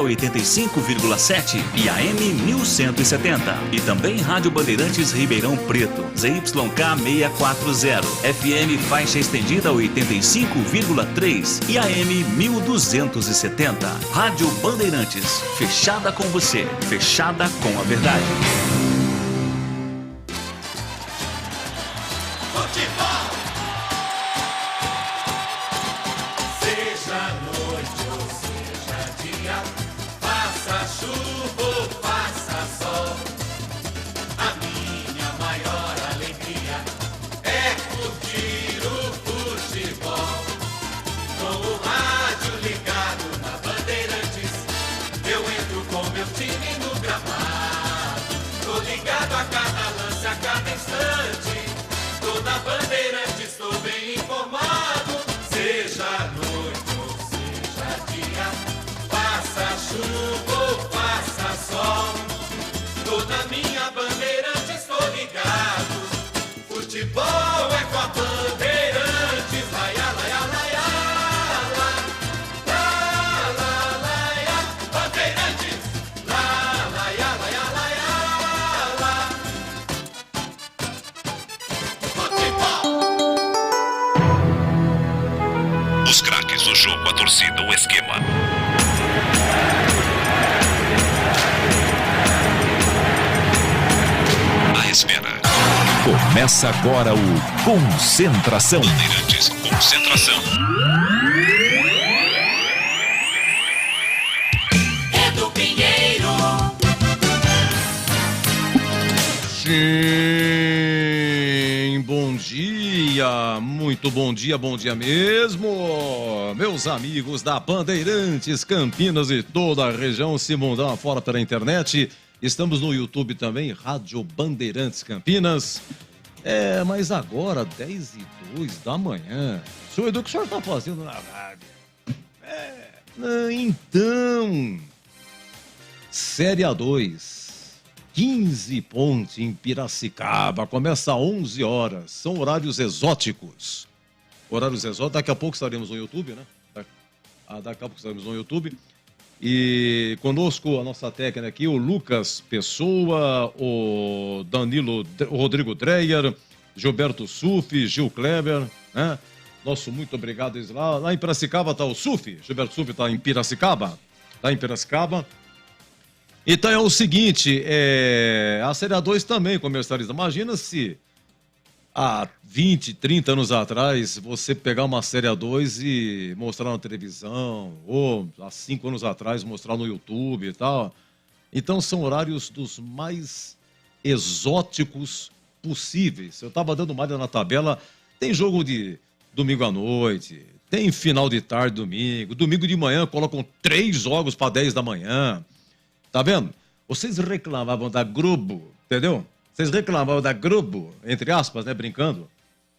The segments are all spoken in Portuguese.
85,7 e AM 1170. E também Rádio Bandeirantes Ribeirão Preto, ZYK 640, FM faixa estendida 85,3 e AM 1270. Rádio Bandeirantes, fechada com você, fechada com a verdade. Os craques do jogo, a torcida, o esquema. A espera. Começa agora o Concentração. Bandeirantes, concentração. Edu Pinheiro. Sim, bom dia, muito bom dia mesmo, meus amigos da Bandeirantes, Campinas e toda a região simultânea fora pela internet. Estamos no YouTube também, Rádio Bandeirantes Campinas. Mas agora, 10h02 da manhã. Senhor Edu, o que o senhor está fazendo na rádio? Então, Série A2. 15 pontos em Piracicaba, começa às 11 horas, são horários exóticos. Horários exóticos, daqui a pouco estaremos no YouTube, né? Daqui a pouco estaremos no YouTube. E conosco a nossa técnica aqui, o Lucas Pessoa, o Rodrigo Dreyer, Gilberto Sufi, Gil Kleber, né? Nosso muito obrigado lá em Piracicaba está o Sufi, Gilberto Sufi está em Piracicaba, Então é o seguinte, a Série A2 também comercializa. Imagina se há 20, 30 anos atrás você pegar uma Série A2 e mostrar na televisão, ou há 5 anos atrás mostrar no YouTube e tal. Então são horários dos mais exóticos possíveis. Eu estava dando uma olhada na tabela, tem jogo de domingo à noite, tem final de tarde domingo de manhã colocam 3 jogos para 10 da manhã. Tá vendo? Vocês reclamavam da Globo, entendeu? Vocês reclamavam da Globo, entre aspas, né, brincando.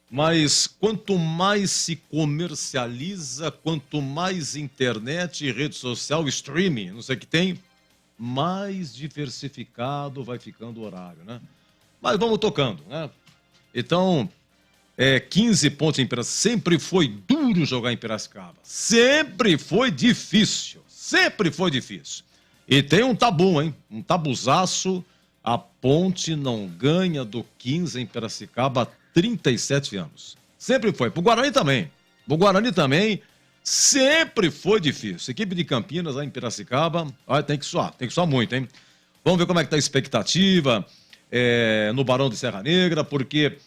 Mas quanto mais se comercializa, quanto mais internet, rede social, streaming, não sei o que tem, mais diversificado vai ficando o horário, né? Mas vamos tocando, né? Então, 15 pontos em Piracicaba. Sempre foi duro jogar em Piracicaba. Sempre foi difícil. E tem um tabu, hein? Um tabuzaço. A Ponte não ganha do 15 em Piracicaba há 37 anos. Sempre foi. Pro Guarani também. Sempre foi difícil. Equipe de Campinas lá em Piracicaba. Olha, tem que suar muito, hein? Vamos ver como é que tá a expectativa no Barão de Serra Negra, porque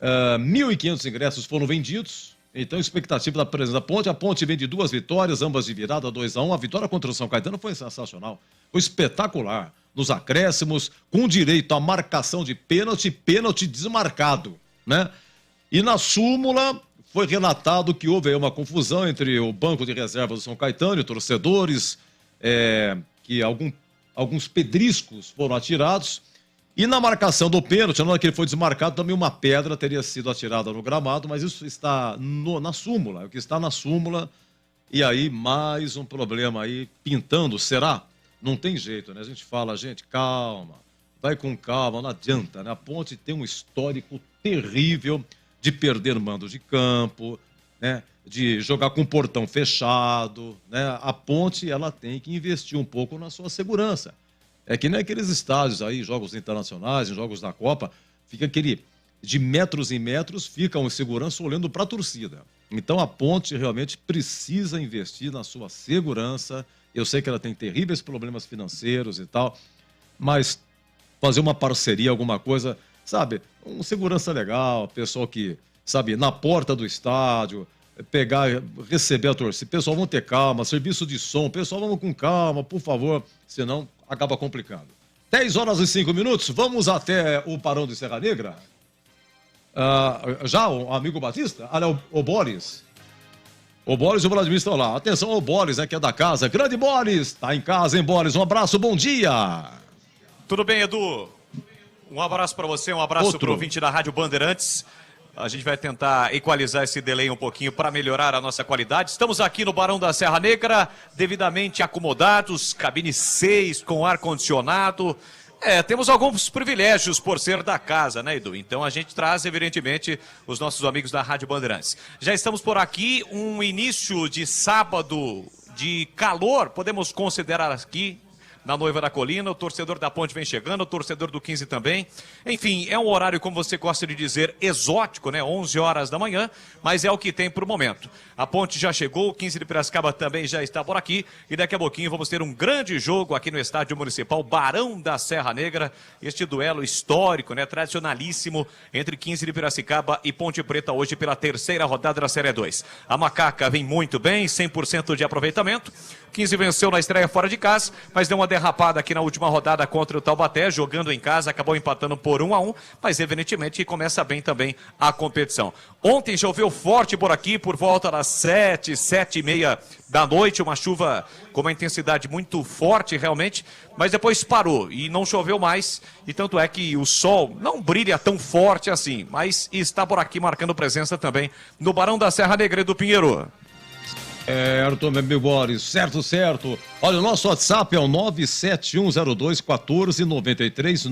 1.500 ingressos foram vendidos. Então, expectativa da presença da Ponte. A Ponte vem de 2 vitórias, ambas de virada, 2-1. A vitória contra o São Caetano foi sensacional. Foi espetacular. Nos acréscimos, com direito à marcação de pênalti desmarcado, né? E na súmula, foi relatado que houve aí uma confusão entre o banco de reservas do São Caetano e torcedores, que alguns pedriscos foram atirados. E na marcação do pênalti, na hora que ele foi desmarcado, também uma pedra teria sido atirada no gramado, mas isso está na súmula, é o que está na súmula. E aí, mais um problema aí pintando, será? Não tem jeito, né? A gente fala, gente, calma, vai com calma, não adianta, né? A Ponte tem um histórico terrível de perder mando de campo, né? de jogar com o portão fechado, né? A Ponte, ela tem que investir um pouco na sua segurança. É que nem aqueles estádios aí, jogos internacionais, jogos da Copa, fica aquele, de metros em metros, fica um segurança olhando para a torcida. Então a Ponte realmente precisa investir na sua segurança. Eu sei que ela tem terríveis problemas financeiros e tal, mas fazer uma parceria, alguma coisa, sabe? Um segurança legal, pessoal que, sabe, na porta do estádio, pegar, receber a torcida. Pessoal, vamos ter calma, serviço de som, pessoal, vamos com calma, por favor, senão acaba complicando. 10 horas e 5 minutos, vamos até o Barão de Serra Negra. Já o amigo Batista? Olha, o Boris. O Boris e o Vladimir estão lá. Atenção ao Boris, que é da casa. Grande Boris, tá em casa, hein, Boris? Um abraço, bom dia. Tudo bem, Edu? Um abraço para você, um abraço para o ouvinte da Rádio Bandeirantes. A gente vai tentar equalizar esse delay um pouquinho para melhorar a nossa qualidade. Estamos aqui no Barão da Serra Negra, devidamente acomodados, cabine 6 com ar-condicionado. Temos alguns privilégios por ser da casa, né, Edu? Então a gente traz, evidentemente, os nossos amigos da Rádio Bandeirantes. Já estamos por aqui, um início de sábado de calor, podemos considerar aqui, na Noiva da Colina, o torcedor da Ponte vem chegando, o torcedor do 15 também. Enfim, é um horário, como você gosta de dizer, exótico, né? 11 horas da manhã, mas é o que tem por momento. A Ponte já chegou, o 15 de Piracicaba também já está por aqui, e daqui a pouquinho vamos ter um grande jogo aqui no Estádio Municipal Barão da Serra Negra, este duelo histórico, né? Tradicionalíssimo, entre 15 de Piracicaba e Ponte Preta, hoje pela terceira rodada da Série 2. A Macaca vem muito bem, 100% de aproveitamento. 15 venceu na estreia fora de casa, mas deu uma derrapada aqui na última rodada contra o Taubaté, jogando em casa, acabou empatando por 1-1, mas evidentemente começa bem também a competição. Ontem choveu forte por aqui, por volta das 7h30 da noite, uma chuva com uma intensidade muito forte realmente, mas depois parou e não choveu mais, e tanto é que o sol não brilha tão forte assim, mas está por aqui marcando presença também no Barão da Serra Negra do Pinheiro. Certo, meu Boris, certo. Olha, o nosso WhatsApp é o 971021493,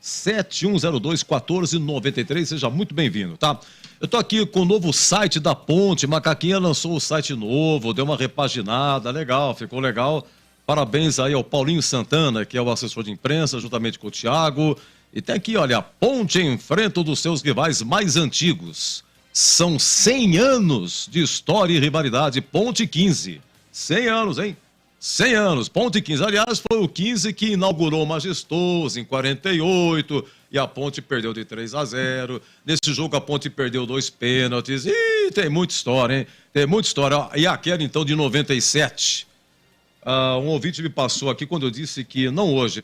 971021493, seja muito bem-vindo, tá? Eu tô aqui com o novo site da Ponte, Macaquinha lançou o site novo, deu uma repaginada, legal, ficou legal. Parabéns aí ao Paulinho Santana, que é o assessor de imprensa, juntamente com o Thiago. E tem aqui, olha, a Ponte enfrenta um dos seus rivais mais antigos. São 100 anos de história e rivalidade, Ponte 15. 100 anos, hein? 100 anos, Ponte 15. Aliás, foi o 15 que inaugurou o Majestoso em 48 e a Ponte perdeu de 3-0. Nesse jogo a Ponte perdeu 2 pênaltis. Ih, tem muita história, hein? Tem muita história. E aquela então de 97. Um ouvinte me passou aqui quando eu disse que, não hoje,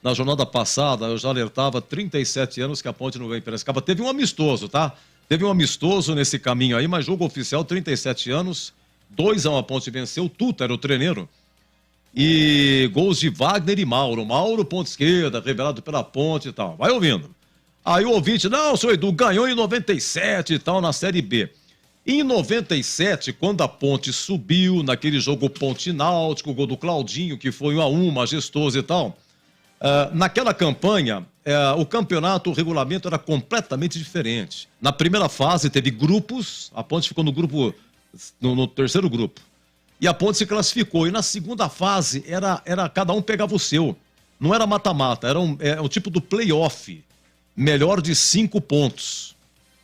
na jornada passada, eu já alertava 37 anos que a Ponte não vem em Piracicaba. Teve um amistoso, tá? Teve um amistoso nesse caminho aí, mas jogo oficial, 37 anos, 2-1 a Ponte venceu, o Tuta era o treneiro. E gols de Wagner e Mauro. Mauro, ponta esquerda, revelado pela Ponte e tal. Vai ouvindo. Aí o ouvinte, não, seu Edu, ganhou em 97 e tal, na Série B. Em 97, quando a Ponte subiu, naquele jogo Ponte Náutico, o gol do Claudinho, que foi 1-1, majestoso e tal, naquela campanha, o campeonato, o regulamento era completamente diferente. Na primeira fase teve grupos, a Ponte ficou no grupo, no terceiro grupo, e a Ponte se classificou. E na segunda fase, era cada um pegava o seu. Não era mata-mata, era um tipo do play-off, melhor de 5 pontos.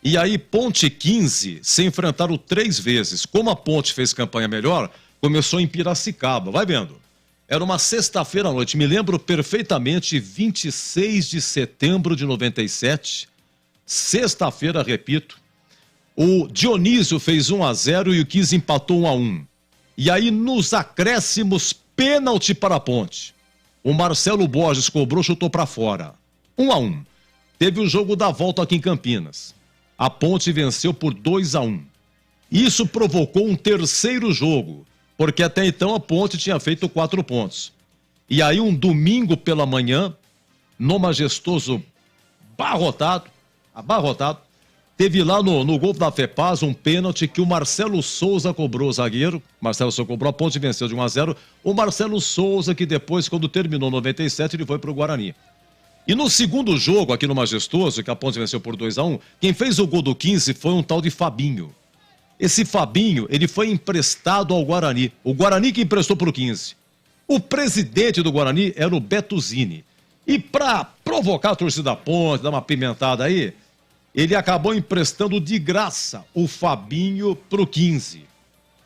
E aí Ponte 15 se enfrentaram 3 vezes. Como a Ponte fez campanha melhor, começou em Piracicaba, vai vendo. Era uma sexta-feira à noite, me lembro perfeitamente, 26 de setembro de 97, sexta-feira, repito, o Dionísio fez 1-0 e o 15 empatou 1-1. E aí, nos acréscimos, pênalti para a Ponte. O Marcelo Borges cobrou, chutou para fora. 1-1. Teve o jogo da volta aqui em Campinas. A Ponte venceu por 2-1. Isso provocou um terceiro jogo, porque até então a Ponte tinha feito 4 pontos. E aí um domingo pela manhã, no Majestoso abarrotado, teve lá no gol da FEPAS um pênalti que o Marcelo Souza cobrou, zagueiro. Marcelo Souza cobrou, a Ponte venceu de 1-0. O Marcelo Souza, que depois, quando terminou 97, ele foi para o Guarani. E no segundo jogo, aqui no Majestoso, que a Ponte venceu por 2-1, quem fez o gol do 15 foi um tal de Fabinho. Esse Fabinho, ele foi emprestado ao Guarani. O Guarani que emprestou para o 15. O presidente do Guarani era o Betuzini. E para provocar a torcida da Ponte, dar uma pimentada aí, ele acabou emprestando de graça o Fabinho para o 15.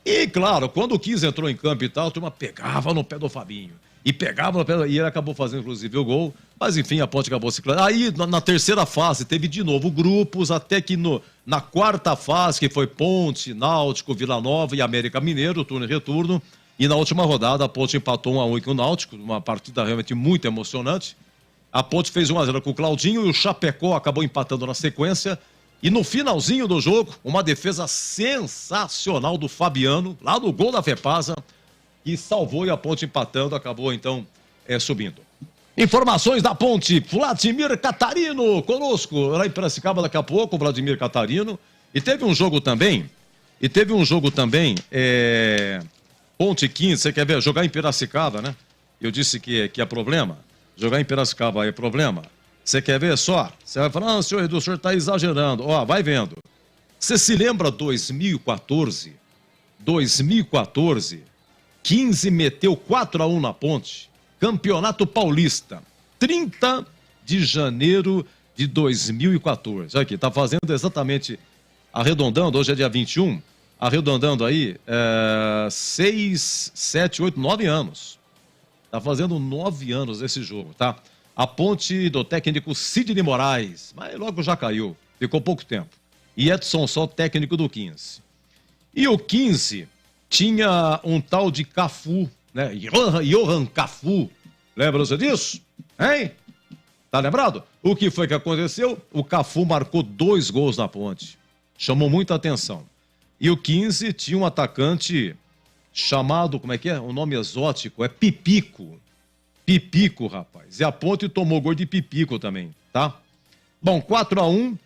E, claro, quando o 15 entrou em campo e tal, a turma pegava no pé do Fabinho. E pegava no pé e ele acabou fazendo, inclusive, o gol. Mas, enfim, a Ponte acabou se classificando. Aí, na terceira fase, teve de novo grupos, até que na quarta fase, que foi Ponte, Náutico, Vila Nova e América Mineiro, turno e retorno. E na última rodada, a Ponte empatou 1-1 com o Náutico, uma partida realmente muito emocionante. A Ponte fez 1-0 com o Claudinho e o Chapecó acabou empatando na sequência. E no finalzinho do jogo, uma defesa sensacional do Fabiano, lá no gol da Fepasa, que salvou e a Ponte empatando, acabou então subindo. Informações da Ponte, Vladimir Catarino conosco, lá em Piracicaba daqui a pouco, o Vladimir Catarino. E teve um jogo também, Ponte 15, você quer ver, jogar em Piracicaba, né? Eu disse que é problema, jogar em Piracicaba é problema. Você quer ver só? Você vai falar, senhor Edu, o senhor está exagerando. Ó, vai vendo. Você se lembra 2014? 15 meteu 4-1 na Ponte. Campeonato Paulista. 30 de janeiro de 2014. Olha aqui, tá fazendo exatamente, arredondando, hoje é dia 21, arredondando aí, 6, 7, 8, 9 anos. Tá fazendo 9 anos esse jogo, tá? A Ponte do técnico Sidney Moraes, mas logo já caiu, ficou pouco tempo. E Edson só técnico do 15. E o 15 tinha um tal de Cafu, né? Johan Cafu. Lembra-se disso? Hein? Tá lembrado? O que foi que aconteceu? O Cafu marcou 2 gols na Ponte. Chamou muita atenção. E o 15 tinha um atacante chamado, como é que é? O nome exótico é Pipico. Pipico, rapaz. E a Ponte tomou gol de Pipico também, tá? Bom, 4-1.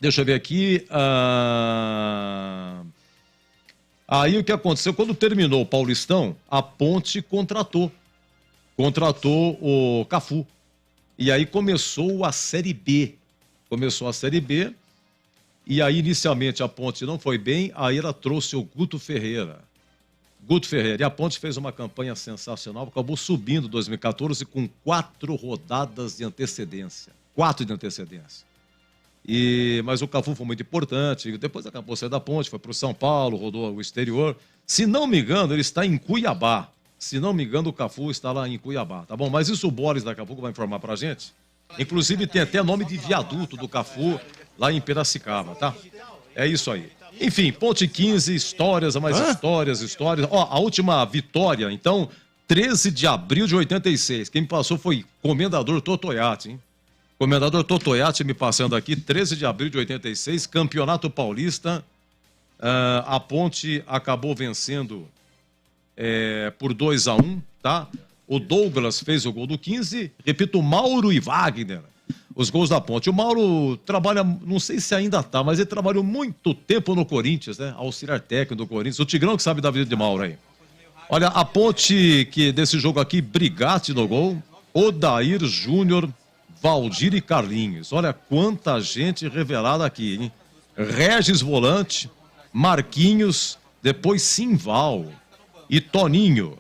Deixa eu ver aqui. Aí o que aconteceu? Quando terminou o Paulistão, a Ponte contratou o Cafu. E aí começou a Série B. E aí inicialmente a Ponte não foi bem, aí ela trouxe o Guto Ferreira. E a Ponte fez uma campanha sensacional, acabou subindo em 2014 com 4 rodadas de antecedência. 4 de antecedência. Mas o Cafu foi muito importante, depois acabou saindo da Ponte, foi para o São Paulo, rodou o exterior. Se não me engano, ele está em Cuiabá. Se não me engano, o Cafu está lá em Cuiabá, tá bom? Mas isso o Boris daqui a pouco vai informar pra gente. Inclusive tem até nome de viaduto do Cafu lá em Piracicaba, tá? É isso aí. Enfim, Ponte 15, histórias, mais histórias. Ó, a última vitória, então, 13 de abril de 86. Quem me passou foi Comendador Totoiati, hein? Comendador Totoiati me passando aqui, 13 de abril de 86, Campeonato Paulista. A Ponte acabou vencendo por 2-1, tá? O Douglas fez o gol do 15, repito, Mauro e Wagner, os gols da Ponte. O Mauro trabalha, não sei se ainda tá, mas ele trabalhou muito tempo no Corinthians, né? Auxiliar técnico do Corinthians. O Tigrão que sabe da vida de Mauro aí. Olha, a Ponte que desse jogo aqui, Brigatti no gol, Odair Júnior, Valdir e Carlinhos. Olha quanta gente revelada aqui, hein? Regis volante, Marquinhos, depois Simval e Toninho,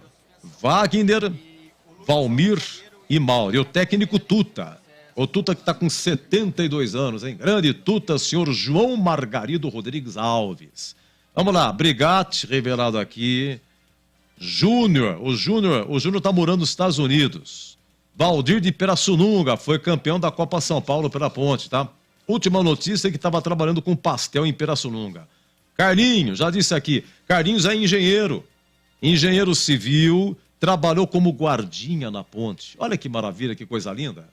Wagner, Valmir e Mauro. E o técnico Tuta. O Tuta que está com 72 anos, hein? Grande Tuta, senhor João Margarido Rodrigues Alves. Vamos lá, Brigatti, revelado aqui. Júnior, o Júnior está morando nos Estados Unidos. Valdir de Pirassununga, foi campeão da Copa São Paulo pela Ponte, tá? Última notícia é que estava trabalhando com pastel em Pirassununga. Carlinhos, já disse aqui, Carlinhos é engenheiro civil, trabalhou como guardinha na Ponte. Olha que maravilha, que coisa linda.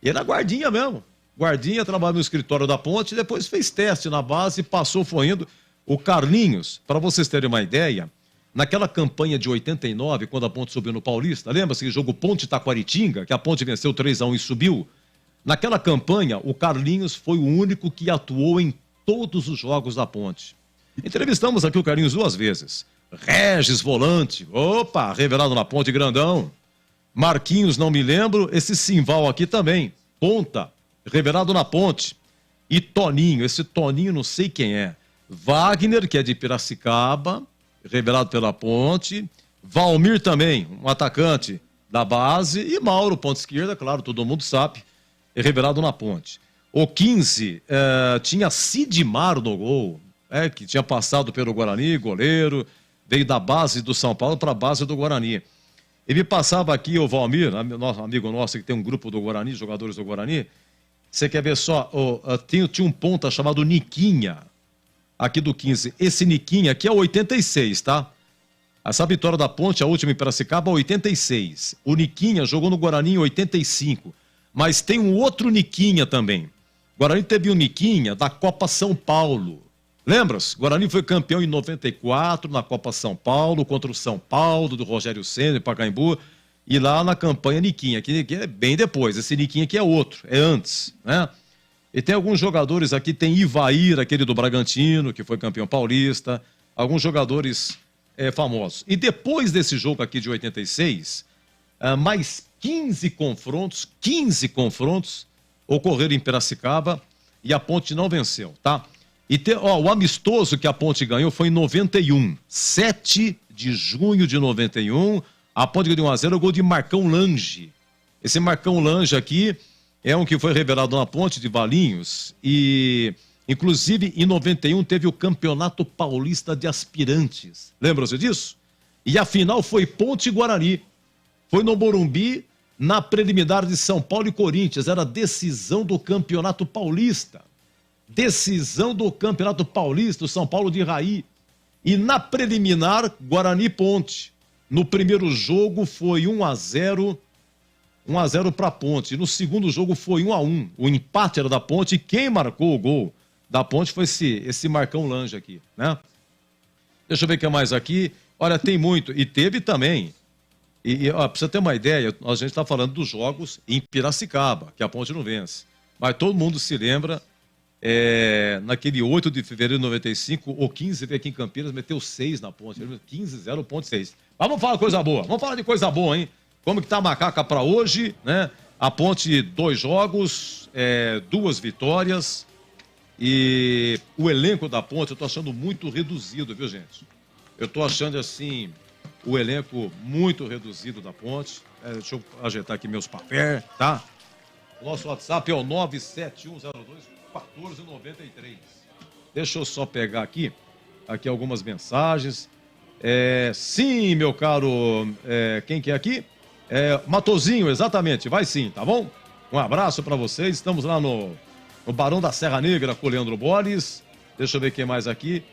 E era guardinha mesmo. Guardinha, trabalhava no escritório da Ponte, depois fez teste na base, passou, foi indo. O Carlinhos, para vocês terem uma ideia, naquela campanha de 89, quando a Ponte subiu no Paulista, lembra-se que jogo Ponte Taquaritinga, que a Ponte venceu 3-1 e subiu? Naquela campanha, o Carlinhos foi o único que atuou em todos os jogos da Ponte. Entrevistamos aqui o Carlinhos 2 vezes. Regis, volante, opa, revelado na Ponte, grandão. Marquinhos, não me lembro, esse Simval aqui também, ponta, revelado na Ponte. E Toninho, esse Toninho não sei quem é. Wagner, que é de Piracicaba, revelado pela Ponte. Valmir também, um atacante da base. E Mauro, ponta esquerda, claro, todo mundo sabe, é revelado na Ponte. O 15 tinha Sidmar no gol, que tinha passado pelo Guarani, goleiro, veio da base do São Paulo para a base do Guarani. Ele passava aqui, o Valmir, nosso amigo nosso que tem um grupo do Guarani, jogadores do Guarani. Você quer ver só, tinha um ponta chamado Niquinha, aqui do 15. Esse Niquinha aqui é 86, tá? Essa vitória da Ponte, a última em Piracicaba, 86. O Niquinha jogou no Guarani em 85. Mas tem um outro Niquinha também. O Guarani teve um Niquinha da Copa São Paulo. Lembra-se? O Guarani foi campeão em 94 na Copa São Paulo, contra o São Paulo, do Rogério Ceni, Pacaembu. E lá na campanha Niquinha, que é bem depois. Esse Niquinha aqui é outro, é antes, né? E tem alguns jogadores aqui, tem Ivair, aquele do Bragantino, que foi campeão paulista. Alguns jogadores famosos. E depois desse jogo aqui de 86, mais 15 confrontos ocorreram em Piracicaba e a Ponte não venceu, tá? E o amistoso que a Ponte ganhou foi em 91, 7 de junho de 91, a Ponte ganhou 1-0, o gol de Marcão Lange. Esse Marcão Lange aqui é um que foi revelado na Ponte de Valinhos e, inclusive, em 91 teve o Campeonato Paulista de Aspirantes. Lembram-se disso? E a final foi Ponte e Guarani. Foi no Morumbi, na preliminar de São Paulo e Corinthians. Era a decisão do Campeonato Paulista. Decisão do Campeonato Paulista, o São Paulo de Raí. E na preliminar, Guarani e Ponte. No primeiro jogo foi 1-0 para a Ponte. No segundo jogo foi 1-1. O empate era da Ponte e quem marcou o gol da Ponte foi esse Marcão Lange aqui, né? Deixa eu ver o que mais aqui. Olha, tem muito. E teve também. Pra você ter uma ideia, a gente está falando dos jogos em Piracicaba, que a Ponte não vence. Mas todo mundo se lembra, naquele 8 de fevereiro de 95, o 15 veio aqui em Campinas, meteu 6 na Ponte. 15-0, ponto 6. Mas vamos falar coisa boa. Vamos falar de coisa boa, hein? Como que tá a macaca para hoje, né? A Ponte, 2 jogos, 2 vitórias. E o elenco da Ponte eu tô achando muito reduzido, viu, gente? Eu tô achando, assim, o elenco muito reduzido da Ponte. Deixa eu ajeitar aqui meus papéis, tá? O nosso WhatsApp é o 97102-1493. Deixa eu só pegar aqui algumas mensagens. Sim, meu caro, quem que é aqui? Matozinho, exatamente, vai sim, tá bom? Um abraço para vocês, estamos lá no Barão da Serra Negra com o Leandro Borges. Deixa eu ver quem mais aqui.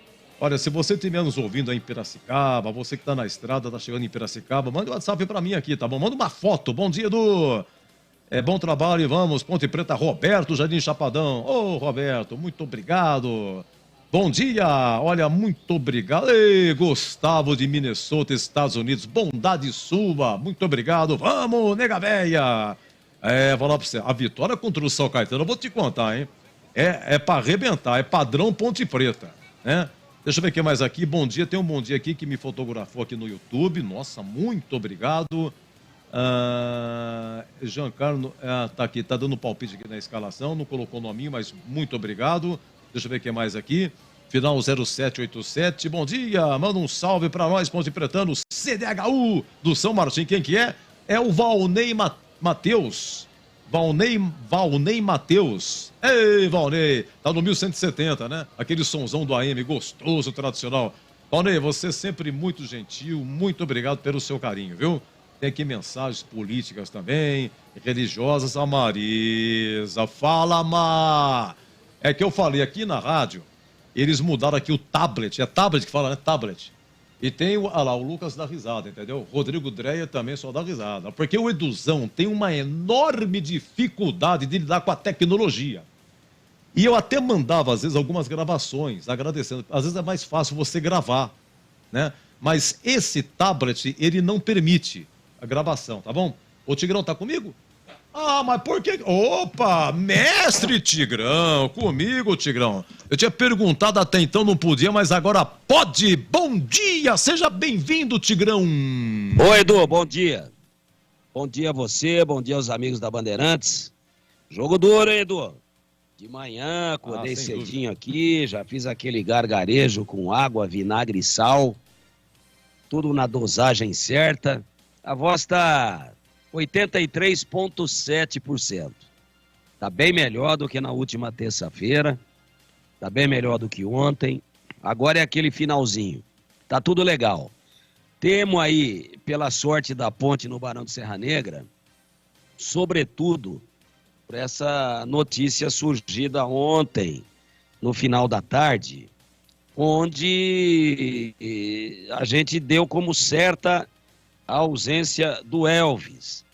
Olha, se você estiver nos ouvindo aí em Piracicaba, você que está na estrada, está chegando em Piracicaba, manda um WhatsApp para mim aqui, tá bom? Manda uma foto. Bom dia, Edu. Bom trabalho e vamos. Ponte Preta, Roberto, Jardim Chapadão. Ô, Roberto, muito obrigado. Bom dia. Olha, muito obrigado. Ei, Gustavo de Minnesota, Estados Unidos. Bondade sua. Muito obrigado. Vamos, nega véia. Vou falar pra você, a vitória contra o São Caetano, eu vou te contar, hein? Pra arrebentar, é padrão Ponte Preta, né? Deixa eu ver o que mais aqui. Bom dia, tem um bom dia aqui que me fotografou aqui no YouTube. Nossa, muito obrigado. Giancarlo tá aqui, tá dando palpite aqui na escalação, não colocou o nominho, mas muito obrigado. Deixa eu ver o que mais aqui. Final 0787. Bom dia, manda um salve pra nós, Ponte Pretano, CDHU do São Martim. Quem que é? É o Valnei Matheus. Valnei Matheus. Ei, Valnei, tá no 1170, né? Aquele sonzão do AM, gostoso, tradicional. Valnei, você é sempre muito gentil, muito obrigado pelo seu carinho, viu? Tem aqui mensagens políticas também, religiosas. A Marisa, fala, Mar. É que eu falei aqui na rádio, eles mudaram aqui o tablet, é tablet que fala, né? Tablet. E tem o Lucas dá risada, entendeu? Rodrigo Dreia também só dá risada. Porque o Eduzão tem uma enorme dificuldade de lidar com a tecnologia. E eu até mandava, às vezes, algumas gravações, agradecendo. Às vezes é mais fácil você gravar, né? Mas esse tablet, ele não permite a gravação, tá bom? O Tigrão tá comigo? Ah, mas por que... Opa, mestre Tigrão, comigo, Tigrão. Eu tinha perguntado até então, não podia, mas agora pode. Bom dia, seja bem-vindo, Tigrão. Oi, Edu, bom dia. Bom dia a você, bom dia aos amigos da Bandeirantes. Jogo duro, hein, Edu? De manhã, acordei sem cedinho aqui, já fiz aquele gargarejo com água, vinagre e sal. Tudo na dosagem certa. A voz está 83,7%. Está bem melhor do que na última terça-feira. Está bem melhor do que ontem. Agora é aquele finalzinho. Tá tudo legal. Temo aí, pela sorte da ponte no Barão de Serra Negra, sobretudo por essa notícia surgida ontem, no final da tarde, onde a gente deu como certa a ausência do Elvis.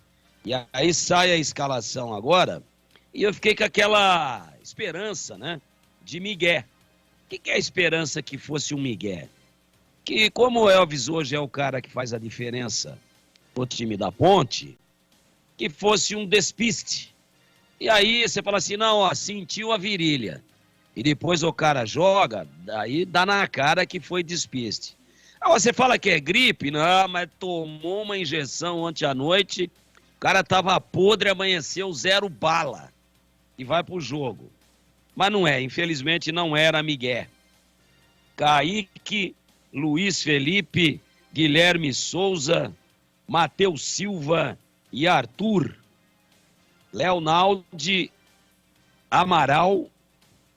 E aí sai a escalação agora, e eu fiquei com aquela esperança, né, de migué. O que é a esperança que fosse um migué? Que como o Elvis hoje é o cara que faz a diferença no time da ponte, que fosse um despiste. E aí você fala assim, não, ó, sentiu a virilha. E depois o cara joga, daí dá na cara que foi despiste. Aí você fala que é gripe, não, mas tomou uma injeção ontem à noite, o cara tava podre, amanheceu 0 bala e vai pro jogo. Mas não é, infelizmente não era migué. Kaique, Luiz Felipe, Guilherme Souza, Matheus Silva e Arthur, Leonaldo, Amaral,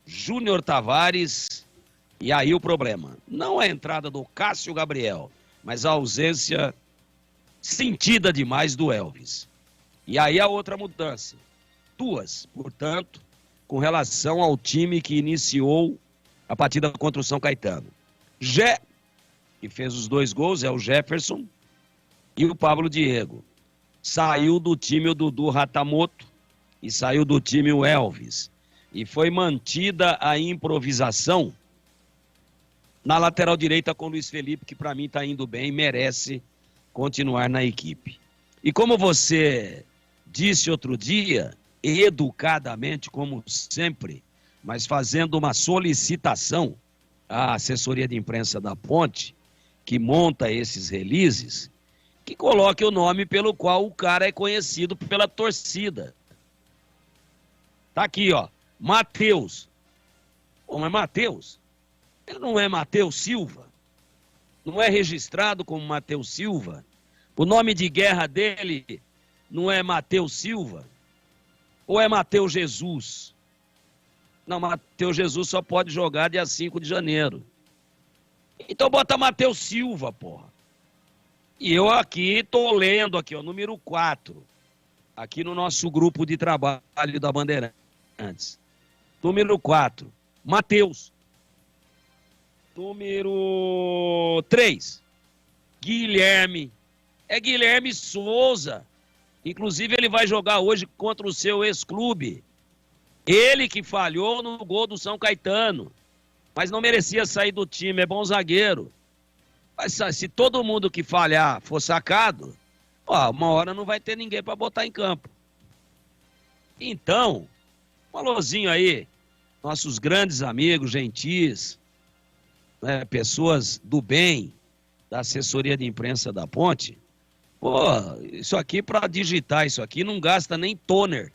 Júnior Tavares, e aí o problema. Não a entrada do Cássio Gabriel, mas a ausência sentida demais do Elvis. E aí a outra mudança. 2, portanto, com relação ao time que iniciou a partida contra o São Caetano. Jé, que fez os 2 gols, é o Jefferson, e o Pablo Diego. Saiu do time o Dudu Ratamoto e saiu do time o Elvis. E foi mantida a improvisação na lateral direita com o Luiz Felipe, que para mim está indo bem, merece continuar na equipe. E como você disse outro dia, educadamente, como sempre, mas fazendo uma solicitação à assessoria de imprensa da Ponte, que monta esses releases, que coloque o nome pelo qual o cara é conhecido pela torcida. Tá aqui, ó, Matheus. Pô, mas Matheus? Ele não é Matheus Silva? Não é registrado como Matheus Silva? O nome de guerra dele não é Matheus Silva? Ou é Matheus Jesus? Não, Matheus Jesus só pode jogar dia 5 de janeiro. Então bota Matheus Silva, porra. E eu aqui tô lendo aqui, ó, número 4. Aqui no nosso grupo de trabalho da Bandeirantes. Número 4, Matheus. Número 3, Guilherme. É Guilherme Souza. Inclusive ele vai jogar hoje contra o seu ex-clube. Ele que falhou no gol do São Caetano. Mas não merecia sair do time, é bom zagueiro. Mas se todo mundo que falhar for sacado, ó, uma hora não vai ter ninguém para botar em campo. Então, um alôzinho aí, nossos grandes amigos, gentis, né, pessoas do bem, da assessoria de imprensa da Ponte. Pô, isso aqui, para digitar isso aqui, não gasta nem toner.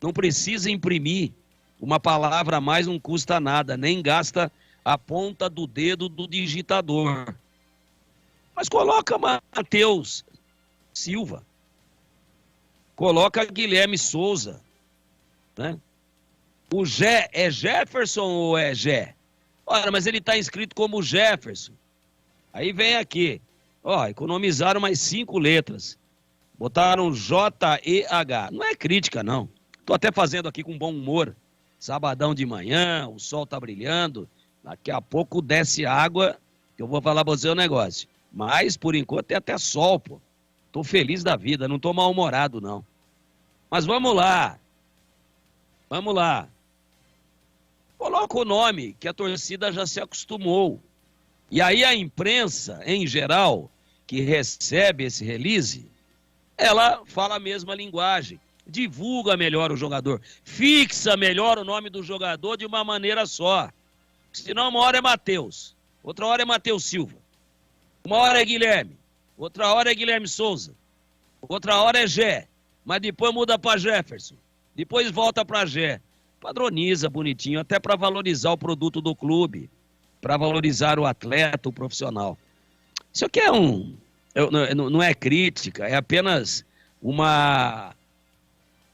Não precisa imprimir. Uma palavra a mais não custa nada, nem gasta a ponta do dedo do digitador. Mas coloca Matheus Silva. Coloca Guilherme Souza. Né? O Jé é Jefferson ou é Jé? Ora, mas ele está inscrito como Jefferson. Aí vem aqui. Ó, economizaram mais 5 letras. Botaram J-E-H. Não é crítica, não. Tô até fazendo aqui com bom humor. Sabadão de manhã, o sol tá brilhando. Daqui a pouco desce água, que eu vou falar pra você o negócio. Mas, por enquanto, tem até sol, pô. Tô feliz da vida, não tô mal-humorado, não. Mas vamos lá. Vamos lá. Coloca o nome, que a torcida já se acostumou. E aí a imprensa, em geral, que recebe esse release, ela fala a mesma linguagem. Divulga melhor o jogador. Fixa melhor o nome do jogador de uma maneira só. Senão uma hora é Matheus, outra hora é Matheus Silva, uma hora é Guilherme, outra hora é Guilherme Souza, outra hora é Jé, mas depois muda para Jefferson, depois volta para Jé. padroniza bonitinho, até para valorizar o produto do clube, para valorizar o atleta, o profissional. Isso aqui não é crítica, é apenas uma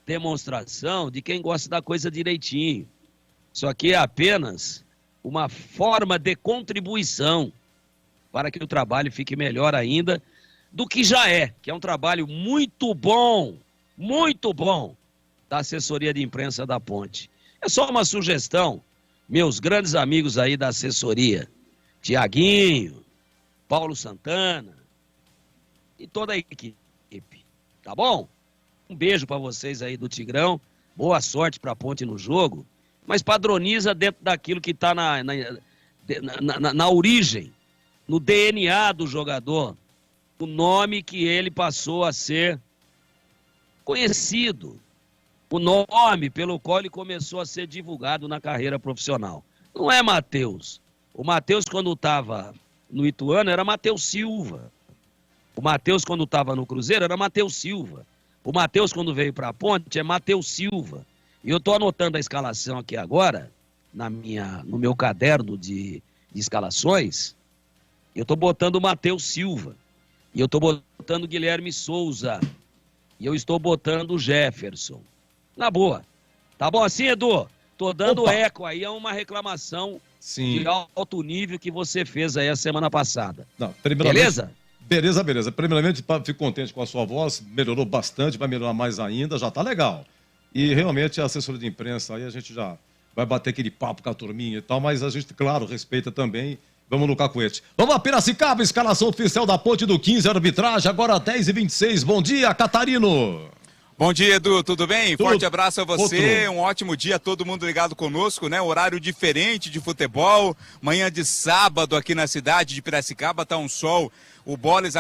demonstração de quem gosta da coisa direitinho. Isso aqui é apenas uma forma de contribuição para que o trabalho fique melhor ainda do que já é, que é um trabalho muito bom da assessoria de imprensa da Ponte. É só uma sugestão, meus grandes amigos aí da assessoria, Tiaguinho, Paulo Santana e toda a equipe, tá bom? Um beijo para vocês aí do Tigrão, boa sorte para a Ponte no jogo, mas padroniza dentro daquilo que está na origem, no DNA do jogador, o nome que ele passou a ser conhecido, o nome pelo qual ele começou a ser divulgado na carreira profissional. Não é Matheus. O Matheus, quando estava no Ituano, era Matheus Silva. O Matheus, quando estava no Cruzeiro, era Matheus Silva. O Matheus, quando veio para a Ponte, é Matheus Silva. E eu estou anotando a escalação aqui agora, no meu caderno de escalações, eu estou botando o Matheus Silva. E eu estou botando o Guilherme Souza. E eu estou botando o Jefferson. Na boa. Tá bom assim, Edu? Tô dando eco aí a uma reclamação de alto nível que você fez aí a semana passada. Não, beleza? Beleza. Primeiramente, fico contente com a sua voz. Melhorou bastante, vai melhorar mais ainda. Já tá legal. E realmente a assessoria de imprensa aí a gente já vai bater aquele papo com a turminha e tal, mas a gente, claro, respeita também. Vamos no cacuete. Vamos a Piracicaba, escalação oficial da Ponte do 15, arbitragem, agora 10h26. Bom dia, Catarino. Bom dia, Edu, tudo bem? Tudo. Forte abraço a você, Outro. Um ótimo dia, todo mundo ligado conosco, né? Horário diferente de futebol, manhã de sábado aqui na cidade de Piracicaba, tá um sol. O Boles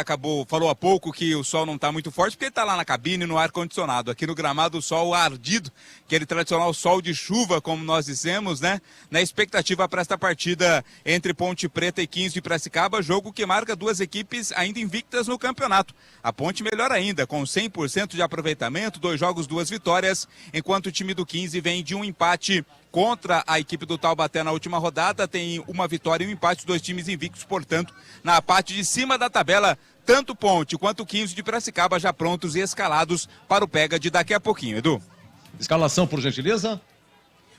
falou há pouco que o sol não está muito forte, porque ele está lá na cabine, no ar-condicionado. Aqui no gramado, o sol ardido, aquele tradicional sol de chuva, como nós dissemos, né? Na expectativa para esta partida entre Ponte Preta e 15 de Piracicaba, jogo que marca duas equipes ainda invictas no campeonato. A Ponte melhor ainda, com 100% de aproveitamento, 2 jogos, 2 vitórias, enquanto o time do 15 vem de um empate contra a equipe do Taubaté na última rodada, tem uma vitória e um empate, os 2 times invictos, portanto, na parte de cima da tabela, tanto Ponte quanto 15 de Piracicaba já prontos e escalados para o pega de daqui a pouquinho, Edu. Escalação, por gentileza.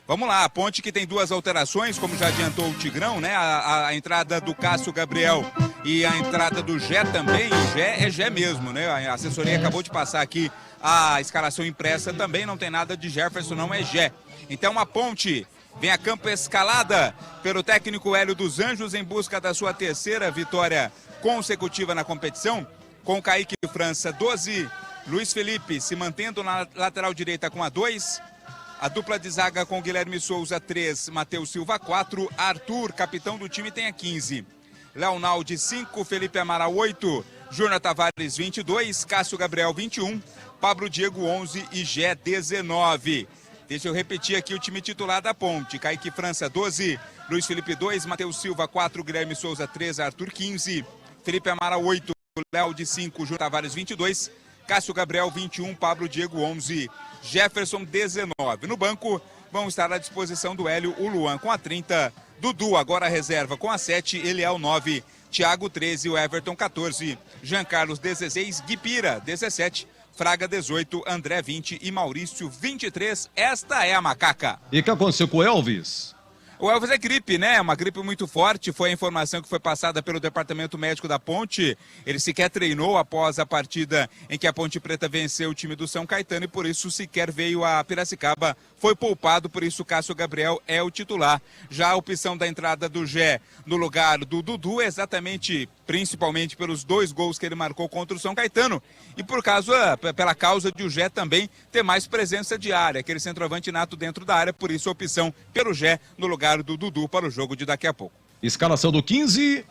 Vamos lá, a Ponte que tem 2 alterações, como já adiantou o Tigrão, né? A entrada do Cássio Gabriel e a entrada do Gé também. O Gé é Gé mesmo, né? A assessoria acabou de passar aqui a escalação impressa também, não tem nada de Jefferson, não é Gé. Então a Ponte vem a campo escalada pelo técnico Hélio dos Anjos em busca da sua 3ª vitória consecutiva na competição, com Kaique França 12, Luiz Felipe se mantendo na lateral direita com a 2, a dupla de zaga com Guilherme Souza 3, Matheus Silva 4, Arthur, capitão do time, tem a 15, Leonaldi 5, Felipe Amaral 8, Júnior Tavares 22, Cássio Gabriel 21, Pablo Diego 11 e Gé 19. Deixa eu repetir aqui o time titular da Ponte. Kaique França 12, Luiz Felipe 2, Matheus Silva 4, Guilherme Souza 3, Arthur 15, Felipe Amaral 8, Léo de 5, Júnior Tavares 22, Cássio Gabriel 21, Pablo Diego 11, Jefferson 19. No banco vão estar à disposição do Hélio, o Luan com a 30, Dudu agora reserva com a 7, Eliel 9, Thiago 13, o Everton 14, Jean Carlos 16, Guipira 17, Fraga 18, André 20 e Maurício 23. Esta é a macaca. E o que aconteceu com o Elvis? O Elvis é gripe, né? Uma gripe muito forte. Foi a informação que foi passada pelo Departamento Médico da Ponte. Ele sequer treinou após a partida em que a Ponte Preta venceu o time do São Caetano e por isso sequer veio a Piracicaba. Foi poupado, por isso Cássio Gabriel é o titular. Já a opção da entrada do Gé no lugar do Dudu, principalmente pelos 2 gols que ele marcou contra o São Caetano. E pela causa de o Gé também ter mais presença de área, aquele centroavante nato dentro da área, por isso a opção pelo Gé no lugar do Dudu para o jogo de daqui a pouco. Escalação do 15.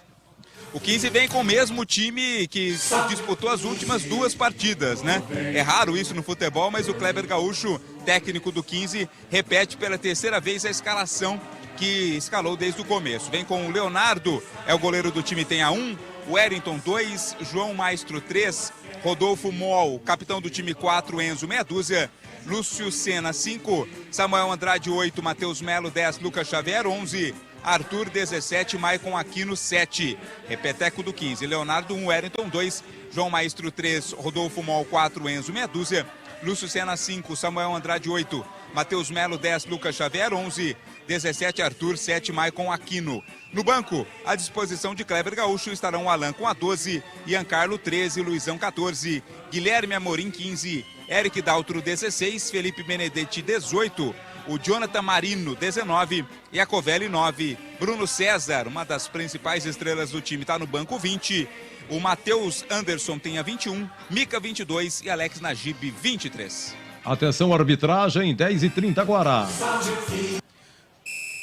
O 15 vem com o mesmo time que disputou as últimas 2 partidas, né? É raro isso no futebol, mas o Kleber Gaúcho, técnico do 15, repete pela 3ª vez a escalação que escalou desde o começo. Vem com o Leonardo, é o goleiro do time, tem a 1, o Wellington 2, João Maestro 3, Rodolfo Mol, capitão do time 4, Enzo meia dúzia. Lúcio Sena 5, Samuel Andrade 8, Matheus Melo 10, Lucas Xavier 11, Arthur 17, Maicon Aquino 7, repeteco do 15, Leonardo 1, Wellington 2, João Maestro 3, Rodolfo Mol 4, Enzo meia dúzia, Lúcio Sena 5, Samuel Andrade 8, Matheus Melo 10, Lucas Xavier 11, 17 Arthur, 7 Maicon Aquino. No banco, à disposição de Kleber Gaúcho estarão o Alan com a 12, Ian Carlo 13, Luizão 14, Guilherme Amorim 15, Eric Daltro 16, Felipe Benedetti 18, o Jonathan Marino 19, Iacovelli 9, Bruno César, uma das principais estrelas do time, está no banco 20, o Matheus Anderson tem a 21, Mica 22 e Alex Najib 23. Atenção, arbitragem, 10h30 agora.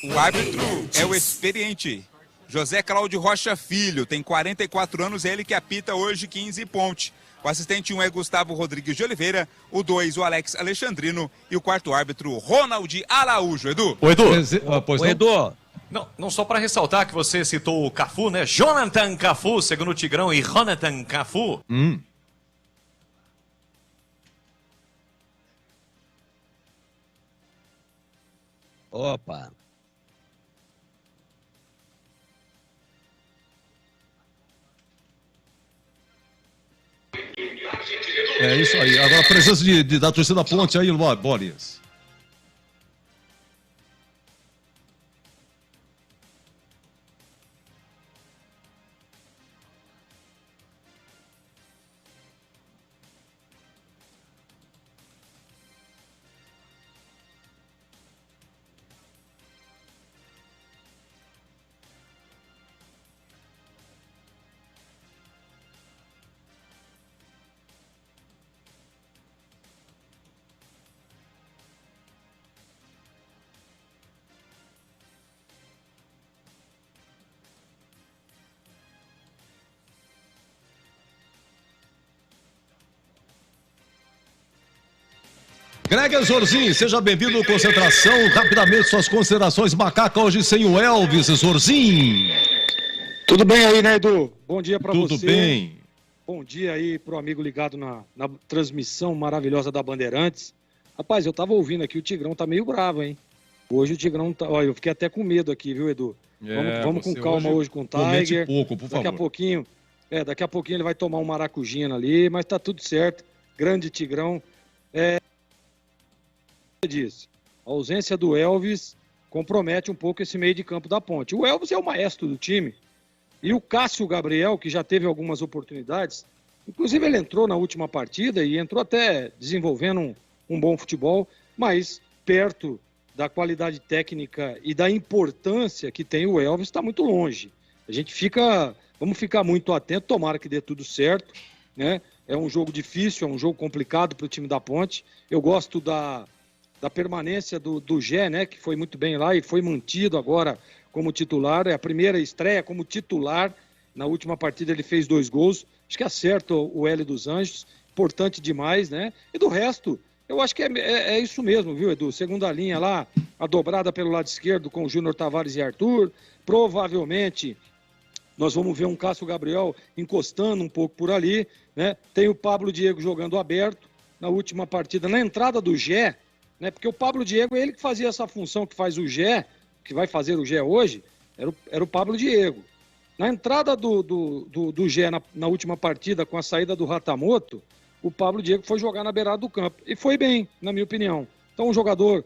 O árbitro é o experiente José Cláudio Rocha Filho, tem 44 anos, é ele que apita hoje 15 ponte. O assistente 1 é Gustavo Rodrigues de Oliveira, o 2 o Alex Alexandrino e o quarto árbitro Ronald Araújo. Edu. O Edu. O Edu. Não só para ressaltar que você citou o Cafu, né? Jonathan Cafu, segundo o Tigrão, e Jonathan Cafu. Opa. É isso aí. Agora a presença da torcida da Ponte aí, Boris. Greg Zorzin, seja bem-vindo à concentração. Rapidamente, suas considerações. Macaca hoje sem o Elvis, Zorzin. Tudo bem aí, né, Edu? Bom dia pra você. Tudo bem. Bom dia aí pro amigo ligado na transmissão maravilhosa da Bandeirantes. Rapaz, eu tava ouvindo aqui, o Tigrão tá meio bravo, hein? Hoje o Tigrão tá... Olha, eu fiquei até com medo aqui, viu, Edu? Vamos com calma hoje com o Tiger. Pouco, por daqui a pouquinho ele vai tomar um maracujina ali, mas tá tudo certo. Grande Tigrão. Disse, a ausência do Elvis compromete um pouco esse meio de campo da Ponte. O Elvis é o maestro do time e o Cássio Gabriel, que já teve algumas oportunidades, inclusive ele entrou na última partida e entrou até desenvolvendo um bom futebol, mas perto da qualidade técnica e da importância que tem o Elvis está muito longe. Vamos ficar muito atento, tomara que dê tudo certo, né? É um jogo difícil, é um jogo complicado para o time da Ponte. Eu gosto da permanência do Gé, né, que foi muito bem lá e foi mantido agora como titular. É a primeira estreia como titular. Na última partida ele fez 2 gols. Acho que acerta o Hélio dos Anjos. Importante demais, né? E do resto, eu acho que é isso mesmo, viu, Edu? Segunda linha lá, a dobrada pelo lado esquerdo com o Júnior Tavares e Arthur. Provavelmente nós vamos ver um Cássio Gabriel encostando um pouco por ali, né? Tem o Pablo Diego jogando aberto. Na última partida, na entrada do Gé, né? Porque o Pablo Diego, ele que fazia essa função que faz o Gé, que vai fazer o Gé hoje, era o Pablo Diego. Na entrada do Gé na última partida, com a saída do Ratamoto, o Pablo Diego foi jogar na beirada do campo. E foi bem, na minha opinião. Então, um jogador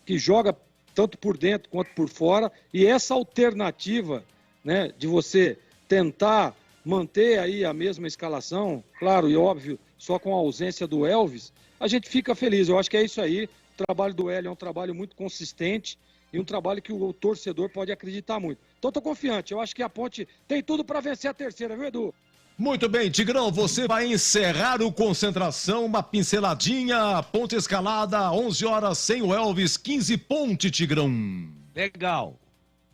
que joga tanto por dentro quanto por fora, e essa alternativa, né, de você tentar manter aí a mesma escalação, claro e óbvio, só com a ausência do Elvis, a gente fica feliz. Eu acho que é isso aí. O trabalho do Hélio é um trabalho muito consistente e um trabalho que o torcedor pode acreditar muito. Então, estou confiante. Eu acho que a Ponte tem tudo para vencer a terceira, viu, Edu? Muito bem, Tigrão, você vai encerrar o Concentração, uma pinceladinha, Ponte escalada, 11 horas sem o Elvis, 15 Ponte, Tigrão. Legal.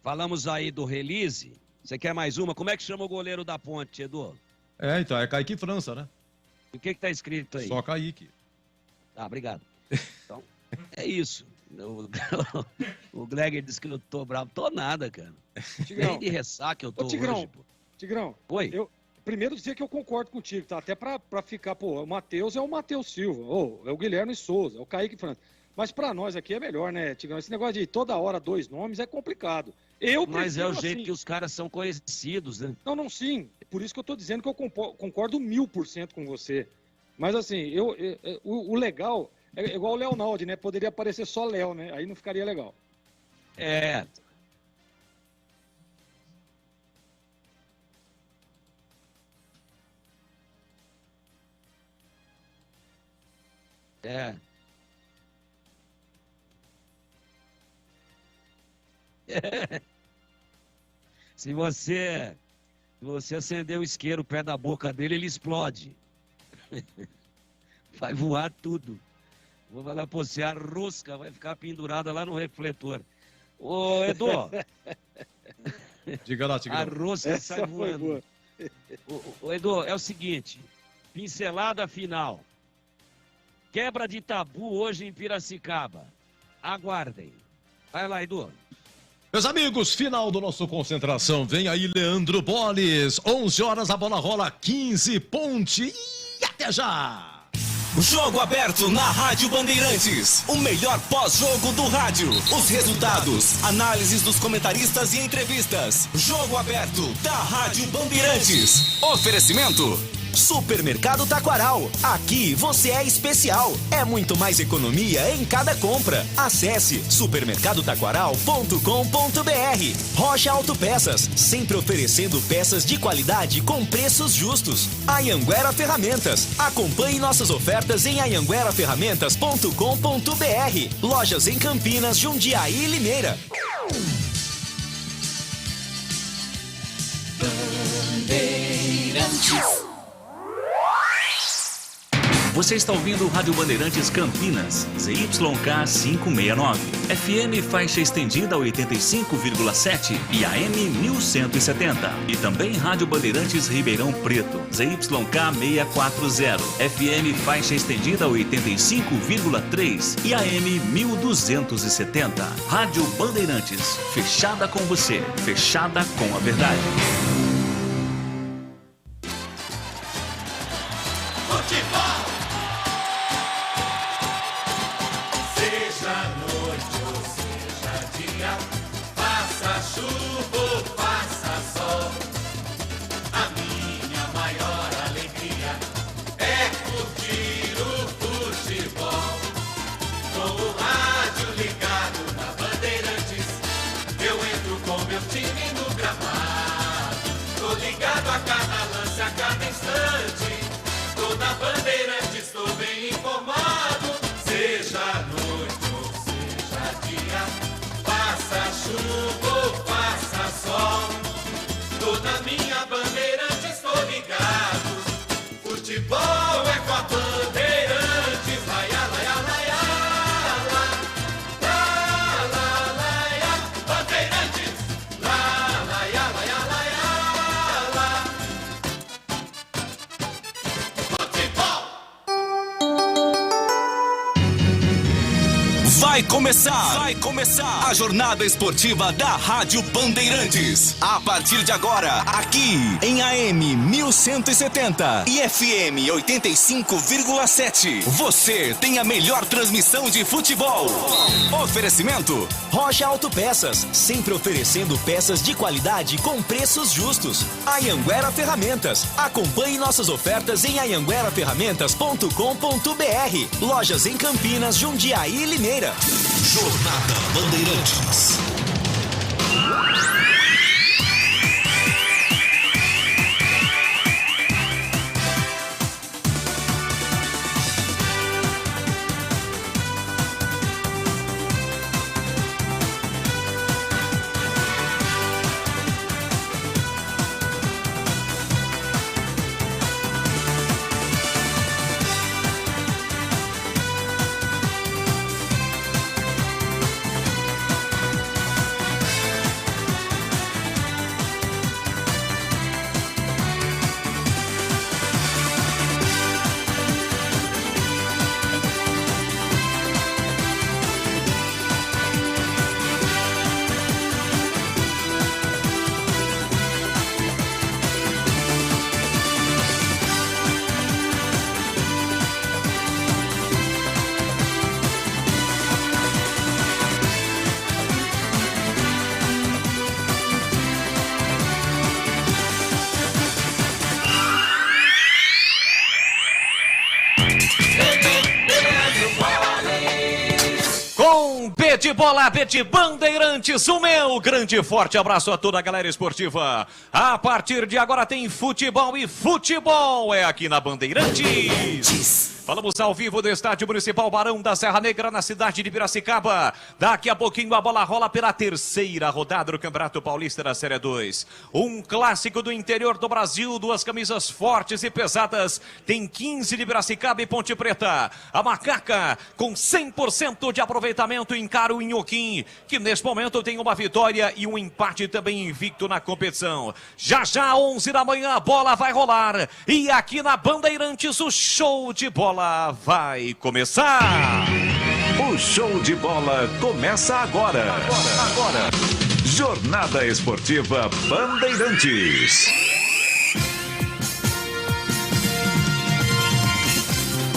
Falamos aí do release. Você quer mais uma? Como é que chama o goleiro da Ponte, Edu? Então, é Kaique França, né? O que tá escrito aí? Só Kaique. Ah, obrigado. Então, é isso. O Gregor disse que eu tô bravo. Tô nada, cara. Tigrão. Nem de ressaca eu tô Tigrão, hoje, pô. Tigrão. Oi? primeiro dizer que eu concordo contigo, tá? Até pra ficar, pô, o Matheus é o Matheus Silva, ou é o Guilherme Souza, é o Kaique França. Mas pra nós aqui é melhor, né, Tigrão? Esse negócio de toda hora 2 nomes é complicado. Mas é o jeito que os caras são conhecidos, né? Não, sim. Por isso que eu tô dizendo que eu concordo 1000% com você. Mas assim, o legal é igual o Leonaldo, né? Poderia aparecer só Léo, né? Aí não ficaria legal. É. É. Se você acender o isqueiro perto da boca dele, ele explode. Vai voar tudo. Vou falar pra você, a rosca vai ficar pendurada lá no refletor. Ô, Edu. Diga lá, Tigrão. A rosca sai voando. Ô, Edu, é o seguinte, pincelada final. Quebra de tabu hoje em Piracicaba. Aguardem. Vai lá, Edu. Meus amigos, final do nosso Concentração. Vem aí Leandro Boles. 11 horas, a bola rola, 15, Ponte. E até já! Jogo aberto na Rádio Bandeirantes. O melhor pós-jogo do rádio. Os resultados, análises dos comentaristas e entrevistas. Jogo aberto da Rádio Bandeirantes. Oferecimento: Supermercado Taquaral. Aqui você é especial. É muito mais economia em cada compra. Acesse supermercadotaquaral.com.br. Rocha Autopeças, sempre oferecendo peças de qualidade com preços justos. Anhanguera Ferramentas. Acompanhe nossas ofertas em anhangueraferramentas.com.br. Lojas em Campinas, Jundiaí e Limeira. Bandeirantes. Você está ouvindo Rádio Bandeirantes Campinas, ZYK 569, FM faixa estendida 85,7 e AM 1170. E também Rádio Bandeirantes Ribeirão Preto, ZYK 640, FM faixa estendida 85,3 e AM 1270. Rádio Bandeirantes, fechada com você, fechada com a verdade. Vai começar a jornada esportiva da Rádio Bandeirantes. A partir de agora, aqui em AM 1170 e FM 85,7. Você tem a melhor transmissão de futebol. Oferecimento: Rocha Autopeças, sempre oferecendo peças de qualidade com preços justos. Anhanguera Ferramentas. Acompanhe nossas ofertas em anhangueraferramentas.com.br. Lojas em Campinas, Jundiaí e Limeira. Jornada Bandeirantes. Com B de bola, B de Bandeirantes, o meu grande e forte abraço a toda a galera esportiva. A partir de agora tem futebol e futebol é aqui na Bandeirantes. Falamos ao vivo do Estádio Municipal Barão da Serra Negra, na cidade de Piracicaba. Daqui a pouquinho a bola rola pela terceira rodada do Campeonato Paulista da Série 2. Um clássico do interior do Brasil, duas camisas fortes e pesadas. Tem 15 de Piracicaba e Ponte Preta. A Macaca com 100% de aproveitamento encara o Inhoquim, que neste momento tem uma vitória e um empate também invicto na competição. Já 11 da manhã, a bola vai rolar. E aqui na Bandeirantes o show de bola vai começar. O show de bola começa agora. Jornada Esportiva Bandeirantes.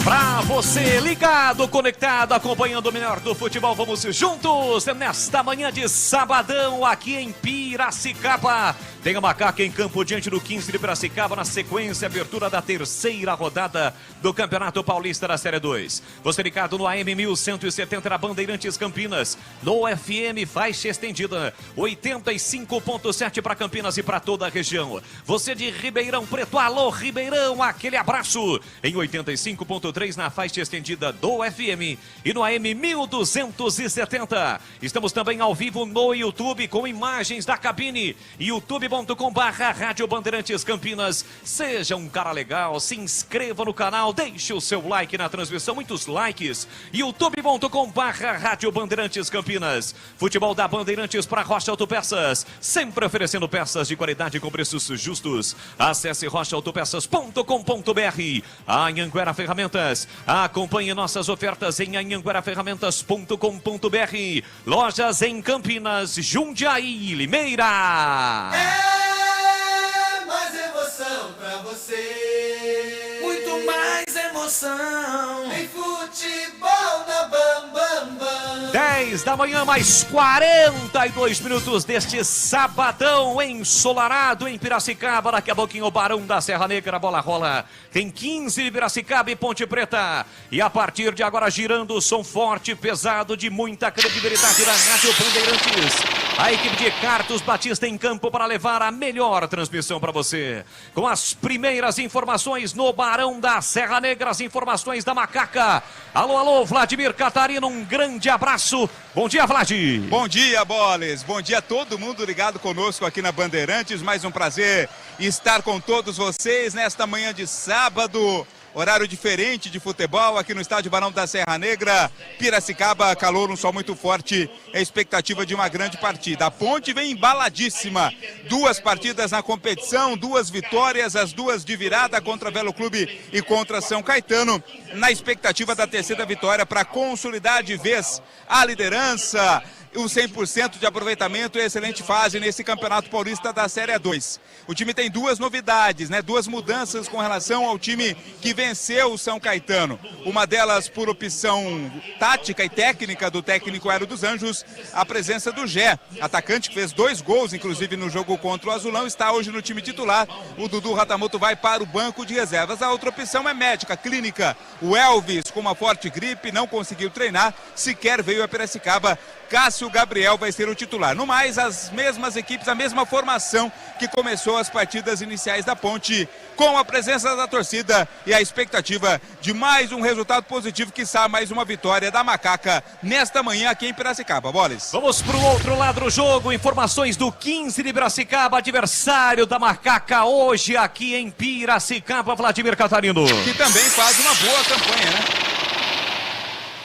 Pra você ligado, conectado, acompanhando o melhor do futebol, vamos juntos nesta manhã de sabadão aqui em Piracicaba. Tem a Macaca em campo diante do 15 de Piracicaba na sequência, abertura da terceira rodada do Campeonato Paulista da Série 2. Você ligado no AM 1170 na Bandeirantes Campinas, no FM faixa estendida 85.7 para Campinas e para toda a região. Você de Ribeirão Preto, alô Ribeirão, aquele abraço em 85.3 na faixa estendida do FM e no AM 1270. Estamos também ao vivo no YouTube com imagens da cabine, youtube.com/Rádio Bandeirantes Campinas. Seja um cara legal, se inscreva no canal, deixe o seu like na transmissão, muitos likes. youtube.com/Rádio Bandeirantes Campinas. Futebol da Bandeirantes para Rocha Autopeças, sempre oferecendo peças de qualidade com preços justos. Acesse rochaautopeças.com.br. A Anhanguera Ferramentas. Acompanhe nossas ofertas em anhangueraferramentas.com.br. Lojas em Campinas, Jundiaí e Limeira. É mais emoção pra você. Muito mais emoção. Em futebol na Bam Bam Bam. 10 da manhã, mais 42 minutos deste sabadão ensolarado em Piracicaba. Daqui a pouquinho o Barão da Serra Negra, a bola rola. Tem 15 de Piracicaba e Ponte Preta. E a partir de agora girando o som forte, pesado, de muita credibilidade da Rádio Bandeirantes. A equipe de Carlos Batista em campo para levar a melhor transmissão para você. Com as primeiras informações no Barão da Serra Negra, as informações da Macaca. Alô, alô, Vladimir Catarino, um grande abraço. Bom dia, Vlad. Bom dia, Boles. Bom dia a todo mundo ligado conosco aqui na Bandeirantes. Mais um prazer estar com todos vocês nesta manhã de sábado. Horário diferente de futebol aqui no estádio Barão da Serra Negra. Piracicaba, calor, um sol muito forte. É a expectativa de uma grande partida. A Ponte vem embaladíssima. 2 partidas na competição, 2 vitórias, as 2 de virada contra Velo Clube e contra São Caetano. Na expectativa da terceira vitória para consolidar de vez a liderança. O 100% de aproveitamento e excelente fase nesse Campeonato Paulista da Série 2. O time tem 2 novidades, 2 mudanças com relação ao time que venceu o São Caetano. Uma delas por opção tática e técnica do técnico Hélio dos Anjos, a presença do Gé, atacante que fez 2 gols, inclusive no jogo contra o Azulão, está hoje no time titular. O Dudu Ratamoto vai para o banco de reservas. A outra opção é médica, clínica. O Elvis, com uma forte gripe, não conseguiu treinar, sequer veio a Piracicaba. Cássio Gabriel vai ser o titular. No mais, as mesmas equipes, a mesma formação que começou as partidas iniciais da Ponte, com a presença da torcida e a expectativa de mais um resultado positivo, quiçá mais uma vitória da Macaca nesta manhã aqui em Piracicaba. Boles. Vamos para o outro lado do jogo, informações do 15 de Piracicaba, adversário da Macaca hoje aqui em Piracicaba, Vladimir Catarino. Que também faz uma boa campanha,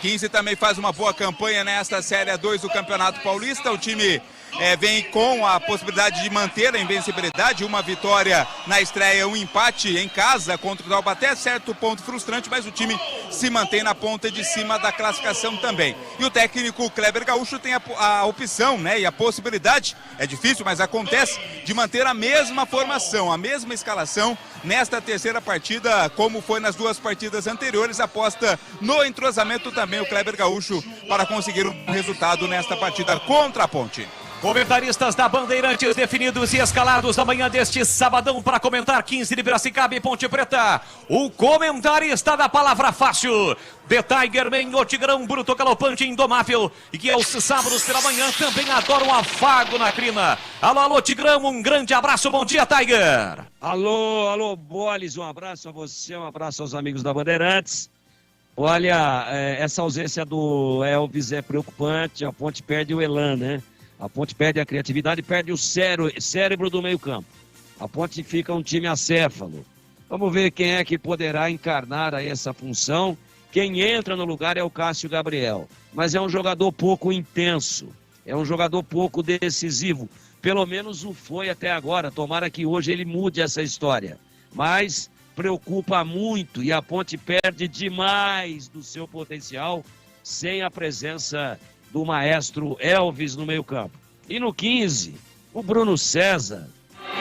15 também faz uma boa campanha nesta Série 2 do Campeonato Paulista. O time vem com a possibilidade de manter a invencibilidade, uma vitória na estreia, um empate em casa contra o Taubaté, certo ponto frustrante, mas o time se mantém na ponta de cima da classificação também. E o técnico Kleber Gaúcho tem a opção, e a possibilidade, é difícil, mas acontece, de manter a mesma formação, a mesma escalação nesta terceira partida, como foi nas 2 partidas anteriores. Aposta no entrosamento também o Kleber Gaúcho para conseguir um resultado nesta partida contra a Ponte. Comentaristas da Bandeirantes definidos e escalados na manhã deste sabadão para comentar 15 de Piracicaba e Ponte Preta. O comentarista da palavra fácil, The Tigerman, o Tigrão bruto, galopante, indomável, e que aos sábados pela manhã também adora um afago na crina. Alô, alô, Tigrão, um grande abraço, bom dia, Tiger. Alô, alô, Boles, um abraço a você, um abraço aos amigos da Bandeirantes. Olha, essa ausência do Elvis é preocupante, a Ponte perde o elan, né? A Ponte perde a criatividade, perde o cérebro do meio-campo. A Ponte fica um time acéfalo. Vamos ver quem é que poderá encarnar aí essa função. Quem entra no lugar é o Cássio Gabriel. Mas é um jogador pouco intenso, é um jogador pouco decisivo. Pelo menos o foi até agora. Tomara que hoje ele mude essa história. Mas preocupa muito e a Ponte perde demais do seu potencial sem a presença do maestro Elvis no meio-campo. E no 15, o Bruno César,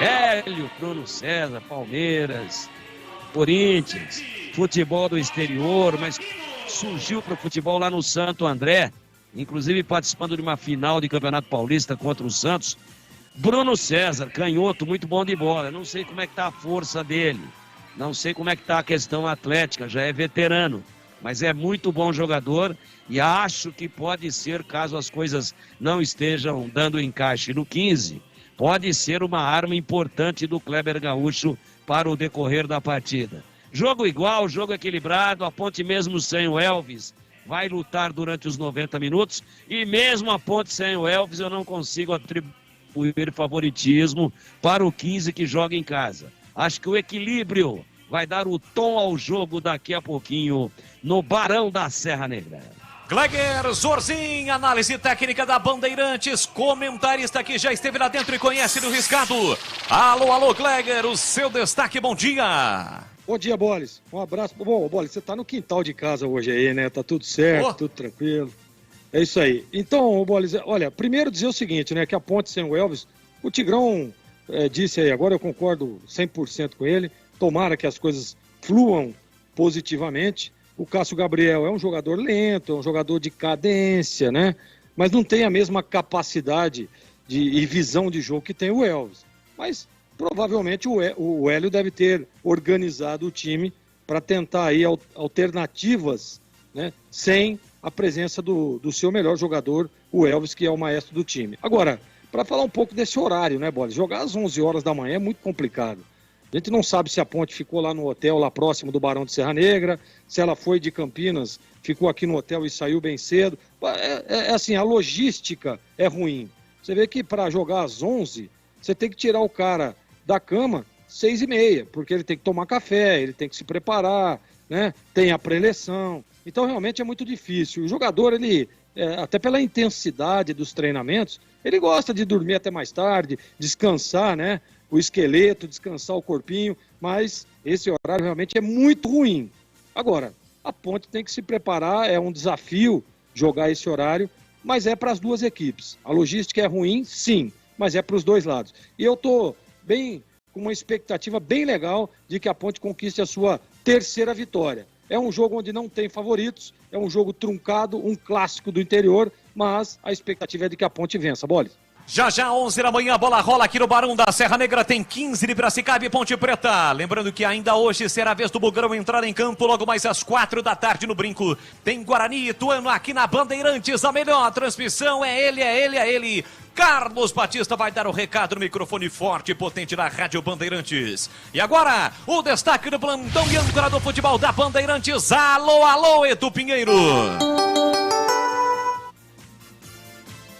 velho Bruno César, Palmeiras, Corinthians, futebol do exterior, mas surgiu para o futebol lá no Santo André, inclusive participando de uma final de Campeonato Paulista contra o Santos. Bruno César, canhoto, muito bom de bola. Não sei como é que está a força dele, não sei como é que está a questão atlética, já é veterano, mas é muito bom jogador e acho que pode ser, caso as coisas não estejam dando encaixe no 15, pode ser uma arma importante do Kleber Gaúcho para o decorrer da partida. Jogo igual, jogo equilibrado, a Ponte mesmo sem o Elvis vai lutar durante os 90 minutos e mesmo a Ponte sem o Elvis eu não consigo atribuir favoritismo para o 15 que joga em casa. Acho que o equilíbrio vai dar o tom ao jogo daqui a pouquinho no Barão da Serra Negra. Gleger Zorzin, análise técnica da Bandeirantes, comentarista que já esteve lá dentro e conhece do riscado. Alô, alô, Gleger, o seu destaque, bom dia. Bom dia, Boles. Um abraço. Bom, Boles, você tá no quintal de casa hoje aí, né? Tá tudo certo, tudo tranquilo. É isso aí. Então, Boles, olha, primeiro dizer o seguinte, né? Que a Ponte sem o Elvis, o Tigrão disse aí, agora eu concordo 100% com ele. Tomara que as coisas fluam positivamente. O Cássio Gabriel é um jogador lento, é um jogador de cadência, né? Mas não tem a mesma capacidade e visão de jogo que tem o Elvis. Mas provavelmente o Hélio deve ter organizado o time para tentar aí alternativas, né? Sem a presença do seu melhor jogador, o Elvis, que é o maestro do time. Agora, para falar um pouco desse horário, né, Bola? Jogar às 11 horas da manhã é muito complicado. A gente não sabe se a Ponte ficou lá no hotel, lá próximo do Barão de Serra Negra, se ela foi de Campinas, ficou aqui no hotel e saiu bem cedo. Assim, a logística é ruim. Você vê que para jogar às 11, você tem que tirar o cara da cama 6h30, porque ele tem que tomar café, ele tem que se preparar, né? Tem a preleção. Então, realmente é muito difícil. O jogador, ele, até pela intensidade dos treinamentos, ele gosta de dormir até mais tarde, descansar, né? O esqueleto, descansar o corpinho, mas esse horário realmente é muito ruim. Agora, a Ponte tem que se preparar, é um desafio jogar esse horário, mas é para as duas equipes. A logística é ruim, sim, mas é para os dois lados. E eu estou com uma expectativa bem legal de que a Ponte conquiste a sua terceira vitória. É um jogo onde não tem favoritos, é um jogo truncado, um clássico do interior, mas a expectativa é de que a Ponte vença. Boles. Já 11 da manhã, a bola rola aqui no Barão da Serra Negra, tem 15 de Piracicaba e Ponte Preta. Lembrando que ainda hoje será a vez do Bugrão entrar em campo, logo mais às 4 da tarde no Brinco. Tem Guarani e Ituano aqui na Bandeirantes, a melhor transmissão é ele. Carlos Batista vai dar o recado no microfone forte e potente da Rádio Bandeirantes. E agora, o destaque do plantão e âncora do futebol da Bandeirantes. Alô, alô, Edu Pinheiro.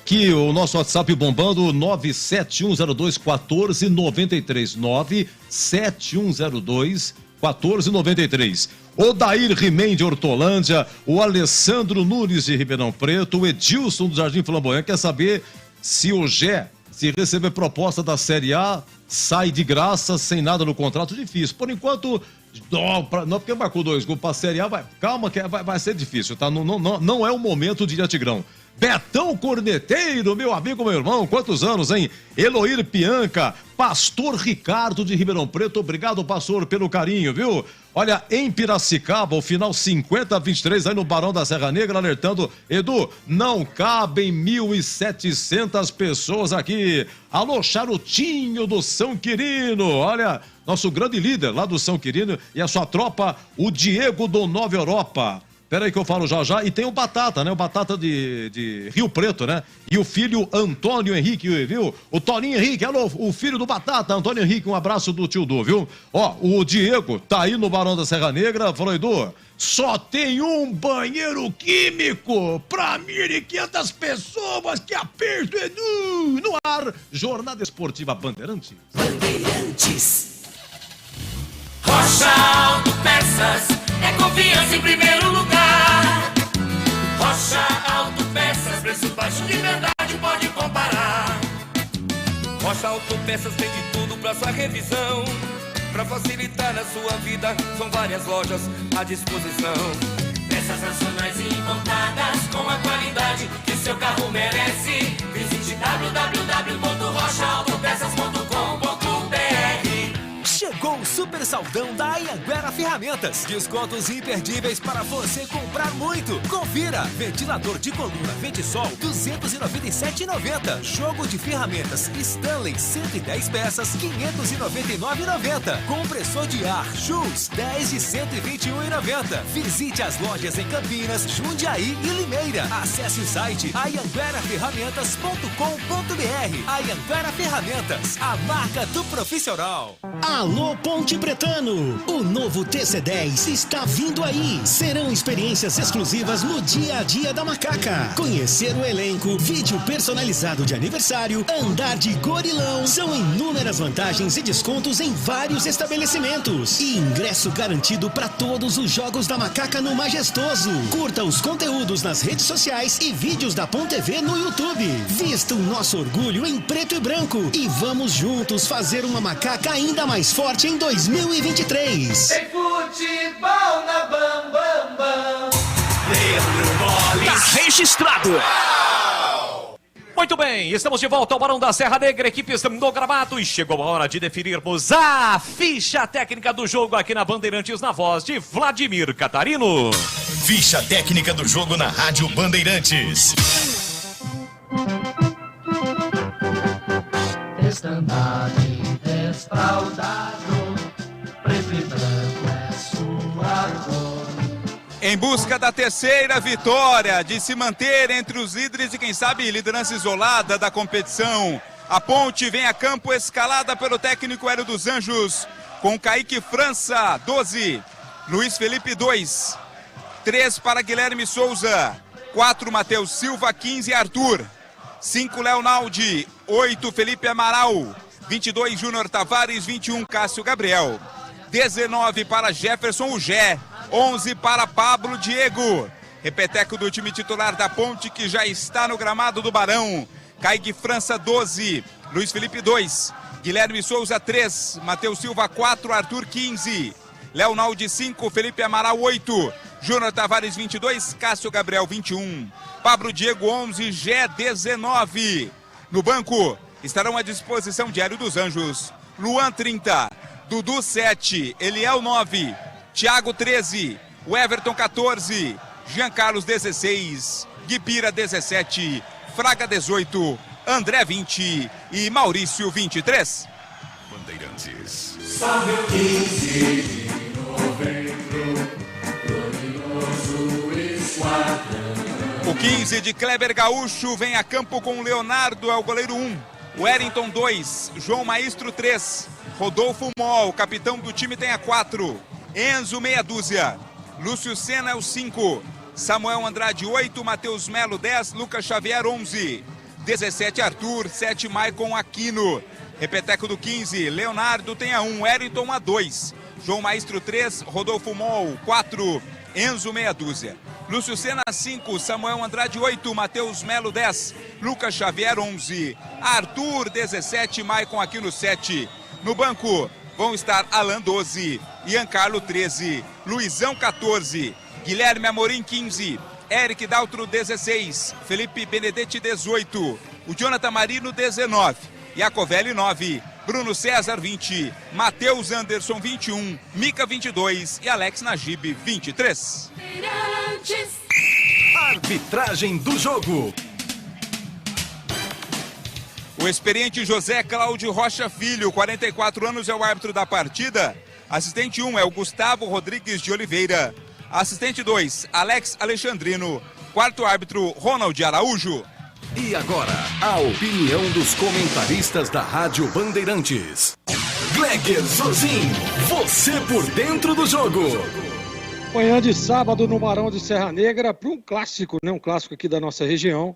Aqui o nosso WhatsApp bombando, 97102-1493, 97102-1493. Odair Rimem de Hortolândia, o Alessandro Nunes de Ribeirão Preto, o Edilson do Jardim Flamboyant quer saber se o Gé, se receber proposta da Série A, sai de graça, sem nada no contrato. Difícil. Por enquanto, não porque marcou 2 gols para a Série A, calma que vai ser difícil, tá? Não é o momento de ir a Tigrão. Betão Corneteiro, meu amigo, meu irmão, quantos anos, hein? Eloir Pianca, Pastor Ricardo de Ribeirão Preto, obrigado, pastor, pelo carinho, viu? Olha, em Piracicaba, o final 50-23, aí no Barão da Serra Negra, alertando, Edu, não cabem 1.700 pessoas aqui. Alô, Charutinho do São Quirino, olha, nosso grande líder lá do São Quirino e a sua tropa, o Diego do Nova Europa. Pera aí que eu falo já. E tem o Batata, né? O Batata de Rio Preto, né? E o filho Antônio Henrique, viu? O Toninho Henrique, alô, o filho do Batata, Antônio Henrique, um abraço do tio Du, viu? Ó, o Diego tá aí no Barão da Serra Negra, falou, Edu, só tem um banheiro químico pra 1.500 pessoas, que aperto, Edu! No ar, Jornada Esportiva Bandeirantes. Rocha Autopeças é confiança em primeiro lugar. Rocha Autopeças, preço baixo de verdade, pode comparar. Rocha Autopeças tem de tudo pra sua revisão. Pra facilitar a sua vida, são várias lojas à disposição. Peças nacionais e importadas com a qualidade que seu carro merece. Visite www.rochaautopeças.com.br. Chegou o super saldão da Anhanguera Ferramentas. Descontos imperdíveis para você comprar muito. Confira. Ventilador de coluna Ventisol, R$ 297,90. Jogo de ferramentas Stanley, 110 peças, R$ 599,90. Compressor de ar Schultz, 10 de R$ 121,90. Visite as lojas em Campinas, Jundiaí e Limeira. Acesse o site anhangueraferramentas.com.br. Anhanguera Ferramentas, a marca do profissional. Alô Ponte Pretano, o novo TC10 está vindo aí. Serão experiências exclusivas no dia a dia da Macaca. Conhecer o elenco, vídeo personalizado de aniversário, andar de gorilão. São inúmeras vantagens e descontos em vários estabelecimentos. E ingresso garantido para todos os jogos da Macaca no Majestoso. Curta os conteúdos nas redes sociais e vídeos da Pon TV no YouTube. Vista o nosso orgulho em preto e branco e vamos juntos fazer uma Macaca ainda mais forte em 2023. Tem futebol na Bam Bam Bam. Tá registrado. Muito bem, estamos de volta ao Barão da Serra Negra, equipes no gramado, e chegou a hora de definirmos a ficha técnica do jogo aqui na Bandeirantes, na voz de Vladimir Catarino. Ficha técnica do jogo na Rádio Bandeirantes. Estandarte desfraldado, preto e branco é sua cor. Em busca da terceira vitória, de se manter entre os líderes e quem sabe liderança isolada da competição. A Ponte vem a campo escalada pelo técnico Hélio dos Anjos, com Kaique França, 12, Luiz Felipe, 2, 3 para Guilherme Souza, 4 Matheus Silva, 15 Arthur, 5 Leonaldi, 8 Felipe Amaral, 22 Júnior Tavares, 21 Cássio Gabriel, 19 para Jefferson Ugé, 11 para Pablo Diego. Repeteco do time titular da Ponte que já está no gramado do Barão. Kaique França, 12, Luiz Felipe, 2, Guilherme Souza, 3, Matheus Silva, 4, Arthur, 15, Leonaldi, 5, Felipe Amaral, 8, Júnior Tavares, 22, Cássio Gabriel, 21, Pablo Diego, 11, Gé, 19. No banco estarão à disposição de Hélio dos Anjos, Luan, 30, Dudu, 7, Eliel, 9, Thiago, 13, o Everton, 14, Jean Carlos, 16, Guipira, 17, Fraga, 18, André, 20 e Maurício, 23. Bandeirantes. Salve o 15 de novembro, glorioso esquadrão. O 15 de Kleber Gaúcho vem a campo com Leonardo, é o goleiro 1, Wellington, 2, João Maestro, 3, Rodolfo Mol, capitão do time, tem a 4, Enzo, meia dúzia, Lúcio Senna é o 5, Samuel Andrade, 8, Matheus Melo, 10, Lucas Xavier, 11, 17 Arthur, 7 Maicon Aquino. Repeteco do 15, Leonardo tem a 1, Wellington a 2, João Maestro, 3, Rodolfo Mol, 4, Enzo, meia dúzia, Lúcio Senna, 5, Samuel Andrade, 8, Matheus Melo, 10, Lucas Xavier, 11, Arthur, 17, Maicon Aquino, 7. No banco vão estar Alan, 12, Ian Carlo, 13, Luizão, 14, Guilherme Amorim, 15, Eric Daltro, 16. Felipe Benedetti, 18. O Jonathan Marino, 19. Iacovelli, 9. Bruno César, 20. Matheus Anderson, 21. Mica, 22. E Alex Najib, 23. Arbitragem do jogo. O experiente José Cláudio Rocha Filho, 44 anos, é o árbitro da partida. Assistente 1 é o Gustavo Rodrigues de Oliveira. Assistente 2, Alex Alexandrino. Quarto árbitro, Ronald Araújo. E agora, a opinião dos comentaristas da Rádio Bandeirantes. Gleger Zorzin, você por dentro do jogo. Manhã de sábado no Barão de Serra Negra, para um clássico, né? Um clássico aqui da nossa região.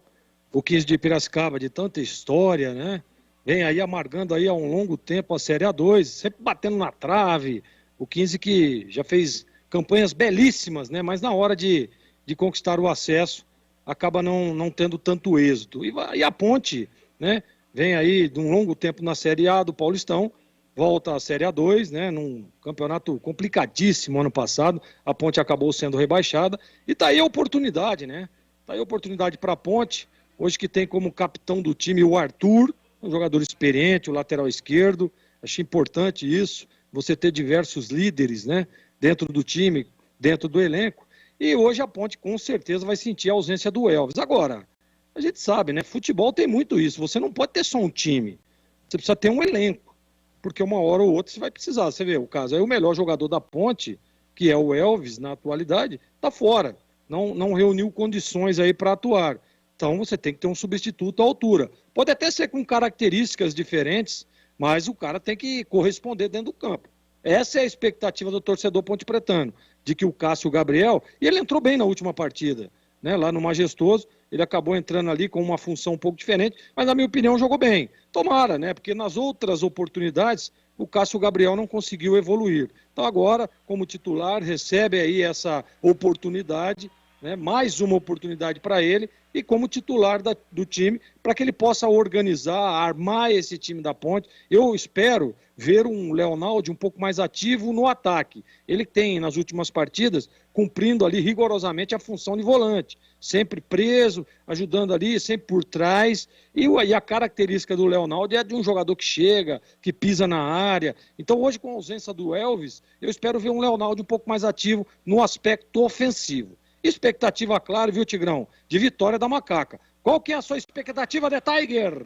O 15 de Piracicaba, de tanta história, né? Vem aí amargando aí há um longo tempo a Série A2, sempre batendo na trave. O 15 que já fez campanhas belíssimas, né? Mas na hora de conquistar o acesso, acaba não tendo tanto êxito. E a Ponte, né? Vem aí de um longo tempo na Série A do Paulistão, volta à Série A2, né? Num campeonato complicadíssimo ano passado. A Ponte acabou sendo rebaixada. E tá aí a oportunidade, né? Tá aí a oportunidade para a Ponte. Hoje que tem como capitão do time o Arthur, um jogador experiente, o lateral esquerdo. Acho importante isso, você ter diversos líderes, né, dentro do time, dentro do elenco. E hoje a Ponte com certeza vai sentir a ausência do Elvis. Agora, a gente sabe, né, futebol tem muito isso. Você não pode ter só um time, você precisa ter um elenco, porque uma hora ou outra você vai precisar. Você vê o caso, aí o melhor jogador da Ponte, que é o Elvis na atualidade, está fora. Não reuniu condições aí para atuar. Então você tem que ter um substituto à altura. Pode até ser com características diferentes, mas o cara tem que corresponder dentro do campo. Essa é a expectativa do torcedor pontepretano, de que o Cássio Gabriel, e ele entrou bem na última partida, né, lá no Majestoso, ele acabou entrando ali com uma função um pouco diferente, mas na minha opinião jogou bem. Tomara, né, porque nas outras oportunidades o Cássio Gabriel não conseguiu evoluir. Então agora, como titular, recebe aí essa oportunidade, né, mais uma oportunidade para ele, e como titular do time, para que ele possa organizar, armar esse time da Ponte. Eu espero ver um Leonaldo um pouco mais ativo no ataque. Ele tem, nas últimas partidas, cumprindo ali rigorosamente a função de volante, sempre preso, ajudando ali, sempre por trás. E a característica do Leonaldo é de um jogador que chega, que pisa na área. Então hoje, com a ausência do Elvis, eu espero ver um Leonaldo um pouco mais ativo no aspecto ofensivo. Expectativa, claro, viu, Tigrão? De vitória da Macaca. Qual que é a sua expectativa de Tiger?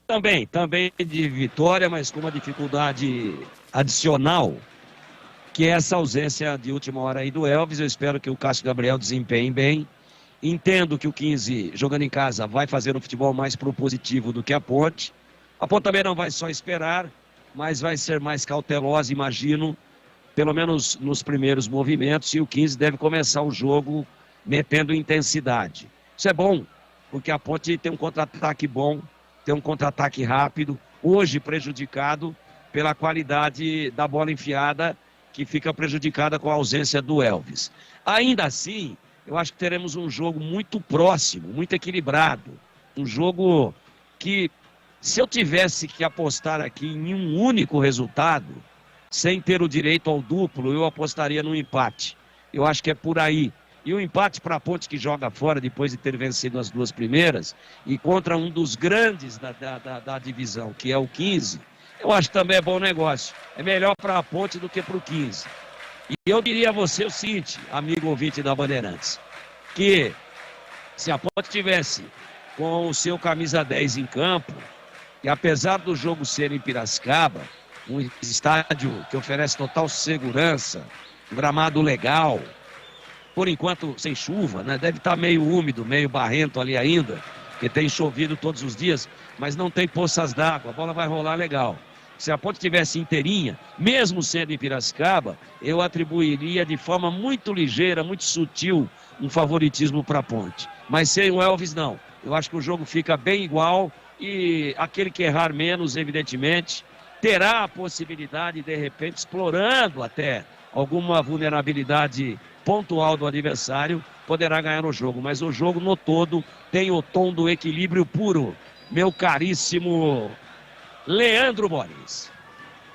Também de vitória, mas com uma dificuldade adicional, que é essa ausência de última hora aí do Elvis. Eu espero que o Cássio Gabriel desempenhe bem. Entendo que o 15, jogando em casa, vai fazer um futebol mais propositivo do que a Ponte. A Ponte também não vai só esperar, mas vai ser mais cautelosa, imagino, pelo menos nos primeiros movimentos, e o 15 deve começar o jogo metendo intensidade. Isso é bom, porque a Ponte tem um contra-ataque bom, tem um contra-ataque rápido, hoje prejudicado pela qualidade da bola enfiada, que fica prejudicada com a ausência do Elvis. Ainda assim, eu acho que teremos um jogo muito próximo, muito equilibrado, um jogo que, se eu tivesse que apostar aqui em um único resultado, sem ter o direito ao duplo, eu apostaria no empate. Eu acho que é por aí. E o empate para a Ponte, que joga fora depois de ter vencido as duas primeiras, e contra um dos grandes da divisão, que é o 15, eu acho que também é bom negócio. É melhor para a Ponte do que para o 15. E eu diria a você o seguinte, amigo ouvinte da Bandeirantes, que se a Ponte tivesse com o seu camisa 10 em campo, e apesar do jogo ser em Piracicaba, um estádio que oferece total segurança, um gramado legal, por enquanto sem chuva, né? Deve estar meio úmido, meio barrento ali ainda, porque tem chovido todos os dias, mas não tem poças d'água, a bola vai rolar legal. Se a Ponte tivesse inteirinha, mesmo sendo em Piracicaba, eu atribuiria de forma muito ligeira, muito sutil, um favoritismo para a Ponte. Mas sem o Elvis, não. Eu acho que o jogo fica bem igual e aquele que errar menos, evidentemente, terá a possibilidade, de repente, explorando até alguma vulnerabilidade pontual do adversário, poderá ganhar o jogo. Mas o jogo, no todo, tem o tom do equilíbrio puro. Meu caríssimo Leandro Borges.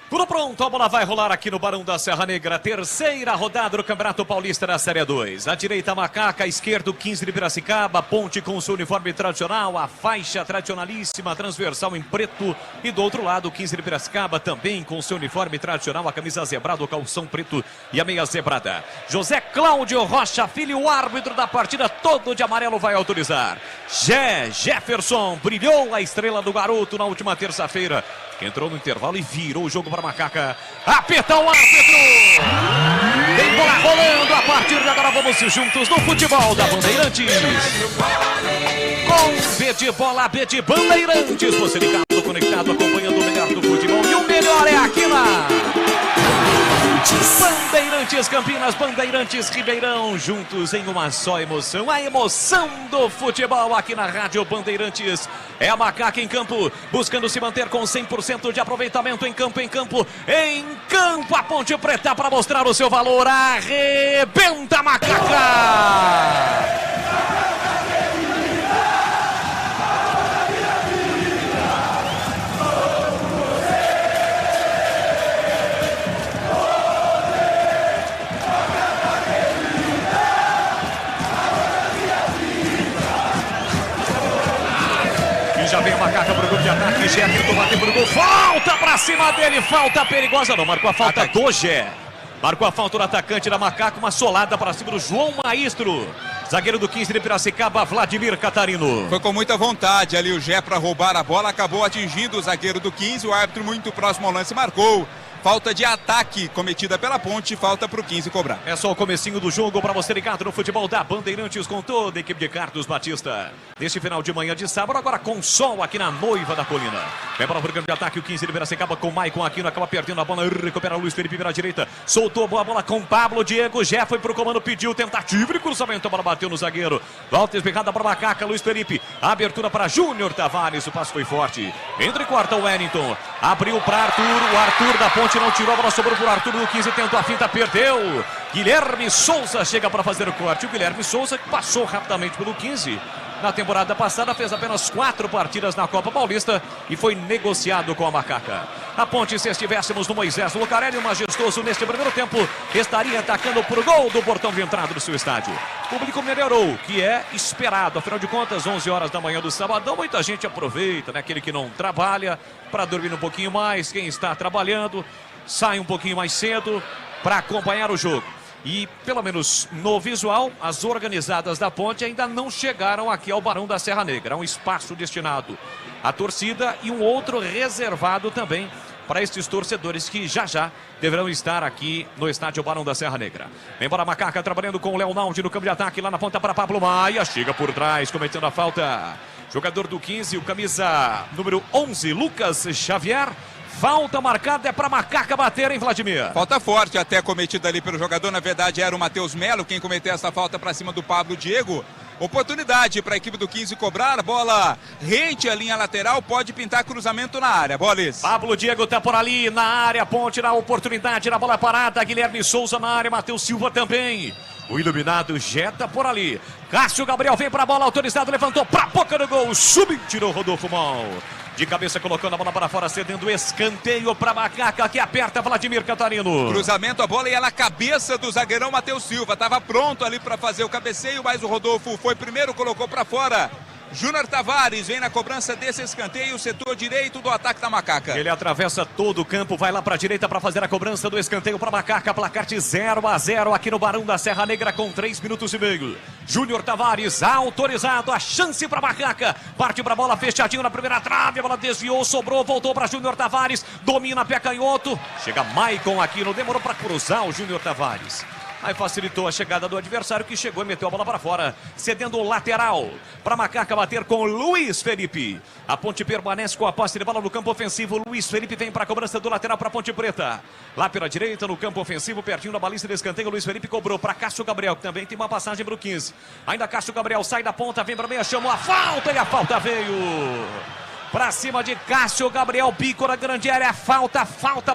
Tudo pronto, a bola vai rolar aqui no Barão da Serra Negra. Terceira rodada do Campeonato Paulista da Série 2. À direita, Macaca, à esquerda, o 15 de Piracicaba. Ponte com seu uniforme tradicional, a faixa tradicionalíssima, transversal em preto. E do outro lado, o 15 de Piracicaba também com seu uniforme tradicional, a camisa zebrada, o calção preto e a meia zebrada. José Cláudio Rocha Filho, o árbitro da partida, todo de amarelo, vai autorizar. Jefferson brilhou a estrela do garoto na última terça-feira, que entrou no intervalo e virou o jogo para Macaca. Apita o árbitro! Tem bola rolando a partir de agora. Vamos juntos no futebol da Bandeirantes. Com B de bola, B de Bandeirantes. Você ligado, conectado, acompanhando o melhor do futebol. E o melhor é aqui na Bandeirantes Campinas, Bandeirantes Ribeirão, juntos em uma só emoção. A emoção do futebol aqui na Rádio Bandeirantes. É a Macaca em campo, buscando se manter com 100% de aproveitamento em campo, a Ponte Preta para mostrar o seu valor. Arrebenta a Macaca! Já vem a Macaca pro grupo de ataque. Gé tentou bater pro gol. Falta pra cima dele. Falta perigosa. Não, marcou a falta do Gé. Marcou a falta do atacante da Macaca. Uma solada para cima do João Maestro. Zagueiro do 15 de Piracicaba, Vladimir Catarino. Foi com muita vontade ali o Gé para roubar a bola. Acabou atingindo o zagueiro do 15. O árbitro muito próximo ao lance marcou. Falta de ataque cometida pela Ponte, falta para o 15 cobrar. É só o comecinho do jogo para você ligado no futebol da Bandeirantes com toda a equipe de Carlos Batista. Neste final de manhã de sábado, agora com sol aqui na Noiva da Colina. Vem para o programa de ataque, o 15 de Piracicaba com Maicon Aquino, acaba perdendo a bola, recupera Luiz Felipe pela direita, soltou boa bola com Pablo Diego, já foi para o comando, pediu tentativa de cruzamento, a bola bateu no zagueiro. Volta espirrada para Macaca, Luiz Felipe, abertura para Júnior Tavares, o passo foi forte. Entre quarta o Wellington, abriu para Arthur, o Arthur da Ponte não tirou, a bola sobrou para o Arthur do 15, tentou a finta, perdeu. Guilherme Souza chega para fazer o corte, o Guilherme Souza que passou rapidamente pelo 15. Na temporada passada fez apenas 4 partidas na Copa Paulista e foi negociado com a Macaca. A Ponte, se estivéssemos no Moisés Lucarelli, o majestoso neste primeiro tempo, estaria atacando por gol do portão de entrada do seu estádio. O público melhorou, que é esperado. Afinal de contas, 11 horas da manhã do sabadão, muita gente aproveita, né? Aquele que não trabalha, para dormir um pouquinho mais. Quem está trabalhando, sai um pouquinho mais cedo para acompanhar o jogo. E, pelo menos no visual, as organizadas da Ponte ainda não chegaram aqui ao Barão da Serra Negra. É um espaço destinado à torcida e um outro reservado também para estes torcedores que já deverão estar aqui no estádio Barão da Serra Negra. Vem para a Macaca trabalhando com o Leonaldi no campo de ataque, lá na ponta para Pablo Maia. Chega por trás, cometendo a falta. Jogador do 15, o camisa número 11, Lucas Xavier. Falta marcada é para Macaca bater, hein, Vladimir? Falta forte até cometida ali pelo jogador. Na verdade era o Matheus Melo quem cometeu essa falta para cima do Pablo Diego. Oportunidade para a equipe do 15 cobrar. Bola rente a linha lateral. Pode pintar cruzamento na área. Bolis. Pablo Diego tá por ali na área. Ponte na oportunidade. Na bola parada. Guilherme Souza na área. Matheus Silva também. O iluminado Jeta por ali. Cássio Gabriel vem para a bola. Autorizado. Levantou para a boca do gol. Subiu. Tirou Rodolfo Mal. De cabeça colocando a bola para fora, cedendo escanteio para Macaca, que aperta Vladimir Catarino. Cruzamento, a bola ia na cabeça do zagueirão Matheus Silva. Estava pronto ali para fazer o cabeceio, mas o Rodolfo foi primeiro, colocou para fora. Júnior Tavares vem na cobrança desse escanteio, setor direito do ataque da Macaca. Ele atravessa todo o campo, vai lá para a direita para fazer a cobrança do escanteio para Macaca. Placar de 0-0 aqui no Barão da Serra Negra com 3 minutos e meio. Júnior Tavares autorizado, a chance para Macaca. Parte para a bola fechadinho na primeira trave, a bola desviou, sobrou, voltou para Júnior Tavares. Domina pé canhoto. Chega Maicon aqui, não demorou para cruzar o Júnior Tavares. Aí facilitou a chegada do adversário que chegou e meteu a bola para fora, cedendo o lateral para Macaca bater com Luiz Felipe. A Ponte permanece com a posse de bola no campo ofensivo. Luiz Felipe vem para a cobrança do lateral para a Ponte Preta. Lá pela direita no campo ofensivo, pertinho da baliza de escanteio, Luiz Felipe cobrou para Cássio Gabriel, que também tem uma passagem para o 15. Ainda Cássio Gabriel sai da ponta, vem para a meia, chamou a falta e a falta veio. Pra cima de Cássio Gabriel, bico na grande área, falta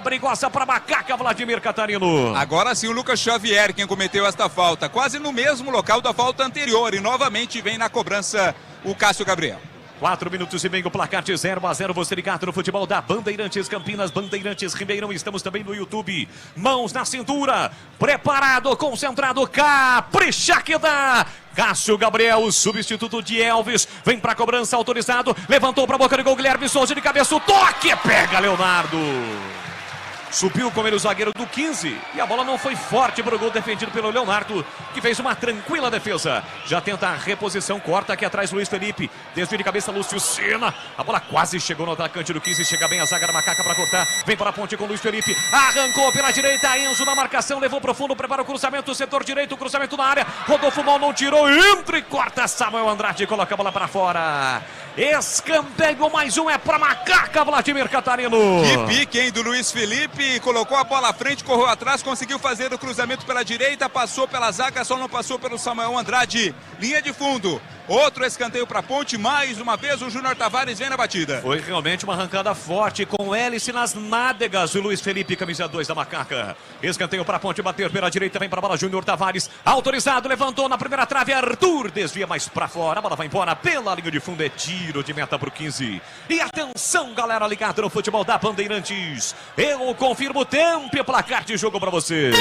perigosa para Macaca, Vladimir Catarino. Agora sim o Lucas Xavier quem cometeu esta falta, quase no mesmo local da falta anterior, e novamente vem na cobrança o Cássio Gabriel. 4 minutos e meio, placar de 0-0. Você ligado no futebol da Bandeirantes Campinas, Bandeirantes Ribeirão. Estamos também no YouTube. Mãos na cintura, preparado, concentrado, capricha que dá. Cássio Gabriel, o substituto de Elvis, vem pra cobrança, autorizado, levantou pra boca de gol, Guilherme Souza de cabeça, o toque, pega Leonardo. Subiu com ele o zagueiro do 15 e a bola não foi forte para o gol defendido pelo Leonardo, que fez uma tranquila defesa. Já tenta a reposição, corta aqui atrás Luiz Felipe, desvio de cabeça Lúcio Sena. A bola quase chegou no atacante do 15, chega bem a zaga da Macaca para cortar. Vem para a ponte com Luiz Felipe, arrancou pela direita, Enzo na marcação, levou pro fundo, prepara o cruzamento, setor direito, cruzamento na área. Rodolfo Mal não tirou, entra e corta Samuel Andrade, coloca a bola para fora. Escanteio, mais um é para Macaca, Vladimir Catarino. Que pique, hein, do Luiz Felipe, colocou a bola à frente, correu atrás, conseguiu fazer o cruzamento pela direita, passou pela zaga, só não passou pelo Samuel Andrade. Linha de fundo, outro escanteio para a ponte, mais uma vez o Júnior Tavares vem na batida. Foi realmente uma arrancada forte com hélice nas nádegas, o Luiz Felipe, camisa 2 da Macaca. Escanteio para a ponte, bater pela direita, vem para a bola Júnior Tavares, autorizado, levantou na primeira trave, Arthur desvia mais para fora, a bola vai embora pela linha de fundo, é tiro de meta para o 15. E atenção, galera ligada no futebol da Bandeirantes, eu confirmo o tempo e placar de jogo para você.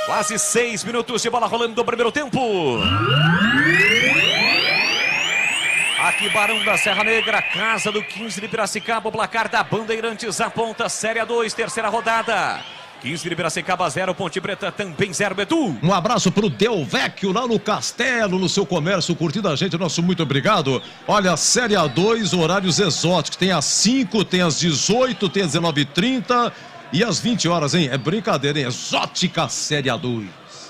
Quase 6 minutos de bola rolando no primeiro tempo. Aqui Barão da Serra Negra, casa do 15 de Piracicaba, o placar da Bandeirantes aponta Série A2, terceira rodada. 15 de Piracicaba 0, Ponte Preta também 0, Betu. Um abraço pro Del Vecchio lá no Castelo, no seu comércio, curtindo a gente, nosso muito obrigado. Olha, Série A2, horários exóticos, tem às 5, tem às 18, tem às 19h30 e às 20 horas, hein? É brincadeira, hein? Exótica Série A2.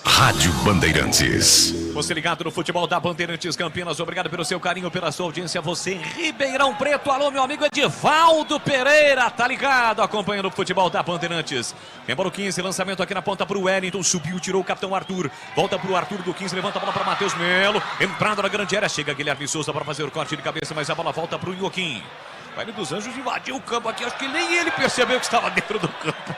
Rádio Bandeirantes. Você ligado no futebol da Bandeirantes Campinas, obrigado pelo seu carinho, pela sua audiência, você em Ribeirão Preto, alô meu amigo Edivaldo Pereira, tá ligado, acompanhando o futebol da Bandeirantes. Embora o 15, lançamento aqui na ponta pro Wellington, subiu, tirou o capitão Arthur, volta pro Arthur do 15, levanta a bola para Matheus Melo, entrada na grande área, chega Guilherme Souza para fazer o corte de cabeça, mas a bola volta pro Inhoquim. O Hélio dos Anjos invadiu o campo aqui, acho que nem ele percebeu que estava dentro do campo.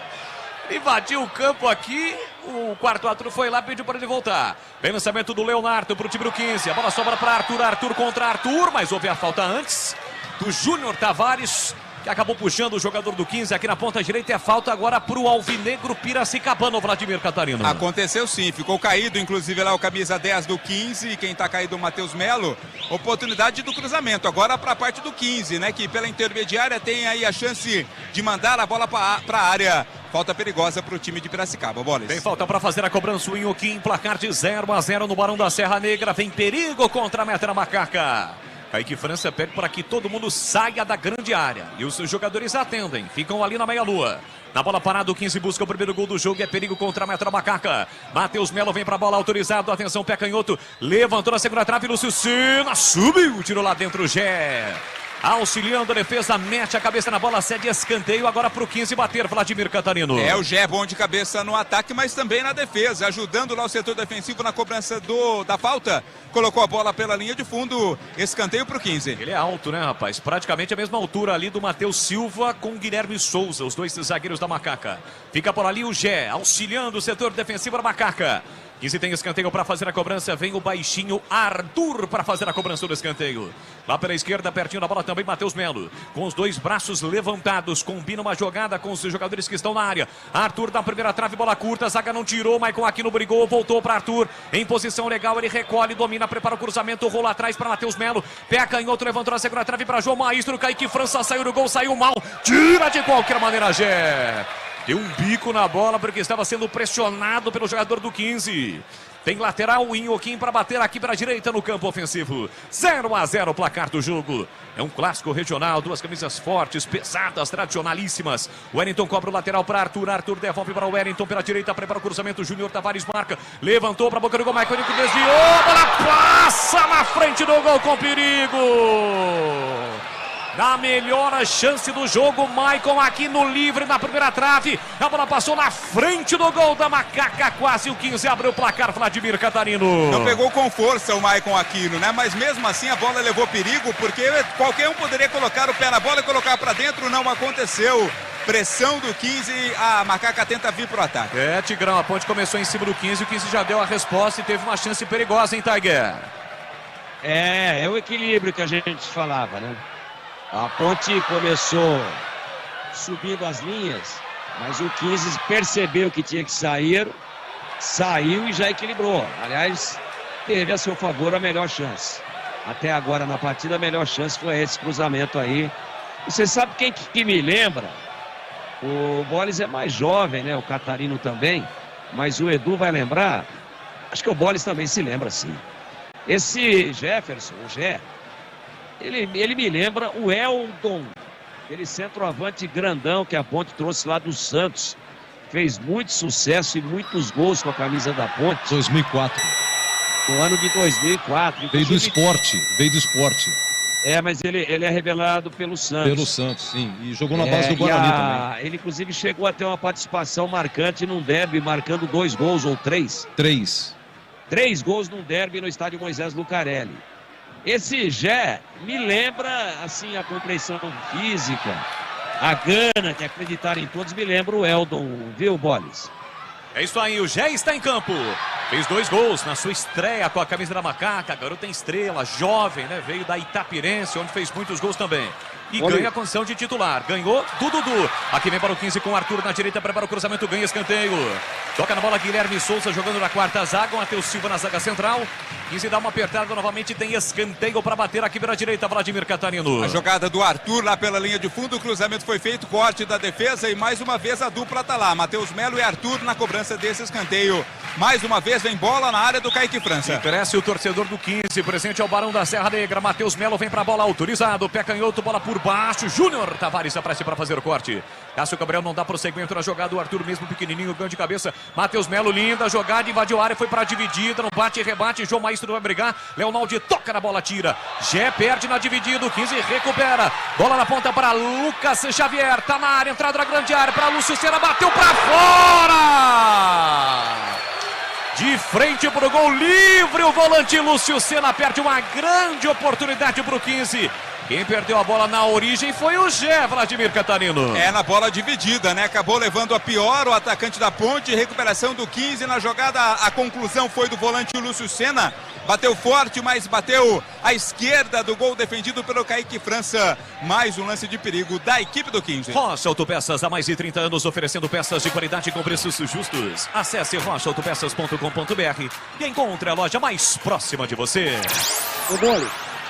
Invadiu o campo aqui, o quarto Arthur foi lá, pediu para ele voltar. Vem lançamento do Leonardo para o time do 15, a bola sobra para Arthur, Arthur contra Arthur, mas houve a falta antes do Júnior Tavares, que acabou puxando o jogador do 15 aqui na ponta direita. É falta agora para o alvinegro piracicabano, Vladimir Catarino. Aconteceu sim, ficou caído inclusive lá o camisa 10 do 15, quem está caído é o Matheus Melo. Oportunidade do cruzamento, agora para a parte do 15, né, que pela intermediária tem aí a chance de mandar a bola para a área. Falta perigosa para o time de Piracicaba, Boles. Tem falta para fazer a cobrança, o Inhoquim, placar de 0-0 no Barão da Serra Negra. Vem perigo contra a meta da Macaca. Kaique França pede para que todo mundo saia da grande área. E os seus jogadores atendem, ficam ali na meia-lua. Na bola parada, o 15 busca o primeiro gol do jogo. É perigo contra a meta da Macaca. Matheus Melo vem para a bola, autorizado. Atenção, pé canhoto. Levantou na segunda trave, Lúcio Sena. Subiu, tirou lá dentro o Gé. Auxiliando a defesa, mete a cabeça na bola, cede escanteio agora para o 15 bater, Vladimir Catarino. É, o Gé bom de cabeça no ataque, mas também na defesa, ajudando lá o setor defensivo na cobrança da falta. Colocou a bola pela linha de fundo, escanteio para o 15. Ele é alto, né, rapaz? Praticamente a mesma altura ali do Matheus Silva com o Guilherme Souza, os dois zagueiros da Macaca. Fica por ali o Gé, auxiliando o setor defensivo da Macaca. 15 tem escanteio para fazer a cobrança, vem o baixinho Arthur para fazer a cobrança do escanteio. Lá pela esquerda, pertinho da bola também Matheus Melo, com os dois braços levantados, combina uma jogada com os jogadores que estão na área. Arthur na primeira trave, bola curta, zaga não tirou, Maicon Aquino brigou, voltou para Arthur, em posição legal, ele recolhe, domina, prepara o cruzamento, rola atrás para Matheus Melo, pé canhoto, levantou na segunda trave para João Maestro, Kaique França saiu do gol, saiu mal, tira de qualquer maneira, Gé. Deu um bico na bola porque estava sendo pressionado pelo jogador do 15. Tem lateral, o Inhoquim para bater aqui para a direita no campo ofensivo. 0-0 o placar do jogo. É um clássico regional, duas camisas fortes, pesadas, tradicionalíssimas. O Wellington cobra o lateral para Arthur. Arthur devolve para o Wellington pela direita, prepara o cruzamento. Júnior Tavares marca, levantou para a boca do gol. Maicon desviou, a bola passa na frente do gol com perigo. Na melhor chance do jogo, Maicon aqui no livre na primeira trave. A bola passou na frente do gol da Macaca, quase o 15 abriu o placar, Vladimir Catarino. Não pegou com força o Maicon Aquino, né? Mas mesmo assim a bola levou perigo, porque qualquer um poderia colocar o pé na bola e colocar para dentro, não aconteceu. Pressão do 15, a Macaca tenta vir pro ataque. É, Tigrão, a ponte começou em cima do 15, o 15 já deu a resposta e teve uma chance perigosa, hein, Tiger? É o equilíbrio que a gente falava, né? A Ponte começou subindo as linhas, mas o 15 percebeu que tinha que sair, saiu e já equilibrou. Aliás, teve a seu favor a melhor chance. Até agora na partida a melhor chance foi esse cruzamento aí. E você sabe quem que me lembra? O Boles é mais jovem, né? O Catarino também. Mas o Edu vai lembrar. Acho que o Boles também se lembra, sim. Esse Jefferson, o Gé, ele me lembra o Eldon. Aquele centroavante grandão que a Ponte trouxe lá do Santos. Fez muito sucesso e muitos gols com a camisa da Ponte. 2004. No ano de 2004. Veio do esporte. Mas ele é revelado pelo Santos. Pelo Santos, sim. E jogou na base do Guarani também. Ele, inclusive, chegou a ter uma participação marcante num derby, marcando 2 gols ou 3. 3 gols num derby no estádio Moisés Lucarelli. Esse Gé me lembra, assim, a compreensão física, a gana de acreditar em todos, me lembra o Eldon, viu, Boles? É isso aí, o Gé está em campo. Fez 2 gols na sua estreia com a camisa da Macaca. Garota em estrela, jovem, né? Veio da Itapirense, onde fez muitos gols também. E ganha a condição de titular. Ganhou do Dudu. Aqui vem para o 15 com o Arthur na direita. Prepara o cruzamento, ganha escanteio. Toca na bola Guilherme Souza jogando na quarta zaga. Matheus Silva na zaga central. 15 dá uma apertada novamente. Tem escanteio para bater aqui pela direita. Vladimir Catarino. A jogada do Arthur lá pela linha de fundo. O cruzamento foi feito. Corte da defesa. E mais uma vez a dupla tá lá. Matheus Melo e Arthur na cobrança desse escanteio. Mais uma vez vem bola na área do Kaique França. Cresce o torcedor do 15. Presente ao Barão da Serra Negra. Matheus Melo vem para a bola autorizado. Pé canhoto, bola por baixo. Júnior Tavares aparece para fazer o corte. Cássio Gabriel não dá prosseguimento na jogada. O Arthur mesmo pequenininho, ganho de cabeça. Matheus Melo, linda jogada, invadiu a área, foi para a dividida. No bate e rebate, João Maestro vai brigar. Leonaldi toca na bola, tira. Gé perde na dividida, o 15 recupera. Bola na ponta para Lucas Xavier. Tá na área, entrada na grande área para Lúcio Sena, bateu para fora! De frente para o gol livre, o volante Lúcio Sena perde uma grande oportunidade para o 15. Quem perdeu a bola na origem foi o Gé, Vladimir Catarino. Na bola dividida, né? Acabou levando a pior o atacante da Ponte. Recuperação do 15 na jogada. A conclusão foi do volante Lúcio Sena. Bateu forte, mas bateu à esquerda do gol defendido pelo Kaique França. Mais um lance de perigo da equipe do 15. Rocha Autopeças, há mais de 30 anos oferecendo peças de qualidade com preços justos. Acesse rochaautopeças.com.br e encontre a loja mais próxima de você. Ô, Boles.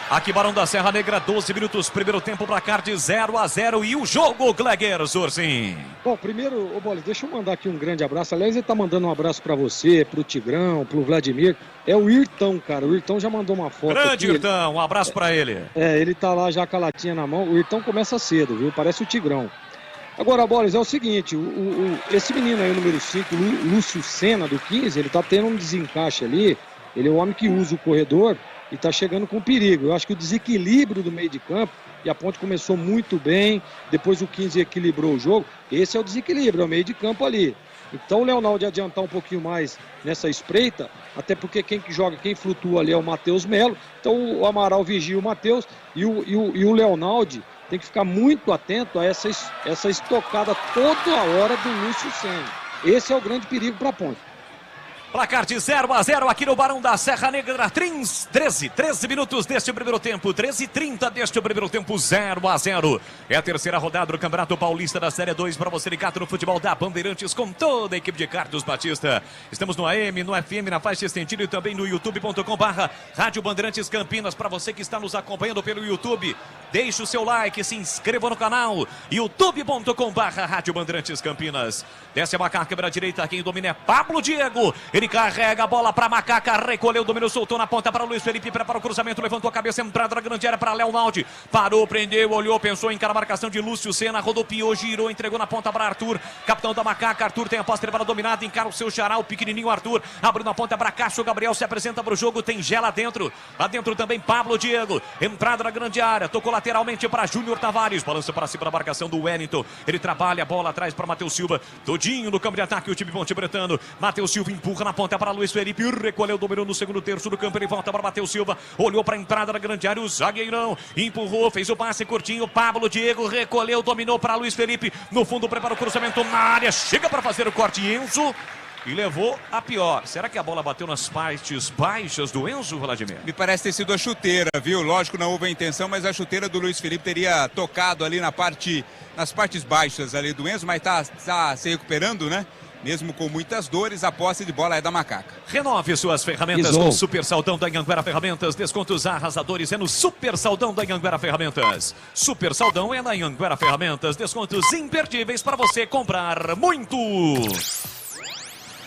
Aqui Barão da Serra Negra, 12 minutos, primeiro tempo, placar de 0-0 e o jogo, Gleger Zorzin. Bom, primeiro, ô Boles, deixa eu mandar aqui um grande abraço. Aliás, ele tá mandando um abraço pra você, pro Tigrão, pro Vladimir. É o Irtão, cara. O Irtão já mandou uma foto Grande aqui. Irtão, um abraço pra ele. Ele tá lá já com a latinha na mão. O Irtão começa cedo, viu? Parece o Tigrão. Agora, Boles, é o seguinte, esse menino aí, o número 5, Lúcio Sena, do 15, ele tá tendo um desencaixe ali. Ele é o homem que usa o corredor e está chegando com perigo. Eu acho que o desequilíbrio do meio de campo, e a Ponte começou muito bem, depois o 15 equilibrou o jogo, esse é o desequilíbrio, é o meio de campo ali. Então o Leonaldo adiantar um pouquinho mais nessa espreita, até porque quem que joga, quem flutua ali é o Matheus Melo, então o Amaral vigia o Matheus e o Leonaldo tem que ficar muito atento a essa estocada toda a hora do Lúcio Sena. Esse é o grande perigo para a Ponte. Placar de 0-0 aqui no Barão da Serra Negra, 13 minutos deste primeiro tempo, 13h30 deste primeiro tempo, 0-0. É a terceira rodada do Campeonato Paulista da Série 2 para você ligado no futebol da Bandeirantes com toda a equipe de Carlos Batista. Estamos no AM, no FM, na faixa estendida e também no youtube.com/Rádio Bandeirantes Campinas. Para você que está nos acompanhando pelo YouTube, deixe o seu like, se inscreva no canal, youtube.com/Rádio Bandeirantes Campinas. Desce a Macaca pela direita, quem domina é Pablo Diego. Ele carrega a bola para Macaca, recolheu, dominou, soltou na ponta para Luiz Felipe, prepara o cruzamento, levantou a cabeça, entrada na grande área para Leonaldi, parou, prendeu, olhou, pensou em cara a marcação de Lúcio Sena, rodopiou, girou, entregou na ponta para Arthur, capitão da Macaca. Arthur tem a posse de bola dominada, encara o seu xará, o pequenininho Arthur, abriu na ponta para Cássio Gabriel, se apresenta para o jogo, tem Gé lá dentro também Pablo Diego, entrada na grande área, tocou lateralmente para Júnior Tavares, balança para cima da marcação do Wellington, ele trabalha a bola atrás para Matheus Silva, todinho no campo de ataque o time ponte-bretano, Matheus Silva empurra na ponta para Luiz Felipe, recolheu, dominou no segundo terço do campo, ele volta para Matheus Silva, olhou para a entrada da grande área, o zagueirão empurrou, fez o passe curtinho, Pablo Diego recolheu, dominou para Luiz Felipe, no fundo prepara o cruzamento na área, chega para fazer o corte, Enzo e levou a pior. Será que a bola bateu nas partes baixas do Enzo, Vladimir? Me parece ter sido a chuteira, viu? Lógico, não houve a intenção, mas a chuteira do Luiz Felipe teria tocado ali nas partes baixas ali do Enzo, mas tá se recuperando, né? Mesmo com muitas dores, a posse de bola é da Macaca. Renove suas ferramentas com o Super Saldão da Anhanguera Ferramentas. Descontos arrasadores é no Super Saldão da Anhanguera Ferramentas. Super Saldão é na Anhanguera Ferramentas. Descontos imperdíveis para você comprar muito.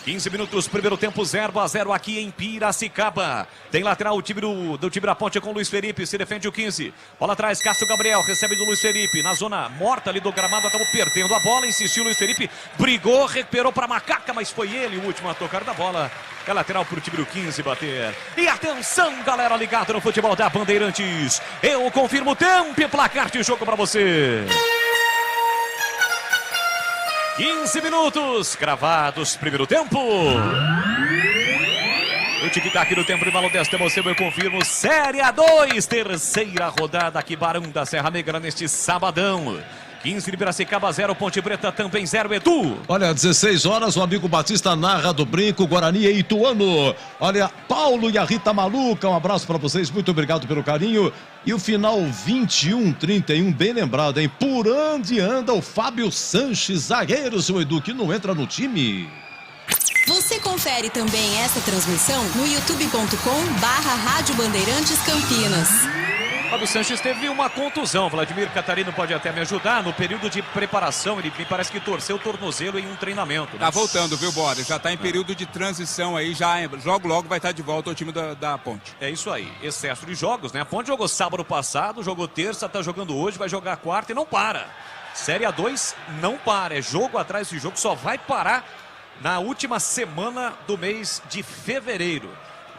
15 minutos, primeiro tempo, 0-0 aqui em Piracicaba. Tem lateral o time do time da Ponte com o Luiz Felipe, se defende o 15. Bola atrás, Cássio Gabriel, recebe do Luiz Felipe. Na zona morta ali do gramado, acabou perdendo a bola, insistiu o Luiz Felipe, brigou, recuperou para Macaca, mas foi ele o último a tocar da bola. É lateral para o time do 15 bater. E atenção, galera ligada no futebol da Bandeirantes. Eu confirmo o tempo e placar de jogo para você. 15 minutos, cravados, primeiro tempo. O tic-tac do tempo de balão desta emoção, eu confirmo. Série A2, terceira rodada aqui, Barão da Serra Negra, neste sabadão. 15 de Piracicaba, 0, Ponte Preta também 0, Edu. Olha, 16 horas, o amigo Batista narra do Brinco, Guarani e Ituano. Olha, Paulo e a Rita Maluca, um abraço para vocês, muito obrigado pelo carinho. E o final 21-31, bem lembrado, hein? Por onde anda o Fábio Sanches, zagueiro, seu Edu, que não entra no time? Você confere também essa transmissão no youtube.com/Rádio Bandeirantes Campinas. Fábio Sanches teve uma contusão, Vladimir Catarino pode até me ajudar, no período de preparação, ele me parece que torceu o tornozelo em um treinamento. Tá voltando, viu, Boris? Já tá em período de transição aí, já logo vai estar de volta ao time da Ponte. É isso aí, excesso de jogos, né? A Ponte jogou sábado passado, jogou terça, tá jogando hoje, vai jogar quarta e não para. Série A2 não para, é jogo atrás de jogo, só vai parar na última semana do mês de fevereiro.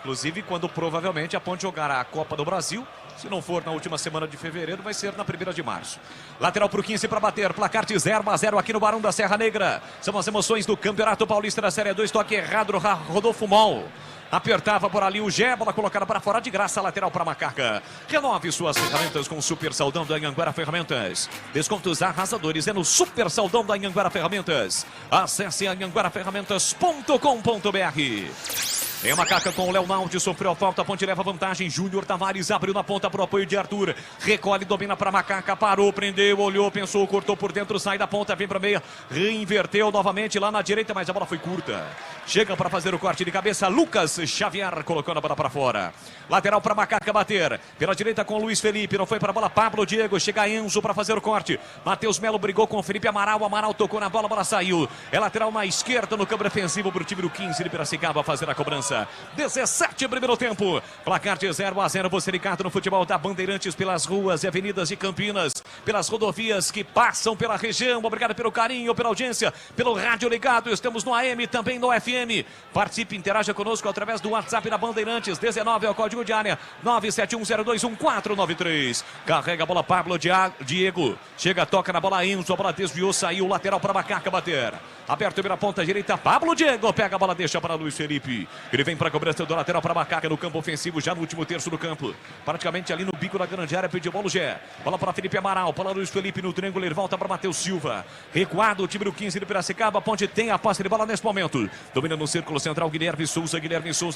Inclusive, quando provavelmente a Ponte jogará a Copa do Brasil. Se não for na última semana de fevereiro, vai ser na 1ª de março. Lateral pro 15 para bater. Placar de 0-0 aqui no Barão da Serra Negra. São as emoções do Campeonato Paulista da Série 2. Toque errado, Rodolfo Mol. Apertava por ali o Gé, bola colocada para fora de graça, lateral para Macaca. Renove suas ferramentas com o Super Saldão da Anhanguera Ferramentas. Descontos arrasadores é no Super Saldão da Anhanguera Ferramentas. Acesse anhanguerafferramentas.com.br. Tem a Macaca com o Leonaldi, sofreu a falta, a Ponte leva vantagem. Júnior Tavares abriu na ponta para o apoio de Arthur. Recolhe, domina para Macaca, parou, prendeu, olhou, pensou, cortou por dentro, sai da ponta, vem para meia, reinverteu novamente lá na direita, mas a bola foi curta. Chega para fazer o corte de cabeça, Lucas Xavier colocando a bola para fora. Lateral para Macaca bater. Pela direita com o Luiz Felipe, não foi para a bola, Pablo Diego, chega Enzo para fazer o corte. Matheus Melo brigou com o Felipe Amaral, Amaral tocou na bola, a bola saiu. É lateral na esquerda no campo defensivo para o time do 15 de Piracicaba a fazer a cobrança. 17 primeiro tempo, placar de 0-0, você ligado no futebol da Bandeirantes pelas ruas e avenidas de Campinas, pelas rodovias que passam pela região. Obrigado pelo carinho, pela audiência, pelo rádio ligado. Estamos no AM, também no FM. Participe, interaja conosco através do WhatsApp da Bandeirantes. 19 é o código de área, 971021493. Carrega a bola Pablo Diego, chega, toca na bola Enzo, a bola desviou, saiu, lateral para Macaca bater. Aberto pela ponta direita, Pablo Diego pega a bola, deixa para Luiz Felipe. Ele vem para a cobrança do lateral para Macaca no campo ofensivo, já no último terço do campo. Praticamente ali no bico da grande área, pediu bola o Gé. Bola para Felipe Amaral, para Luiz Felipe no triângulo, ele volta para Matheus Silva. Recuado o time do 15 de Piracicaba, a Ponte tem a posse de bola nesse momento. Domina no círculo central, Guilherme Souza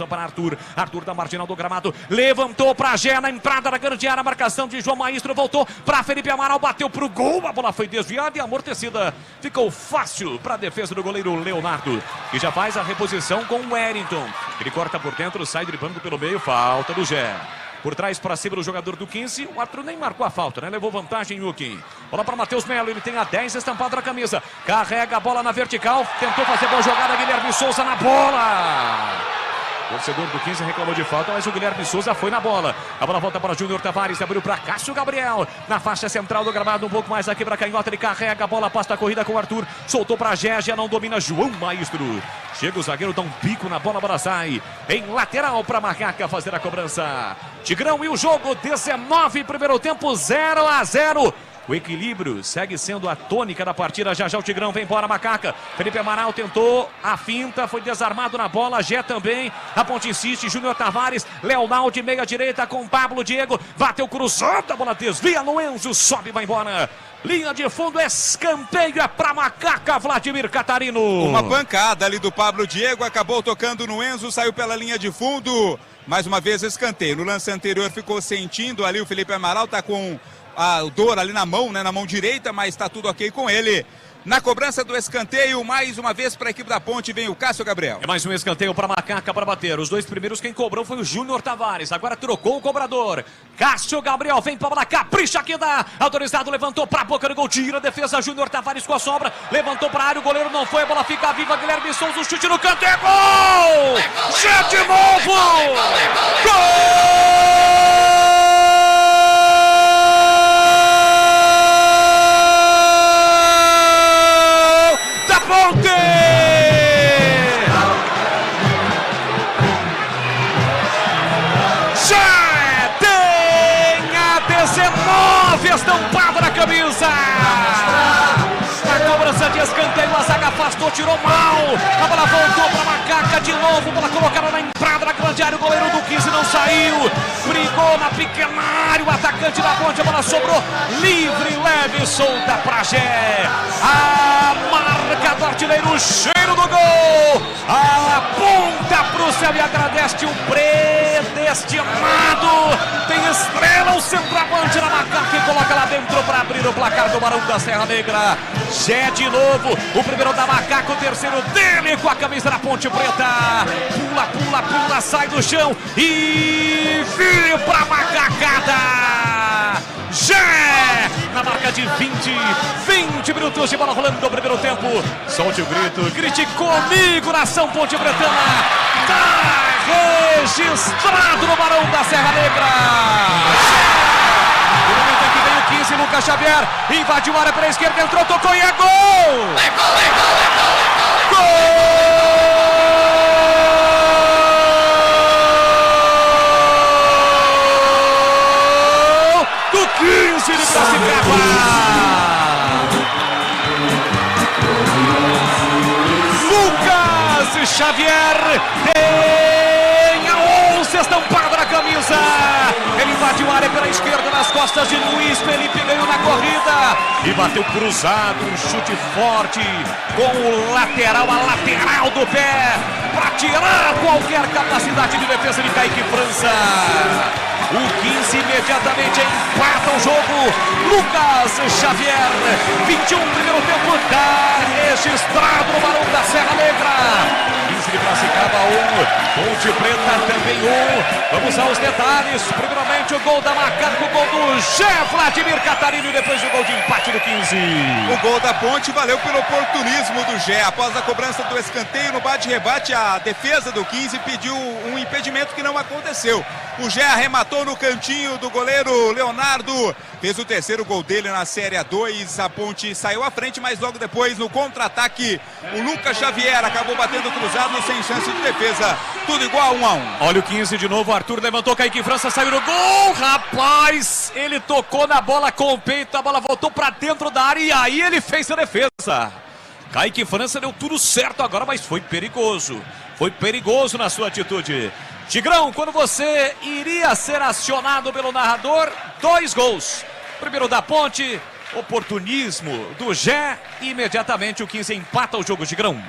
para Arthur. Arthur da marginal do gramado, levantou para Gé na entrada da grande área, marcação de João Maestro, voltou para Felipe Amaral, bateu pro gol, a bola foi desviada e amortecida. Ficou fácil para a defesa do goleiro Leonardo, que já faz a reposição com o Wellington. Ele corta por dentro, sai driblando pelo meio, falta do Gé. Por trás para cima do jogador do 15, o Arthur nem marcou a falta, né? Levou vantagem o Kim. Bola para Matheus Melo, ele tem a 10 estampado na camisa. Carrega a bola na vertical, tentou fazer boa jogada, Guilherme Souza na bola. O torcedor do 15 reclamou de falta, mas o Guilherme Souza foi na bola. A bola volta para Júnior Tavares, abriu para Cássio Gabriel. Na faixa central do gramado, um pouco mais aqui para Canhota, ele carrega a bola, passa a corrida com o Arthur. Soltou para Gé, não domina João Maestro. Chega o zagueiro, dá um pico na bola, a bola sai. Em lateral para Macaca fazer a cobrança. Tigrão e o jogo, 19, primeiro tempo, 0-0. O equilíbrio segue sendo a tônica da partida. Já já o Tigrão vem embora, Macaca. Felipe Amaral tentou a finta, foi desarmado na bola. Gé também. A Ponte insiste. Júnior Tavares. Leonardo, meia direita com Pablo Diego. Bateu cruzado. A bola desvia no Enzo. Sobe e vai embora. Linha de fundo, escanteio, é pra Macaca, Vladimir Catarino. Uma pancada ali do Pablo Diego, acabou tocando no Enzo, saiu pela linha de fundo. Mais uma vez escanteio. No lance anterior ficou sentindo ali o Felipe Amaral, tá com a dor ali na mão, né, na mão direita, mas tá tudo ok com ele. Na cobrança do escanteio, mais uma vez para a equipe da Ponte, vem o Cássio Gabriel. É mais um escanteio para Macaca para bater. Os dois primeiros quem cobrou foi o Júnior Tavares. Agora trocou o cobrador. Cássio Gabriel vem para lá, capricha aqui da autorizado, levantou para a boca do gol, tira a defesa. Júnior Tavares com a sobra, levantou para a área, o goleiro não foi, a bola fica viva. Guilherme Souza, o chute no canto, é gol! Já de novo! Gol! Estampada na camisa. Na cobrança de escanteio, a zaga afastou, tirou mal. A bola voltou para Macaca de novo. Bola colocada na entrada da grande área. O goleiro do 15 não saiu. Brigou na pequena área. O atacante da Ponte. A bola sobrou livre, leve, solta para Gé. A marca do artilheiro, o cheiro do gol. Aponta pro céu e agradece o predestinado. Tem estrela, o centroavante na Macaca e coloca lá dentro para abrir o placar do Barão da Serra Negra. Gé de novo, o primeiro da Macaca, o terceiro dele com a camisa da Ponte Preta. Pula, pula, pula, sai do chão e vira pra Macacada. Gé, na marca de 20 minutos de bola rolando no primeiro tempo. Solte o grito, grite comigo, nação Ponte Pretana. Tá registrado no Barão da Serra Negra. No momento em que vem o 15, Lucas Xavier invadiu a área pela esquerda, entrou, tocou e é gol! É gol, é gol, é gol, é gol! Gol! Do 15 de Piracicaba! Lucas Xavier tem a 11 estampada na camisa. Ele invadiu a área pela esquerda nas costas de Luiz Felipe, ganhou na corrida e bateu cruzado, um chute forte com o lateral, a lateral do pé, para tirar qualquer capacidade de defesa de Kaique França. O 15 imediatamente empata o jogo. Lucas Xavier, 21 primeiro tempo, está registrado no Barão da Serra Negra. 15 de Piracicaba 1, Ponte Preta também 1. Vamos aos detalhes. Primeiramente o gol da Macaca, o gol do Gé Vladimir Catarino e depois o gol de empate do 15. O gol da Ponte valeu pelo oportunismo do Gé. Após a cobrança do escanteio no bate-rebate, a defesa do 15 pediu um impedimento que não aconteceu. O Gé arrematou no cantinho do goleiro Leonardo, fez o terceiro gol dele na Série A2. A Ponte saiu à frente, mas logo depois no contra-ataque o Lucas Xavier acabou batendo cruzado sem chance de defesa. Tudo igual, 1-1. Olha o 15 de novo, Arthur levantou, Kaique França saiu no gol, rapaz, ele tocou na bola com o peito, a bola voltou pra dentro da área e aí ele fez a defesa. Kaique França deu tudo certo agora, mas foi perigoso na sua atitude. Tigrão, quando você iria ser acionado pelo narrador, 2 gols. Primeiro da Ponte, oportunismo do Gé e imediatamente o 15 empata o jogo, Tigrão.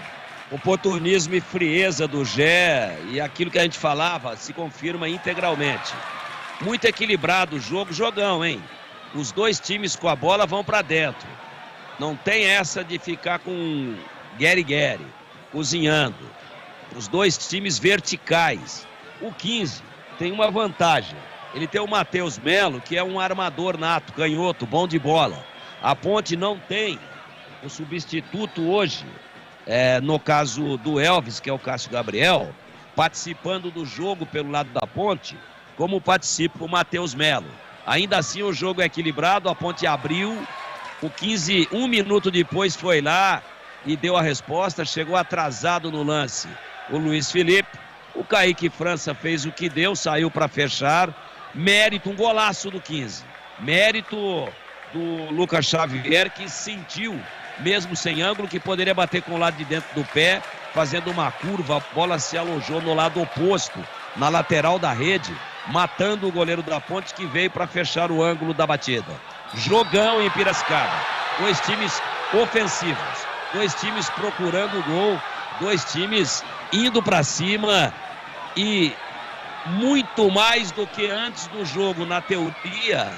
Oportunismo e frieza do Gé e aquilo que a gente falava se confirma integralmente. Muito equilibrado o jogo, jogão, hein? Os dois times com a bola vão para dentro. Não tem essa de ficar com gueri-gueri, cozinhando. Os dois times verticais. O 15 tem uma vantagem. Ele tem o Matheus Melo, que é um armador nato, canhoto, bom de bola. A Ponte não tem o substituto hoje. No caso do Elvis, que é o Cássio Gabriel, participando do jogo pelo lado da Ponte, como participa o Matheus Melo. Ainda assim o jogo é equilibrado, a Ponte abriu, o 15, 1 minuto depois foi lá e deu a resposta, chegou atrasado no lance o Luiz Felipe, o Kaique França fez o que deu, saiu para fechar, mérito, um golaço do 15, mérito do Lucas Xavier, que sentiu, mesmo sem ângulo, que poderia bater com o lado de dentro do pé, fazendo uma curva, a bola se alojou no lado oposto, na lateral da rede, matando o goleiro da Ponte, que veio para fechar o ângulo da batida. Jogão em Piracicaba. 2 times ofensivos, 2 times procurando o gol, 2 times indo para cima e muito mais do que antes do jogo na teoria,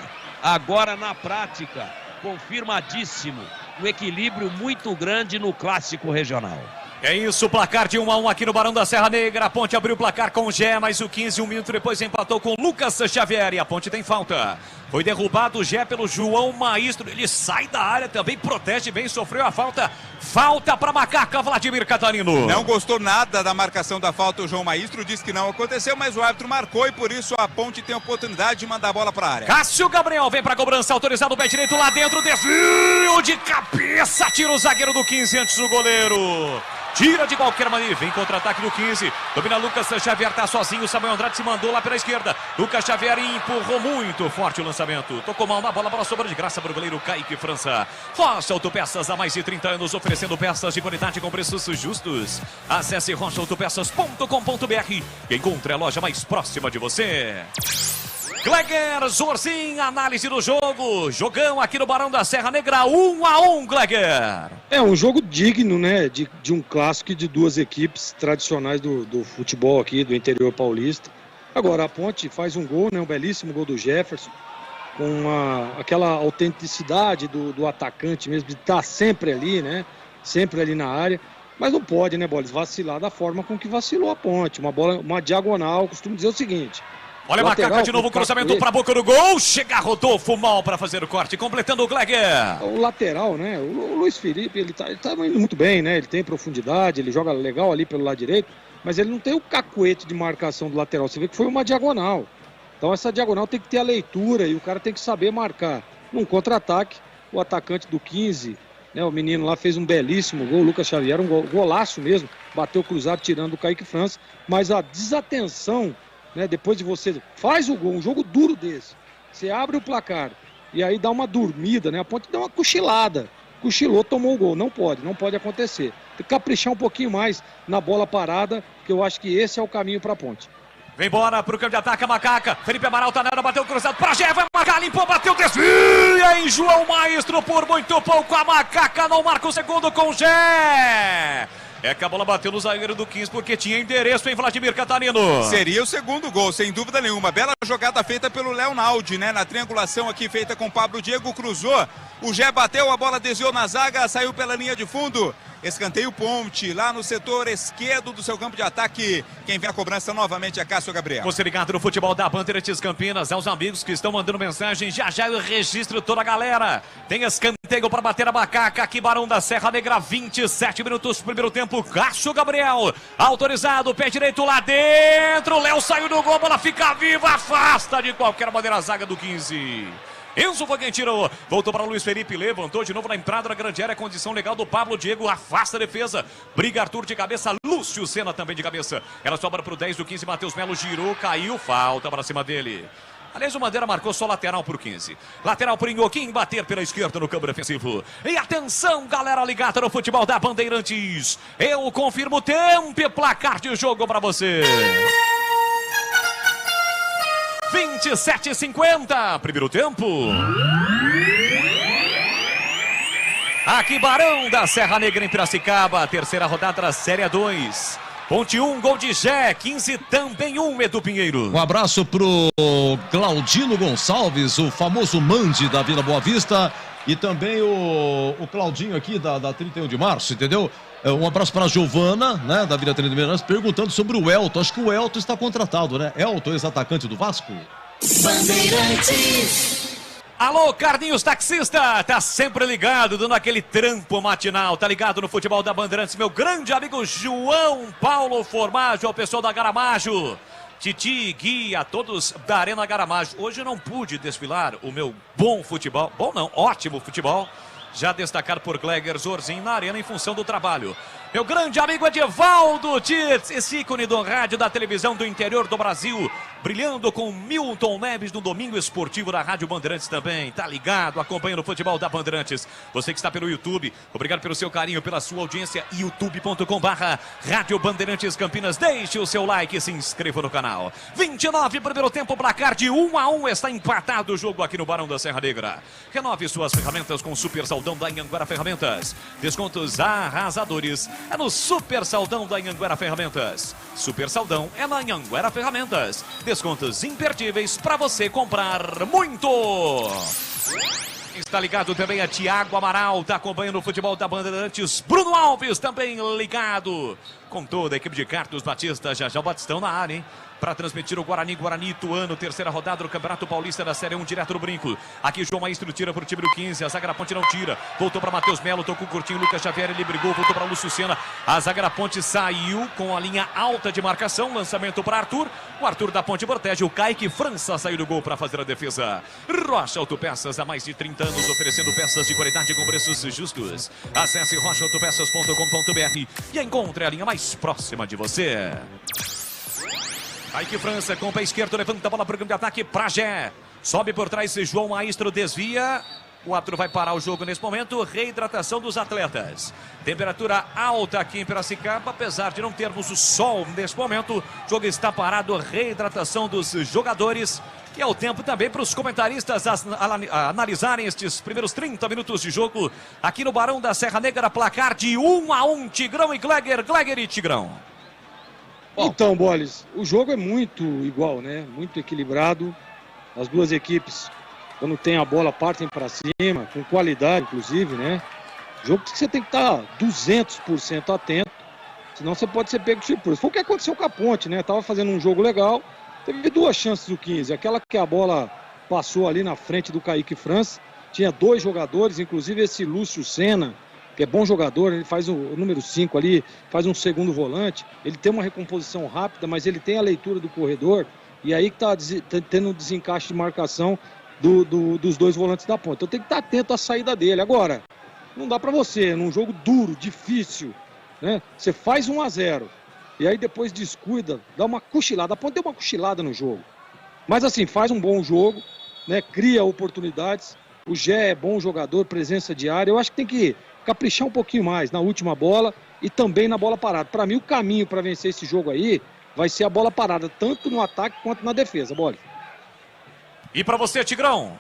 agora na prática, confirmadíssimo, um equilíbrio muito grande no clássico regional. É isso, placar de 1-1 aqui no Barão da Serra Negra. A Ponte abriu o placar com o Gé, mas o 15, 1 minuto depois empatou com o Lucas Xavier. E a Ponte tem falta. Foi derrubado o Gé pelo João Maestro. Ele sai da área também, protege bem, sofreu a falta. Falta para Macaca, Vladimir Catarino. Não gostou nada da marcação da falta o João Maestro, disse que não aconteceu, mas o árbitro marcou e por isso a Ponte tem a oportunidade de mandar a bola para a área. Cássio Gabriel vem para a cobrança, autorizado o pé direito lá dentro, desvio de cabeça, tira o zagueiro do 15 antes do goleiro. Tira de qualquer maneira, vem contra-ataque do 15. Domina Lucas Xavier, tá sozinho. Samuel Andrade se mandou lá pela esquerda. Lucas Xavier empurrou muito forte o lançamento. Tocou mal na bola, a bola sobrou de graça para o goleiro Kaique França. Rocha Autopeças, há mais de 30 anos, oferecendo peças de qualidade com preços justos. Acesse rochaautopeças.com.br e encontre a loja mais próxima de você. Gleger Zorzin, análise do jogo. Jogão aqui no Barão da Serra Negra, 1-1, Gleger. É um jogo digno, né, de um clássico de 2 equipes tradicionais do futebol aqui do interior paulista. Agora a Ponte faz um gol, né, um belíssimo gol do Jefferson, com aquela autenticidade do atacante mesmo, de estar sempre ali, né, sempre ali na área. Mas não pode, né, Bolis, vacilar da forma com que vacilou a Ponte. Uma diagonal, costumo dizer o seguinte... Olha, Macaca de novo, cruzamento para a boca do gol. Chega Rodolfo Mal para fazer o corte, completando o Gleger. O lateral, né? O Luiz Felipe, ele tá indo muito bem, né? Ele tem profundidade, ele joga legal ali pelo lado direito, mas ele não tem o cacuete de marcação do lateral. Você vê que foi uma diagonal. Então essa diagonal tem que ter a leitura e o cara tem que saber marcar. Num contra-ataque, o atacante do 15, né? O menino lá fez um belíssimo gol, o Lucas Xavier, um golaço mesmo. Bateu cruzado, tirando o Kaique França, mas a desatenção... Né, depois de você faz o gol, um jogo duro desse, você abre o placar e aí dá uma dormida, né? A Ponte dá uma cochilada, cochilou, tomou o gol, não pode acontecer. Tem que caprichar um pouquinho mais na bola parada, que eu acho que esse é o caminho para a Ponte. Vem embora pro campo de ataque a Macaca, Felipe Amaral tá na área, bateu cruzado pra Gé, vai marcar, limpou, bateu, desvia em João Maestro por muito pouco, a Macaca não marca o segundo com Gé. É que a bola bateu no zagueiro do 15 porque tinha endereço em Vladimir Catarino. Seria o segundo gol, sem dúvida nenhuma. Bela jogada feita pelo Léo Naldi, né? Na triangulação aqui feita com Pablo Diego, cruzou. O Gé bateu, a bola desviou na zaga, saiu pela linha de fundo. Escanteio Ponte, lá no setor esquerdo do seu campo de ataque. Quem vem a cobrança novamente é Cássio Gabriel. Você ligado no futebol da Bandeirantes Campinas, aos amigos que estão mandando mensagem, já eu registro toda a galera. Tem escanteio para bater a Macaca, aqui Barão da Serra Negra, 27 minutos, primeiro tempo, Cássio Gabriel, autorizado, pé direito lá dentro, Léo saiu do gol, a bola fica viva, afasta de qualquer maneira a zaga do 15. Enzo foi quem tirou, voltou para Luiz Felipe, levantou de novo na entrada da grande área, condição legal do Pablo Diego, afasta a defesa, briga Arthur de cabeça, Lúcio Senna também de cabeça, ela sobra para o 10 do 15, Matheus Melo girou, caiu, falta para cima dele. Aliás, o Bandeira marcou só lateral por 15. Lateral por Inhoquim, bater pela esquerda no campo defensivo. E atenção, galera ligada no futebol da Bandeirantes. Eu confirmo o tempo e placar de jogo para você. 27:50, primeiro tempo. Aqui Barão da Serra Negra em Piracicaba, terceira rodada da Série 2. Ponte 1, gol de Gé, 15 também 1, Edu Pinheiro. Um abraço pro Claudino Gonçalves, o famoso Mande da Vila Boa Vista, e também o Claudinho aqui da 31 de março, entendeu? Um abraço para a Giovana, né, da Vila 31 de março, perguntando sobre o Elton. Acho que o Elton está contratado, né? Elton, ex-atacante do Vasco. Bandeirantes. Alô, Carlinhos taxista, tá sempre ligado, dando aquele trampo matinal, tá ligado no futebol da Bandeirantes, meu grande amigo João Paulo Formaggio, ao pessoal da Garamaggio, Titi, Gui, a todos da Arena Garamaggio. Hoje eu não pude desfilar o meu bom futebol, bom não, ótimo futebol, já destacado por Gleger Zorzin na Arena em função do trabalho. Meu grande amigo Edivaldo Tits, esse ícone do rádio, da televisão do interior do Brasil, brilhando com Milton Neves no Domingo Esportivo da Rádio Bandeirantes também. Tá ligado, acompanhando o futebol da Bandeirantes. Você que está pelo YouTube, obrigado pelo seu carinho, pela sua audiência. youtube.com/Rádio Bandeirantes Campinas. Deixe o seu like e se inscreva no canal. 29, primeiro tempo, placar de 1-1. Está empatado o jogo aqui no Barão da Serra Negra. Renove suas ferramentas com o Super Saldão da Anhanguera Ferramentas. Descontos arrasadores é no Super Saldão da Anhanguera Ferramentas. Super Saldão é na Anhanguera Ferramentas. Descontos imperdíveis para você comprar muito. Está ligado também a Tiago Amaral, está acompanhando o futebol da Bandeirantes. Bruno Alves também ligado com toda a equipe de Carlos Batista. Já o Batistão na área, hein? Para transmitir o Guarani Ituano, terceira rodada do Campeonato Paulista da Série 1, direto do Brinco. Aqui João Maestro tira para o time do 15, a zaga da Ponte não tira. Voltou para Matheus Melo, tocou curtinho, Lucas Xavier, ele brigou, voltou para Lúcio Senna. A zaga da Ponte saiu com a linha alta de marcação, lançamento para Arthur. O Arthur da Ponte protege, o Kaique França saiu do gol para fazer a defesa. Rocha Autopeças, há mais de 30 anos, oferecendo peças de qualidade com preços justos. Acesse rochaautopeças.com.br e encontre a linha mais próxima de você. Kaique França com o pé esquerdo, levanta a bola para o campo de ataque para Gé. Sobe por trás, João Maestro desvia. O árbitro vai parar o jogo nesse momento. Reidratação dos atletas. Temperatura alta aqui em Piracicaba, apesar de não termos o sol nesse momento. O jogo está parado, reidratação dos jogadores. E é o tempo também para os comentaristas analisarem estes primeiros 30 minutos de jogo aqui no Barão da Serra Negra. Placar de 1-1, Tigrão e Gleger, Gleger e Tigrão. Então, Boles, o jogo é muito igual, né? Muito equilibrado. As duas equipes, quando tem a bola, partem para cima, com qualidade, inclusive, né? Jogo que você tem que estar 200% atento, senão você pode ser pego de surpresa. Foi o que aconteceu com a Ponte, né? Tava fazendo um jogo legal, teve duas chances do 15. Aquela que a bola passou ali na frente do Kaique França, tinha dois jogadores, inclusive esse Lúcio Senna, que é bom jogador, ele faz o número 5 ali, faz um segundo volante, ele tem uma recomposição rápida, mas ele tem a leitura do corredor, e aí que tá tendo um desencaixe de marcação dos dois volantes da Ponte. Então tem que estar atento à saída dele. Agora, não dá para você, num jogo duro, difícil, né? Você faz 1-0, e aí depois descuida, dá uma cochilada. A Ponte deu uma cochilada no jogo. Mas assim, faz um bom jogo, né? Cria oportunidades. O Gé é bom jogador, presença de área. Eu acho que tem que caprichar um pouquinho mais na última bola e também na bola parada. Para mim, o caminho para vencer esse jogo aí vai ser a bola parada, tanto no ataque quanto na defesa, Bola. E para você, Tigrão?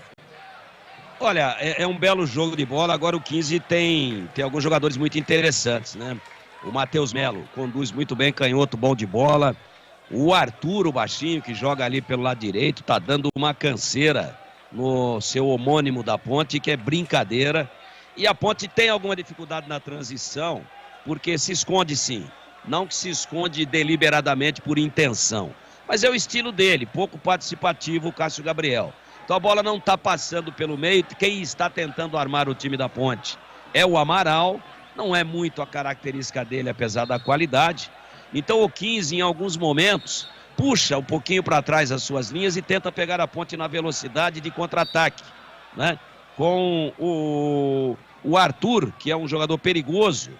Olha, é um belo jogo de bola. Agora o 15 tem alguns jogadores muito interessantes, né? O Matheus Melo conduz muito bem, canhoto, bom de bola. O Arthur, o baixinho, que joga ali pelo lado direito, tá dando uma canseira no seu homônimo da Ponte, que é brincadeira. E a Ponte tem alguma dificuldade na transição, porque se esconde sim. Não que se esconde deliberadamente por intenção. Mas é o estilo dele, pouco participativo, o Cássio Gabriel. Então a bola não está passando pelo meio. Quem está tentando armar o time da Ponte é o Amaral. Não é muito a característica dele, apesar da qualidade. Então o 15, em alguns momentos, puxa um pouquinho para trás as suas linhas e tenta pegar a Ponte na velocidade de contra-ataque, né? Com o Arthur, que é um jogador perigoso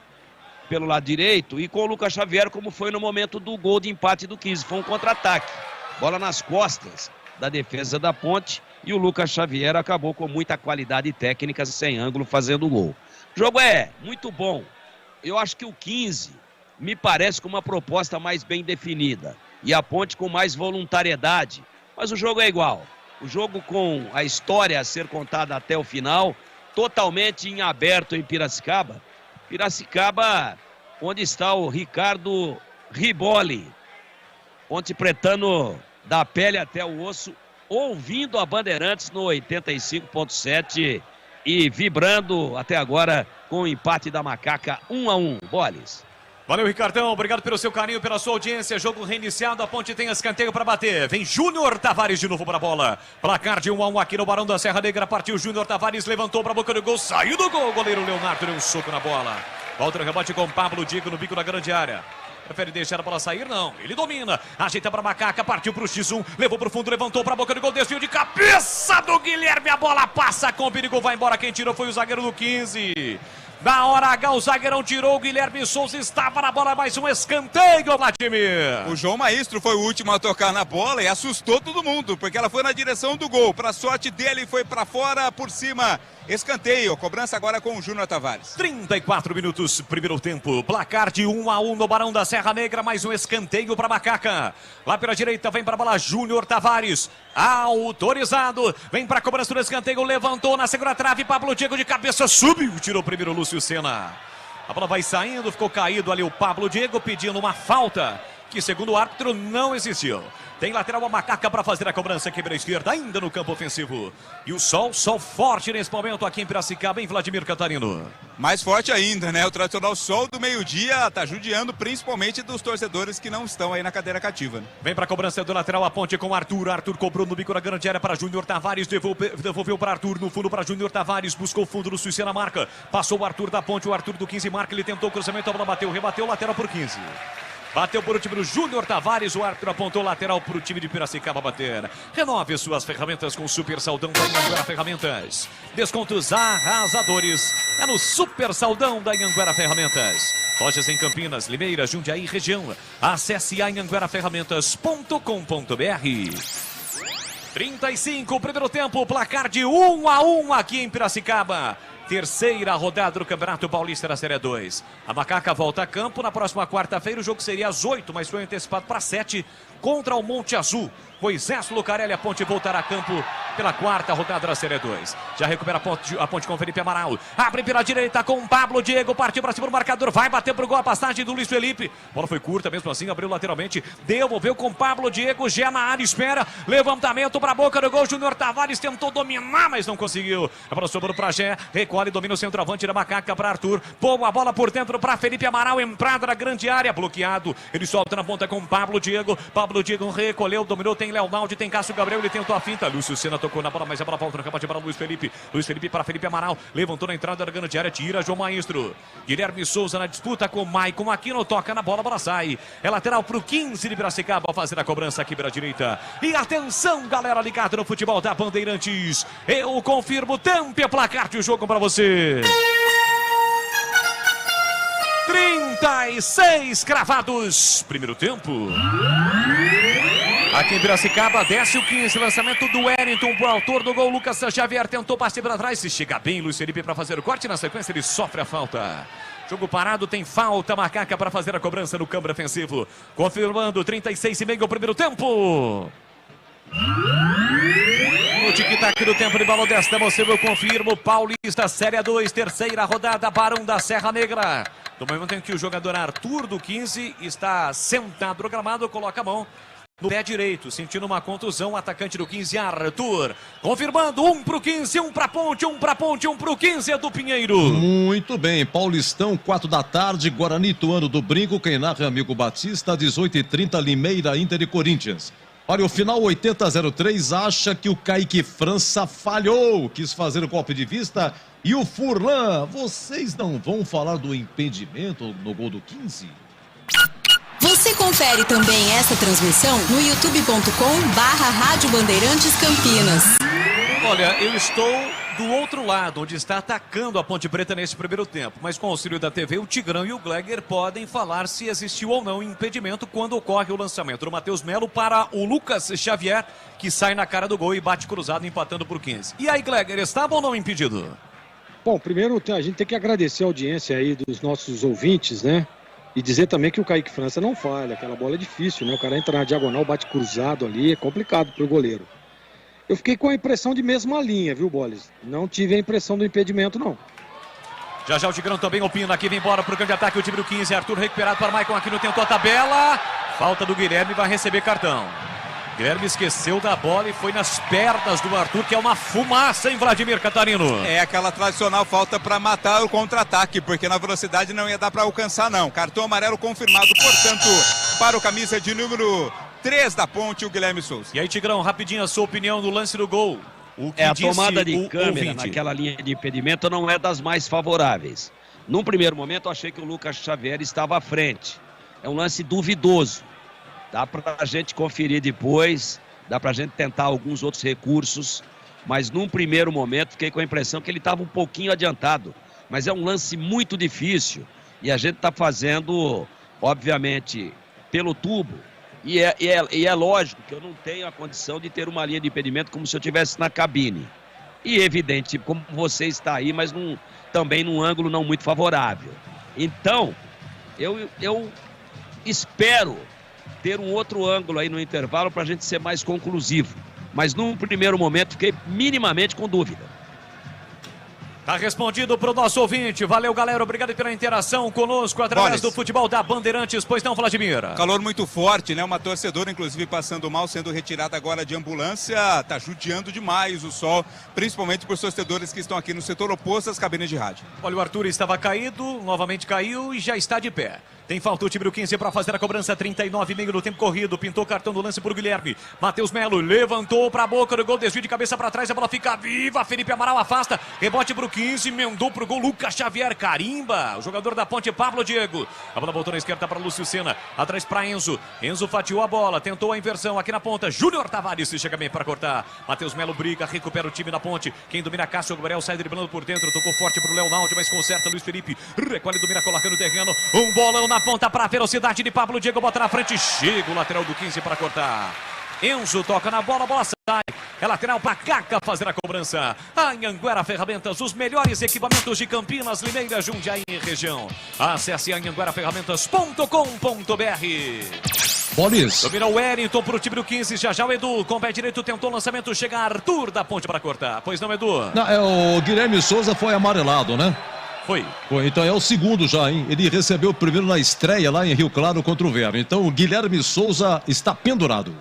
pelo lado direito, e com o Lucas Xavier, como foi no momento do gol de empate do 15. Foi um contra-ataque. Bola nas costas da defesa da Ponte, e o Lucas Xavier acabou com muita qualidade técnica, sem ângulo, fazendo o gol. O jogo é muito bom. Eu acho que o 15 me parece com uma proposta mais bem definida, e a Ponte com mais voluntariedade. Mas o jogo é igual. O jogo com a história a ser contada até o final, totalmente em aberto em Piracicaba. Piracicaba, onde está o Ricardo Riboli, Ponte Pretano da pele até o osso, ouvindo a Bandeirantes no 85.7 e vibrando até agora com o empate da Macaca 1-1. Boles. Valeu, Ricardão. Obrigado pelo seu carinho, pela sua audiência. Jogo reiniciado. A Ponte tem escanteio para bater. Vem Júnior Tavares de novo para a bola. Placar de 1-1 aqui no Barão da Serra Negra. Partiu Júnior Tavares, levantou para a boca do gol. Saiu do gol. O goleiro Leonardo deu um soco na bola. Volta o rebote com Pablo Dico no bico da grande área. Prefere deixar a bola sair? Não. Ele domina. Ajeita para Macaca. Partiu para o X1. Levou para o fundo. Levantou para a boca do gol. Desvio de cabeça do Guilherme. A bola passa com perigo. Vai embora. Quem tirou foi o zagueiro do 15. Na hora H, o zagueirão tirou, o Guilherme Souza estava na bola, mais um escanteio, Vladimir. O João Maestro foi o último a tocar na bola e assustou todo mundo, porque ela foi na direção do gol. Para sorte dele, foi para fora, por cima. Escanteio, cobrança agora com o Júnior Tavares. 34 minutos, primeiro tempo. Placar de 1-1 no Barão da Serra Negra, mais um escanteio para Macaca. Lá pela direita, vem para a bola Júnior Tavares. Autorizado, vem para a cobrança do escanteio, levantou na segunda trave, Pablo Diego de cabeça, subiu, tirou primeiro Lúcio Senna. A bola vai saindo, ficou caído ali o Pablo Diego pedindo uma falta, que segundo o árbitro não existiu. Tem lateral a Macaca para fazer a cobrança aqui pela esquerda, ainda no campo ofensivo. E o sol forte nesse momento aqui em Piracicaba, em Vladimir Catarino. Mais forte ainda, né? O tradicional sol do meio-dia tá judiando principalmente dos torcedores que não estão aí na cadeira cativa. Né? Vem para a cobrança do lateral, a ponte com o Arthur. Arthur cobrou no bico da grande área para Júnior Tavares, devolveu para Arthur, no fundo para Júnior Tavares, buscou o fundo do Suíça na marca. Passou o Arthur da ponte, o Arthur do 15 marca, ele tentou o cruzamento, a bola bateu, rebateu, lateral por 15. Bateu por o time do Júnior Tavares, o árbitro apontou lateral para o time de Piracicaba bater. Renove suas ferramentas com o Super Saldão da Anhanguera Ferramentas. Descontos arrasadores. É no Super Saldão da Anhanguera Ferramentas. Lojas em Campinas, Limeira, Jundiaí, região. Acesse anhangueraferramentas.com.br. 35, primeiro tempo, placar de 1-1 aqui em Piracicaba. Terceira rodada do Campeonato Paulista da Série 2. A Macaca volta a campo na próxima quarta-feira. O jogo seria às 8, mas foi antecipado para 7 contra o Monte Azul. Moisés Lucarelli, a ponte voltará a campo pela quarta rodada da Série 2. Já recupera a ponte com Felipe Amaral. Abre pela direita com Pablo Diego. Partiu para cima do marcador. Vai bater pro gol a passagem do Luiz Felipe. A bola foi curta, mesmo assim, abriu lateralmente. Devolveu com Pablo Diego. Já na área, espera. Levantamento para a boca do gol. Júnior Tavares tentou dominar, mas não conseguiu. A bola sobrou para Gé. Recolhe, domina o centroavante da Macaca para Arthur. Pô a bola por dentro para Felipe Amaral. Entrada na grande área. Bloqueado. Ele solta na ponta com Pablo Diego. Pablo Diego recolheu, dominou. Tem Leonaldi, tem Cássio Gabriel. Ele tentou a finta. Lúcio Senna tocou na bola, mas a bola volta no campo para Luiz Felipe. Luiz Felipe para Felipe Amaral. Levantou na entrada da grande área. Tira João Maestro. Guilherme Souza na disputa com Maicon Aquino. Toca na bola, a bola sai. É lateral para o 15 de Piracicaba ao fazer a cobrança aqui pela direita. E atenção, galera ligada no futebol da Bandeirantes. Eu confirmo, tampe a placar de jogo para você. 36 cravados. Primeiro tempo. Aqui em Piracicaba, desce o 15, lançamento do Wellington, o autor do gol, Lucas Xavier, tentou passe para trás, se chega bem, Luiz Felipe para fazer o corte, na sequência ele sofre a falta. Jogo parado, tem falta, Macaca para fazer a cobrança no campo ofensivo, confirmando 36,5 o primeiro tempo. No tic-tac do tempo de bola desta, você eu confirmo, Paulista, Série 2, terceira rodada, Barão da Serra Negra. No momento em que o jogador Arthur do 15 está sentado no gramado, coloca a mão no pé direito, sentindo uma contusão, o atacante do 15, Arthur. Confirmando, 1 pro 15, 1 pra ponte, 1 pra ponte, 1 pro 15, Edu Pinheiro. Muito bem, Paulistão, 4 da tarde, Guarani Ituano do Brinco, quem narra é amigo Batista, 18h30, Limeira, Inter e Corinthians. Olha, o final 80-03 acha que o Kaique França falhou, quis fazer o golpe de vista. E o Furlan, vocês não vão falar do impedimento no gol do 15? Você confere também essa transmissão no youtube.com/Rádio Bandeirantes Campinas. Olha, eu estou do outro lado, onde está atacando a Ponte Preta nesse primeiro tempo. Mas com o auxílio da TV, o Tigrão e o Gleger podem falar se existiu ou não impedimento quando ocorre o lançamento do Matheus Melo para o Lucas Xavier, que sai na cara do gol e bate cruzado, empatando por 15. E aí, Gleger, estava ou não impedido? Bom, primeiro a gente tem que agradecer a audiência aí dos nossos ouvintes, né? E dizer também que o Kaique França não falha, aquela bola é difícil, né? O cara entra na diagonal, bate cruzado ali, é complicado pro goleiro. Eu fiquei com a impressão de mesma linha, viu, Boles? Não tive a impressão do impedimento, não. Já o Tigrão também opina aqui, vem embora pro grande ataque, o time do 15, Arthur recuperado para Maicon Aquino, tentou a tabela, falta do Guilherme, vai receber cartão. Guilherme esqueceu da bola e foi nas pernas do Arthur, que é uma fumaça em Vladimir Catarino. É aquela tradicional falta para matar o contra-ataque, porque na velocidade não ia dar para alcançar, não. Cartão amarelo confirmado, portanto, para o camisa de número 3 da Ponte, o Guilherme Souza. E aí, Tigrão, rapidinho a sua opinião no lance do gol. O que a tomada de câmera naquela linha de impedimento não é das mais favoráveis. Num primeiro momento, eu achei que o Lucas Xavier estava à frente. É um lance duvidoso. Dá para a gente conferir depois, dá para a gente tentar alguns outros recursos, mas num primeiro momento fiquei com a impressão que ele estava um pouquinho adiantado. mas é um lance muito difícil e a gente está fazendo, obviamente, pelo tubo. E é lógico que eu não tenho a condição de ter uma linha de impedimento como se eu estivesse na cabine. E evidente, como você está aí, mas também num ângulo não muito favorável. Então, eu espero ter um outro ângulo aí no intervalo para a gente ser mais conclusivo. Mas num primeiro momento fiquei minimamente com dúvida. Tá respondido pro nosso ouvinte. Valeu, galera. Obrigado pela interação conosco através do futebol da Bandeirantes. Pois não, Vladimir? Calor muito forte, né? Uma torcedora, inclusive, passando mal, sendo retirada agora de ambulância. Tá judiando demais o sol, principalmente por torcedores que estão aqui no setor oposto às cabines de rádio. Olha, o Arthur estava caído, novamente caiu e já está de pé. Tem falta o time do 15 para fazer a cobrança, 39,5 no tempo corrido. Pintou o cartão do lance por Guilherme. Matheus Melo levantou para a boca do gol, desvio de cabeça para trás, a bola fica viva. Felipe Amaral afasta, rebote para o 15, emendou para o gol. Lucas Xavier carimba, o jogador da Ponte, Pablo Diego. A bola voltou na esquerda para Lúcio Sena, atrás para Enzo. Enzo fatiou a bola, tentou a inversão aqui na ponta. Júnior Tavares chega bem para cortar. Matheus Melo briga, recupera o time da Ponte. Quem domina, Cássio Gabriel, sai driblando por dentro. Tocou forte para o Leonardo, mas conserta Luiz Felipe. Recolhe, domina, coloca no terreno. Um bolão na ponta para a velocidade de Pablo Diego, bota na frente, chega o lateral do 15 para cortar. Enzo toca na bola, a bola sai. É lateral para Caca fazer a cobrança. Anhanguera Ferramentas, os melhores equipamentos de Campinas, Limeira, Jundiaí e região. Acesse anhangueraferramentas.com.br. Boris. Domina o Wellington para o time do 15, já o Edu, com o pé direito, tentou o lançamento, chega Arthur da Ponte para cortar. Pois não, Edu? Não, o Guilherme Souza foi amarelado, né? Foi. Então é o segundo já, hein? Ele recebeu o primeiro na estreia lá em Rio Claro contra o Verno. Então o Guilherme Souza está pendurado.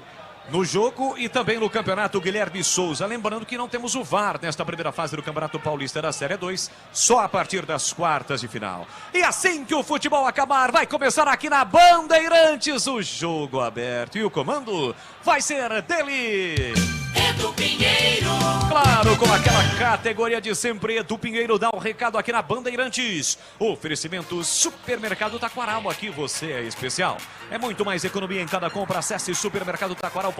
No jogo e também no campeonato, Guilherme Souza. Lembrando que não temos o VAR nesta primeira fase do Campeonato Paulista da Série 2, só a partir das quartas de final. E assim que o futebol acabar, vai começar aqui na Bandeirantes o jogo aberto. E o comando vai ser dele, Edu Pinheiro. Claro, com aquela categoria de sempre, Edu Pinheiro dá um recado aqui na Bandeirantes. Oferecimento Supermercado Taquaral, aqui você é especial. É muito mais economia em cada compra. Acesse supermercadotaquaral.com.br.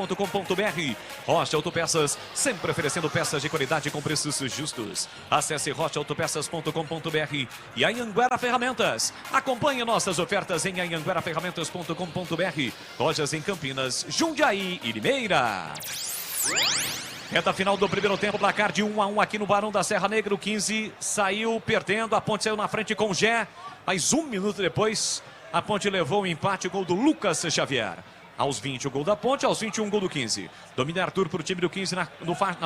Rocha Autopeças, sempre oferecendo peças de qualidade com preços justos. Acesse rochaautopeças.com.br e Anhanguera Ferramentas. Acompanhe nossas ofertas em anhangueraferramentas.com.br. Lojas em Campinas, Jundiaí e Limeira. Reta final do primeiro tempo, placar de 1-1 aqui no Barão da Serra Negra. O 15 saiu perdendo, a Ponte saiu na frente com o Gé, mas um minuto depois a Ponte levou o empate, gol do Lucas Xavier. Aos 20 o gol da Ponte, aos 21 o gol do 15. Domina Arthur para o time do 15 na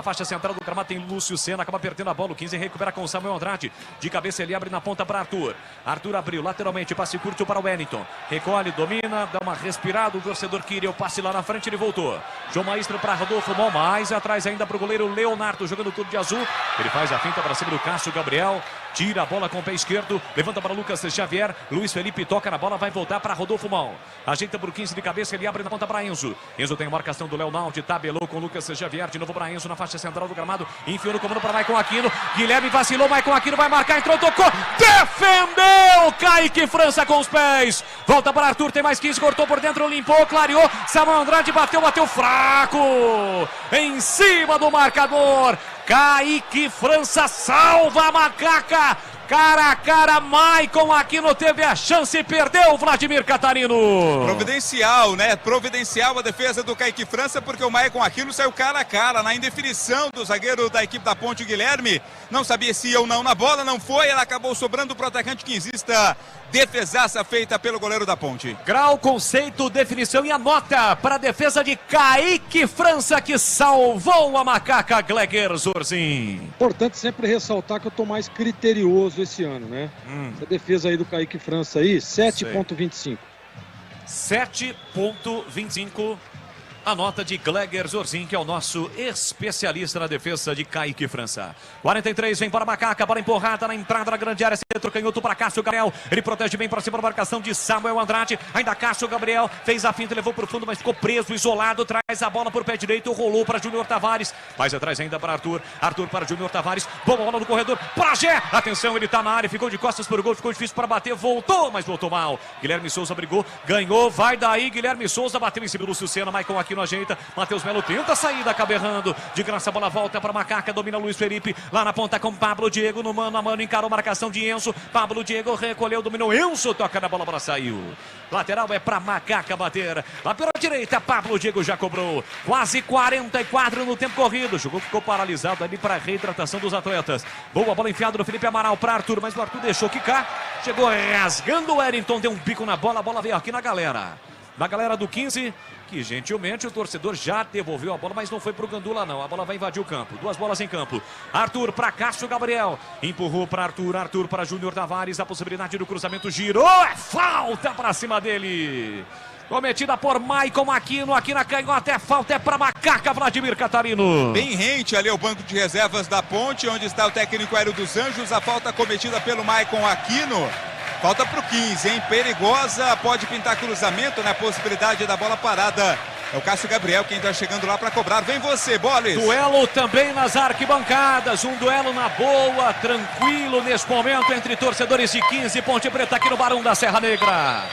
faixa central do gramado, tem Lúcio Sena, acaba perdendo a bola, o 15 recupera com o Samuel Andrade. De cabeça ele abre na ponta para Arthur. Arthur abriu lateralmente, passe curto para o Wellington. Recolhe, domina, dá uma respirada, o torcedor queria o passe lá na frente, ele voltou. João Maestro para Rodolfo Mol, mais atrás ainda para o goleiro Leonardo, jogando tudo de azul. Ele faz a finta para cima do Cássio Gabriel. Tira a bola com o pé esquerdo, levanta para Lucas Xavier. Luiz Felipe toca na bola, vai voltar para Rodolfo Mol. Ajeita para o 15 de cabeça, ele abre na ponta para Enzo. Enzo tem a marcação do Leonardo, tabelou com o Lucas Xavier, de novo para Enzo na faixa central do gramado. Enfiou no comando para Maicon Aquino. Guilherme vacilou, Maicon Aquino vai marcar, entrou, tocou, defendeu! Kaique França com os pés. Volta para Arthur, tem mais 15, cortou por dentro, limpou, clareou. Samuel Andrade bateu fraco. Em cima do marcador. Kaique França salva a macaca. Cara a cara, Maicon Aquino teve a chance e perdeu o Vladimir Catarino. Providencial, né? Providencial a defesa do Kaique França, porque o Maicon Aquino saiu cara a cara na indefinição do zagueiro da equipe da Ponte, Guilherme. Não sabia se ia ou não na bola, não foi, ela acabou sobrando para o atacante quinzista. Defesaça feita pelo goleiro da Ponte. Grau, conceito, definição e a nota para a defesa de Kaique França, que salvou a macaca Gleger Zorzin. Importante sempre ressaltar que eu tô mais criterioso esse ano, né? Essa defesa aí do Kaique França aí, 7,25. 7,25. A nota de Gleger Zorzin, que é o nosso especialista na defesa de Kaique França. 43, vem para a macaca, bola empurrada na entrada da grande área, centro canhoto para Cássio Gabriel. Ele protege bem para cima da marcação de Samuel Andrade. Ainda Cássio Gabriel fez a finta, levou para o fundo, mas ficou preso, isolado. Traz a bola por pé direito, rolou para Júnior Tavares. Mais atrás ainda para Arthur. Arthur para Júnior Tavares. Boa bola no corredor para Gé. Atenção, ele está na área, ficou de costas para o gol, ficou difícil para bater. Voltou, mas voltou mal. Guilherme Souza brigou, ganhou, vai daí. Guilherme Souza bateu em cima do Lúcio Sena, Maicon aqui Aquino ajeita. Matheus Melo tenta a saída, acaba errando. De graça a bola volta para Macaca. Domina Luiz Felipe. Lá na ponta com Pablo Diego. No mano a mano encarou a marcação de Enzo. Pablo Diego recolheu, dominou. Enzo toca na bola, saiu. Lateral é para Macaca bater. Lá pela direita, Pablo Diego já cobrou. Quase 44 no tempo corrido. O jogo ficou paralisado ali para a reidratação dos atletas. Boa bola enfiada do Felipe Amaral para Arthur, mas o Arthur deixou quicar. Chegou rasgando o Wellington, deu um bico na bola. A bola veio aqui na galera. Na galera do 15, que gentilmente o torcedor já devolveu a bola, mas não foi pro Gandula não. A bola vai invadir o campo. 2 bolas em campo. Arthur para Cássio Gabriel. Empurrou para Arthur. Arthur para Júnior Tavares. A possibilidade do cruzamento girou. É falta para cima dele. Cometida por Maicon Aquino. Aqui na canhota. Falta é para Macaca, Vladimir Catarino. Bem rente ali o banco de reservas da Ponte, onde está o técnico Hélio dos Anjos. A falta cometida pelo Maicon Aquino. Falta pro 15, hein? Perigosa, pode pintar cruzamento, né? Possibilidade da bola parada. É o Cássio Gabriel quem tá chegando lá para cobrar. Vem você, Boles. Duelo também nas arquibancadas. Um duelo na boa, tranquilo nesse momento entre torcedores de 15 Ponte Preta aqui no Barão da Serra Negra.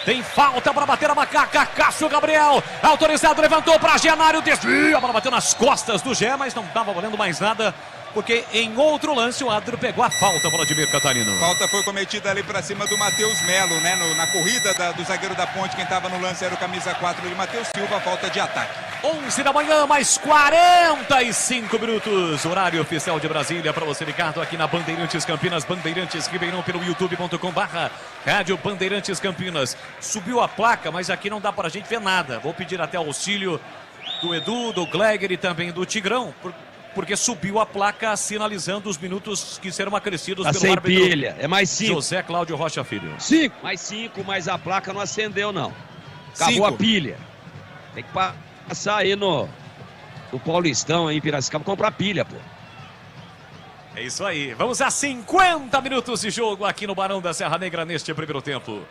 Tem falta para bater a Macaca. Cássio Gabriel, autorizado, levantou para Genário, desvia. A bola bateu nas costas do Gé, mas não estava valendo mais nada. Porque em outro lance o árbitro pegou a falta, Vladimir Catarino. Falta foi cometida ali para cima do Matheus Melo, né? Na corrida do zagueiro da Ponte, quem estava no lance era o camisa 4 de Matheus Silva, falta de ataque. 11 da manhã, mais 45 minutos. Horário oficial de Brasília para você ligado aqui na Bandeirantes Campinas, Bandeirantes Ribeirão pelo youtube.com/Rádio Bandeirantes Campinas. Subiu a placa, mas aqui não dá para a gente ver nada. Vou pedir até auxílio do Edu, do Gleger e também do Tigrão, porque subiu a placa sinalizando os minutos que serão acrescidos pelo árbitro. Pilha. É mais 5. José Cláudio Rocha Filho. 5. Mais 5, mas a placa não acendeu, não. Acabou a pilha. Tem que passar aí no Paulistão, aí em Piracicaba, comprar pilha, pô. É isso aí. Vamos a 50 minutos de jogo aqui no Barão da Serra Negra neste primeiro tempo.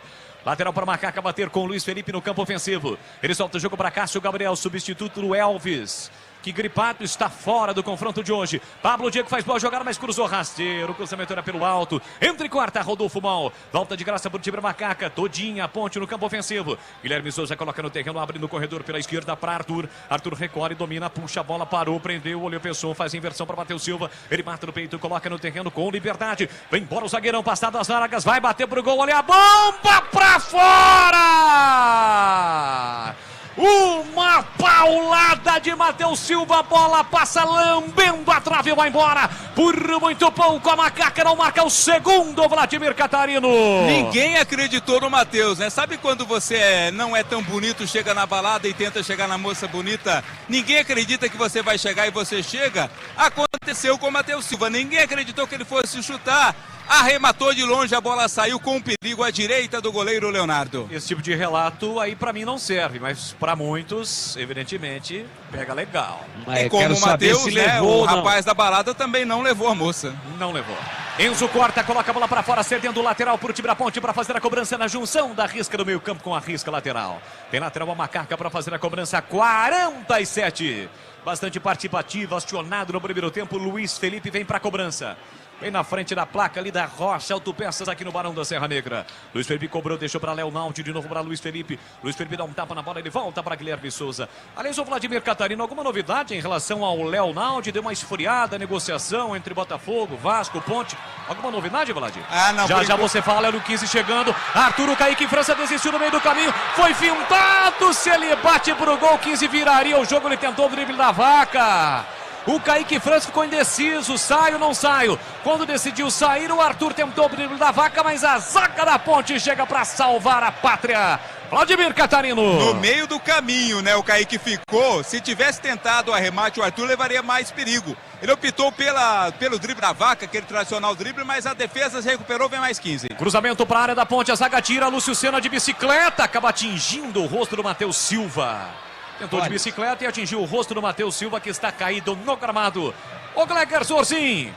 Lateral para Macaca bater com o Luiz Felipe no campo ofensivo. Ele solta o jogo para Cássio Gabriel, substituto do Elvis, que gripado está fora do confronto de hoje. Pablo Diego faz boa jogada, mas cruzou rasteiro. O cruzamento era pelo alto. Entra e corta Rodolfo Mal. Volta de graça para o time Macaca. Todinha a Ponte no campo ofensivo. Guilherme Souza coloca no terreno, abre no corredor pela esquerda para Arthur. Arthur recolhe, domina, puxa a bola, parou, prendeu, olhou, pensou, faz inversão para Matheus Silva. Ele mata no peito, coloca no terreno com liberdade. Vem embora o zagueirão, passado as largas, vai bater pro gol. Olha a bomba pra fora! Uma paulada de Matheus Silva, a bola passa lambendo a trave, vai embora. Por muito pouco a Macaca não marca o segundo, Vladimir Catarino. Ninguém acreditou no Matheus, né? Sabe quando você não é tão bonito, chega na balada e tenta chegar na moça bonita? Ninguém acredita que você vai chegar e você chega. Aconteceu com o Matheus Silva, ninguém acreditou que ele fosse chutar. Arrematou de longe, a bola saiu com perigo à direita do goleiro Leonardo. Esse tipo de relato aí pra mim não serve, mas pra muitos, evidentemente, pega legal. E como o Matheus, né, o rapaz da balada também não levou a moça. Não levou. Enzo corta, coloca a bola pra fora, cedendo o lateral pro time da Ponte pra fazer a cobrança na junção da risca do meio campo com a risca lateral. Tem lateral a Macaca pra fazer a cobrança, 47. Bastante participativa, acionado no primeiro tempo, Luiz Felipe vem pra cobrança. Vem na frente da placa ali da Rocha Autopeças aqui no Barão da Serra Negra. Luiz Felipe cobrou, deixou para Léo Naldi, de novo para Luiz Felipe. Luiz Felipe dá um tapa na bola, ele volta para Guilherme Souza. Aliás, o Vladimir Catarino, alguma novidade em relação ao Léo Naldi? Deu uma esfriada, negociação entre Botafogo, Vasco, Ponte. Alguma novidade, Vladir? Não. Já você fala, no 15 chegando. Arthur Kaique França desistiu no meio do caminho. Foi fintado, se ele bate pro gol, 15 viraria o jogo, ele tentou o drible da Vaca. O Kaique França ficou indeciso, saio ou não saio? Quando decidiu sair, o Arthur tentou o drible da Vaca, mas a zaga da Ponte chega para salvar a pátria. Vladimir Catarino. No meio do caminho, né? O Kaique ficou. Se tivesse tentado o arremate, o Arthur levaria mais perigo. Ele optou pelo drible da Vaca, aquele tradicional drible, mas a defesa se recuperou, vem mais 15. Cruzamento para a área da Ponte, a zaga tira, Lúcio Senna de bicicleta, acaba atingindo o rosto do Matheus Silva. Tentou de bicicleta e atingiu o rosto do Matheus Silva, que está caído no gramado. Ô Gleger Sorzin,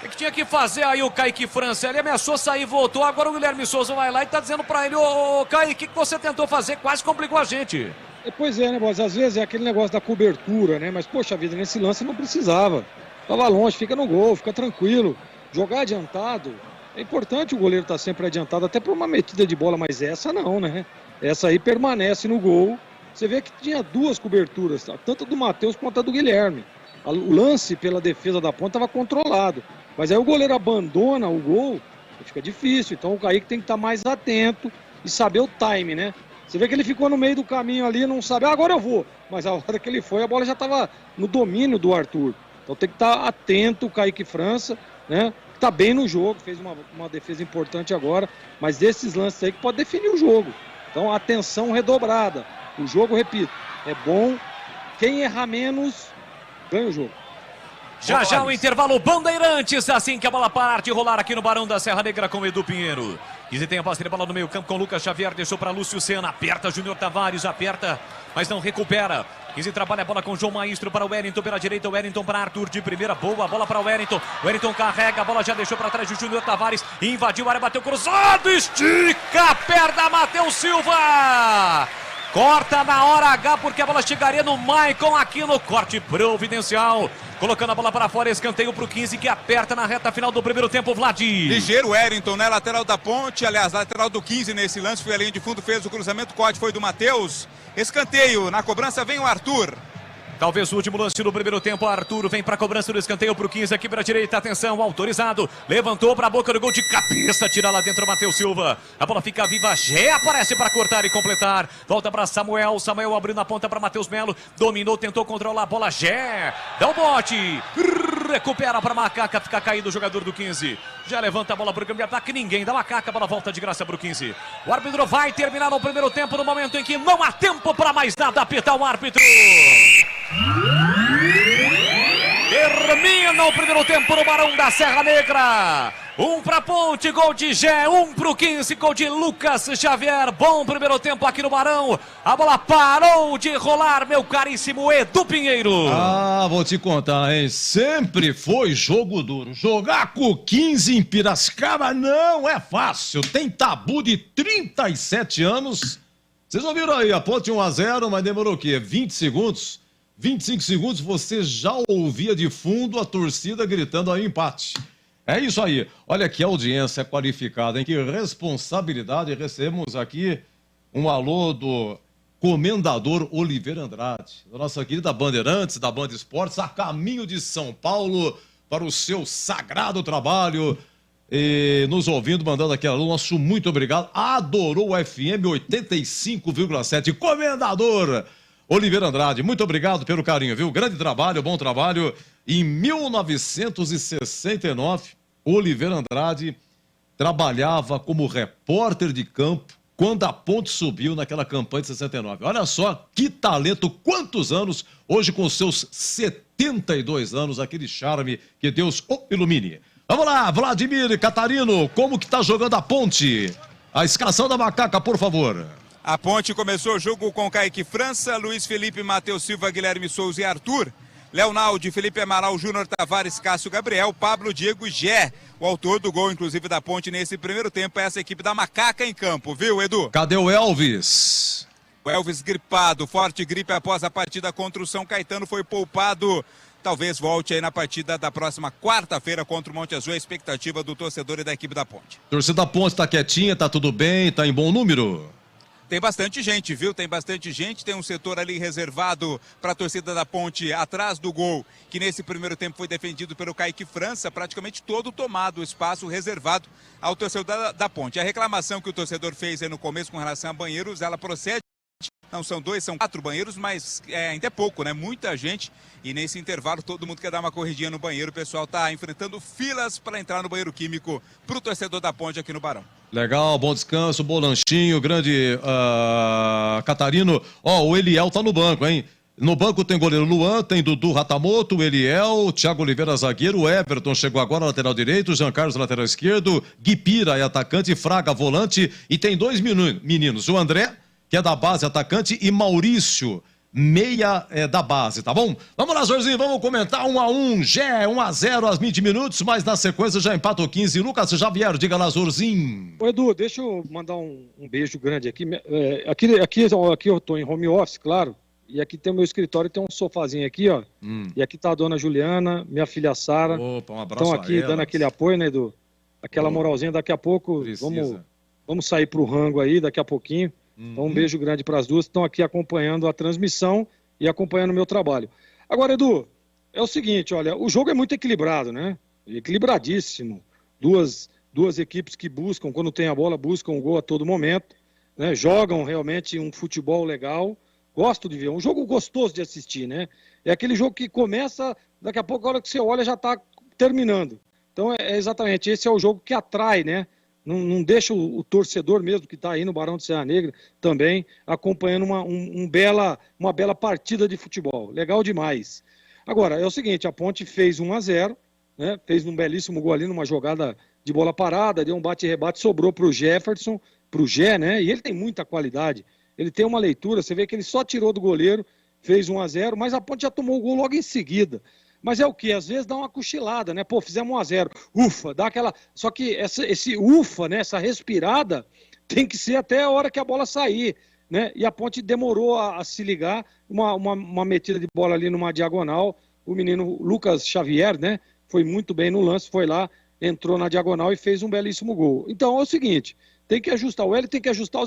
o que tinha que fazer aí o Kaique França? Ele ameaçou sair, voltou, agora o Guilherme Souza vai lá e tá dizendo pra ele: ô Kaique, o que você tentou fazer? Quase complicou a gente. Pois é, né, Boz? Às vezes é aquele negócio da cobertura, né? Mas, poxa vida, nesse lance não precisava. Tava longe, fica no gol, fica tranquilo. Jogar adiantado, é importante o goleiro estar sempre adiantado, até por uma metida de bola, mas essa não, né? Essa aí permanece no gol. você vê que tinha duas coberturas, tanto do Matheus quanto a do Guilherme. O lance pela defesa da Ponte estava controlado. Mas aí o goleiro abandona o gol, fica difícil. Então o Kaique tem que estar mais atento e saber o time, né? Você vê que ele ficou no meio do caminho ali, não sabe, agora eu vou. Mas a hora que ele foi, a bola já estava no domínio do Arthur. Então tem que estar atento o Kaique França, né? Está bem no jogo, fez uma defesa importante agora, mas desses lances aí que pode definir o jogo. Então atenção redobrada. O jogo, repito, é bom. Quem errar menos, ganha o jogo. Já o intervalo Bandeirantes, assim que a bola parar de rolar aqui no Barão da Serra Negra com o Edu Pinheiro. Quise tem a posse de bola no meio campo com o Lucas Xavier, deixou para Lúcio Senna, aperta Júnior Tavares, aperta, mas não recupera. Quise trabalha a bola com o João Maestro para o Wellington pela direita, o Wellington para Arthur de primeira, boa bola para o Wellington. O Wellington carrega, a bola já deixou para trás do Júnior Tavares, invadiu a área, bateu cruzado, estica a perna, Matheus Silva. Corta na hora H porque a bola chegaria no Maicon aqui no corte providencial. Colocando a bola para fora, escanteio para o 15 que aperta na reta final do primeiro tempo, Vlad. Ligeiro Wellington, né? Lateral da Ponte, aliás, lateral do 15 nesse lance, foi a linha de fundo, fez o cruzamento, corte foi do Matheus. Escanteio, na cobrança vem o Arthur. Talvez o último lance do primeiro tempo, Arthur vem para a cobrança do escanteio para o 15 aqui para a direita, atenção, autorizado, levantou para a boca do gol de cabeça, tira lá dentro o Matheus Silva, a bola fica viva, Gé aparece para cortar e completar, volta para Samuel abriu na ponta para Matheus Melo, dominou, tentou controlar a bola, Gé, dá o bote, recupera para Macaca, fica caído o jogador do 15, já levanta a bola para o campo de ataque, ninguém dá Macaca, a bola volta de graça para o 15, o árbitro vai terminar no primeiro tempo, no momento em que não há tempo para mais nada, apita o árbitro. Termina o primeiro tempo no Barão da Serra Negra. 1 para Ponte, gol de Gé, 1 para o 15, gol de Lucas Xavier. Bom primeiro tempo aqui no Barão. A bola parou de rolar, meu caríssimo Edu Pinheiro. Ah, vou te contar, hein? Sempre foi jogo duro. Jogar com 15 em Piracicaba não é fácil. Tem tabu de 37 anos. Vocês ouviram aí, a Ponte 1-0, mas demorou o quê? 20 segundos? 25 segundos, você já ouvia de fundo a torcida gritando aí empate. É isso aí. Olha que audiência qualificada, hein? Que responsabilidade. Recebemos aqui um alô do Comendador Oliveira Andrade, da nossa querida Bandeirantes, da Band Esportes, a caminho de São Paulo para o seu sagrado trabalho. E nos ouvindo, mandando aqui alô, nosso muito obrigado. Adorou o FM 85,7. Comendador Oliveira Andrade, muito obrigado pelo carinho, viu? Grande trabalho, bom trabalho. Em 1969, Oliveira Andrade trabalhava como repórter de campo quando a Ponte subiu naquela campanha de 69. Olha só que talento, quantos anos, hoje com seus 72 anos, aquele charme, que Deus o ilumine. Vamos lá, Vladimir Catarino, como que tá jogando a Ponte? A escalação da Macaca, por favor. A Ponte começou o jogo com Kaique França, Luiz Felipe, Matheus Silva, Guilherme Souza e Arthur. Leonaldi, Felipe Amaral, Júnior Tavares, Cássio Gabriel, Pablo, Diego e Gé. O autor do gol, inclusive, da Ponte nesse primeiro tempo é essa equipe da Macaca em campo, viu, Edu? Cadê o Elvis? O Elvis gripado, forte gripe após a partida contra o São Caetano, foi poupado. Talvez volte aí na partida da próxima quarta-feira contra o Monte Azul, a expectativa do torcedor e da equipe da Ponte. A torcida da Ponte tá quietinha, tá tudo bem, tá em bom número? Tem bastante gente, viu? Tem bastante gente. Tem um setor ali reservado para a torcida da Ponte atrás do gol, que nesse primeiro tempo foi defendido pelo Kaique França, praticamente todo tomado o espaço reservado ao torcedor da Ponte. A reclamação que o torcedor fez aí no começo com relação a banheiros, ela procede. Não são 2, são 4 banheiros, mas ainda é pouco, né? Muita gente. E nesse intervalo todo mundo quer dar uma corridinha no banheiro. O pessoal está enfrentando filas para entrar no banheiro químico para o torcedor da Ponte aqui no Barão. Legal, bom descanso, bom lanchinho, grande Catarino. Ó, o Eliel tá no banco, hein? No banco tem goleiro Luan, tem Dudu Ratamoto, Eliel, Thiago Oliveira zagueiro, Everton chegou agora lateral direito, Jean Carlos lateral esquerdo, Gui Pira é atacante, Fraga volante e tem 2 meninos, o André, que é da base atacante, e Maurício, meia da base, tá bom? Vamos lá, Jorginho, vamos comentar 1-1, Gé, 1-0 aos 20 minutos, mas na sequência já empata o 15. Lucas Xavier, diga lá, Jorginho. Ô, Edu, deixa eu mandar um beijo grande aqui. Aqui eu tô em home office, claro, e aqui tem o meu escritório, tem um sofazinho aqui, ó, e aqui tá a dona Juliana, minha filha Sara. Opa, um abraço. Estão aqui dando aquele apoio, né, Edu? Aquela moralzinha, daqui a pouco, vamos sair pro rango aí, daqui a pouquinho. Então um beijo grande para as duas que estão aqui acompanhando a transmissão e acompanhando o meu trabalho. Agora, Edu, é o seguinte, olha, o jogo é muito equilibrado, né? Equilibradíssimo. Duas equipes que buscam, quando tem a bola, buscam o gol a todo momento, né? Jogam realmente um futebol legal. Gosto de ver, um jogo gostoso de assistir, né? É aquele jogo que começa, daqui a pouco, a hora que você olha, já está terminando. Então, exatamente, esse é o jogo que atrai, né? Não deixa o torcedor mesmo que está aí no Barão de Serra Negra também acompanhando uma bela partida de futebol. Legal demais. Agora, é o seguinte, a Ponte fez 1-0, né? Fez um belíssimo gol ali numa jogada de bola parada, deu um bate-rebate, sobrou para o Jefferson, para o Gé, né? E ele tem muita qualidade. Ele tem uma leitura, você vê que ele só tirou do goleiro, fez 1-0, mas a Ponte já tomou o gol logo em seguida. Mas é o que? Às vezes dá uma cochilada, né? Pô, fizemos 1-0, ufa, dá aquela... Só que esse ufa, né? Essa respirada tem que ser até a hora que a bola sair, né? E a Ponte demorou a se ligar, uma metida de bola ali numa diagonal, o menino Lucas Xavier, né? Foi muito bem no lance, foi lá, entrou na diagonal e fez um belíssimo gol. Então é o seguinte, tem que ajustar o Hélio, tem que ajustar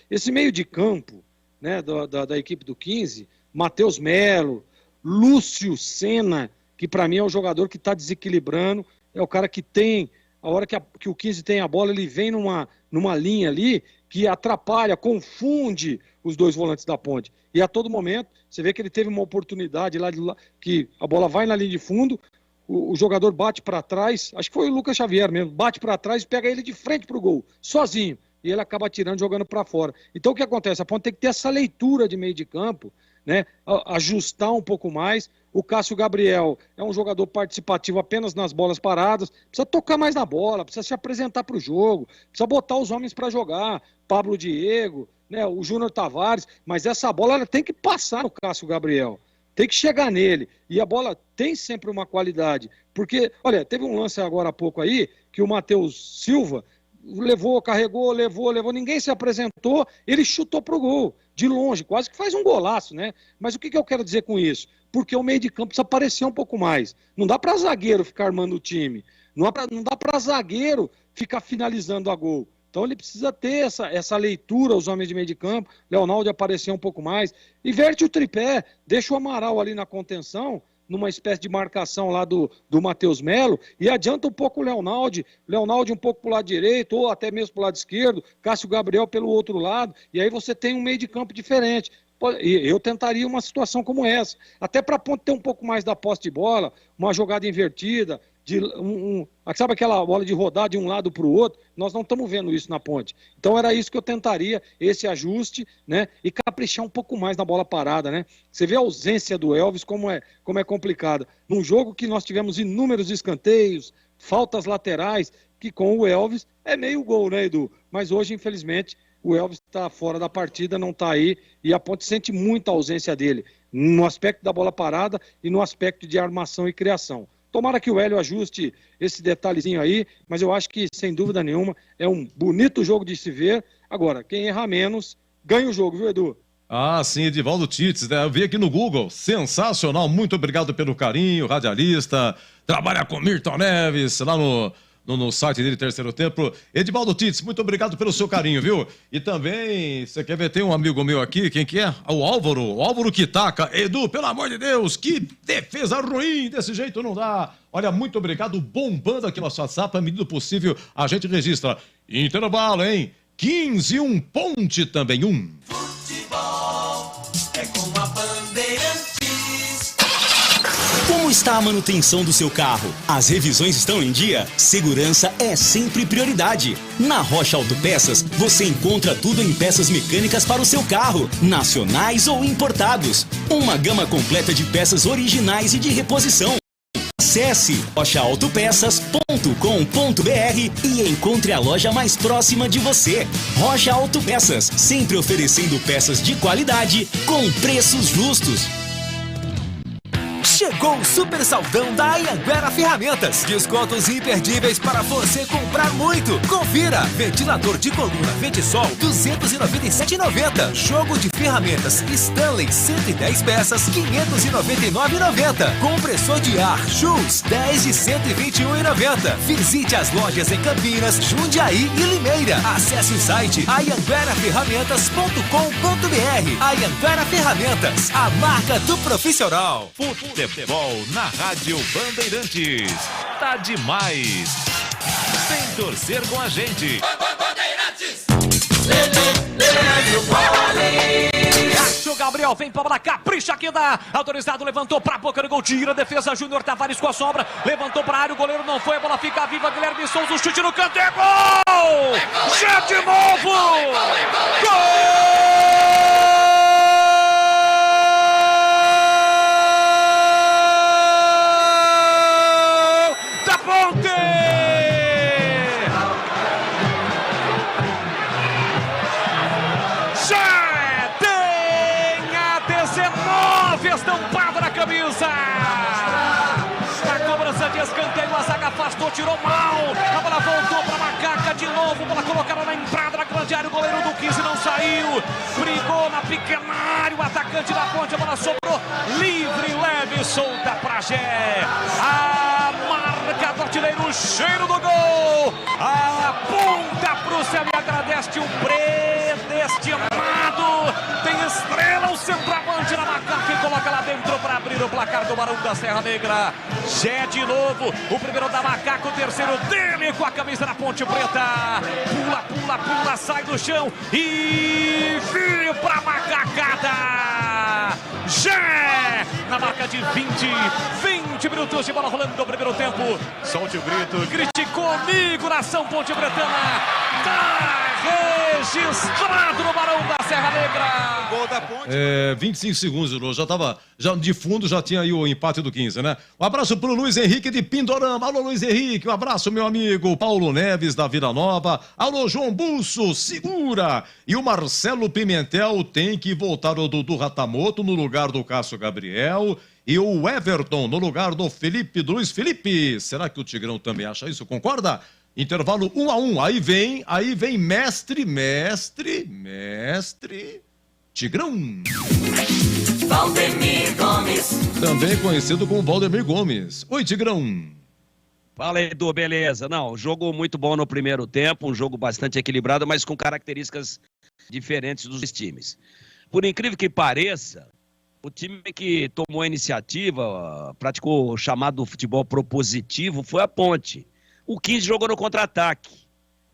esse meio de campo, né? Da equipe do 15, Matheus Melo, Lúcio Senna, que para mim é o jogador que está desequilibrando, é o cara que tem, a hora que o 15 tem a bola, ele vem numa linha ali que atrapalha, confunde os dois volantes da Ponte. E a todo momento, você vê que ele teve uma oportunidade lá, que a bola vai na linha de fundo, o jogador bate para trás, acho que foi o Lucas Xavier mesmo, bate para trás e pega ele de frente pro gol, sozinho. E ele acaba tirando, jogando para fora. Então o que acontece? A Ponte tem que ter essa leitura de meio de campo, né? Ajustar um pouco mais. O Cássio Gabriel é um jogador participativo apenas nas bolas paradas, precisa tocar mais na bola, precisa se apresentar para o jogo, precisa botar os homens para jogar, Pablo Diego, né? O Júnior Tavares, mas essa bola ela tem que passar no Cássio Gabriel, tem que chegar nele, e a bola tem sempre uma qualidade, porque, olha, teve um lance agora há pouco aí, que o Matheus Silva carregou, levou, ninguém se apresentou, ele chutou pro gol, de longe, quase que faz um golaço, né? Mas o que eu quero dizer com isso? Porque o meio de campo precisa aparecer um pouco mais. Não dá para zagueiro ficar armando o time, não dá para zagueiro ficar finalizando a gol. Então ele precisa ter essa leitura, os homens de meio de campo, Leonaldo aparecer um pouco mais, inverte o tripé, deixa o Amaral ali na contenção, numa espécie de marcação lá do Matheus Melo, e adianta um pouco o Leonaldo um pouco para o lado direito, ou até mesmo para o lado esquerdo, Cássio Gabriel pelo outro lado, e aí você tem um meio de campo diferente. Eu tentaria uma situação como essa, até para a Ponte ter um pouco mais da posse de bola, uma jogada invertida, sabe aquela bola de rodar de um lado para o outro? Nós não estamos vendo isso na Ponte. Então era isso que eu tentaria, esse ajuste, né? E caprichar um pouco mais na bola parada, né? Você vê a ausência do Elvis, como é complicada. Num jogo que nós tivemos inúmeros escanteios, faltas laterais, que com o Elvis é meio gol, né, Edu? Mas hoje, infelizmente, o Elvis está fora da partida, não está aí, e a Ponte sente muita ausência dele, no aspecto da bola parada e no aspecto de armação e criação. Tomara que o Hélio ajuste esse detalhezinho aí, mas eu acho que, sem dúvida nenhuma, é um bonito jogo de se ver. Agora, quem erra menos, ganha o jogo, viu, Edu? Ah, sim, Edivaldo Tites, né? Eu vi aqui no Google, sensacional, muito obrigado pelo carinho, radialista, trabalha com Milton Neves, lá no site dele, Terceiro Tempo. Edivaldo Tites, muito obrigado pelo seu carinho, viu? E também, você quer ver, tem um amigo meu aqui, quem que é? O Álvaro Quitaca. Edu, pelo amor de Deus, que defesa ruim, desse jeito não dá. Olha, muito obrigado, bombando aqui nosso WhatsApp, à medida do possível, a gente registra. Intervalo, hein? 15-1, Ponte também 1. Futebol é com a Bandeirantes. Como está a manutenção do seu carro? As revisões estão em dia? Segurança é sempre prioridade. Na Rocha Autopeças, você encontra tudo em peças mecânicas para o seu carro, nacionais ou importados. Uma gama completa de peças originais e de reposição. Acesse rochaautopeças.com.br e encontre a loja mais próxima de você. Rocha Autopeças, sempre oferecendo peças de qualidade com preços justos. Chegou o super saldão da Anhanguera Ferramentas. Descontos imperdíveis para você comprar muito. Confira. Ventilador de coluna Ventisol, R$ 297,90. Jogo de ferramentas Stanley, 110 peças, R$ 599,90. Compressor de ar Schultz, 10 de R$ 121,90. Visite as lojas em Campinas, Jundiaí e Limeira. Acesse o site anhangueraferramentas.com.br. Anhanguera Ferramentas, a marca do profissional. Futebol na Rádio Bandeirantes. Tá demais. Vem torcer com a gente. Cássio Gabriel vem pra cá, capricha aqui da autorizado, levantou pra boca do gol, tira a defesa, Júnior Tavares com a sombra, levantou pra área, o goleiro não foi, a bola fica viva, Guilherme Souza, o chute no canto, é gol! Já de novo! Gol! Da Ponte! Estampada na camisa. A cobrança de escanteio, a zaga afastou, tirou mal. A bola voltou para Macaca de novo. Bola colocada na entrada da grande área. O goleiro do 15 não saiu. Brigou na pequena área. O atacante da Ponte. A bola sobrou livre, leve, solta para Gé. A marca do artilheiro, o cheiro do gol. Aponta pro céu e agradece o predestinado. Tem estrela, o centroavante na Macaca e coloca lá dentro para abrir o placar do Barão da Serra Negra. Gé de novo, o primeiro da Macaca, o terceiro dele com a camisa da Ponte Preta. Pula, pula, pula, sai do chão e veio pra Macacada. Gé na marca de 20 minutos de bola rolando no primeiro tempo. Solte o grito, grite comigo, nação Ponte Pretana. Tá registrado no Barão da Serra Negra. Gol da Ponte. 25 segundos, já de fundo já tinha aí o empate do 15, né? Um abraço pro Luiz Henrique de Pindorama. Alô, Luiz Henrique, um abraço, meu amigo. Paulo Neves da Vila Nova. Alô, João Bulso, segura. E o Marcelo Pimentel tem que voltar o Dudu Ratamoto no lugar do Cássio Gabriel. E o Everton no lugar do Luiz Felipe. Será que o Tigrão também acha isso? Concorda? Intervalo 1-1. Aí vem mestre Tigrão. Valdemir Gomes. Também conhecido como Valdemir Gomes. Oi, Tigrão. Fala, Edu, beleza? Não, jogo muito bom no primeiro tempo, um jogo bastante equilibrado, mas com características diferentes dos times. Por incrível que pareça, o time que tomou a iniciativa, praticou o chamado futebol propositivo, foi a Ponte. O 15 jogou no contra-ataque.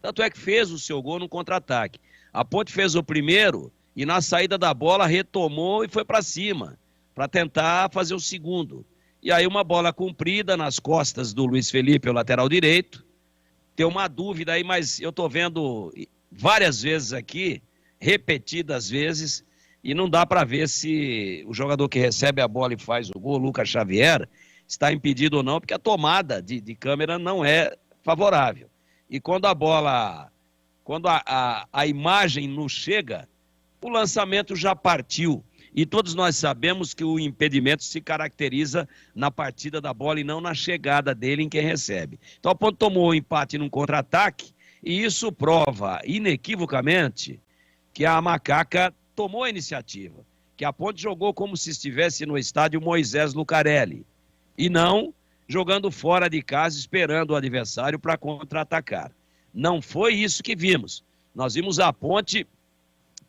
Tanto é que fez o seu gol no contra-ataque. A Ponte fez o primeiro e na saída da bola retomou e foi para cima, para tentar fazer o segundo. E aí uma bola comprida nas costas do Luiz Felipe, o lateral direito. Tem uma dúvida aí, mas eu tô vendo várias vezes aqui, repetidas vezes, e não dá para ver se o jogador que recebe a bola e faz o gol, Lucas Xavier, está impedido ou não, porque a tomada de câmera não é favorável. E quando a bola, quando a imagem nos chega, o lançamento já partiu. E todos nós sabemos que o impedimento se caracteriza na partida da bola e não na chegada dele em quem recebe. Então a Ponte tomou o empate num contra-ataque e isso prova inequivocamente que a Macaca tomou a iniciativa, que a Ponte jogou como se estivesse no estádio Moisés Lucarelli e não jogando fora de casa esperando o adversário para contra-atacar. Não foi isso que vimos. Nós vimos a Ponte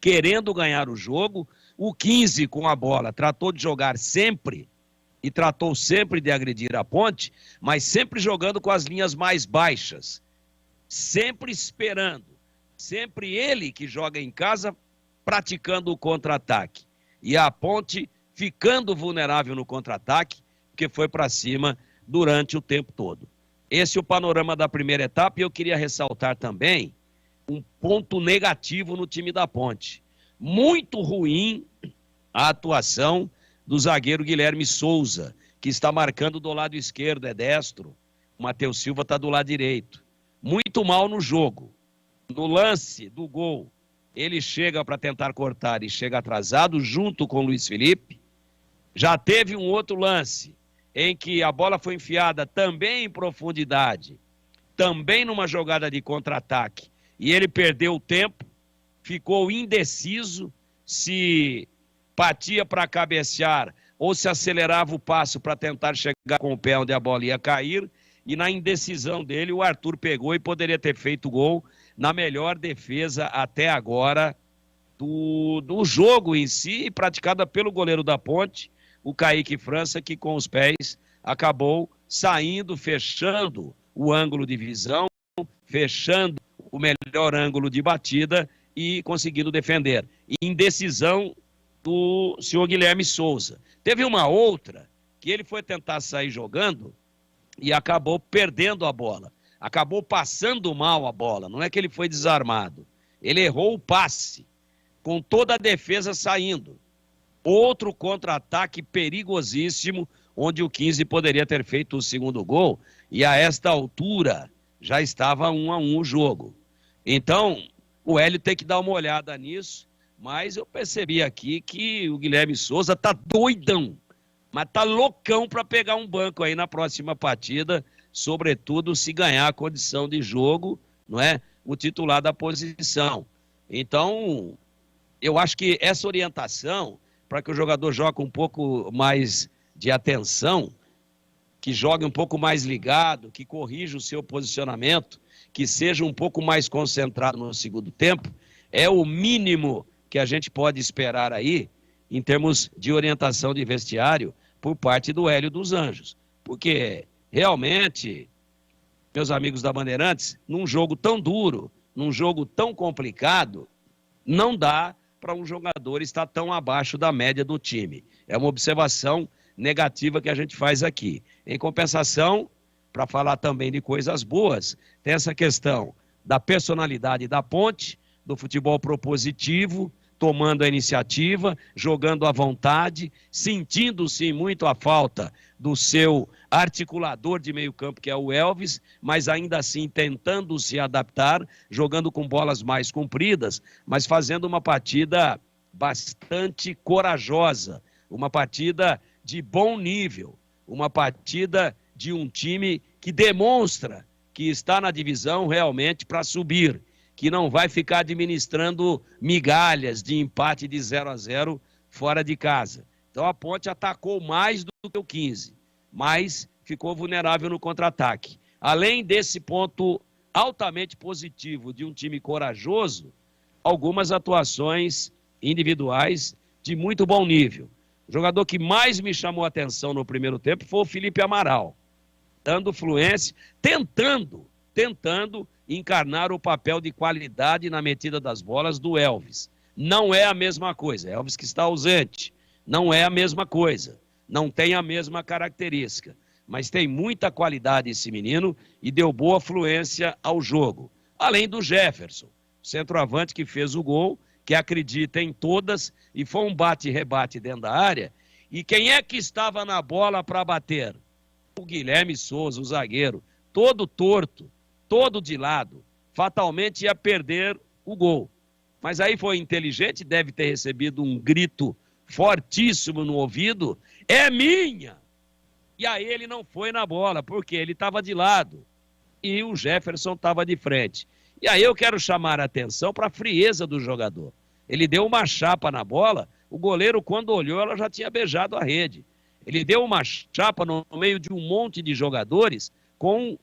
querendo ganhar o jogo. O 15 com a bola tratou de jogar sempre e tratou sempre de agredir a Ponte, mas sempre jogando com as linhas mais baixas, sempre esperando, sempre ele que joga em casa praticando o contra-ataque e a Ponte ficando vulnerável no contra-ataque, porque foi para cima durante o tempo todo. Esse é o panorama da primeira etapa e eu queria ressaltar também um ponto negativo no time da Ponte. Muito ruim a atuação do zagueiro Guilherme Souza, que está marcando do lado esquerdo, é destro. O Matheus Silva está do lado direito. Muito mal no jogo. No lance do gol, ele chega para tentar cortar e chega atrasado junto com o Luiz Felipe. Já teve um outro lance em que a bola foi enfiada também em profundidade, também numa jogada de contra-ataque, e ele perdeu o tempo, ficou indeciso se batia para cabecear ou se acelerava o passo para tentar chegar com o pé onde a bola ia cair, e na indecisão dele o Arthur pegou e poderia ter feito gol na melhor defesa até agora do jogo em si, praticada pelo goleiro da Ponte, o Kaique França, que com os pés acabou saindo, fechando o ângulo de visão, fechando o melhor ângulo de batida e conseguindo defender. Indecisão do senhor Guilherme Souza. Teve uma outra que ele foi tentar sair jogando e acabou perdendo a bola. Acabou passando mal a bola. Não é que ele foi desarmado. Ele errou o passe, com toda a defesa saindo. Outro contra-ataque perigosíssimo, onde o 15 poderia ter feito o segundo gol, e a esta altura já estava 1-1 o jogo. Então, o Hélio tem que dar uma olhada nisso, mas eu percebi aqui que o Guilherme Souza tá doidão, mas tá loucão para pegar um banco aí na próxima partida, sobretudo se ganhar a condição de jogo, não é? O titular da posição. Então, eu acho que essa orientação, para que o jogador jogue um pouco mais de atenção, que jogue um pouco mais ligado, que corrija o seu posicionamento, que seja um pouco mais concentrado no segundo tempo, é o mínimo que a gente pode esperar aí, em termos de orientação de vestiário, por parte do Hélio dos Anjos. Porque, realmente, meus amigos da Bandeirantes, num jogo tão duro, num jogo tão complicado, não dá para um jogador estar tão abaixo da média do time. É uma observação negativa que a gente faz aqui. Em compensação, para falar também de coisas boas, tem essa questão da personalidade da Ponte, do futebol propositivo, tomando a iniciativa, jogando à vontade, sentindo-se muito a falta do seu articulador de meio campo, que é o Elvis, mas ainda assim tentando se adaptar, jogando com bolas mais compridas, mas fazendo uma partida bastante corajosa, uma partida de bom nível, uma partida de um time que demonstra que está na divisão realmente para subir, que não vai ficar administrando migalhas de empate de 0-0 fora de casa. Então a Ponte atacou mais do que o 15, mas ficou vulnerável no contra-ataque. Além desse ponto altamente positivo de um time corajoso, algumas atuações individuais de muito bom nível. O jogador que mais me chamou a atenção no primeiro tempo foi o Felipe Amaral, dando fluência, tentando encarnar o papel de qualidade na metida das bolas do Elvis. Não é a mesma coisa. Elvis que está ausente. Não é a mesma coisa. Não tem a mesma característica. Mas tem muita qualidade esse menino e deu boa fluência ao jogo. Além do Jefferson, centroavante que fez o gol, que acredita em todas e foi um bate-rebate dentro da área. E quem é que estava na bola para bater? O Guilherme Souza, o zagueiro, todo torto, todo de lado, fatalmente ia perder o gol. Mas aí foi inteligente, deve ter recebido um grito fortíssimo no ouvido, é minha! E aí ele não foi na bola, porque ele estava de lado e o Jefferson estava de frente. E aí eu quero chamar a atenção para a frieza do jogador. Ele deu uma chapa na bola, o goleiro quando olhou ela já tinha beijado a rede. Ele deu uma chapa no meio de um monte de jogadores com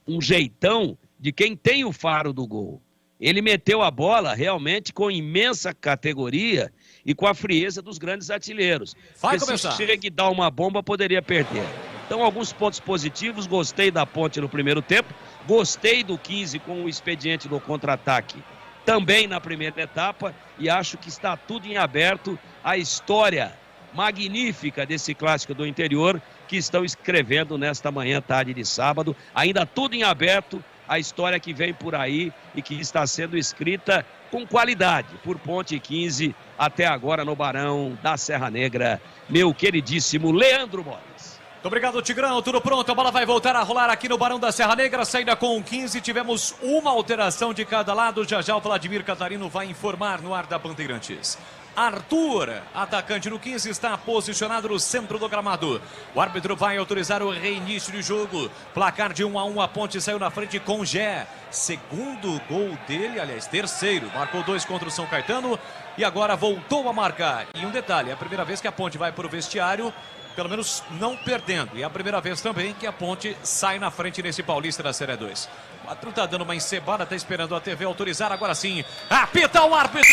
um jeitão de quem tem o faro do gol. Ele meteu a bola realmente com imensa categoria e com a frieza dos grandes artilheiros. Vai Porque começar. se chega e dá uma bomba, poderia perder. Então, alguns pontos positivos. Gostei da Ponte no primeiro tempo. Gostei do 15 com o expediente do contra-ataque também na primeira etapa. E acho que está tudo em aberto. A história magnífica desse clássico do interior que estão escrevendo nesta manhã, tarde de sábado. Ainda tudo em aberto. A história que vem por aí e que está sendo escrita com qualidade por Ponte 15 até agora no Barão da Serra Negra. Meu queridíssimo Leandro Borges. Muito obrigado, Tigrão. Tudo pronto. A bola vai voltar a rolar aqui no Barão da Serra Negra. Saída com 15. Tivemos uma alteração de cada lado. Já já o Vladimir Catarino vai informar no ar da Bandeirantes. Arthur, atacante no 15, está posicionado no centro do gramado. O árbitro vai autorizar o reinício de jogo. Placar de 1-1, a Ponte saiu na frente com Gé. Segundo gol dele, aliás, terceiro. Marcou 2 contra o São Caetano e agora voltou a marcar. E um detalhe, é a primeira vez que a Ponte vai para o vestiário, pelo menos não perdendo. E é a primeira vez também que a Ponte sai na frente nesse Paulista da Série 2. O árbitro está dando uma encebada, está esperando a TV autorizar. Agora sim, apita o árbitro!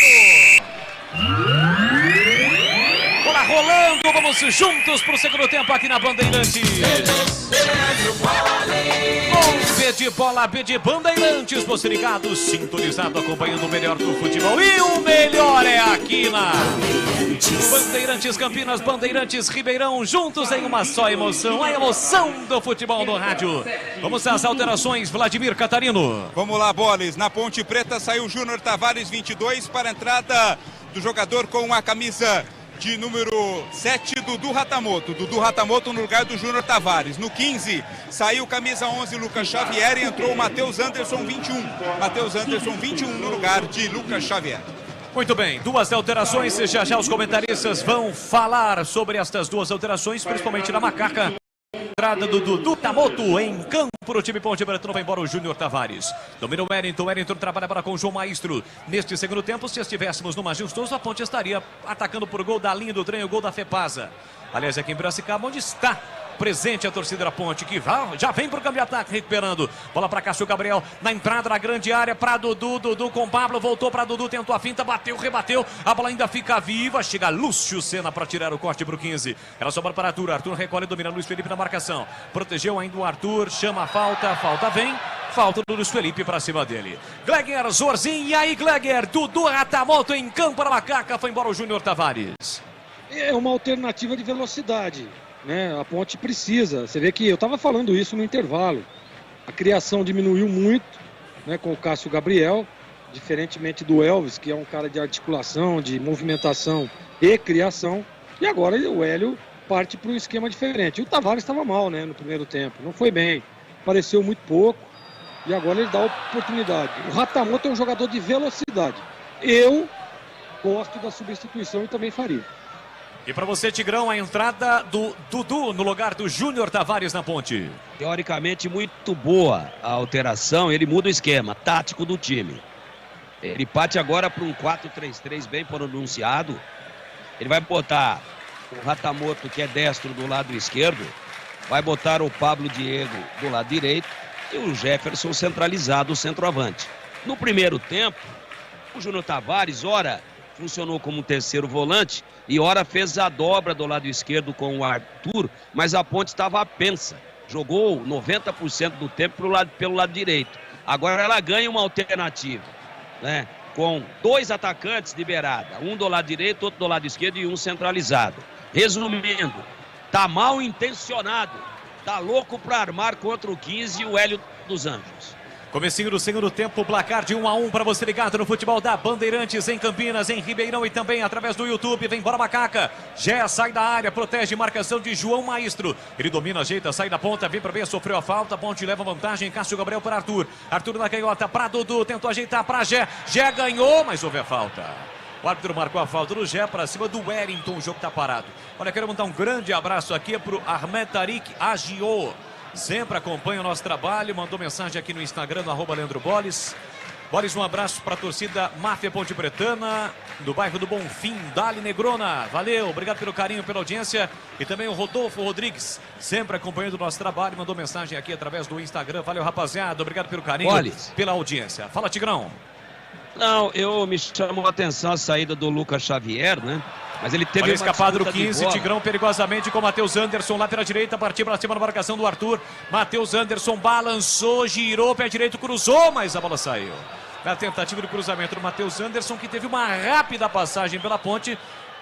Bola rolando, vamos juntos pro segundo tempo aqui na Bandeirantes. B de bola, B de Bandeirantes, você ligado, sintonizado, acompanhando o melhor do futebol. E o melhor é aqui na Bandeirantes Campinas, Bandeirantes Ribeirão, juntos em uma só emoção, a emoção do futebol no rádio. Vamos às alterações, Vladimir Catarino. Vamos lá, Boles. Na Ponte Preta saiu Júnior Tavares, 22, para a entrada do jogador com a camisa de número 7, Dudu Ratamoto. Dudu Ratamoto no lugar do Júnior Tavares. No 15, saiu camisa 11, Lucas Xavier, e entrou o Matheus Anderson, 21. Matheus Anderson, 21, no lugar de Lucas Xavier. Muito bem, 2 alterações. Já já os comentaristas vão falar sobre estas 2 alterações, principalmente na Macaca. Entrada do Dudu Ratamoto em campo para o time Ponte Preta. Vai embora o Júnior Tavares. Domina o Wellington. Wellington trabalha para com o João Maestro. Neste segundo tempo, se estivéssemos numa amistoso, a Ponte estaria atacando por gol da linha do trem, o gol da Fepasa. Aliás, aqui em Piracicaba, onde está presente a torcida da Ponte, que já vem para o campo de ataque, recuperando. Bola para Cássio Gabriel, na entrada da grande área, para Dudu. Dudu com Pablo, voltou para Dudu, tentou a finta, bateu, rebateu. A bola ainda fica viva, chega Lúcio Senna para tirar o corte para o 15. Ela sobra para Arthur. Arthur recolhe, domina Luiz Felipe na marcação. Protegeu ainda o Arthur, chama a falta, falta vem. Falta do Luiz Felipe para cima dele. Gleger, Zorzinho, e aí Gleger, Dudu Ratamoto em campo para a Macaca, foi embora o Júnior Tavares. É uma alternativa de velocidade, né? A Ponte precisa. Você vê que eu estava falando isso no intervalo. A criação diminuiu muito, né, com o Cássio Gabriel, diferentemente do Elvis, que é um cara de articulação, de movimentação e criação. E agora o Hélio parte para um esquema diferente. O Tavares estava mal, né, no primeiro tempo. Não foi bem. Apareceu muito pouco. E agora ele dá oportunidade. O Ratamoto é um jogador de velocidade. Eu gosto da substituição e também faria. E para você, Tigrão, a entrada do Dudu no lugar do Júnior Tavares na Ponte. Teoricamente muito boa a alteração, ele muda o esquema tático do time. Ele parte agora para um 4-3-3 bem pronunciado. Ele vai botar o Ratamoto, que é destro, do lado esquerdo. Vai botar o Pablo Diego do lado direito e o Jefferson centralizado, o centroavante. No primeiro tempo, o Júnior Tavares, ora, funcionou como um terceiro volante e ora fez a dobra do lado esquerdo com o Arthur, mas a Ponte estava apensa. Jogou 90% do tempo pelo lado direito. Agora ela ganha uma alternativa, né? Com 2 atacantes de beirada, um do lado direito, outro do lado esquerdo e um centralizado. Resumindo, tá mal intencionado, tá louco para armar contra o 15 e o Hélio dos Anjos. Comecinho do segundo tempo, placar de 1-1 para você ligado no futebol da Bandeirantes em Campinas, em Ribeirão e também através do YouTube. Vem embora Macaca, Gé sai da área, protege, marcação de João Maestro. Ele domina, ajeita, sai da ponta, vem para o meio, sofreu a falta, Ponte leva vantagem, Cássio Gabriel para Arthur. Arthur na canhota para Dudu, tentou ajeitar para Gé, Gé ganhou, mas houve a falta. O árbitro marcou a falta do Gé para cima do Wellington, o jogo está parado. Olha, quero mandar um grande abraço aqui para o Ahmed Tarik Agiô. Sempre acompanha o nosso trabalho, mandou mensagem aqui no Instagram, no @Leandro Boles. Boles, um abraço para a torcida Máfia Ponte Pretana, do bairro do Bonfim, Dali Negrona. Valeu, obrigado pelo carinho, pela audiência. E também o Rodolfo Rodrigues, sempre acompanhando o nosso trabalho, mandou mensagem aqui através do Instagram. Valeu, rapaziada, obrigado pelo carinho, Boles, pela audiência. Fala, Tigrão. Não, me chamou a atenção a saída do Lucas Xavier, né? Mas ele teve uma escapada do 15, Tigrão perigosamente com Matheus Anderson, lateral direita, partiu para cima da marcação do Arthur. Matheus Anderson balançou, girou, pé direito, cruzou, mas a bola saiu. Na tentativa de cruzamento do Matheus Anderson, que teve uma rápida passagem pela Ponte,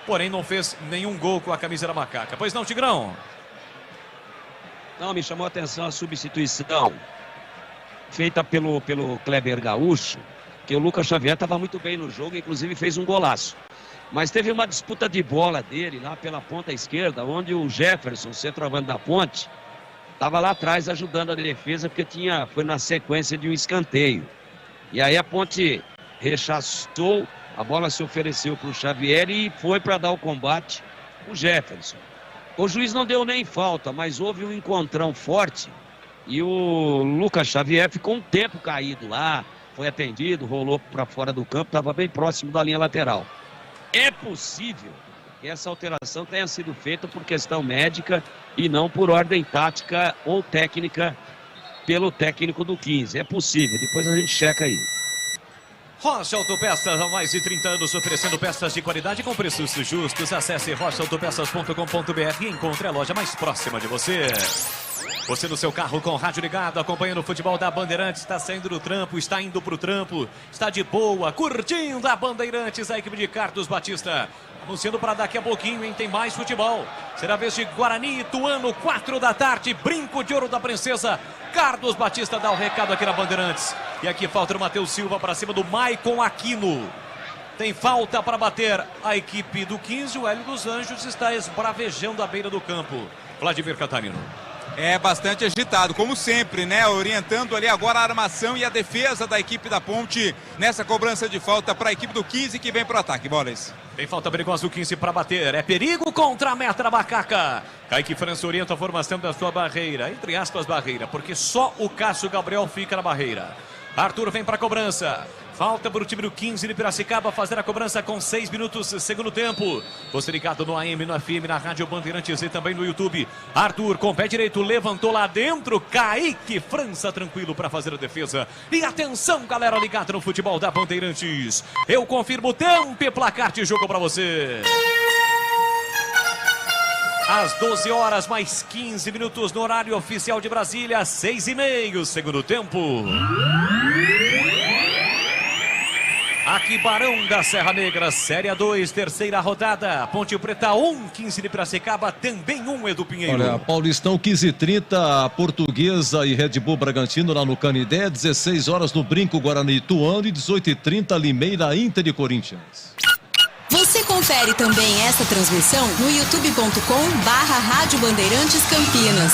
porém não fez nenhum gol com a camisa da Macaca. Pois não, Tigrão? Não, me chamou a atenção a substituição feita pelo Kleber Gaúcho, que o Lucas Xavier estava muito bem no jogo, inclusive fez um golaço. Mas teve uma disputa de bola dele lá pela ponta esquerda, onde o Jefferson, centroavante da Ponte, estava lá atrás ajudando a defesa, porque foi na sequência de um escanteio. E aí a Ponte rechaçou, a bola se ofereceu para o Xavier e foi para dar o combate o Jefferson. O juiz não deu nem falta, mas houve um encontrão forte e o Lucas Xavier ficou um tempo caído lá, foi atendido, rolou para fora do campo, estava bem próximo da linha lateral. É possível que essa alteração tenha sido feita por questão médica e não por ordem tática ou técnica pelo técnico do 15. É possível, depois a gente checa aí. Rocha Autopeças, há mais de 30 anos oferecendo peças de qualidade com preços justos. Acesse rochaautopeças.com.br e encontre a loja mais próxima de você. Você no seu carro com o rádio ligado, acompanhando o futebol da Bandeirantes, está saindo do trampo, está indo pro trampo, está de boa, curtindo a Bandeirantes, a equipe de Carlos Batista. Anunciando para daqui a pouquinho, hein? Tem mais futebol. Será a vez de Guarani e Ituano, 4 da tarde, Brinco de Ouro da Princesa. Carlos Batista dá o recado aqui na Bandeirantes. E aqui falta o Matheus Silva para cima do Maicon Aquino. Tem falta para bater a equipe do 15. O Hélio dos Anjos está esbravejando a beira do campo. Vladimir Catarino. É bastante agitado, como sempre, né? Orientando ali agora a armação e a defesa da equipe da Ponte nessa cobrança de falta para a equipe do 15 que vem para o ataque. Bolas. Tem falta perigosa do 15 para bater. É perigo contra a meta da Macaca. Kaique França orienta a formação da sua barreira. Entre aspas, barreira, porque só o Cássio Gabriel fica na barreira. Arthur vem para a cobrança. Falta para o time do 15 de Piracicaba fazer a cobrança com 6 minutos, segundo tempo. Você ligado no AM, no FM, na Rádio Bandeirantes e também no YouTube. Arthur com pé direito, levantou lá dentro. Kaique França tranquilo para fazer a defesa. E atenção, galera ligada no futebol da Bandeirantes. Eu confirmo o tempo e placar de jogo para você. Às 12 horas, mais 15 minutos no horário oficial de Brasília, 6:30, segundo tempo. Aqui Barão da Serra Negra, Série A2, terceira rodada. Ponte Preta 1, 15 de Piracicaba, também 1, Edu Pinheiro. Olha, Paulistão 15h30, Portuguesa e Red Bull Bragantino lá no Canidé, 16 horas no Brinco, Guarani e Ituano e 18h30, Limeira, Inter e Corinthians. Você confere também essa transmissão no youtube.com/Rádio Bandeirantes Campinas.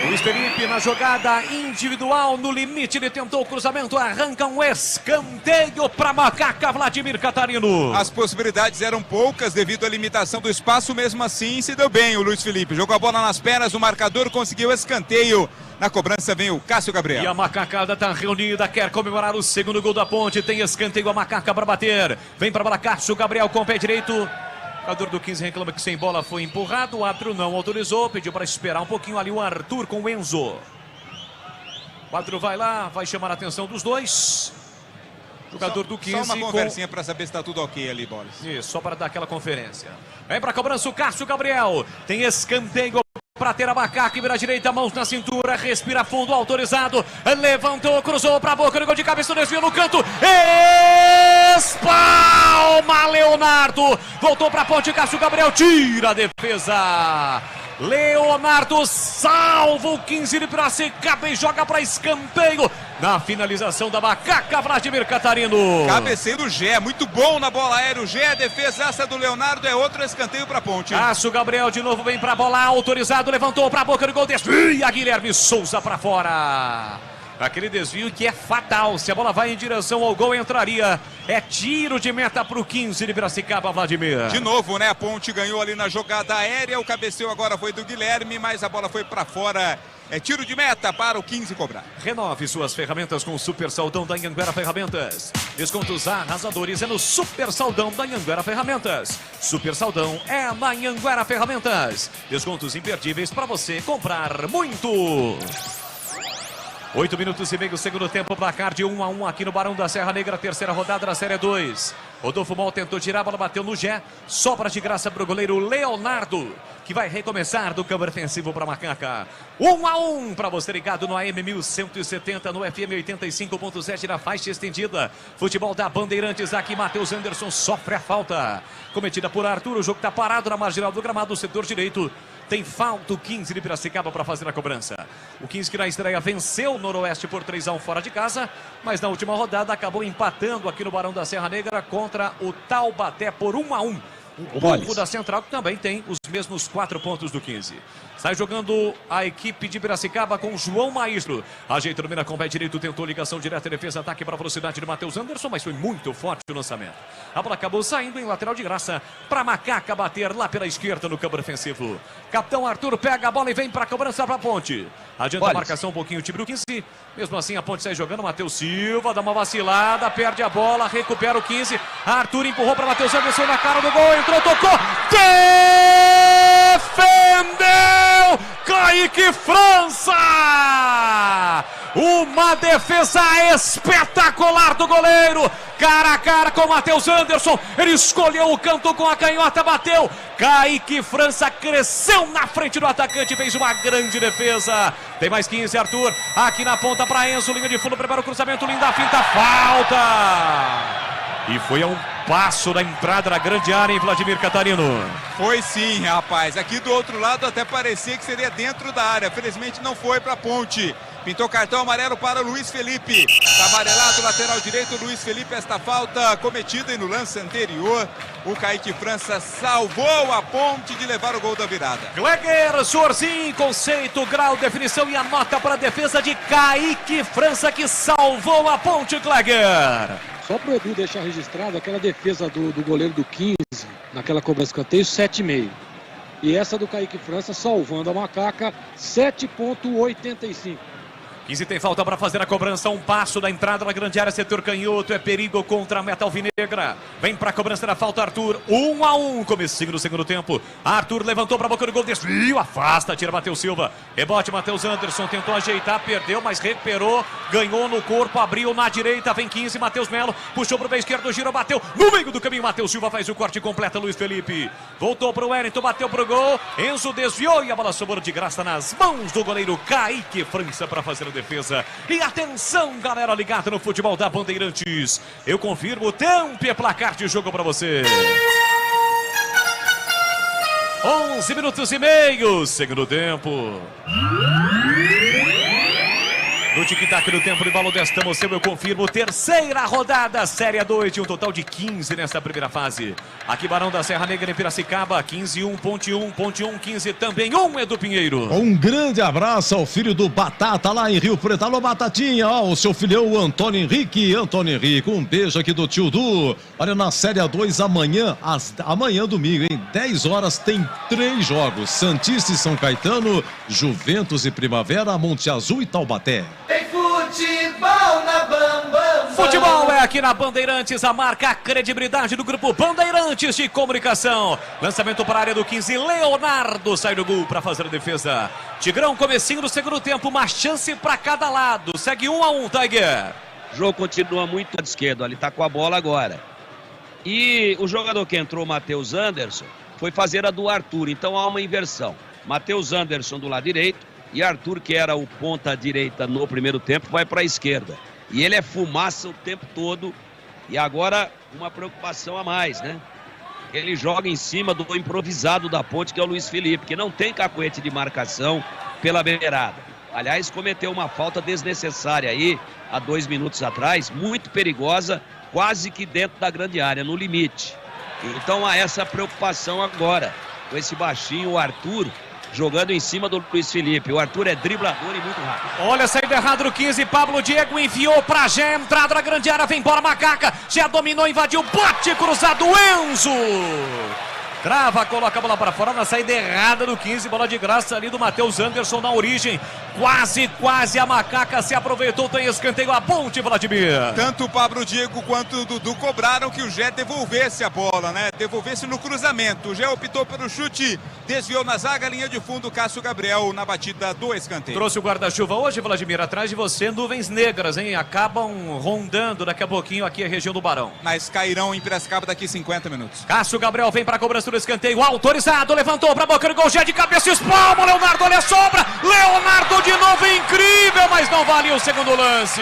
Luiz Felipe na jogada individual, no limite, ele tentou o cruzamento, arranca um escanteio para Macaca, Vladimir Catarino. As possibilidades eram poucas devido à limitação do espaço, mesmo assim se deu bem o Luiz Felipe. Jogou a bola nas pernas, o marcador conseguiu escanteio. Na cobrança vem o Cássio Gabriel. E a macacada está reunida, quer comemorar o segundo gol da Ponte. Tem escanteio, a Macaca para bater. Vem para bola, Cássio Gabriel com o pé direito. O jogador do 15 reclama que sem bola foi empurrado. O árbitro não autorizou, pediu para esperar um pouquinho ali o Arthur com o Enzo. O árbitro vai lá, vai chamar a atenção dos dois. Jogador do 15. Só uma conversinha para saber se está tudo ok ali, Bolas. Isso, só para dar aquela conferência. Vem para a cobrança o Cássio Gabriel. Tem escanteio para ter a Macaca, vira direita, mãos na cintura, respira fundo, autorizado, levantou, cruzou para a boca, no gol de cabeça, desvio no canto, espalma Leonardo, voltou para a ponte, Cássio Gabriel tira a defesa. Leonardo salva o 15 de Piracicaba e joga para escanteio. Na finalização da Macaca, Vladimir Catarino. Cabeceio do Gé, muito bom na bola aérea. O Gé, a defesa essa do Leonardo, é outro escanteio para a Ponte. Cássio Gabriel de novo vem para a bola, autorizado, levantou para a boca do gol, desvia Guilherme Souza para fora. Aquele desvio que é fatal, se a bola vai em direção ao gol entraria. É tiro de meta para o 15 de Piracicaba, Vladimir. De novo, né? A Ponte ganhou ali na jogada aérea, o cabeceio agora foi do Guilherme, mas a bola foi para fora. É tiro de meta para o 15 cobrar. Renove suas ferramentas com o Super Saldão da Anhanguera Ferramentas. Descontos arrasadores é no Super Saldão da Anhanguera Ferramentas. Super Saldão é na Anhanguera Ferramentas. Descontos imperdíveis para você comprar muito. 8 minutos e meio, segundo tempo, placar de 1-1 aqui no Barão da Serra Negra, terceira rodada da Série 2. Rodolfo Mol tentou tirar, a bola bateu no Gé, sobra de graça para o goleiro Leonardo, que vai recomeçar do campo defensivo para a Macaca. 1-1 para você ligado no AM 1170, no FM 85.7 na faixa estendida. Futebol da Bandeirantes, aqui Matheus Anderson sofre a falta. Cometida por Arthur, o jogo está parado na marginal do gramado, setor direito. Tem falta o 15 de Piracicaba para fazer a cobrança. O 15 que na estreia venceu o Noroeste por 3-1 fora de casa, mas na última rodada acabou empatando aqui no Barão da Serra Negra contra o Taubaté por 1-1. O Burro da Central que também tem os mesmos 4 pontos do 15. Sai jogando a equipe de Piracicaba com João Maestro. Ajeita, domina com o pé direito, tentou ligação direta, defesa, ataque para a velocidade de Matheus Anderson, mas foi muito forte o lançamento. A bola acabou saindo em lateral de graça para Macaca bater lá pela esquerda no campo defensivo. Capitão Arthur pega a bola e vem para a cobrança para a Ponte. Adianta a marcação um pouquinho o time do 15. Mesmo assim a Ponte sai jogando, Matheus Silva dá uma vacilada, perde a bola, recupera o 15. Arthur empurrou para Matheus Anderson na cara do gol, entrou, tocou, defendeu Kaique França! Uma defesa espetacular do goleiro, cara a cara com o Matheus Anderson, ele escolheu o canto com a canhota, bateu, Kaique França cresceu na frente do atacante, fez uma grande defesa. Tem mais 15, Arthur, aqui na ponta para Enzo, linha de fundo, prepara o cruzamento, linda finta, falta! E foi a um passo da entrada na grande área em Vladimir Catarino. Foi sim, rapaz. Aqui do outro lado até parecia que seria dentro da área. Felizmente não foi para a Ponte. Pintou cartão amarelo para o Luiz Felipe. Tá amarelado, lateral direito, Luiz Felipe. Esta falta cometida e no lance anterior, o Kaique França salvou a Ponte de levar o gol da virada. Gleger, Sorzinho, conceito, grau, definição e a nota para a defesa de Kaique França que salvou a Ponte, Gleger. Só para o Edu deixar registrado aquela defesa do goleiro do 15, naquela cobrança de escanteio, 7,5. E essa do Kaique França salvando a Macaca, 7,85. 15 tem falta para fazer a cobrança, um passo da entrada na grande área, setor canhoto, é perigo contra a meta alvinegra. Vem para a cobrança da falta, Arthur, 1-1, comecinho do segundo tempo. Arthur levantou para a boca do gol, desvio, afasta, tira Matheus Silva. Rebote, Matheus Anderson, tentou ajeitar, perdeu, mas recuperou, ganhou no corpo, abriu na direita, vem 15, Matheus Melo, puxou para o pé esquerdo, girou, bateu, no meio do caminho, Matheus Silva faz o corte completo, Luiz Felipe. Voltou para o Wellington, bateu para o gol, Enzo desviou e a bola sobrou de graça nas mãos do goleiro Kaique França para fazer a defesa. E atenção, galera ligada no futebol da Bandeirantes. Eu confirmo o tempo e placar de jogo para você. 11 minutos e meio, segundo tempo. No tic-tac do tempo de Balão estamos, eu confirmo, terceira rodada, Série 2, de um total de 15 nesta primeira fase. Aqui Barão da Serra Negra em Piracicaba, 15-1, Ponte 1, 15 também, 1 Edu Pinheiro. Um grande abraço ao filho do Batata lá em Rio Preto. Alô, Batatinha, ó, o seu filhão, o Antônio Henrique, um beijo aqui do tio Du. Olha, na Série 2, amanhã, domingo, hein, 10 horas, tem 3 jogos, Santista e São Caetano, Juventus e Primavera, Monte Azul e Taubaté. Tem futebol na Bambam. Futebol é aqui na Bandeirantes, a marca, a credibilidade do grupo Bandeirantes de Comunicação. Lançamento para a área do 15, Leonardo sai do gol para fazer a defesa. Tigrão, comecinho do segundo tempo, uma chance para cada lado. Segue 1-1, Tiger. O jogo continua muito à esquerda, ele está com a bola agora. E o jogador que entrou, Matheus Anderson, foi fazer a do Arthur, então há uma inversão. Matheus Anderson do lado direito. E Arthur, que era o ponta direita no primeiro tempo, vai para a esquerda. E ele é fumaça o tempo todo. E agora uma preocupação a mais, né? Ele joga em cima do improvisado da Ponte, que é o Luiz Felipe, que não tem cacuete de marcação pela beirada. Aliás, cometeu uma falta desnecessária aí, há 2 minutos atrás, muito perigosa, quase que dentro da grande área, no limite. Então há essa preocupação agora, com esse baixinho, o Arthur, jogando em cima do Luiz Felipe. O Arthur é driblador e muito rápido. Olha a saída errada do 15, Pablo Diego enfiou pra Gé, entrada na grande área, vem embora Macaca, já dominou, invadiu, bote cruzado, Enzo! Trava, coloca a bola para fora na saída errada do 15, bola de graça ali do Matheus Anderson na origem. Quase a Macaca se aproveitou, tem escanteio a Ponte, Vladimir. Tanto o Pablo Diego quanto o Dudu cobraram que o Gé devolvesse a bola, né? Devolvesse no cruzamento. O Gé optou pelo chute, desviou na zaga, linha de fundo, Cássio Gabriel na batida do escanteio. Trouxe o guarda-chuva hoje, Vladimir, atrás de você, nuvens negras, hein? Acabam rondando daqui a pouquinho aqui a região do Barão. Mas cairão em Piracicaba daqui 50 minutos. Cássio Gabriel vem para a cobrança do escanteio, autorizado, levantou para a boca do gol, Gé de cabeça, espalma, Leonardo, olha a sobra, Leonardo de novo, incrível, mas não valia o segundo lance.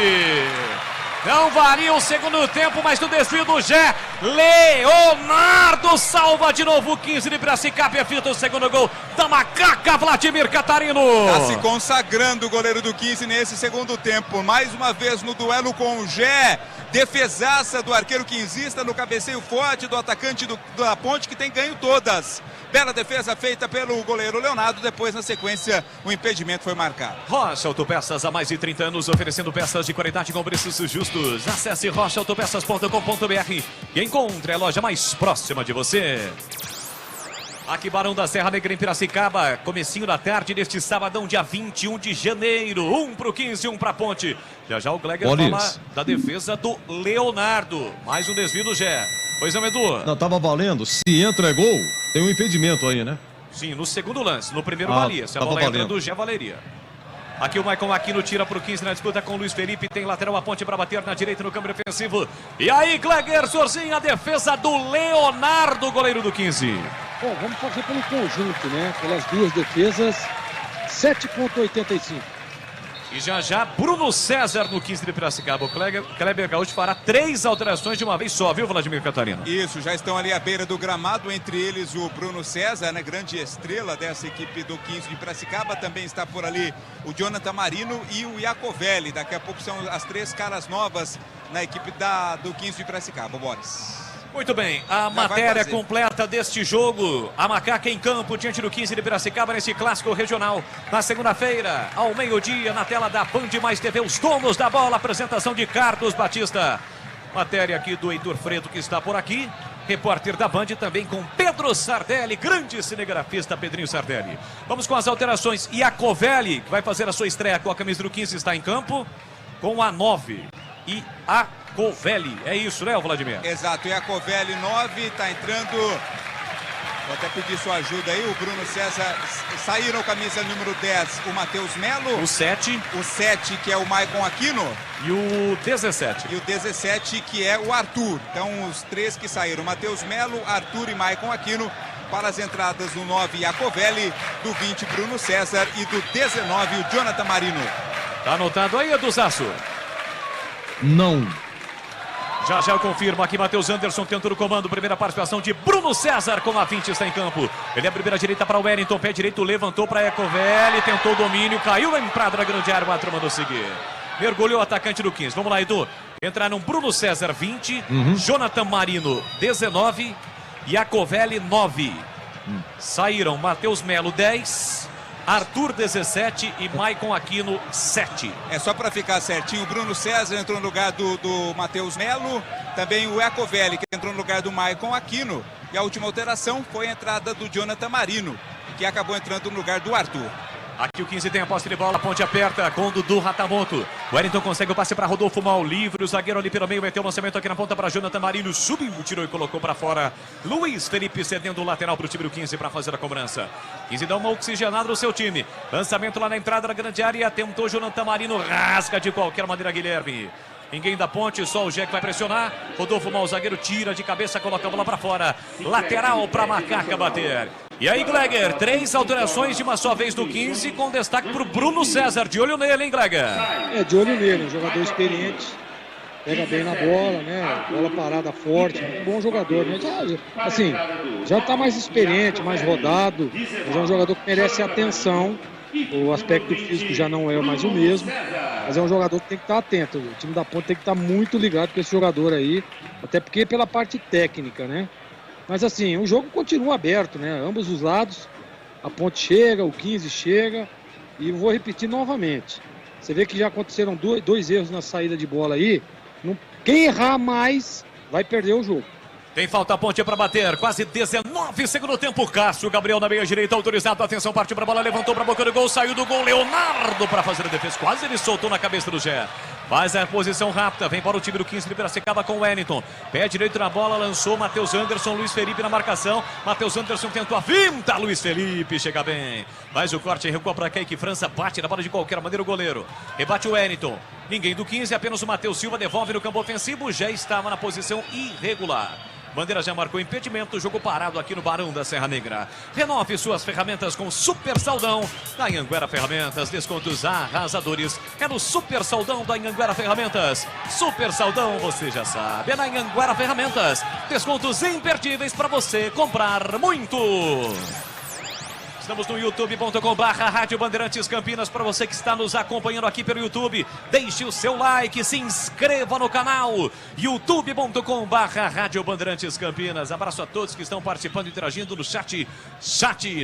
Não valia o segundo tempo, mas no desvio do Gé, Leonardo salva de novo o 15 de Piracicaba e fita o segundo gol da Macaca, Vladimir Catarino. Está se consagrando o goleiro do 15 nesse segundo tempo. Mais uma vez no duelo com o Gé. Defesaça do arqueiro quinzista no cabeceio forte do atacante da Ponte, que tem ganho todas. Bela defesa feita pelo goleiro Leonardo. Depois, na sequência, o impedimento foi marcado. Rocha Autopeças, há mais de 30 anos, oferecendo peças de qualidade com preços justos. Acesse rochaautopeças.com.br e encontre a loja mais próxima de você. Aqui Barão da Serra Negra em Piracicaba, comecinho da tarde deste sabadão, dia 21 de janeiro. 1 pro 15, 1 pra Ponte. Já o Gleger fala da defesa do Leonardo. Mais um desvio do Gé. Pois não, Edu? Não, tava valendo. Se entra é gol, tem um impedimento aí, né? Sim, no segundo lance. No primeiro valia. Se a bola entra do Gé, valeria. Aqui o Maicon Aquino tira pro 15 na disputa com o Luiz Felipe. Tem lateral a Ponte para bater na direita no câmbio defensivo. E aí, Gleger Sorzinho, a defesa do Leonardo, goleiro do 15. Bom, vamos fazer pelo conjunto, né? Pelas duas defesas, 7,85. E já Bruno César no 15 de Piracicaba. O Kleber Gaúcho fará 3 alterações de uma vez só, viu, Vladimir Catarino? Isso, já estão ali à beira do gramado, entre eles o Bruno César, né, grande estrela dessa equipe do 15 de Piracicaba. Também está por ali o Jonathan Marino e o Iacovelli. Daqui a pouco são as 3 caras novas na equipe do 15 de Piracicaba, Boris. Muito bem, a matéria completa deste jogo. A Macaca em campo diante do 15 de Piracicaba nesse clássico regional. Na segunda-feira, ao meio-dia, na tela da Band Mais TV, os donos da bola. Apresentação de Carlos Batista. Matéria aqui do Heitor Fredo, que está por aqui. Repórter da Band também com Pedro Sardelli, grande cinegrafista Pedrinho Sardelli. Vamos com as alterações. Iacovelli, que vai fazer a sua estreia com a camisa do 15, está em campo com a 9. E a Iacovelli, é isso, né, Vladimir? Exato, Iacovelli 9, está entrando. Vou até pedir sua ajuda aí, o Bruno César. Saíram camisa número 10, o Matheus Melo. O 7. O 7, que é o Maicon Aquino. E o 17. E o 17, que é o Arthur. Então, os 3 que saíram, Matheus Melo, Arthur e Maicon Aquino. Para as entradas do 9, Iacovelli, do 20, Bruno César e do 19, o Jonathan Marino. Tá anotado aí, Edu Zasso? Não. Já eu confirmo aqui, Matheus Anderson tentando o comando. Primeira participação de Bruno César com a 20, está em campo. Ele é a primeira direita para o Wellington. Pé direito levantou para Iacovelli. Tentou o domínio, caiu na entrada da grande área. O árbitro mandou seguir. Mergulhou o atacante do 15. Vamos lá, Edu. Entraram Bruno César 20, Jonathan Marino 19, Iacovelli 9. Saíram Matheus Melo 10. Arthur 17 e Maicon Aquino 7. É só para ficar certinho, o Bruno César entrou no lugar do Matheus Melo, também o Iacovelli, que entrou no lugar do Maicon Aquino, e a última alteração foi a entrada do Jonathan Marino, que acabou entrando no lugar do Arthur. Aqui o 15 tem a posse de bola, Ponte aperta com o Dudu Ratamoto. O Wellington consegue o passe para Rodolfo Mal, livre, o zagueiro ali pelo meio, meteu o lançamento aqui na ponta para Jonathan Marino, subiu, tirou e colocou para fora. Luiz Felipe cedendo o lateral para o time do 15 para fazer a cobrança. 15 dá uma oxigenada no seu time. Lançamento lá na entrada da grande área, tentou Jonathan Marino, rasga de qualquer maneira Guilherme. Ninguém da Ponte, só o Jack vai pressionar. Rodolfo Mal, zagueiro, tira de cabeça, coloca a bola para fora. Lateral para Macaca bater. E aí, Gleger, 3 alterações de uma só vez do 15, com destaque para o Bruno César. De olho nele, hein, Gleger? É, de olho nele, um jogador experiente. Pega bem na bola, né? Bola parada forte, um bom jogador, né? Já tá mais experiente, mais rodado. Mas é um jogador que merece atenção. O aspecto físico já não é mais o mesmo, mas é um jogador que tem que estar atento. O time da Ponte tem que estar muito ligado com esse jogador aí, até porque pela parte técnica, né? Mas assim, o jogo continua aberto, né? Ambos os lados, a Ponte chega, o 15 chega, e eu vou repetir novamente. Você vê que já aconteceram dois erros na saída de bola aí. Quem errar mais vai perder o jogo. Tem falta a Ponte para bater, quase 19 segundo tempo. Cássio Gabriel na meia direita, autorizado, atenção, partiu para a bola, levantou para a boca do gol, saiu do gol, Leonardo para fazer a defesa, quase ele soltou na cabeça do Gé. Faz a posição rápida, vem para o time do 15 de Piracicaba com o Wellington. Pé direito na bola, lançou Matheus Anderson, Luiz Felipe na marcação. Matheus Anderson tentou a finta, Luiz Felipe chega bem. Faz o corte, recua para Kaique França, bate na bola de qualquer maneira o goleiro. Rebate o Wellington. Ninguém do 15, apenas o Matheus Silva devolve no campo ofensivo, já estava na posição irregular. Bandeira já marcou impedimento, jogo parado aqui no Barão da Serra Negra. Renove suas ferramentas com Super Saldão da Anhanguera Ferramentas. Descontos arrasadores. É no Super Saldão da Anhanguera Ferramentas. Super Saldão, você já sabe, é na Anhanguera Ferramentas. Descontos imperdíveis para você comprar muito. Estamos no youtube.com/Rádio Bandeirantes Campinas. Para você que está nos acompanhando aqui pelo YouTube, deixe o seu like, se inscreva no canal youtube.com/Rádio Bandeirantes Campinas. Abraço a todos que estão participando, interagindo no chat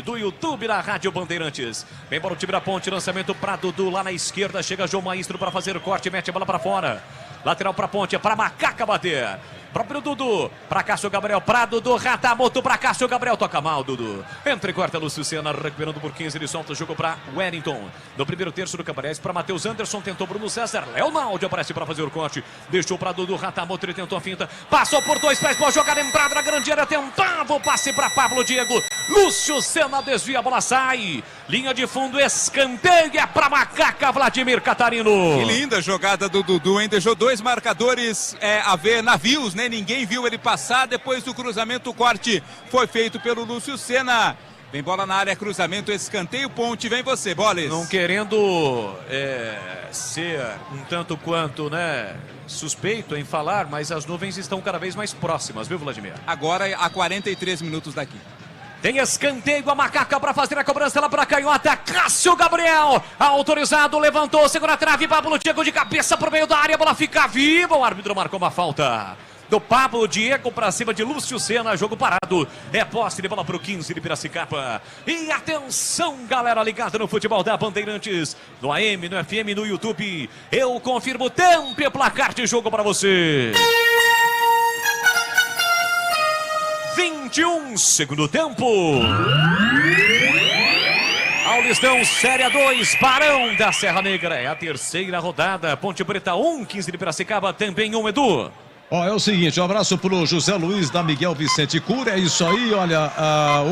do YouTube da Rádio Bandeirantes. Vem para o time da Ponte, lançamento para Dudu lá na esquerda. Chega João Maestro para fazer o corte, mete a bola para fora. Lateral para Ponte, é para Macaca bater. Próprio Dudu, para Cássio Gabriel, para Dudu, Ratamoto para Cássio Gabriel, toca mal Dudu. Entra e corta Lúcio Senna, recuperando por 15, ele solta o jogo para Wellington. No primeiro terço do Cabarés, para Matheus Anderson, tentou Bruno César, Leonardo aparece para fazer o corte, deixou para Dudu, Ratamoto, ele tentou a finta, passou por 2 pés, boa jogada, entrada na grande área, tentava o passe para Pablo Diego, Lúcio Senna desvia, a bola sai, linha de fundo, escanteia para Macaca, Vladimir Catarino. Que linda jogada do Dudu, hein? Deixou 2 marcadores a ver navios, né? Ninguém viu ele passar. Depois do cruzamento, o corte foi feito pelo Lúcio Senna. Vem bola na área, cruzamento, escanteio, Ponte, vem você, Boles. Não querendo ser um tanto quanto, né, suspeito em falar, mas as nuvens estão cada vez mais próximas, viu, Vladimir? Agora a 43 minutos daqui. Tem escanteio, a Macaca para fazer a cobrança lá para canhota. Cássio Gabriel, autorizado, levantou, segura a trave, Pablo Diego de cabeça pro meio da área, a bola fica viva, o árbitro marcou uma falta. Do Pablo Diego para cima de Lúcio Senna, jogo parado, é posse de bola para o 15 de Piracicaba. E atenção, galera ligada no futebol da Bandeirantes, no AM, no FM, no YouTube, eu confirmo tempo e placar de jogo para você. 21, segundo tempo. Paulistão, Série 2, Barão da Serra Negra, é a terceira rodada, Ponte Preta 1, 15 de Piracicaba, também 1, Edu. É o seguinte, um abraço pro José Luiz da Miguel Vicente Cura, é isso aí, olha,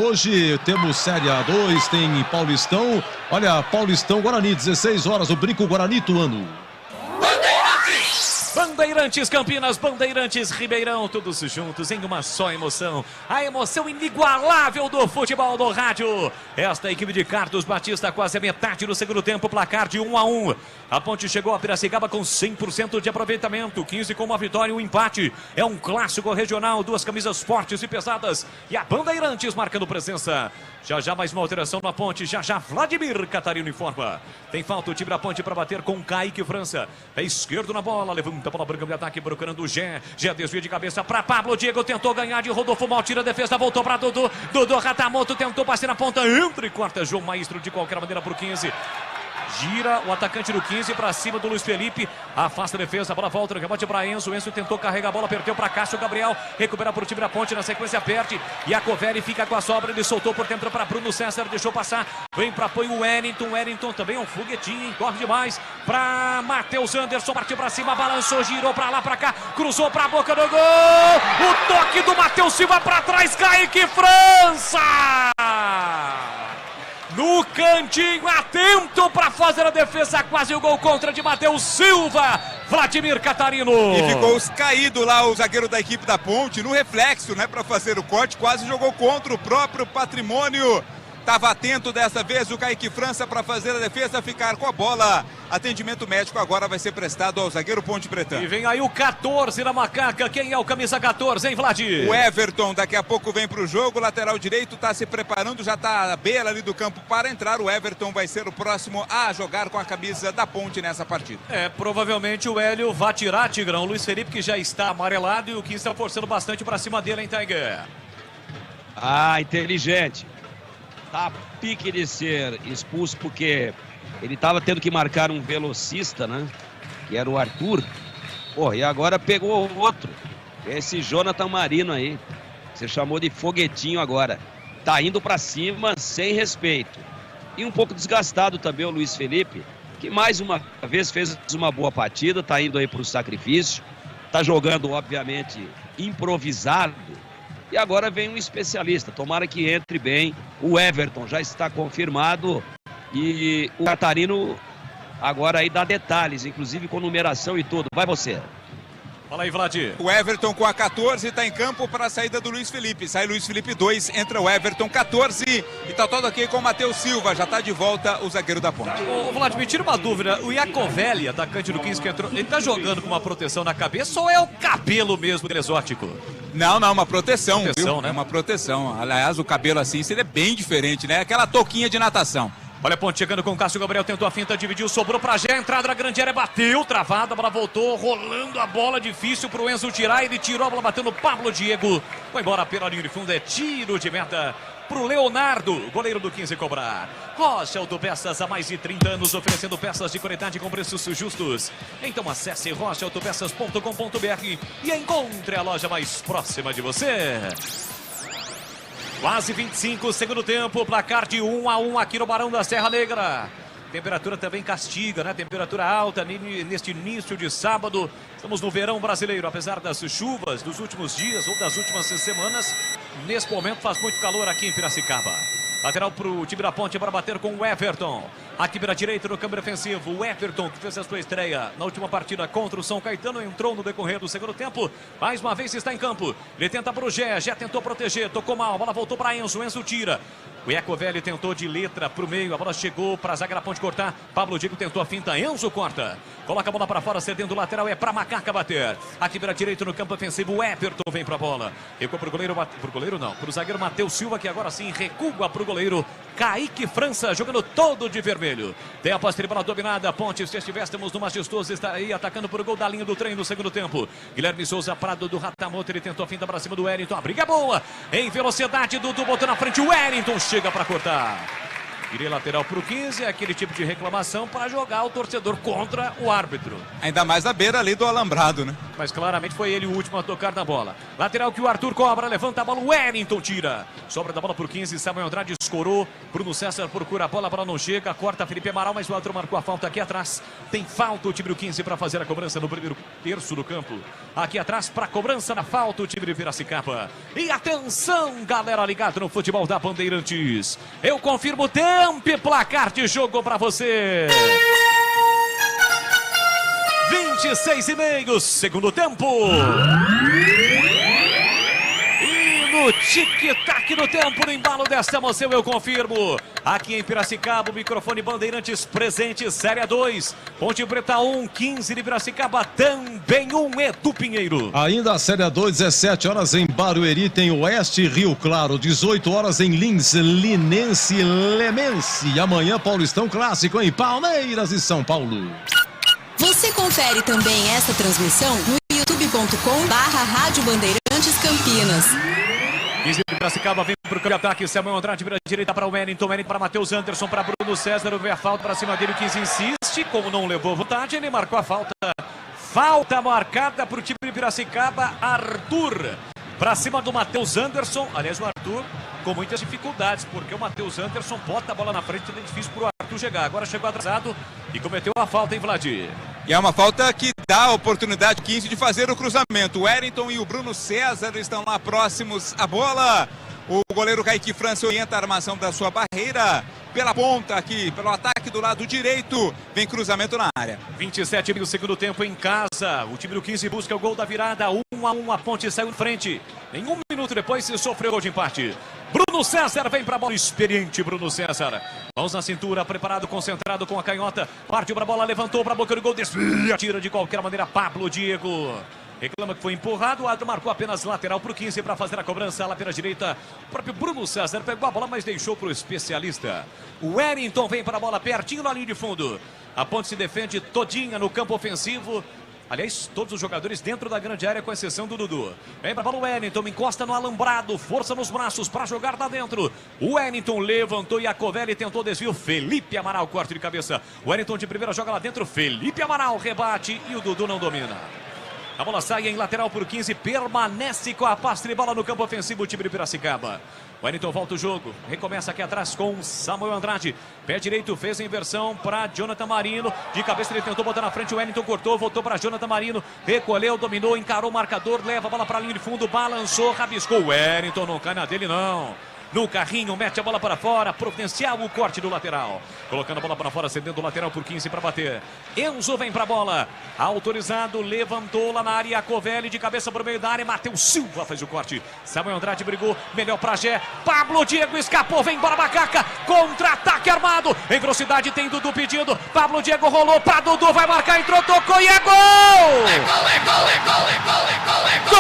hoje temos Série A2, tem Paulistão, olha, Paulistão Guarani, 16 horas, o Brinco Guarani Ituano. Bandeirantes Campinas, Bandeirantes Ribeirão, todos juntos em uma só emoção. A emoção inigualável do futebol do rádio. Esta equipe de Carlos Batista, quase a metade do segundo tempo, placar de 1-1. A Ponte chegou a Piracicaba com 100% de aproveitamento, 15 com uma vitória e um empate. É um clássico regional, 2 camisas fortes e pesadas. E a Bandeirantes marcando presença. Já mais uma alteração na Ponte, já Vladimir Catarino informa. Tem falta o time da Ponte para bater com Kaique França. Pé esquerdo na bola, levanta a bola branca de ataque, procurando o Gé. Gé desvia de cabeça para Pablo Diego, tentou ganhar de Rodolfo Mal, tira a defesa, voltou para Dudu. Dudu Ratamoto tentou passar na ponta, entra e corta João Maestro de qualquer maneira para o 15. Gira o atacante do 15 para cima do Luiz Felipe. Afasta a defesa, a bola volta, rebote para Enzo. Enzo tentou carregar a bola, perdeu para Cássio Gabriel. Recupera para o time da Ponte, na sequência perde. E a Covelli fica com a sobra. Ele soltou por dentro para Bruno César, deixou passar. Vem para apoio o Wellington. Wellington também é um foguetinho, corre demais. Para Matheus Anderson, partiu para cima, balançou, girou para lá, para cá. Cruzou para a boca do gol. O toque do Matheus Silva para trás, Kaique França. No cantinho, atento para fazer a defesa, quase o gol contra de Matheus Silva, Vladimir Catarino. E ficou caído lá o zagueiro da equipe da Ponte, no reflexo, né, para fazer o corte, quase jogou contra o próprio patrimônio. Estava atento dessa vez o Kaique França para fazer a defesa, ficar com a bola. Atendimento médico agora vai ser prestado ao zagueiro Ponte Preta. E vem aí o 14 na Macaca. Quem é o camisa 14, hein, Vlad? O Everton daqui a pouco vem para o jogo. Lateral direito está se preparando, já está à beira ali do campo para entrar. O Everton vai ser o próximo a jogar com a camisa da Ponte nessa partida. Provavelmente o Hélio vai tirar, Tigrão. O Luiz Felipe que já está amarelado e o que está forçando bastante para cima dele, hein, Tiger? Inteligente. Tá a pique de ser expulso porque ele estava tendo que marcar um velocista, né? Que era o Arthur. E agora pegou o outro. Esse Jonathan Marino aí. Você chamou de foguetinho agora. Tá indo para cima sem respeito. E um pouco desgastado também o Luiz Felipe, que mais uma vez fez uma boa partida, tá indo aí pro sacrifício. Tá jogando, obviamente, improvisado. E agora vem um especialista, tomara que entre bem. O Everton já está confirmado e o Catarino agora aí dá detalhes, inclusive com numeração e tudo. Vai você. Fala aí, Vladir. O Everton com a 14 está em campo para a saída do Luiz Felipe. Sai Luiz Felipe 2, entra o Everton 14 e tá todo aqui com o Matheus Silva. Já está de volta o zagueiro da Ponte. Ô, Vladir, me tira uma dúvida. O Iacovelli, atacante do 15 que entrou, ele tá jogando com uma proteção na cabeça ou é o cabelo mesmo dele exótico? Não, uma proteção, viu? Né? É uma proteção. Aliás, o cabelo assim seria bem diferente, né? Aquela touquinha de natação. Olha a Ponte chegando com o Cássio Gabriel, tentou a finta, dividiu, sobrou pra Gé, entrada na grande área, bateu, travada, a bola voltou, rolando a bola, difícil pro Enzo tirar, ele tirou a bola, bateu no Pablo Diego, foi embora pela linha de fundo, é tiro de meta pro Leonardo, goleiro do 15 cobrar. Rocha Autopeças, há mais de 30 anos, oferecendo peças de qualidade com preços justos. Então acesse rochaautopeças.com.br e encontre a loja mais próxima de você. Quase 25, segundo tempo, placar de 1-1 aqui no Barão da Serra Negra. Temperatura também castiga, né? Temperatura alta neste início de sábado. Estamos no verão brasileiro, apesar das chuvas dos últimos dias ou das últimas semanas. Nesse momento faz muito calor aqui em Piracicaba. Lateral para o time da Ponte para bater com o Everton. Aqui pela direita no campo defensivo. O Everton, que fez a sua estreia na última partida contra o São Caetano, entrou no decorrer do segundo tempo. Mais uma vez está em campo. Ele tenta para o Gé. Gé tentou proteger, tocou mal. A bola voltou para Enzo. Enzo tira. O Iacovelli tentou de letra para o meio. A bola chegou para a zaga da Ponte cortar. Pablo Diego tentou a finta. Enzo corta. Coloca a bola para fora, cedendo o lateral. É para Macaca bater. Aqui pela direita no campo ofensivo. O Everton vem para a bola. Recua para o goleiro. Para o goleiro não. Para o zagueiro Matheus Silva, que agora sim recua para o goleiro Kaique França, jogando todo de vermelho. Tem a posse de bola dominada. Ponte, se estivéssemos no majestoso, está aí atacando por gol da linha do trem no segundo tempo. Guilherme Souza, Prado do Ratamoto, ele tentou a finta para cima do Wellington. A briga é boa. Em velocidade, Dudu botou na frente. O Wellington chega para cortar. Iria lateral para o 15, aquele tipo de reclamação para jogar o torcedor contra o árbitro. Ainda mais na beira ali do alambrado, né? Mas claramente foi ele o último a tocar na bola. Lateral que o Arthur cobra, levanta a bola, o Wellington tira. Sobra da bola por 15, Samuel Andrade escorou. Bruno César procura a bola não chega. Corta Felipe Amaral, mas o Arthur marcou a falta aqui atrás. Tem falta o time do 15 para fazer a cobrança no primeiro terço do campo. Aqui atrás para a cobrança da falta o time de Piracicaba. E atenção, galera ligada no futebol da Bandeirantes. Eu confirmo o tempo e placar de jogo para você. 26,5, segundo tempo. E no tic-tac do tempo, no embalo desta emoção, eu confirmo. Aqui em Piracicaba, o microfone Bandeirantes presente, Série 2. Ponte Preta 1, 15 de Piracicaba, também 1 Edu Pinheiro. Ainda a Série 2, 17 horas em Barueri, tem Oeste e Rio Claro. 18 horas em Lins, Linense e Lemense. E amanhã, Paulistão Clássico em Palmeiras e São Paulo. Você confere também essa transmissão no youtube.com/Rádio Bandeirantes Campinas. 15 de Piracicaba vem para o campo de ataque. Samuel Andrade vira direita para o Wellington. Wellington para Matheus Anderson, para Bruno César. Vê a falta para cima dele. O 15 insiste. Como não levou vontade, ele marcou a falta. Falta marcada para o time de Piracicaba. Arthur para cima do Matheus Anderson. Aliás, o Arthur com muitas dificuldades, porque o Matheus Anderson bota a bola na frente. É difícil para o Arthur chegar. Agora chegou atrasado e cometeu a falta em Vladir. E é uma falta que dá a oportunidade 15 de fazer o cruzamento. O Wellington e o Bruno César estão lá próximos à bola. O goleiro Kaique França orienta a armação da sua barreira. Pela ponta aqui, pelo ataque do lado direito. Vem cruzamento na área. 27 do segundo tempo em casa. O time do 15 busca o gol da virada. 1-1, a Ponte saiu em frente. Em 1 minuto depois se sofreu gol de empate. Bruno César vem para a bola. Experiente Bruno César. Mãos na cintura, preparado, concentrado com a canhota. Partiu para a bola, levantou para a boca do gol. Desvia, tira de qualquer maneira Pablo Diego. Reclama que foi empurrado, o Adro marcou apenas lateral para o 15 para fazer a cobrança lá pela direita. O próprio Bruno César pegou a bola, mas deixou para o especialista. O Wellington vem para a bola pertinho na linha de fundo. A Ponte se defende todinha no campo ofensivo. Aliás, todos os jogadores dentro da grande área, com exceção do Dudu. Vem para a bola o Wellington, encosta no alambrado, força nos braços para jogar lá dentro. O Wellington levantou e a Iacovelli tentou desvio. Felipe Amaral, corte de cabeça. O Wellington de primeira joga lá dentro. Felipe Amaral rebate e o Dudu não domina. A bola sai em lateral por 15, permanece com a posse de bola no campo ofensivo o time de Piracicaba. O Wellington volta o jogo, recomeça aqui atrás com Samuel Andrade. Pé direito, fez a inversão para Jonathan Marino. De cabeça ele tentou botar na frente, o Wellington cortou, voltou para Jonathan Marino. Recolheu, dominou, encarou o marcador, leva a bola para a linha de fundo, balançou, rabiscou. O Wellington não cai na dele não. no carrinho, mete a bola para fora, providencial o corte do lateral. Colocando a bola para fora, cedendo o lateral por 15 para bater. Enzo vem para a bola, autorizado, levantou lá na área, Covelli de cabeça para o meio da área, Matheus Silva faz o corte. Samuel Andrade brigou, melhor para Gé, Pablo Diego escapou, vem embora Macaca, contra-ataque armado, em velocidade tem Dudu pedindo, Pablo Diego rolou para Dudu, vai marcar, entrou, tocou e é gol! É gol, é gol, é gol, é gol, é gol, é gol!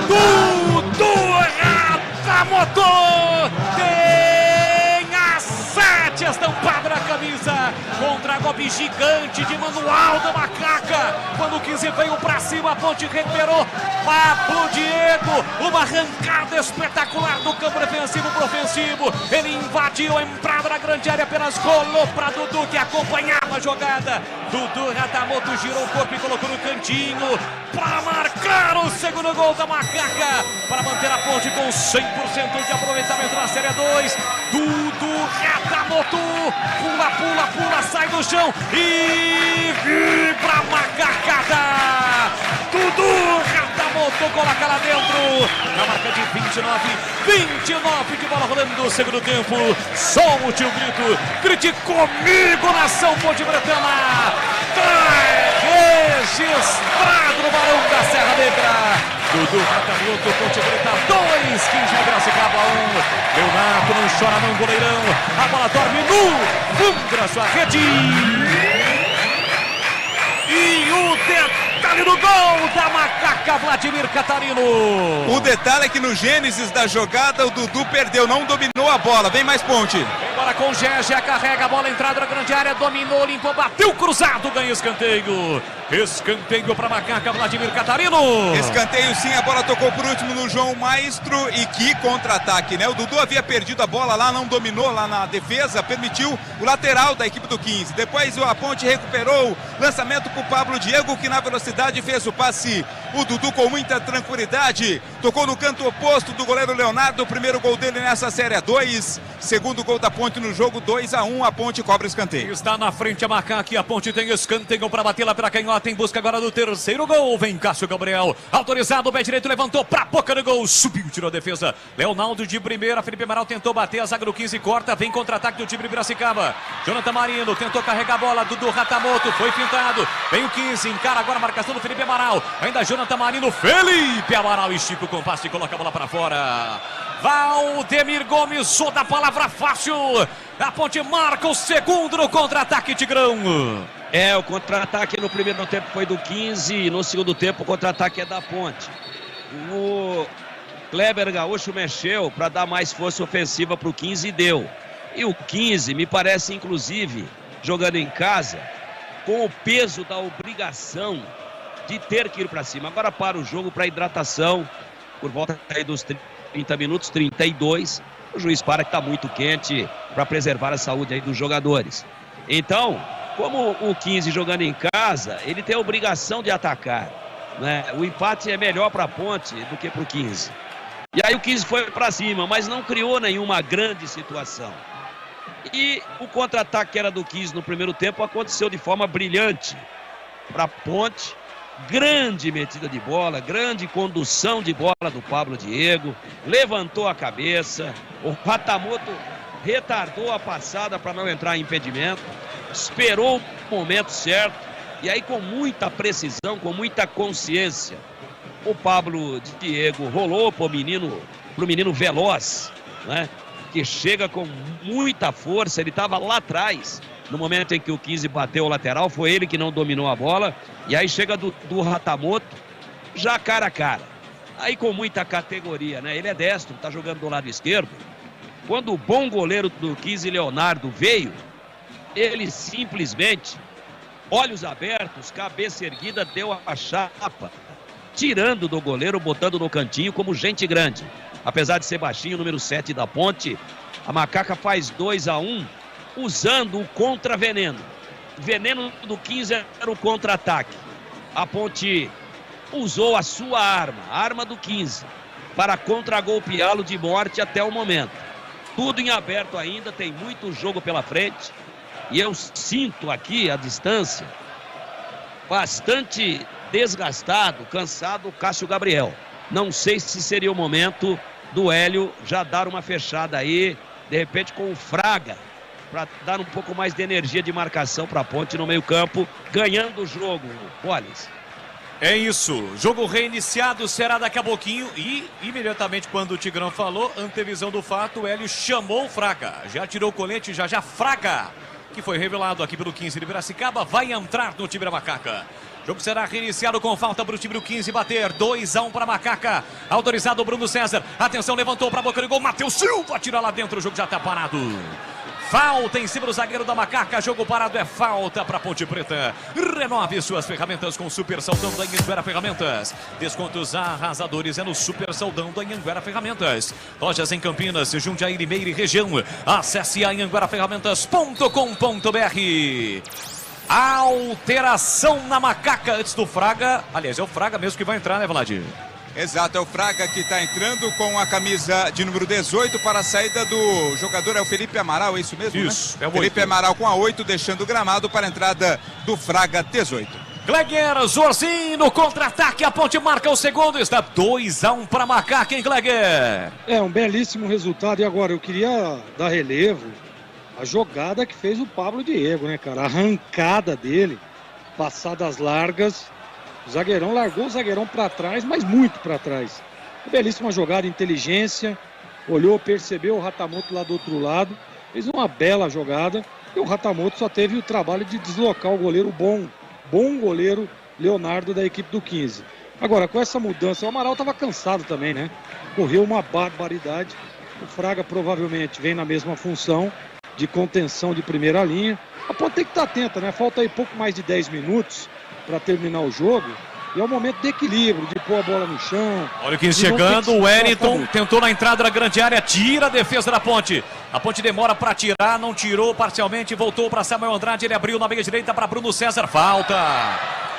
Dudu Rata Motor tem a 7 estampada na camisa, contra-golpe gigante de manual da Macaca, quando o 15 veio pra cima, a Ponte recuperou, Pablo Diego, uma arrancada espetacular do campo defensivo pro ofensivo, ele invadiu a entrada na grande área, apenas rolou pra Dudu que acompanhava a jogada, Dudu Ratamoto girou o corpo e colocou no cantinho, para marcar o segundo gol da Macaca, para manter a Ponte com 100% de aproveitamento na Série 2, Dudu Ratamoto, pula, pula, pula, sai do chão e vibra a macacada, Dudu Ratamoto coloca lá dentro, na marca de 29 de bola rolando no segundo tempo, solte o grito, grite comigo, nação ponte-bretana, registrado no Barão da Serra Negra, Dudu Ratamoto, Ponte Preta 2, 15 de Piracicaba 1, Leonardo não chora não, goleirão, a bola dorme no fundo da sua rede, e o detalhe do gol da Macaca, Vladimir Catarino. O detalhe é que no gênesis da jogada o Dudu perdeu, não dominou a bola, vem mais Ponte. Agora com o Gé, carrega a bola, entrada na grande área, dominou, limpou, bateu cruzado, ganha escanteio. Escanteio para Macaca, Vladimir Catarino. Escanteio sim, a bola tocou por último no João Maestro e que contra-ataque, né? O Dudu havia perdido a bola lá, não dominou lá na defesa, permitiu o lateral da equipe do 15. Depois a Ponte recuperou, lançamento para o Pablo Diego, que na velocidade fez o passe. O Dudu com muita tranquilidade, tocou no canto oposto do goleiro Leonardo, o primeiro gol dele nessa Série 2, segundo gol da Ponte no jogo, 2-1, a Ponte cobra escanteio. Está na frente a Macaca, a Ponte tem escanteio para bater lá pela canhota, em busca agora do terceiro gol, vem Cássio Gabriel, autorizado, o pé direito levantou para a boca do gol, subiu, tirou a defesa, Leonardo de primeira, Felipe Amaral tentou bater, a zaga do 15 corta, vem contra-ataque do time de Piracicaba, Jonathan Marino tentou carregar a bola, Dudu Ratamoto, foi pintado, vem o 15, encara agora a marcação do Felipe Amaral, ainda Jonathan Marino, Felipe Amaral estica o compasso e coloca a bola para fora. Valdemir Gomes, só da palavra fácil. A Ponte marca o segundo no contra-ataque, Tigrão. O contra-ataque no primeiro tempo foi do 15 e no segundo tempo o contra-ataque é da Ponte. O Kleber Gaúcho mexeu para dar mais força ofensiva para o 15 e deu. E o 15 me parece, inclusive, jogando em casa, com o peso da obrigação de ter que ir para cima. Agora para o jogo, para hidratação, por volta aí dos 30 minutos, 32, o juiz para que está muito quente para preservar a saúde aí dos jogadores. Então, como o 15 jogando em casa, ele tem a obrigação de atacar, né? O empate é melhor para a Ponte do que para o 15. E aí o 15 foi para cima, mas não criou nenhuma grande situação. E o contra-ataque que era do 15 no primeiro tempo aconteceu de forma brilhante para a Ponte. Grande metida de bola, grande condução de bola do Pablo Diego, levantou a cabeça, o Ratamoto retardou a passada para não entrar em impedimento, esperou o momento certo e aí com muita precisão, com muita consciência, o Pablo Diego rolou pro menino veloz, né? Que chega com muita força, ele estava lá atrás. No momento em que o 15 bateu o lateral, foi ele que não dominou a bola. E aí chega do Ratamoto, já cara a cara. Aí com muita categoria, né? Ele é destro, tá jogando do lado esquerdo. Quando o bom goleiro do 15, Leonardo, veio, ele simplesmente, olhos abertos, cabeça erguida, deu a chapa, tirando do goleiro, botando no cantinho como gente grande. Apesar de ser baixinho, número 7 da Ponte, a Macaca faz 2-1. Usando o contra-veneno. Veneno do 15 era o contra-ataque. A Ponte usou a sua arma, a arma do 15. para contragolpeá-lo de morte até o momento. Tudo em aberto ainda, tem muito jogo pela frente. E eu sinto aqui, à distância, bastante desgastado, cansado o Cássio Gabriel. Não sei se seria o momento do Hélio já dar uma fechada aí, de repente com o Fraga, para dar um pouco mais de energia de marcação para a Ponte no meio-campo, ganhando o jogo, Wallace. É isso, jogo reiniciado será daqui a pouquinho e imediatamente quando o Tigrão falou, antevisão do fato, o Hélio chamou o Fraga, já tirou o colete, já Fraga, que foi revelado aqui pelo 15 de Piracicaba, vai entrar no time da Macaca. O jogo será reiniciado com falta para o time do 15 bater, 2-1 para a Macaca, autorizado o Bruno César, atenção, levantou para a boca do gol, Matheus Silva tira lá dentro, o jogo já está parado. Falta em cima do zagueiro da Macaca, jogo parado, é falta para Ponte Preta. Renove suas ferramentas com o Super Saldão da Anhanguera Ferramentas. Descontos arrasadores é no Super Saldão da Anhanguera Ferramentas. Lojas em Campinas, Jundiaí, Limeira e região. Acesse anhangueraferramentas.com.br. Alteração na Macaca antes do Fraga. Aliás, é o Fraga mesmo que vai entrar, né, Vladir? Exato, é o Fraga que está entrando com a camisa de número 18 para a saída do jogador, é o Felipe Amaral, é isso mesmo? Isso, né? é o Felipe 8. Amaral com a 8, deixando o gramado para a entrada do Fraga 18. Gleguer, Zorzinho no contra-ataque, a Ponte marca o segundo, está 2-1 para a Macaca, hein, Gleguer? É um belíssimo resultado. E agora eu queria dar relevo a jogada que fez o Pablo Diego, né, cara? A arrancada dele, passadas largas. O zagueirão largou o zagueirão para trás, mas muito para trás. Belíssima jogada, inteligência. Olhou, percebeu o Ratamoto lá do outro lado. Fez uma bela jogada. E o Ratamoto só teve o trabalho de deslocar o goleiro bom goleiro Leonardo da equipe do 15. Agora, com essa mudança, o Amaral estava cansado também, né? Correu uma barbaridade. O Fraga provavelmente vem na mesma função de contenção de primeira linha. A Ponte tem que estar atenta, né? Falta aí pouco mais de 10 minutos para terminar o jogo, e é um momento de equilíbrio, de pôr a bola no chão. Olha o 15 chegando, o Wellington tentou na entrada da grande área, tira a defesa da Ponte. A Ponte demora para tirar, não tirou parcialmente, voltou para Samuel Andrade, ele abriu na meia direita para Bruno César, falta.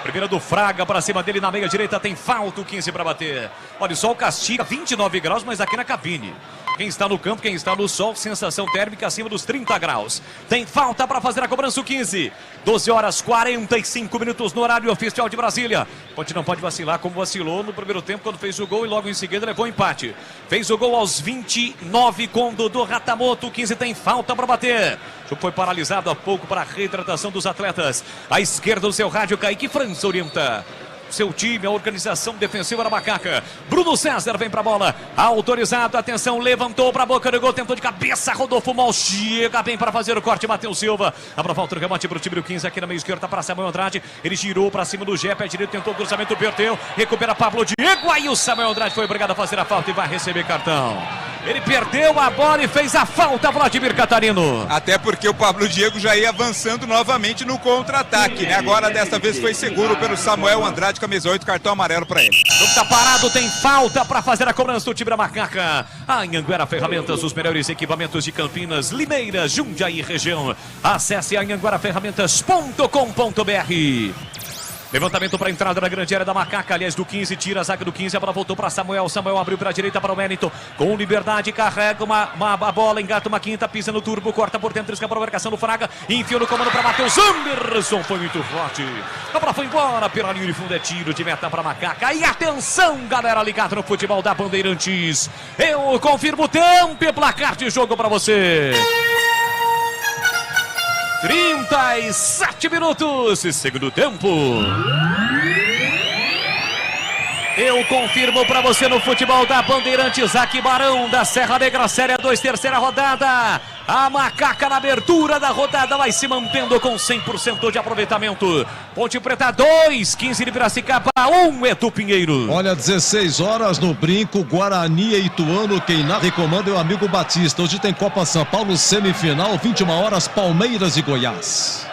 Primeira do Fraga para cima dele na meia direita, tem falta o 15 para bater. Olha, o sol castiga 29 graus, mas aqui na cabine. Quem está no campo, quem está no sol, sensação térmica acima dos 30 graus. Tem falta para fazer a cobrança o 15. 12 horas 45 minutos no horário oficial de Brasília. Ponte não pode vacilar como vacilou no primeiro tempo quando fez o gol e logo em seguida levou empate. Fez o gol aos 29 com do Ratamoto. O 15 tem falta para bater. O jogo foi paralisado há pouco para a reidratação dos atletas. À esquerda o seu rádio, Kaique França orienta seu time, a organização defensiva da Macaca. Bruno César vem pra bola, autorizado, atenção, levantou pra boca do gol, tentou de cabeça, Rodolfo Mal chega bem para fazer o corte, Matheus Silva, abre falta o remate pro time do 15 aqui na meia esquerda para Samuel Andrade, ele girou pra cima do Gé, pé direito, tentou o cruzamento, perdeu, recupera Pablo Diego, aí o Samuel Andrade foi obrigado a fazer a falta e vai receber cartão. Ele perdeu a bola e fez a falta, Vladimir Catarino. Até porque o Pablo Diego já ia avançando novamente no contra-ataque, né? Agora dessa vez foi seguro pelo Samuel Andrade, camisa 8, cartão amarelo para ele. O jogo tá parado, tem falta para fazer a cobrança do time da Macaca. A Anhanguera Ferramentas, os melhores equipamentos de Campinas, Limeira, Jundiaí região. Acesse anhangueraferramentas.com.br. Levantamento para a entrada na grande área da Macaca, aliás do 15, tira a zaga do 15, a bola voltou para Samuel, Samuel abriu para a direita para o Wellington, com liberdade, carrega uma bola, engata uma quinta, pisa no turbo, corta por dentro, escapa a marcação do Fraga, enfiou no comando para Matheus Anderson, foi muito forte, a bola foi embora pela linha de fundo, é tiro de meta para a Macaca, e atenção galera ligada no futebol da Bandeirantes, eu confirmo o tempo e placar de jogo para você. 37 minutos, segundo tempo. Eu confirmo para você no futebol da Bandeirantes, aqui Barão da Serra Negra, Série 2, terceira rodada. A Macaca na abertura da rodada vai se mantendo com 100% de aproveitamento. Ponte Preta 2, 15 de Piracicaba 1, Edu Pinheiro. Olha, 16 horas no Brinco, Guarani e Ituano, quem narra e comanda é o amigo Batista. Hoje tem Copa São Paulo, semifinal, 21 horas, Palmeiras e Goiás.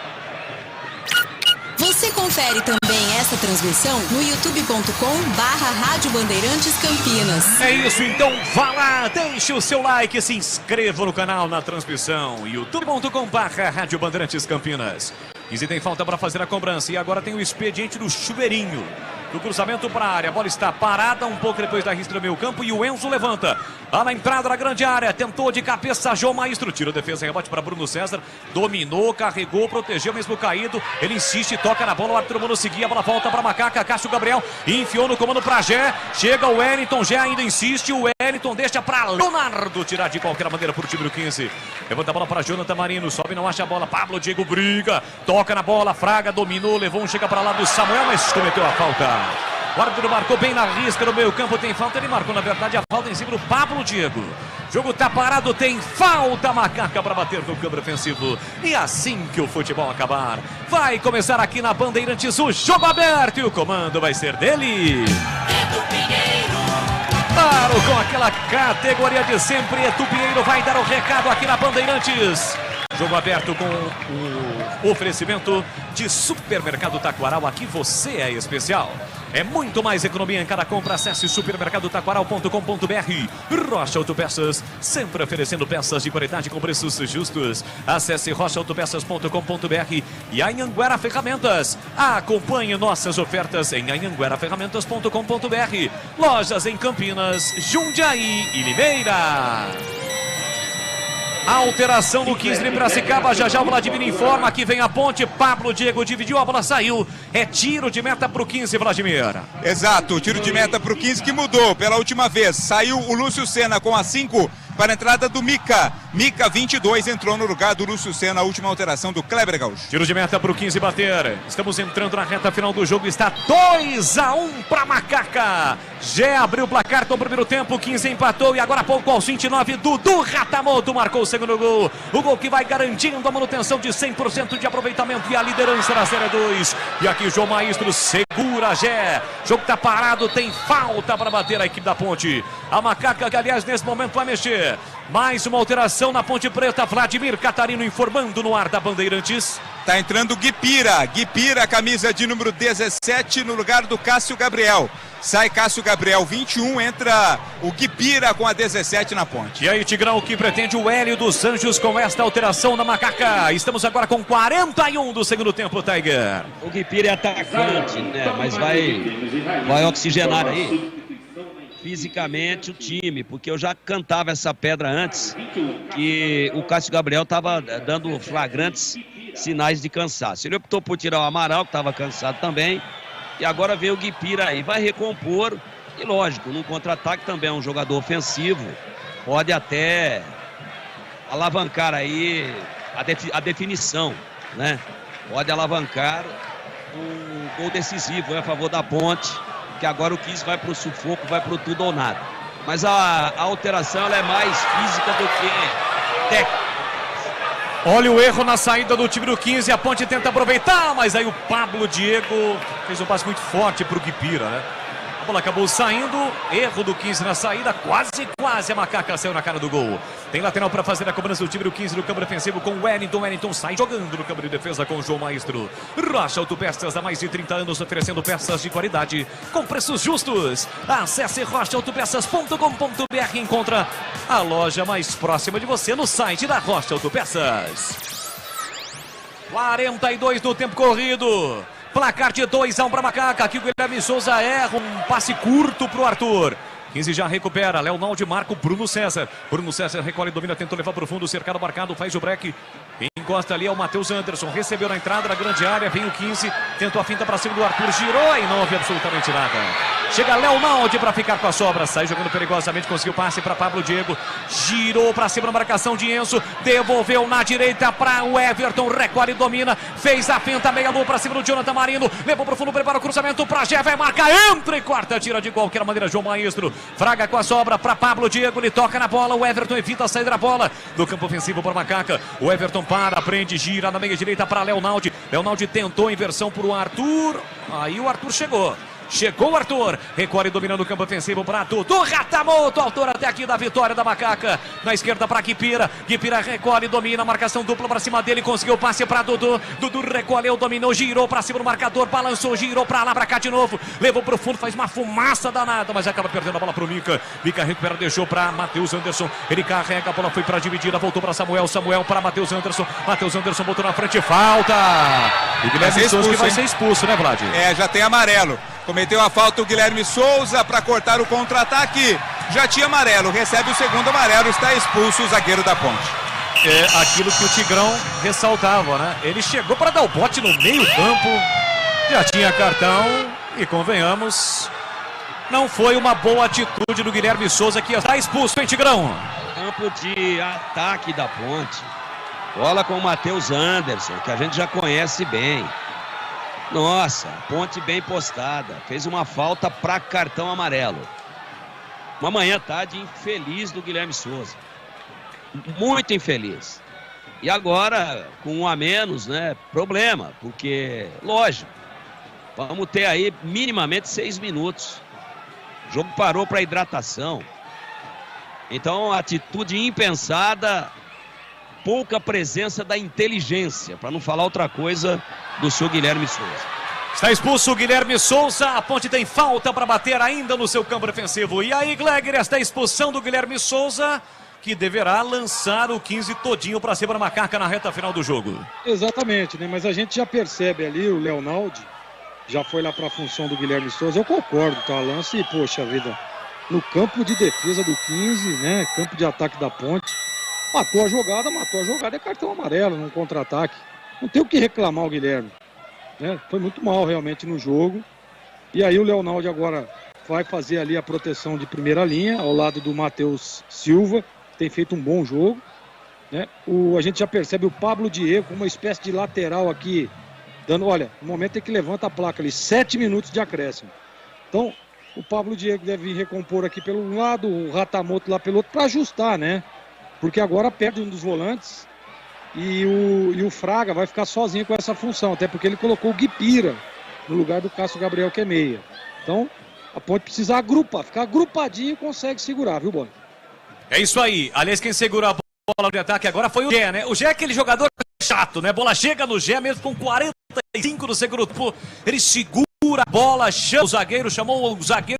Você confere também essa transmissão no youtube.com/Rádio Bandeirantes Campinas. É isso, então vá lá, deixe o seu like, se inscreva no canal na transmissão, youtube.com/Rádio Bandeirantes Campinas. 15 tem falta para fazer a cobrança. E agora tem o expediente do chuveirinho. Do cruzamento para a área. A bola está parada um pouco depois da risca do meio campo. E o Enzo levanta. Lá na entrada da grande área. Tentou de cabeça João Maestro. Tira a defesa, rebote para Bruno César. Dominou, carregou, protegeu mesmo caído. Ele insiste, toca na bola. O árbitro mandou seguir. A bola volta para Macaca. Cássio Gabriel enfiou no comando para Gé. Chega o Wellington. Gé ainda insiste. O Wellington deixa para Leonardo tirar de qualquer maneira por time do 15. Levanta a bola para Jonathan Marino. Sobe, não acha a bola. Pablo Diego briga. Toca na bola. Fraga dominou. Levou um, chega para lá do Samuel, mas cometeu a falta. O árbitro marcou bem na risca no meio campo, tem falta, ele marcou na verdade a falta em cima do Pablo Diego. Jogo tá parado, tem falta, Macaca para bater no campo ofensivo. E assim que o futebol acabar, vai começar aqui na Bandeirantes o jogo aberto e o comando vai ser dele. Claro, com aquela categoria de sempre, Edu Pinheiro vai dar o recado aqui na Bandeirantes. Jogo aberto com o oferecimento de Supermercado Taquaral. Aqui você é especial. É muito mais economia em cada compra. Acesse supermercadotaquaral.com.br. Rocha Autopeças, sempre oferecendo peças de qualidade com preços justos. Acesse rochaautopeças.com.br e Anhanguera Ferramentas. Acompanhe nossas ofertas em anhangueraferramentas.com.br. Lojas em Campinas, Jundiaí e Limeira. Alteração no 15 de Piracicaba, já o Vladimir informa, aqui vem a ponte, Pablo Diego dividiu, a bola saiu, é tiro de meta pro 15, Vladimir. Exato, tiro de meta pro 15 que mudou pela última vez, saiu o Lúcio Senna com a 5 para a entrada do Mica. Mica 22 entrou no lugar do Lúcio Senna, a última alteração do Kleber Gaúcho. Tiro de meta pro 15 bater, estamos entrando na reta final do jogo, está 2-1 para Macaca. Gé abriu o placar no primeiro tempo, 15 empatou e agora há pouco aos 29, Dudu Ratamoto marcou o segundo gol. O gol que vai garantindo a manutenção de 100% de aproveitamento e a liderança na Série 2. E aqui João Maestro segura Gé. O jogo tá parado, tem falta para bater a equipe da Ponte. A Macaca que aliás nesse momento vai mexer. Mais uma alteração na Ponte Preta, Vladimir Catarino informando no ar da Bandeirantes. Tá entrando Guipira, camisa de número 17 no lugar do Cássio Gabriel. Sai Cássio Gabriel, 21, entra o Guipira com a 17 na ponte. E aí, Tigrão, o que pretende o Hélio dos Anjos com esta alteração na Macaca? Estamos agora com 41 do segundo tempo, Tiger. O Guipira é atacante, né? Mas vai oxigenar aí fisicamente o time, porque eu já cantava essa pedra antes, que o Cássio Gabriel estava dando flagrantes sinais de cansaço. Ele optou por tirar o Amaral, que estava cansado também, e agora veio o Guipira aí, vai recompor, e lógico, num contra-ataque também é um jogador ofensivo, pode até alavancar aí a definição, né? Pode alavancar um gol decisivo a favor da Ponte, que agora o 15 vai pro sufoco, vai pro tudo ou nada. Mas a alteração ela é mais física do que técnica. Olha o erro na saída do time do 15, a Ponte tenta aproveitar, mas aí o Pablo Diego fez um passe muito forte pro Guipira, né? A bola acabou saindo, erro do 15 na saída, quase a Macaca saiu na cara do gol. Tem lateral para fazer a cobrança do time do 15 no campo defensivo com o Wellington. Wellington sai jogando no campo de defesa com o João Maestro. Rocha Autopeças há mais de 30 anos oferecendo peças de qualidade com preços justos. Acesse rochaautopeças.com.br e encontra a loja mais próxima de você no site da Rocha Autopeças. 42 no tempo corrido. Placar de 2-1 para Macaca. Aqui o Guilherme Souza erra um passe curto para o Arthur. 15 já recupera. Leonardo marca o Bruno César. Bruno César recolhe, domina, tentou levar para o fundo. Cercado marcado, faz o break. Encosta ali é o Matheus Anderson. Recebeu na entrada da grande área. Vem o 15. Tentou a finta para cima do Arthur. Girou e não houve absolutamente nada. Chega Leonardo para ficar com a sobra. Sai jogando perigosamente. Conseguiu passe para Pablo Diego. Girou para cima na marcação de Enzo. Devolveu na direita para o Everton. Recolhe, domina. Fez a finta meia-lua para cima do Jonathan Marino. Levou para o fundo, prepara o cruzamento para Gé. Vai marcar. Entra e quarta. Tira de qualquer maneira João Maestro. Fraga com a sobra para Pablo Diego. Ele toca na bola. O Everton evita a saída da bola. Do campo ofensivo para Macaca. O Everton para, prende, gira na meia direita para Leonardo. Leonardo tentou a inversão para o Arthur. Aí o Arthur chegou Chegou o Arthur. Recolhe dominando o campo ofensivo para Dudu Ratamoto. Autor até aqui da vitória da Macaca. Na esquerda para Guipira. Guipira recolhe, domina. Marcação dupla para cima dele. Conseguiu o passe para Dudu. Dudu recolheu, dominou, girou para cima do marcador. Balançou, girou para lá, para cá de novo. Levou para o fundo, faz uma fumaça danada. Mas acaba perdendo a bola para o Mica. Mica recupera, deixou para Matheus Anderson. Ele carrega, a bola foi para dividida. Voltou para Samuel. Samuel para Matheus Anderson. Matheus Anderson botou na frente. Falta. E Guilherme Souza que vai ser expulso, né, Vlad? Já tem amarelo. Cometeu a falta o Guilherme Souza para cortar o contra-ataque. Já tinha amarelo. Recebe o segundo amarelo. Está expulso o zagueiro da Ponte. É aquilo que o Tigrão ressaltava, né? Ele chegou para dar o bote no meio-campo. Já tinha cartão. E convenhamos, não foi uma boa atitude do Guilherme Souza, que está expulso, hein, Tigrão? Campo de ataque da Ponte. Bola com o Matheus Anderson, que a gente já conhece bem. Nossa, Ponte bem postada. Fez uma falta para cartão amarelo. Uma manhã tarde infeliz do Guilherme Souza. Muito infeliz. E agora, com um a menos, né? Problema, porque, lógico, vamos ter aí minimamente 6 minutos. O jogo parou para hidratação. Então, atitude impensada, pouca presença da inteligência, para não falar outra coisa, do seu Guilherme Souza. Está expulso o Guilherme Souza. A Ponte tem falta para bater ainda no seu campo defensivo. E aí, Glegger, esta expulsão do Guilherme Souza, que deverá lançar o 15 todinho para cima da Macaca na reta final do jogo. Exatamente, né? Mas a gente já percebe ali, o Leonaldi já foi lá para a função do Guilherme Souza. Eu concordo, tá? Lance e, poxa vida, no campo de defesa do 15, né? Campo de ataque da Ponte. Matou a jogada, é cartão amarelo num contra-ataque. Não tem o que reclamar o Guilherme, né? Foi muito mal realmente no jogo. E aí o Leonaldi agora vai fazer ali a proteção de primeira linha, ao lado do Matheus Silva, que tem feito um bom jogo, né? A gente já percebe o Pablo Diego com uma espécie de lateral aqui, dando, olha, no momento em que levanta a placa ali, 7 minutos de acréscimo. Então, o Pablo Diego deve vir recompor aqui pelo lado, o Ratamoto lá pelo outro, para ajustar, né? Porque agora perde um dos volantes e o Fraga vai ficar sozinho com essa função, até porque ele colocou o Guipira no lugar do Cássio Gabriel, que é meia. Então, a Ponte precisa agrupar, ficar agrupadinho e consegue segurar, viu, Bola? É isso aí. Aliás, quem segurou a bola de ataque agora foi o Gé, né? O Gé é aquele jogador chato, né? Bola chega no Gé mesmo com 45 do segundo tempo. Ele segura a bola, chama o zagueiro, chamou o zagueiro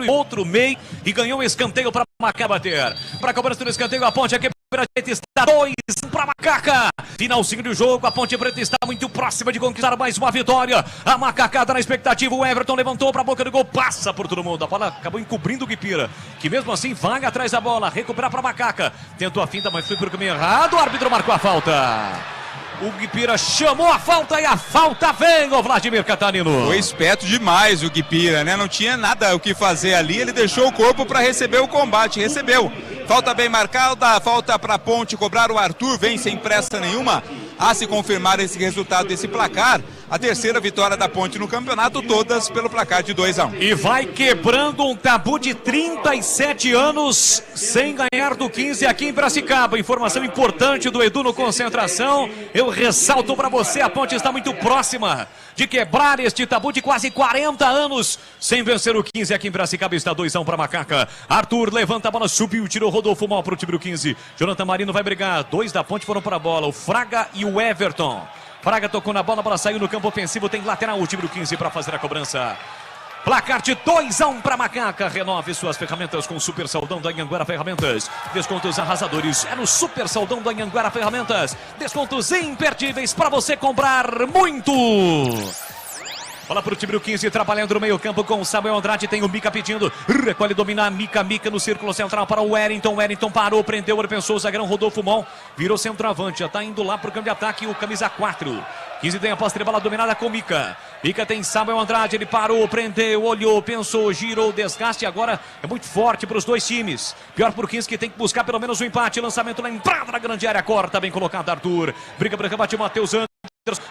outro meio e ganhou um escanteio para Macaca bater. Para a cobrança do escanteio, a Ponte aqui pela direita está 2 para Macaca. Finalzinho do jogo, a Ponte Preta está muito próxima de conquistar mais uma vitória. A Macacada na expectativa, o Everton levantou para a boca do gol, passa por todo mundo. A bola acabou encobrindo o Guipira, que mesmo assim vai atrás da bola, recuperar para Macaca. Tentou a finta, mas foi para o caminho errado. O árbitro marcou a falta. O Guipira chamou a falta e a falta vem, o Vladimir Catarino. Foi esperto demais o Guipira, né? Não tinha nada o que fazer ali, ele deixou o corpo para receber o combate, recebeu. Falta bem marcada, falta para a Ponte cobrar o Arthur, vem sem pressa nenhuma. A se confirmar esse resultado desse placar, a terceira vitória da Ponte no campeonato, todas pelo placar de 2-1. E vai quebrando um tabu de 37 anos sem ganhar do 15 aqui em Piracicaba. Informação importante do Edu no Concentração. Eu ressalto para você, a Ponte está muito próxima de quebrar este tabu de quase 40 anos sem vencer o 15 aqui em Piracicaba. Está 2-1 para Macaca. Arthur levanta a bola, subiu, tirou Rodolfo mal para o time do 15. Jonathan Marino vai brigar. 2 da Ponte foram para a bola, o Fraga e o Everton. Fraga tocou na bola, a bola saiu no campo ofensivo, tem lateral o time do 15 para fazer a cobrança. Placar de 2-1 para Macaca. Renove suas ferramentas com o Super Saldão da Anhanguera Ferramentas. Descontos arrasadores é no Super Saldão da Anhanguera Ferramentas. Descontos imperdíveis para você comprar muito. Bola para o time do 15, trabalhando no meio campo com o Samuel Andrade, tem o Mica pedindo, recolhe, domina, Mica no círculo central para o Wellington, parou, prendeu, ele pensou, o zagueirão Rodolfo Mon, virou centroavante, já está indo lá para o campo de ataque, o camisa 4, 15 tem a posse de bola dominada com Mica tem Samuel Andrade, ele parou, prendeu, olhou, pensou, girou, desgaste, agora é muito forte para os dois times, pior para o 15 que tem que buscar pelo menos um empate, lançamento na entrada da grande área, corta, bem colocado Arthur, briga para rebate, Matheus Anderson,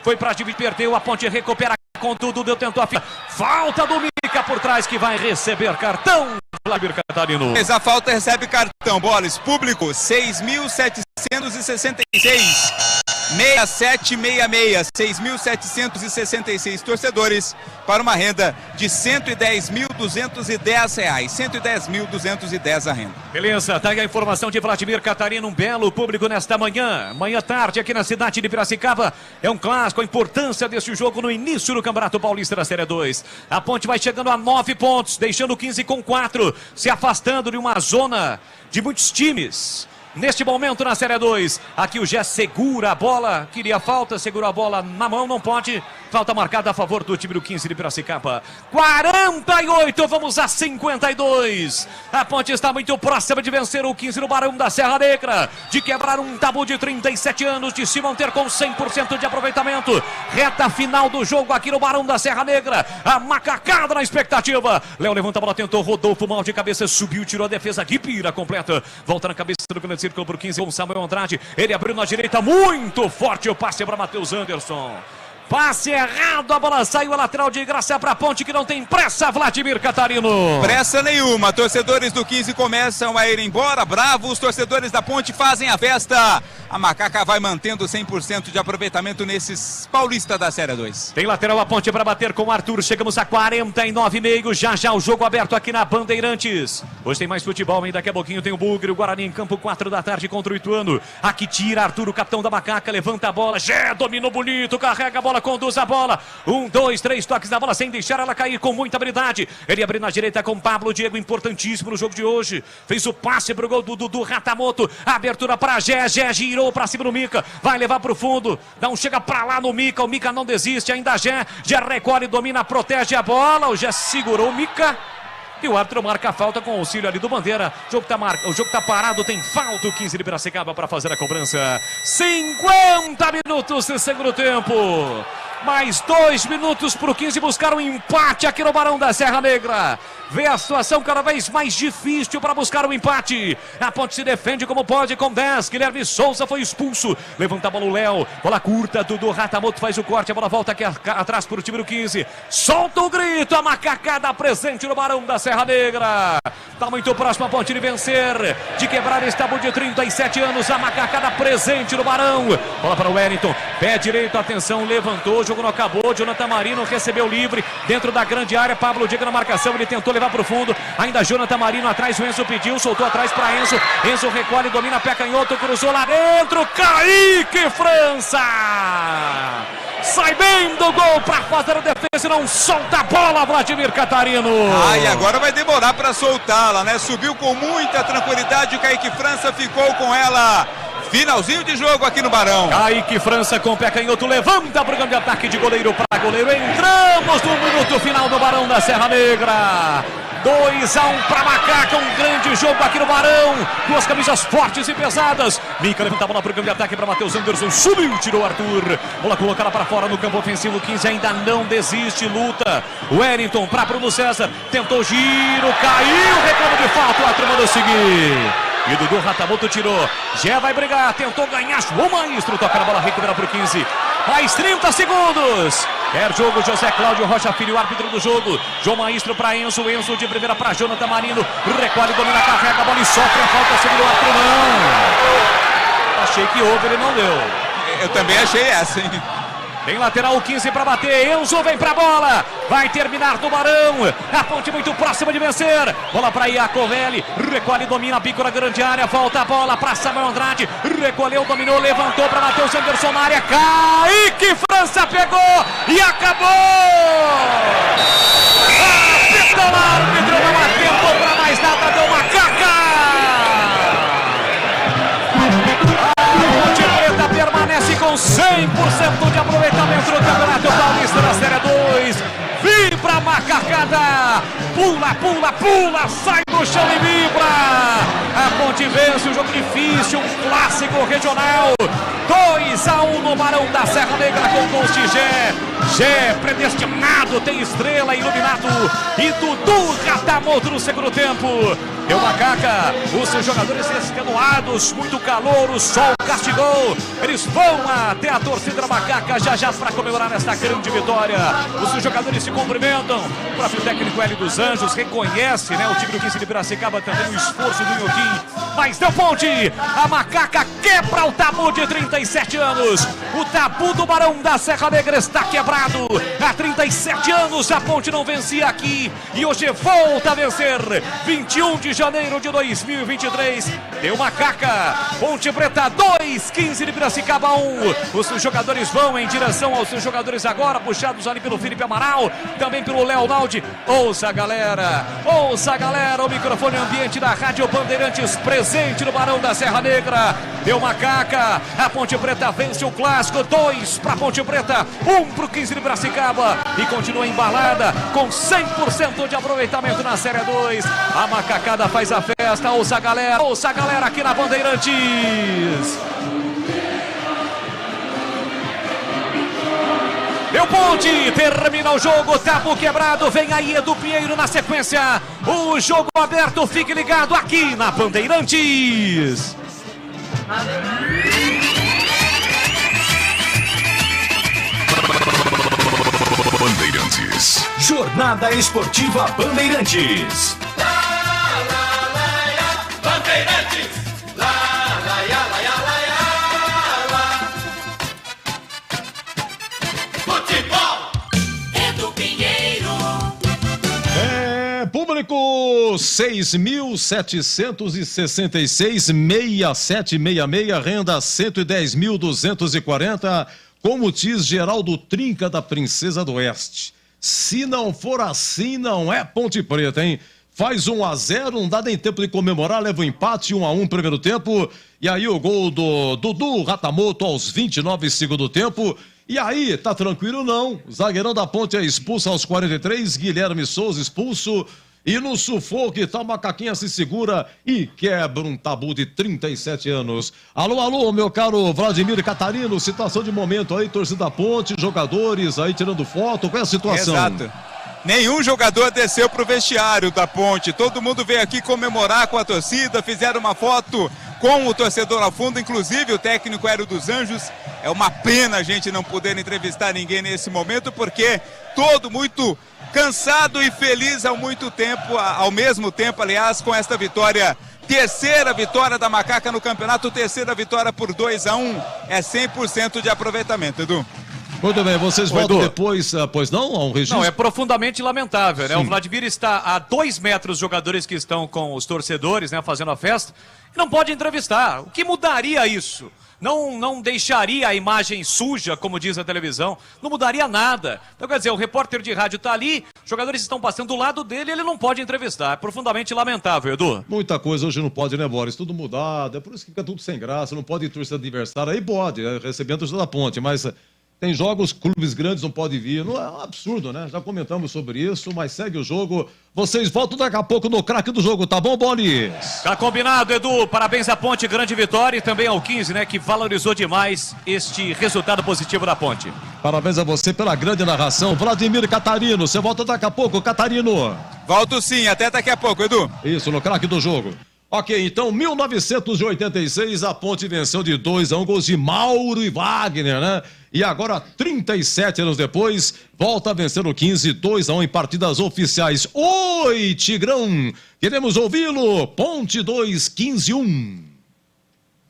foi para dividir, perdeu, a Ponte recupera com tudo, tentou a falta do Mica por trás que vai receber cartão. Vladimir Catarino. Fez a falta, recebe cartão. Bolas, público 6.766. 6766, 6.766 torcedores para uma renda de R$ 110.210. 110.210 a renda. Beleza, tá aí a informação de Vladimir Catarino, um belo público nesta manhã. Manhã-tarde aqui na cidade de Piracicaba. É um clássico, a importância deste jogo no início do Campeonato Paulista da Série 2. A Ponte vai chegando a 9 pontos, deixando o 15 com 4, se afastando de uma zona de muitos times. Neste momento na Série 2, aqui o Gé segura a bola, queria falta, segurou a bola na mão, não pode. Falta marcada a favor do time do 15 de Piracicaba. 48, vamos a 52. A Ponte está muito próxima de vencer o 15 no Barão da Serra Negra, de quebrar um tabu de 37 anos, de se manter com 100% de aproveitamento. Reta final do jogo aqui no Barão da Serra Negra. A macacada na expectativa. Léo levanta a bola, tentou, Rodolfo mal de cabeça, subiu, tirou a defesa. Guipira completa. Volta na cabeça do grande círculo por 15 com Samuel Andrade. Ele abriu na direita, muito forte o passe para Matheus Anderson. Passe errado, a bola saiu a lateral de graça para a Ponte, que não tem pressa, Vladimir Catarino. Pressa nenhuma, torcedores do 15 começam a ir embora, bravos, torcedores da Ponte fazem a festa. A Macaca vai mantendo 100% de aproveitamento nesses Paulista da Série 2. Tem lateral a Ponte para bater com o Arthur, chegamos a 49,5, já o jogo aberto aqui na Bandeirantes. Hoje tem mais futebol, hein? Daqui a pouquinho tem o Bugre, o Guarani em campo, 4 da tarde contra o Ituano. Aqui tira Arthur, o capitão da Macaca, levanta a bola, já dominou bonito, carrega a bola, conduz a bola, 1, 2, 3 toques na bola sem deixar ela cair com muita habilidade. Ele abriu na direita com Pablo Diego, importantíssimo no jogo de hoje, fez o passe pro gol do Ratamoto, abertura para Gé girou para cima do Mica, vai levar pro fundo, não chega para lá no Mica, o Mica não desiste, ainda Gé recolhe, domina, protege a bola, o Gé segurou o Mica. E o árbitro marca a falta com o auxílio ali do Bandeira. O jogo tá parado, tem falta o 15 de Piracicaba para fazer a cobrança. 50 minutos de segundo tempo. Mais 2 minutos para o 15 buscar um empate aqui no Barão da Serra Negra. Vê a situação cada vez mais difícil para buscar um empate. A Ponte se defende como pode com 10. Guilherme Souza foi expulso. Levanta a bola o Léo. Bola curta do Ratamoto, faz o corte. A bola volta aqui atrás para o time do 15. Solta o grito. A macacada presente no Barão da Serra Negra. Está muito próximo a Ponte de vencer, de quebrar esse tabu de 37 anos. A macacada presente no Barão. Bola para o Wellington. Pé direito, atenção, levantou. O jogo não acabou. Jonathan Marino recebeu livre dentro da grande área. Pablo Diego na marcação. Ele tentou levar para o fundo. Ainda Jonathan Marino atrás. O Enzo pediu, soltou atrás para Enzo. Enzo recolhe, domina, pé canhoto, cruzou lá dentro. Kaique França sai bem do gol para fazer a defesa e não solta a bola, Vladimir Catarino. E agora vai demorar para soltá-la, né? Subiu com muita tranquilidade. O Kaique França ficou com ela. Finalzinho de jogo aqui no Barão. Kaique França com pé canhoto, levanta para o grande ataque de goleiro para goleiro. Entramos no minuto final do Barão da Serra Negra. 2-1 para Macaca, um grande jogo aqui no Barão. Duas camisas fortes e pesadas. Mica levanta a bola para o grande ataque para Matheus Anderson. Subiu, tirou Arthur. Bola colocada para fora no campo ofensivo. 15 ainda não desiste, luta. Wellington para Bruno César. Tentou giro, caiu. Reclamo de falta, o árbitro mandou seguir. E Dudu Ratamoto tirou. Já vai brigar, tentou ganhar. O Maestro toca na bola, recupera para o 15. Mais 30 segundos. Quer jogo, José Cláudio Rocha Filho, árbitro do jogo. João Maestro para Enzo. Enzo de primeira para Jonathan Marino. Recolhe, domina, carrega a bola e sofre a falta. Segurou o árbitro, não. Achei que houve, ele não deu. Eu também achei essa, hein? Tem lateral 15 para bater. Enzo vem para a bola. Vai terminar no Barão. A Ponte muito próxima de vencer. Bola para Iacovelli. Recolhe, domina, bico na grande área. Volta a bola para Samuel Andrade. Recolheu, dominou, levantou para Matheus Anderson na área. Kaique França pegou e acabou. Apita o árbitro. Não há tempo para mais nada. Deu Macaca. Permanece com 100% de aproveitamento no Campeonato Paulista da Série 2. Vibra a macacada. Pula, pula, pula. Sai do chão e vibra. A Ponte vence um jogo difícil, um clássico regional. 2-1 no Barão da Serra Negra com gols de Gé predestinado, tem estrela, iluminado. E Dudu Ratamoto no segundo tempo. Deu Macaca, os seus jogadores extenuados, muito calor, o sol castigou. Eles vão até a torcida da Macaca já para comemorar esta grande vitória. Os seus jogadores se cumprimentam. O próprio técnico Hélio dos Anjos reconhece, né, o time do 15 de Piracicaba também o esforço do Inhoquim. Mas deu ponte, a Macaca quebra o tabu de 37 anos. O tabu do Barão da Serra Negra está quebrado. Há 37 anos a Ponte não vencia aqui e hoje volta a vencer. 21 de janeiro de 2023. Deu Macaca, Ponte Preta 2, 15 de Piracicaba 1. Os jogadores vão em direção aos seus jogadores agora, puxados ali pelo Felipe Amaral, também pelo Léo Naldi. Ouça galera, o microfone ambiente da Rádio Bandeirantes presente no Barão da Serra Negra. Deu Macaca, a Ponte Preta vence o clássico, 2 para Ponte Preta, 1 para o 15 de Piracicaba e continua embalada com 100% de aproveitamento na Série 2. A macacada faz a festa, ouça a galera aqui na Bandeirantes. Deu ponte, termina o jogo, tabu quebrado, vem aí Edu Pinheiro na sequência. O jogo aberto, fique ligado aqui na Bandeirantes. Bandeirantes. Jornada Esportiva Bandeirantes. Bandeirantes. Futebol. Edu Pinheiro. Público 6.766,6766, renda 110.240, como diz Geraldo Trinca da Princesa do Oeste. Se não for assim, não é Ponte Preta, hein? Faz 1-0, não dá nem tempo de comemorar, leva o empate, 1-1 primeiro tempo, e aí o gol do Dudu Ratamoto aos 29 segundo tempo. E aí, tá tranquilo não? O zagueirão da Ponte é expulso aos 43, Guilherme Souza expulso. E no sufoco, tá, Macaquinha se segura e quebra um tabu de 37 anos. Alô, meu caro Vladimir Catarino, situação de momento aí, torcida da Ponte, jogadores aí tirando foto, qual é a situação? Exato. Nenhum jogador desceu pro vestiário da Ponte, todo mundo veio aqui comemorar com a torcida, fizeram uma foto com o torcedor ao fundo, inclusive o técnico Hélio dos Anjos. É uma pena a gente não poder entrevistar ninguém nesse momento, porque todo muito cansado e feliz ao mesmo tempo, aliás, com esta vitória. Terceira vitória da Macaca no campeonato, terceira vitória por 2-1, é 100% de aproveitamento, Edu. Muito bem, vocês voltam depois, pois não, a um registro? Não, é profundamente lamentável, né? Sim. O Vladimir está a 2 metros, jogadores que estão com os torcedores, né, fazendo a festa, e não pode entrevistar. O que mudaria isso? Não deixaria a imagem suja, como diz a televisão, não mudaria nada. Então, quer dizer, o repórter de rádio está ali, os jogadores estão passando do lado dele e ele não pode entrevistar. É profundamente lamentável, Edu. Muita coisa hoje não pode, né, Boris? Tudo mudado, é por isso que fica tudo sem graça, não pode ir torcida adversária, aí pode, recebendo a torcida da Ponte, mas tem jogos, clubes grandes não podem vir, não é um absurdo, né? Já comentamos sobre isso, mas segue o jogo. Vocês voltam daqui a pouco no craque do jogo, tá bom, Boris? Tá combinado, Edu. Parabéns à Ponte, grande vitória, e também ao 15, né, que valorizou demais este resultado positivo da Ponte. Parabéns a você pela grande narração. Vladimir Catarino, você volta daqui a pouco, Catarino. Volto sim, até daqui a pouco, Edu. Isso, no craque do jogo. Ok, então, 1986, a Ponte venceu de 2-1, gols de Mauro e Wagner, né? E agora, 37 anos depois, volta a vencer o 15, 2-1 em partidas oficiais. Oi, Tigrão! Queremos ouvi-lo! Ponte 2, 15-1.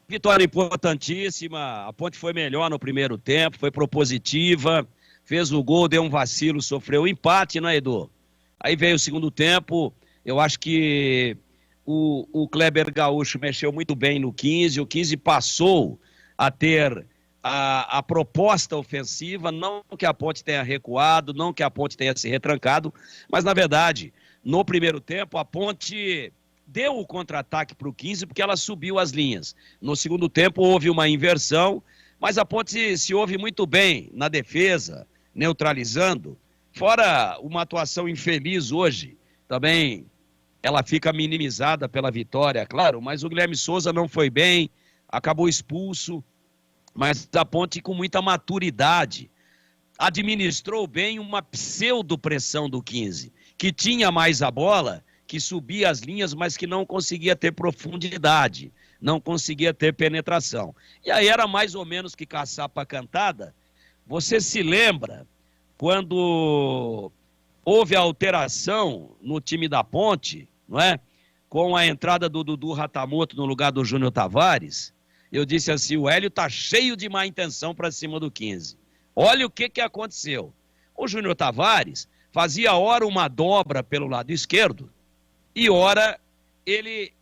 Vitória importantíssima. A Ponte foi melhor no primeiro tempo, foi propositiva, fez o gol, deu um vacilo, sofreu o empate, né, Edu? Aí veio o segundo tempo, eu acho que o Kleber Gaúcho mexeu muito bem no 15, o 15 passou a ter a proposta ofensiva, não que a Ponte tenha recuado, não que a Ponte tenha se retrancado, mas na verdade, no primeiro tempo, a Ponte deu o contra-ataque para o 15 porque ela subiu as linhas. No segundo tempo houve uma inversão, mas a Ponte se ouve muito bem na defesa, neutralizando, fora uma atuação infeliz hoje, também ela fica minimizada pela vitória, claro, mas o Guilherme Souza não foi bem, acabou expulso, mas a Ponte com muita maturidade administrou bem uma pseudo-pressão do 15, que tinha mais a bola, que subia as linhas, mas que não conseguia ter profundidade, não conseguia ter penetração. E aí era mais ou menos que caçapa cantada. Você se lembra quando houve a alteração no time da Ponte, não é? Com a entrada do Dudu Ratamoto no lugar do Júnior Tavares, eu disse assim, o Hélio tá cheio de má intenção para cima do 15. Olha o que aconteceu. O Júnior Tavares fazia ora uma dobra pelo lado esquerdo e ora ele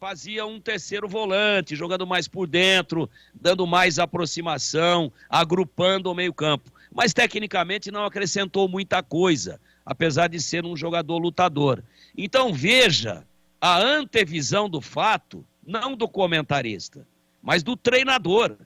fazia um terceiro volante, jogando mais por dentro, dando mais aproximação, agrupando o meio-campo. Mas tecnicamente não acrescentou muita coisa, apesar de ser um jogador lutador. Então veja a antevisão do fato, não do comentarista, mas do treinador,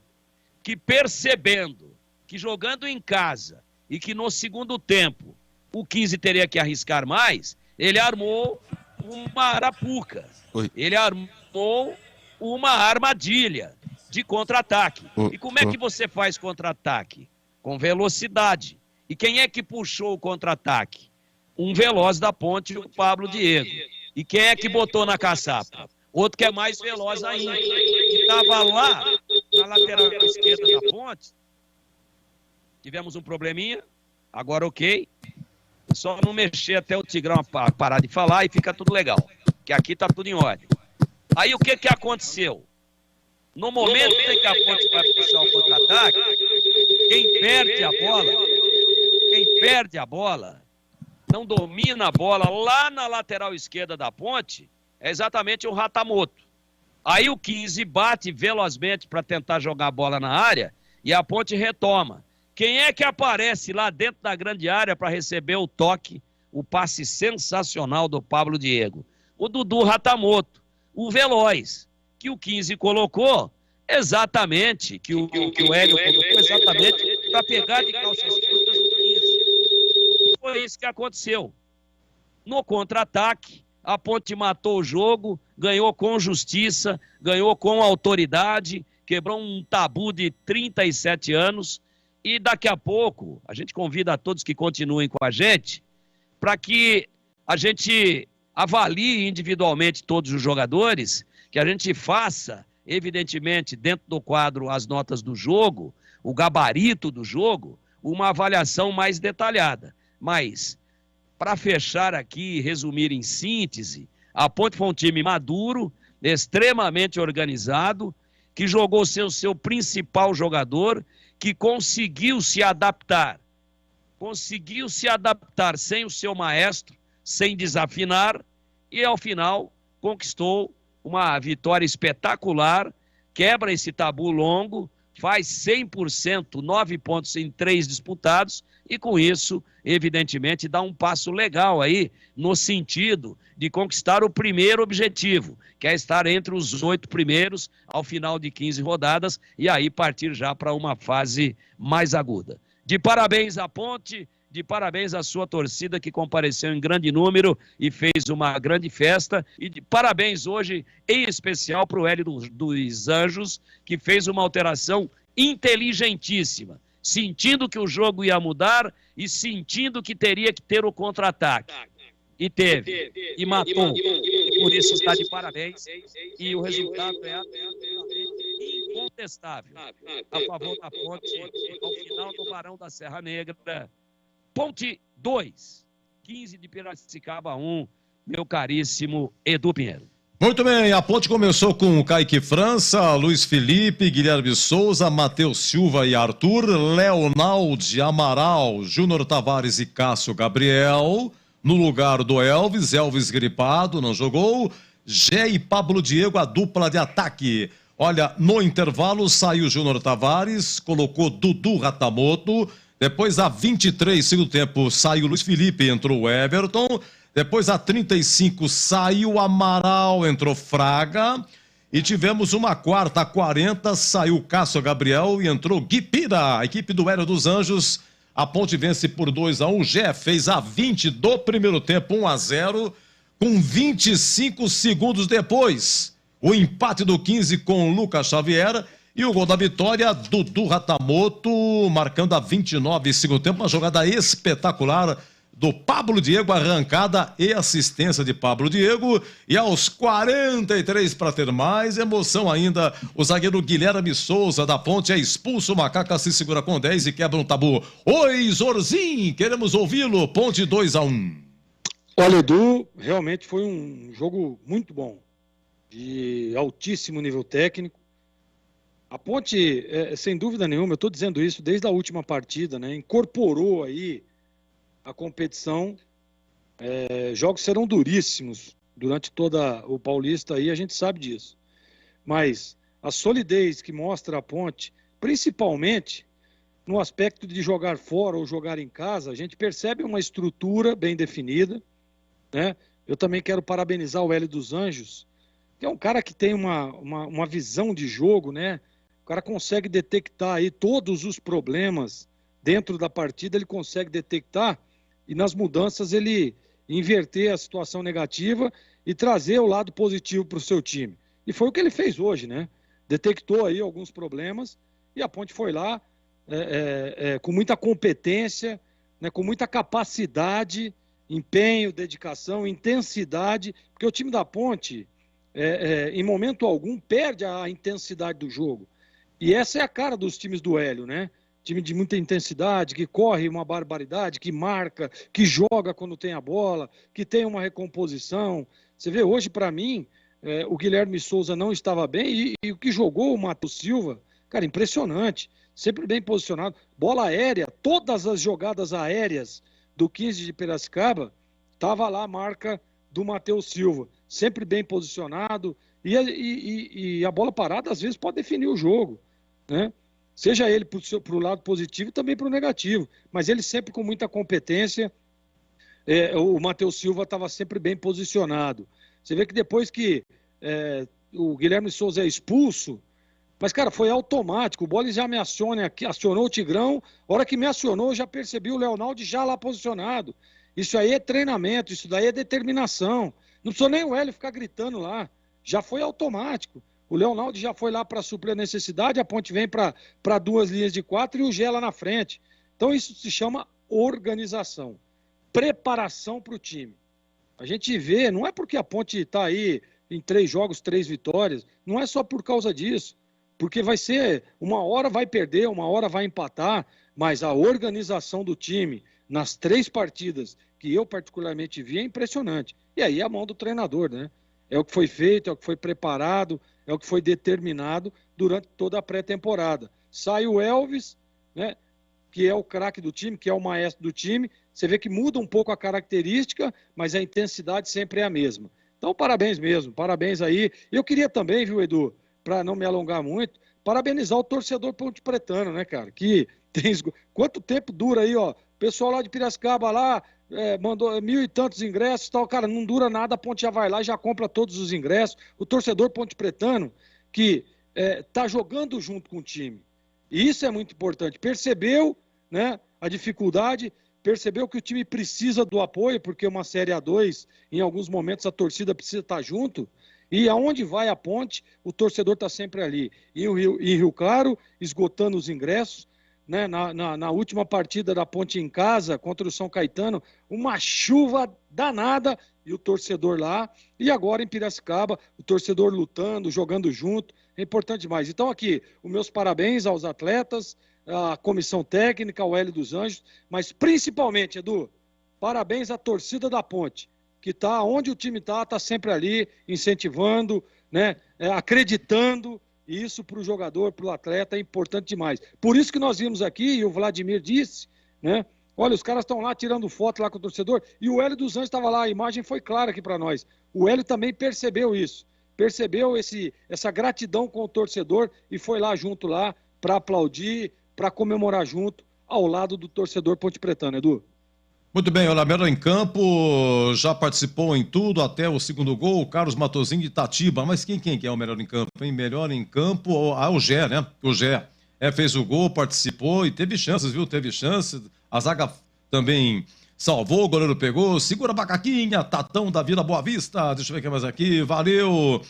que percebendo que jogando em casa e que no segundo tempo o 15 teria que arriscar mais, ele armou uma arapuca. Ele armou uma armadilha de contra-ataque. E como é que você faz contra-ataque? Com velocidade. E quem é que puxou o contra-ataque? Um veloz da Ponte, o Pablo Diego. E quem é que botou na caçapa? Outro que é mais veloz ainda, que estava lá na lateral esquerda da Ponte. Tivemos um probleminha, agora ok. Só não mexer até o Tigrão parar de falar e fica tudo legal. Que aqui tá tudo em ordem. Aí o que aconteceu? No momento em que a Ponte vai puxar o contra-ataque, quem perde a bola, não domina a bola lá na lateral esquerda da Ponte, é exatamente o Ratamoto. Aí o 15 bate velozmente para tentar jogar a bola na área e a Ponte retoma. Quem é que aparece lá dentro da grande área para receber o toque, o passe sensacional do Pablo Diego? O Dudu Ratamoto, o veloz, que o 15 colocou exatamente, que o Hélio colocou exatamente para pegar de calças curtas o 15. Foi isso que aconteceu. No contra-ataque, a Ponte matou o jogo, ganhou com justiça, ganhou com autoridade, quebrou um tabu de 37 anos. E daqui a pouco, a gente convida a todos que continuem com a gente, para que a gente avalie individualmente todos os jogadores, que a gente faça, evidentemente, dentro do quadro as notas do jogo, o gabarito do jogo, uma avaliação mais detalhada. Mas, para fechar aqui e resumir em síntese, a Ponte foi um time maduro, extremamente organizado, que jogou seu principal jogador, que conseguiu se adaptar sem o seu maestro, sem desafinar, e ao final conquistou uma vitória espetacular, quebra esse tabu longo, faz 100%, 9 pontos em 3 disputados, e com isso, evidentemente, dá um passo legal aí, no sentido de conquistar o primeiro objetivo, que é estar entre os 8 primeiros ao final de 15 rodadas, e aí partir já para uma fase mais aguda. De parabéns à Ponte, de parabéns à sua torcida que compareceu em grande número e fez uma grande festa, e de parabéns hoje, em especial, para o Hélio dos Anjos, que fez uma alteração inteligentíssima, sentindo que o jogo ia mudar e sentindo que teria que ter o contra-ataque. E teve, e matou, e por isso está de parabéns, e o resultado é absolutamente incontestável a favor da Ponte, ao final do Barão da Serra Negra. Ponte 2, 15 de Piracicaba 1, meu caríssimo Edu Pinheiro. Muito bem, a Ponte começou com Kaique França, Luiz Felipe, Guilherme Souza, Matheus Silva e Arthur, Leonaldi, Amaral, Júnior Tavares e Cássio Gabriel. No lugar do Elvis gripado, não jogou. Gé e Pablo Diego, a dupla de ataque. Olha, no intervalo saiu Júnior Tavares, colocou Dudu Ratamoto. Depois, a 23, segundo tempo, saiu Luiz Felipe, entrou o Everton. Depois, a 35, saiu Amaral, entrou Fraga. E tivemos uma quarta, a 40, saiu Cássio Gabriel e entrou Guipira, a equipe do Hélio dos Anjos. A Ponte vence por 2-1. O Gé fez a 20 do primeiro tempo, 1-0, com 25 segundos depois. O empate do 15 com Lucas Xavier e o gol da vitória, Dudu Ratamoto, marcando a 29 segundo tempo, uma jogada espetacular do Pablo Diego, arrancada e assistência de Pablo Diego. E aos 43, para ter mais emoção ainda, o zagueiro Guilherme Souza da Ponte é expulso, o Macaca se segura com 10 e quebra um tabu. Oi, Zorzin, queremos ouvi-lo. Ponte 2-1. Olha, Edu, realmente foi um jogo muito bom, de altíssimo nível técnico. A Ponte, sem dúvida nenhuma, eu estou dizendo isso desde a última partida, né? Incorporou aí a competição. Jogos serão duríssimos durante toda o Paulista aí, a gente sabe disso. Mas a solidez que mostra a Ponte, principalmente no aspecto de jogar fora ou jogar em casa, a gente percebe uma estrutura bem definida, né? Eu também quero parabenizar o Hélio dos Anjos, que é um cara que tem uma visão de jogo, né? O cara consegue detectar aí todos os problemas dentro da partida, ele consegue detectar e nas mudanças ele inverter a situação negativa e trazer o lado positivo para o seu time. E foi o que ele fez hoje, né? Detectou aí alguns problemas e a Ponte foi lá com muita competência, né? Com muita capacidade, empenho, dedicação, intensidade, porque o time da Ponte, em momento algum, perde a intensidade do jogo. E essa é a cara dos times do Hélio, né? Time de muita intensidade, que corre uma barbaridade, que marca, que joga quando tem a bola, que tem uma recomposição. Você vê, hoje, para mim, o Guilherme Souza não estava bem e o que jogou o Matheus Silva, cara, impressionante. Sempre bem posicionado. Bola aérea, todas as jogadas aéreas do 15 de Piracicaba, estava lá a marca do Matheus Silva. Sempre bem posicionado. E a bola parada, às vezes, pode definir o jogo, né? Seja ele para o lado positivo e também para o negativo. Mas ele sempre com muita competência. O Matheus Silva estava sempre bem posicionado. Você vê que depois que o Guilherme Souza é expulso, mas, cara, foi automático. O Bolle já me acionou o Tigrão. A hora que me acionou, eu já percebi o Leonaldo já lá posicionado. Isso aí é treinamento, isso daí é determinação. Não precisou nem o Hélio ficar gritando lá. Já foi automático. O Leonaldo já foi lá para suprir a necessidade, a Ponte vem para 2 linhas de 4 e o Gé lá na frente. Então isso se chama organização, preparação para o time. A gente vê, não é porque a Ponte está aí em 3 jogos, 3 vitórias, não é só por causa disso, porque vai ser, uma hora vai perder, uma hora vai empatar, mas a organização do time nas 3 partidas que eu particularmente vi é impressionante. E aí é a mão do treinador, né? É o que foi feito, é o que foi preparado, é o que foi determinado durante toda a pré-temporada. Sai o Elvis, né, que é o craque do time, que é o maestro do time. Você vê que muda um pouco a característica, mas a intensidade sempre é a mesma. Então, parabéns mesmo, parabéns aí. Eu queria também, viu, Edu, para não me alongar muito, parabenizar o torcedor ponte-pretano, né, cara? Que tem... Quanto tempo dura aí, ó? O pessoal lá de Piracicaba lá... mandou 1.000 e tantos ingressos e tal, cara, não dura nada, a Ponte já vai lá e já compra todos os ingressos. O torcedor ponte-pretano que tá jogando junto com o time, e isso é muito importante, percebeu, né, a dificuldade, percebeu que o time precisa do apoio, porque uma Série A2, em alguns momentos a torcida precisa estar junto, e aonde vai a Ponte, o torcedor está sempre ali. Em Rio Claro, esgotando os ingressos, né, na última partida da Ponte em casa, contra o São Caetano, uma chuva danada, e o torcedor lá, e agora em Piracicaba, o torcedor lutando, jogando junto, é importante demais. Então aqui, os meus parabéns aos atletas, à comissão técnica, ao Hélio dos Anjos, mas principalmente, Edu, parabéns à torcida da Ponte, que está onde o time está sempre ali, incentivando, né, acreditando. E isso para o jogador, para o atleta, é importante demais. Por isso que nós vimos aqui, e o Vladimir disse, né? Olha, os caras estão lá tirando foto lá com o torcedor, e o Hélio dos Anjos estava lá, a imagem foi clara aqui para nós. O Hélio também percebeu isso, percebeu essa gratidão com o torcedor e foi lá junto lá para aplaudir, para comemorar junto, ao lado do torcedor ponte-pretano, Edu. Muito bem, olha, melhor em campo, já participou em tudo, até o segundo gol, o Carlos Matosinho de Itatiba. Mas quem é o melhor em campo, hein? Melhor em campo, o Gé, né? O Gé fez o gol, participou e teve chances, viu? Teve chances. A zaga também salvou, o goleiro pegou, segura a macaquinha, Tatão da Vila Boa Vista. Deixa eu ver quem mais aqui, valeu.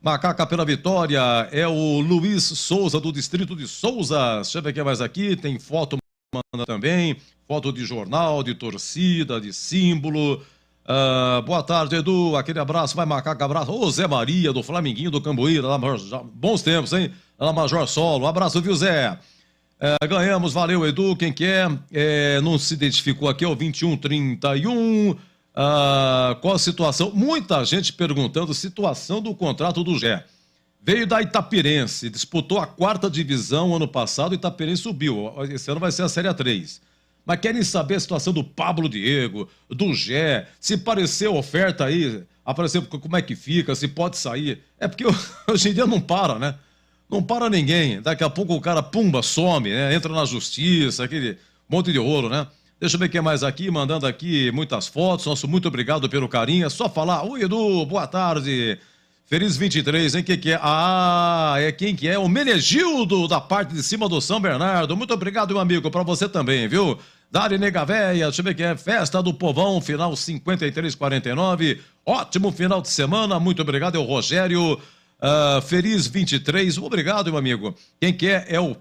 Macaca pela vitória, é o Luiz Souza, do distrito de Souza. Deixa eu ver quem mais aqui, tem foto manda também. Foto de jornal, de torcida, de símbolo. Boa tarde, Edu. Aquele abraço, vai Macaco, abraço. Ô, Zé Maria, do Flamenguinho, do Cambuíra. Bons tempos, hein? Lá Major Solo. Um abraço, viu, Zé? Ganhamos, valeu, Edu. Quem quer? Não se identificou aqui, é o 2131. Qual a situação? Muita gente perguntando situação do contrato do Gé. Veio da Itapirense, disputou a 4ª divisão ano passado, Itapirense subiu. Esse ano vai ser a Série 3. Mas querem saber a situação do Pablo Diego, do Gé, se aparecer oferta aí, aparecer como é que fica, se pode sair. É porque hoje em dia não para, né? Não para ninguém. Daqui a pouco o cara, pumba, some, né? Entra na justiça, aquele monte de ouro, né? Deixa eu ver quem mais aqui, mandando aqui muitas fotos. Nosso muito obrigado pelo carinho. É só falar, oi Edu, boa tarde. Feliz 23, hein? Quem que é? Quem que é? O Menegildo, da parte de cima do São Bernardo. Muito obrigado, meu amigo, pra você também, viu? Dari Nega Véia, deixa eu ver quem é. Festa do Povão, final 53-49. Ótimo final de semana, muito obrigado. É o Rogério. Feliz 23, obrigado, meu amigo. Quem que é? É o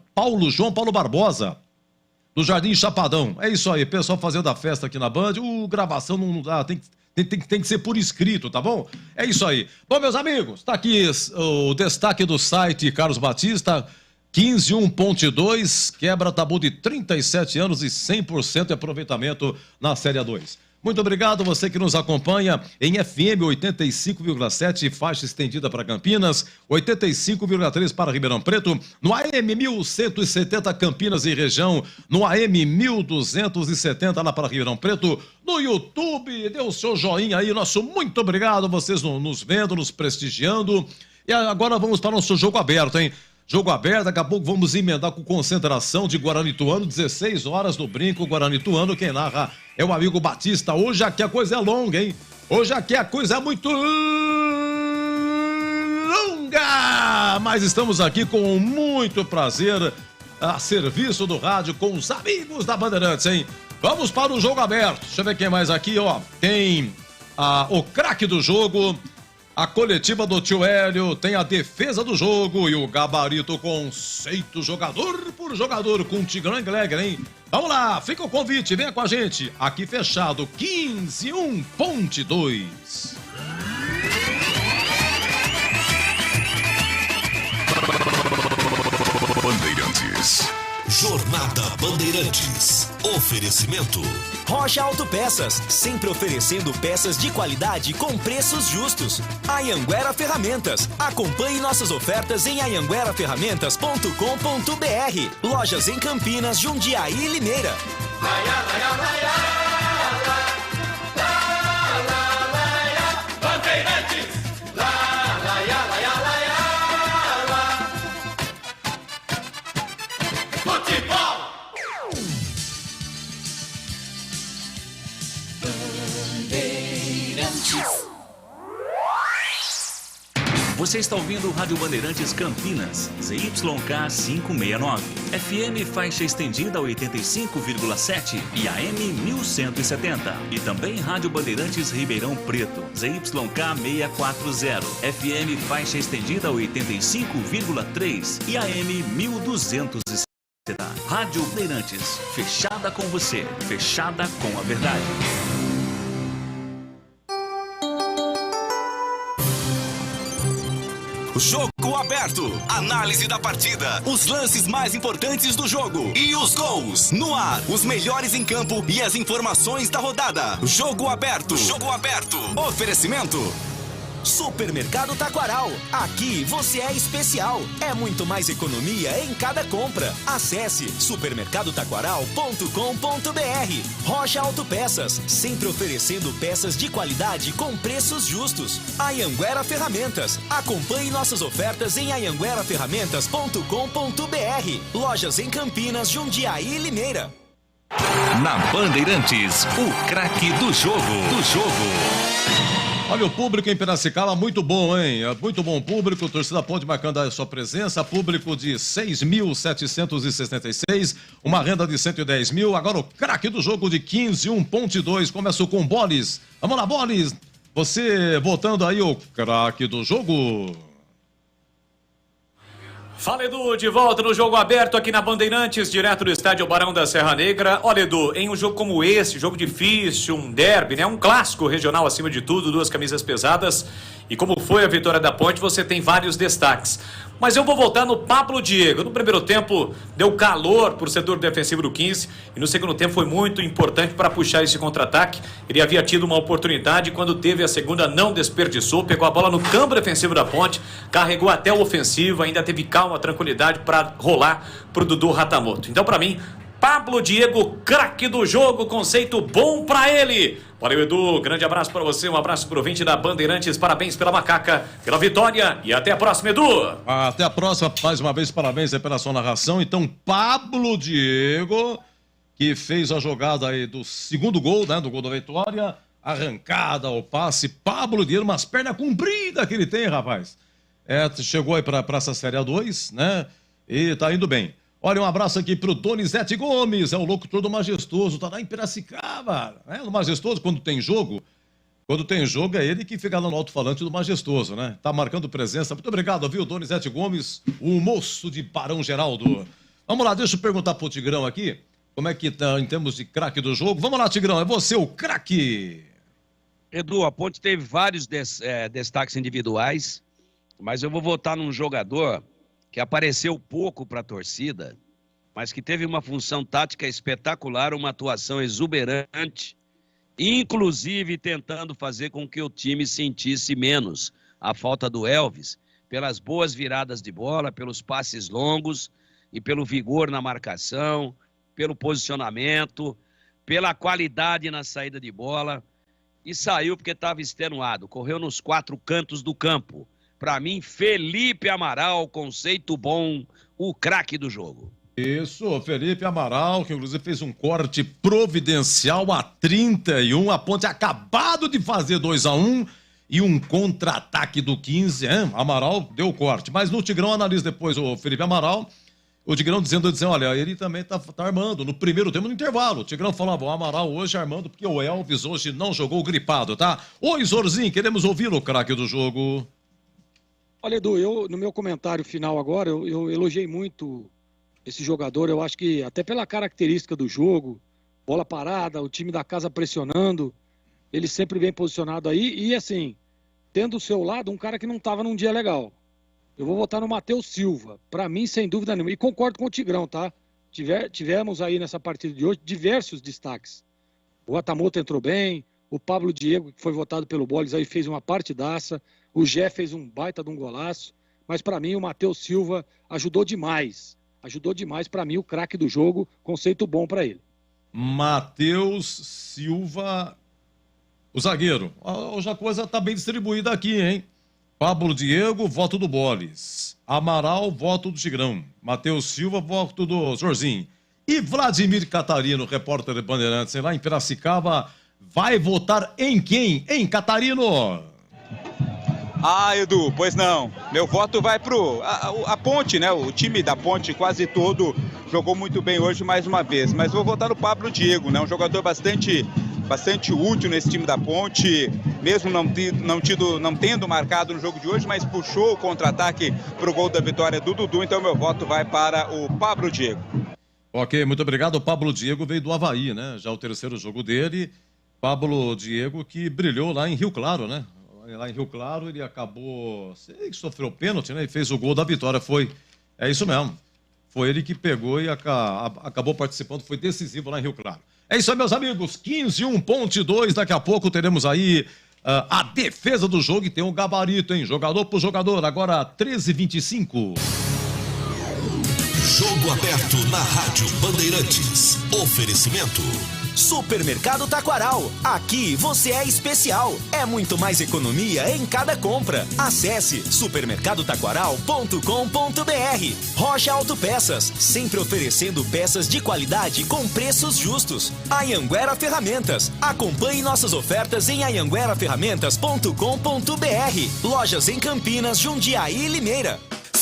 João Paulo Barbosa, do Jardim Chapadão. É isso aí, pessoal fazendo a festa aqui na Band. Gravação não dá, tem que ser por escrito, tá bom? É isso aí. Bom, meus amigos, tá aqui o destaque do site Carlos Batista, 15.1.2, quebra tabu de 37 anos e 100% de aproveitamento na Série 2. Muito obrigado você que nos acompanha em FM 85,7, faixa estendida para Campinas, 85,3 para Ribeirão Preto, no AM 1170 Campinas e região, no AM 1270 lá para Ribeirão Preto, no YouTube, dê o seu joinha aí, nosso muito obrigado, vocês nos vendo, nos prestigiando. E agora vamos para o nosso jogo aberto, hein? Jogo aberto, daqui a pouco vamos emendar com concentração de Guaranituano, 16 horas no Brinco Guaranituano, quem narra é o amigo Batista. Hoje aqui a coisa é longa, hein? Hoje aqui a coisa é muito longa, mas estamos aqui com muito prazer a serviço do rádio com os amigos da Bandeirantes, hein? Vamos para o jogo aberto, deixa eu ver quem mais aqui, ó. Tem o craque do jogo, a coletiva do tio Hélio, tem a defesa do jogo e o gabarito conceito jogador por jogador com o Tigrão e Glegger, hein? Vamos lá, fica o convite, venha com a gente. Aqui fechado, 15.1.2. Bandeirantes. Jornada Bandeirantes. Oferecimento. Rocha Autopeças, sempre oferecendo peças de qualidade com preços justos. Anhanguera Ferramentas. Acompanhe nossas ofertas em anhangueraferramentas.com.br. Lojas em Campinas, Jundiaí e Limeira. Você está ouvindo Rádio Bandeirantes Campinas, ZYK 569, FM faixa estendida 85,7 e AM 1170. E também Rádio Bandeirantes Ribeirão Preto, ZYK 640, FM faixa estendida 85,3 e AM 1270. Rádio Bandeirantes, fechada com você, fechada com a verdade. Jogo aberto. Análise da partida. Os lances mais importantes do jogo. E os gols. No ar. Os melhores em campo e as informações da rodada. Jogo aberto. Jogo aberto. Oferecimento. Supermercado Taquaral. Aqui você é especial. É muito mais economia em cada compra. Acesse supermercadotaquaral.com.br. Rocha Autopeças, sempre oferecendo peças de qualidade com preços justos. Anhanguera Ferramentas. Acompanhe nossas ofertas em anhangueraferramentas.com.br. Lojas em Campinas, Jundiaí e Limeira. Na Bandeirantes, o craque do jogo. Olha, o público em Piracicaba, muito bom, hein? Muito bom público, a torcida pode marcando a sua presença, público de 6.766, uma renda de 110 mil, agora o craque do jogo de 15.1.2, começou com Bolis. Vamos lá, Bolis, você votando aí o craque do jogo. Fala, Edu, de volta no Jogo Aberto aqui na Bandeirantes, direto do estádio Barão da Serra Negra. Olha, Edu, em um jogo como esse, jogo difícil, um derby, né? Um clássico regional acima de tudo, duas camisas pesadas. E como foi a vitória da Ponte, você tem vários destaques. Mas eu vou voltar no Pablo Diego. No primeiro tempo, deu calor para o setor defensivo do 15. E no segundo tempo foi muito importante para puxar esse contra-ataque. Ele havia tido uma oportunidade, quando teve a segunda não desperdiçou. Pegou a bola no campo defensivo da Ponte, carregou até o ofensivo, ainda teve calma, tranquilidade para rolar para o Dudu Ratamoto. Então, para mim, Pablo Diego, craque do jogo, conceito bom para ele. Valeu, Edu, grande abraço para você, um abraço pro ouvinte da Bandeirantes, parabéns pela Macaca, pela vitória e até a próxima, Edu. Até a próxima, mais uma vez, parabéns aí pela sua narração. Então, Pablo Diego, que fez a jogada aí do segundo gol, né, do gol da vitória, arrancada, o passe, Pablo Diego, umas pernas compridas que ele tem, rapaz. Chegou aí para essa Série A2, né, e tá indo bem. Olha, um abraço aqui pro Donizete Gomes, é o locutor do Majestoso, tá lá em Piracicaba, né? No Majestoso, quando tem jogo é ele que fica lá no alto-falante do Majestoso, né? Tá marcando presença. Muito obrigado, viu, Donizete Gomes, o moço de Barão Geraldo. Vamos lá, deixa eu perguntar pro Tigrão aqui, como é que tá em termos de craque do jogo. Vamos lá, Tigrão, é você o craque. Edu, a Ponte teve vários destaques individuais, mas eu vou votar num jogador que apareceu pouco para a torcida, mas que teve uma função tática espetacular, uma atuação exuberante, inclusive tentando fazer com que o time sentisse menos a falta do Elvis, pelas boas viradas de bola, pelos passes longos e pelo vigor na marcação, pelo posicionamento, pela qualidade na saída de bola, e saiu porque estava extenuado, correu nos 4 cantos do campo. Para mim, Felipe Amaral, conceito bom, o craque do jogo. Isso, Felipe Amaral, que inclusive fez um corte providencial a 31, a Ponte acabado de fazer 2-1 e um contra-ataque do 15, hein? Amaral deu o corte. Mas no Tigrão analisa depois o Felipe Amaral, o Tigrão dizendo, olha, ele também tá armando no primeiro tempo, no intervalo. O Tigrão falava, o Amaral hoje armando porque o Elvis hoje não jogou gripado, tá? Oi, Zorzinho, queremos ouvi-lo, o craque do jogo. Olha, Edu, no meu comentário final agora, eu elogiei muito esse jogador. Eu acho que até pela característica do jogo, bola parada, o time da casa pressionando, ele sempre bem posicionado aí. E assim, tendo do seu lado um cara que não estava num dia legal. Eu vou votar no Matheus Silva. Para mim, sem dúvida nenhuma. E concordo com o Tigrão, tá? Tivemos aí nessa partida de hoje diversos destaques. O Ratamoto entrou bem, o Pablo Diego, que foi votado pelo Boles, aí fez uma partidaça. O Gé fez um baita de um golaço, mas para mim o Matheus Silva ajudou demais. Ajudou demais, para mim, o craque do jogo, conceito bom para ele. Matheus Silva, o zagueiro. Hoje a coisa tá bem distribuída aqui, hein? Pablo Diego, voto do Boles. Amaral, voto do Tigrão. Matheus Silva, voto do Zorzinho. E Vladimir Catarino, repórter de Bandeirantes, lá em Piracicaba, vai votar em quem? Em Catarino? Ah, Edu, pois não. Meu voto vai pro a Ponte, né? O time da Ponte quase todo jogou muito bem hoje mais uma vez. Mas vou votar no Pablo Diego, né? Um jogador bastante útil nesse time da Ponte, mesmo não tendo marcado no jogo de hoje, mas puxou o contra-ataque pro gol da vitória do Dudu. Então meu voto vai para o Pablo Diego. Ok, muito obrigado. O Pablo Diego veio do Avaí, né? Já o terceiro jogo dele. Pablo Diego que brilhou lá em Rio Claro, né? Lá em Rio Claro, ele acabou... Ele sofreu pênalti, né? E fez o gol da vitória. É isso mesmo. Foi ele que pegou e acabou participando. Foi decisivo lá em Rio Claro. É isso aí, meus amigos. 15-1, Ponte 2. Daqui a pouco teremos aí a defesa do jogo. E tem um gabarito, hein? Jogador por jogador. Agora 13h25. Jogo aberto na Rádio Bandeirantes. Oferecimento. Supermercado Taquaral. Aqui você é especial. É muito mais economia em cada compra. Acesse supermercadotaquaral.com.br. Rocha Autopeças, sempre oferecendo peças de qualidade com preços justos. Anhanguera Ferramentas. Acompanhe nossas ofertas em anhangueraferramentas.com.br. Lojas em Campinas, Jundiaí e Limeira.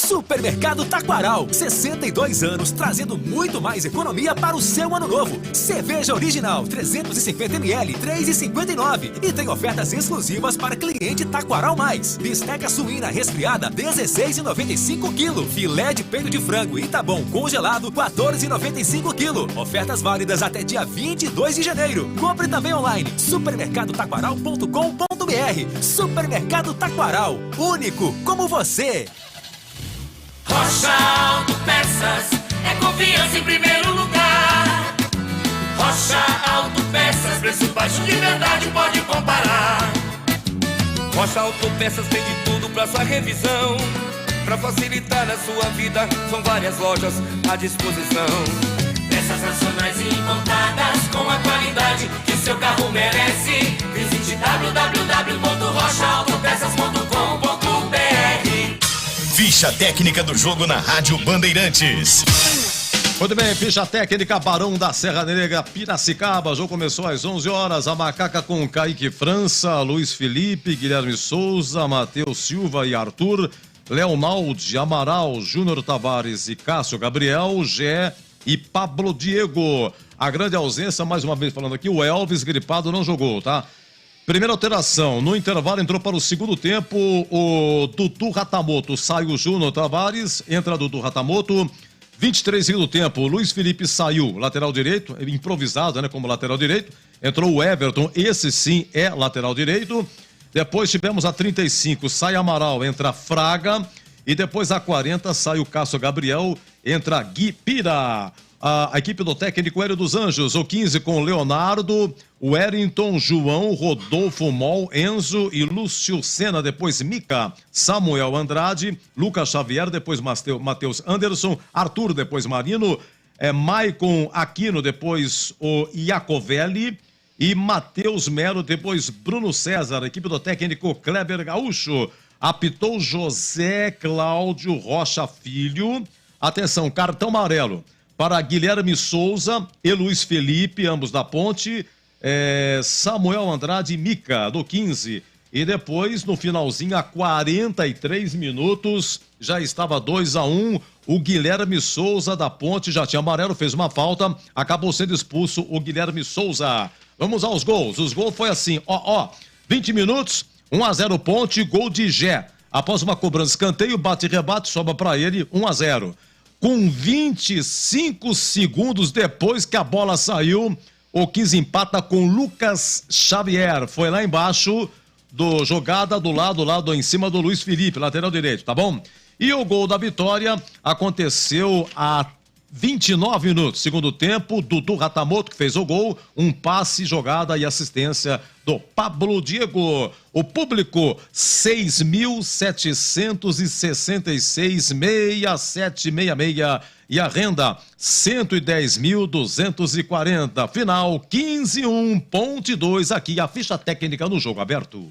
Supermercado Taquaral, 62 anos, trazendo muito mais economia para o seu ano novo. Cerveja original, 350ml, R$ 3,59. E tem ofertas exclusivas para cliente Taquaral Mais. Bisteca suína resfriada, R$ 16,95 kg. Filé de peito de frango Itabom congelado, R$ 14,95 kg. Ofertas válidas até dia 22 de janeiro. Compre também online, supermercadotaquaral.com.br. Supermercado Taquaral, único como você. Rocha Autopeças é confiança em primeiro lugar. Rocha Autopeças, preço baixo de verdade, pode comparar. Rocha Autopeças tem de tudo pra sua revisão. Pra facilitar a sua vida, são várias lojas à disposição. Peças nacionais e importadas com a qualidade que seu carro merece. Visite www.rochaautopeças.com.br. Ficha técnica do jogo na Rádio Bandeirantes. Muito bem, ficha técnica Barão da Serra Negra, Piracicaba. O jogo começou às 11 horas. A Macaca com Kaique França, Luiz Felipe, Guilherme Souza, Matheus Silva e Arthur, Leonaldi, Amaral, Júnior Tavares e Cássio Gabriel, Gé e Pablo Diego. A grande ausência, mais uma vez falando aqui, o Elvis gripado não jogou, tá? Primeira alteração, no intervalo entrou para o segundo tempo o Dudu Ratamoto, sai o Júnior Tavares, entra Dudu Ratamoto, 23 do tempo, o Luiz Felipe saiu, lateral direito, improvisado, né, como lateral direito, entrou o Everton, esse sim é lateral direito, depois tivemos a 35, sai Amaral, entra Fraga, e depois a 40 sai o Cássio Gabriel, entra Gui Pira. A equipe do técnico Hélio dos Anjos, o 15 com Leonardo, o Wellington, João, Rodolfo Mol, Enzo e Lúcio Senna, depois Mica, Samuel Andrade, Lucas Xavier, depois Matheus Anderson, Arthur, depois Marino, Maicon Aquino, depois o Iacovelli e Matheus Melo, depois Bruno César, equipe do técnico Kleber Gaúcho, apitou José Cláudio Rocha Filho, atenção, cartão amarelo para Guilherme Souza e Luiz Felipe, ambos da Ponte, Samuel Andrade e Mica, do 15. E depois, no finalzinho, a 43 minutos, já estava 2-1. O Guilherme Souza da Ponte já tinha amarelo, fez uma falta, acabou sendo expulso o Guilherme Souza. Vamos aos gols. Os gols foi assim, 20 minutos, 1-0 Ponte, gol de Gé. Após uma cobrança, escanteio, bate e rebate, sobra para ele, 1-0. Com 25 segundos depois que a bola saiu, o 15 empata com Lucas Xavier. Foi lá embaixo do jogada do lado em cima do Luiz Felipe, lateral direito, tá bom? E o gol da vitória aconteceu a 29 minutos, segundo tempo, Dudu Ratamoto que fez o gol, um passe, jogada e assistência do Pablo Diego. O público, 6.766,6766 e a renda, 110.240. Final, 15-1, Ponte 2, aqui a ficha técnica no jogo aberto.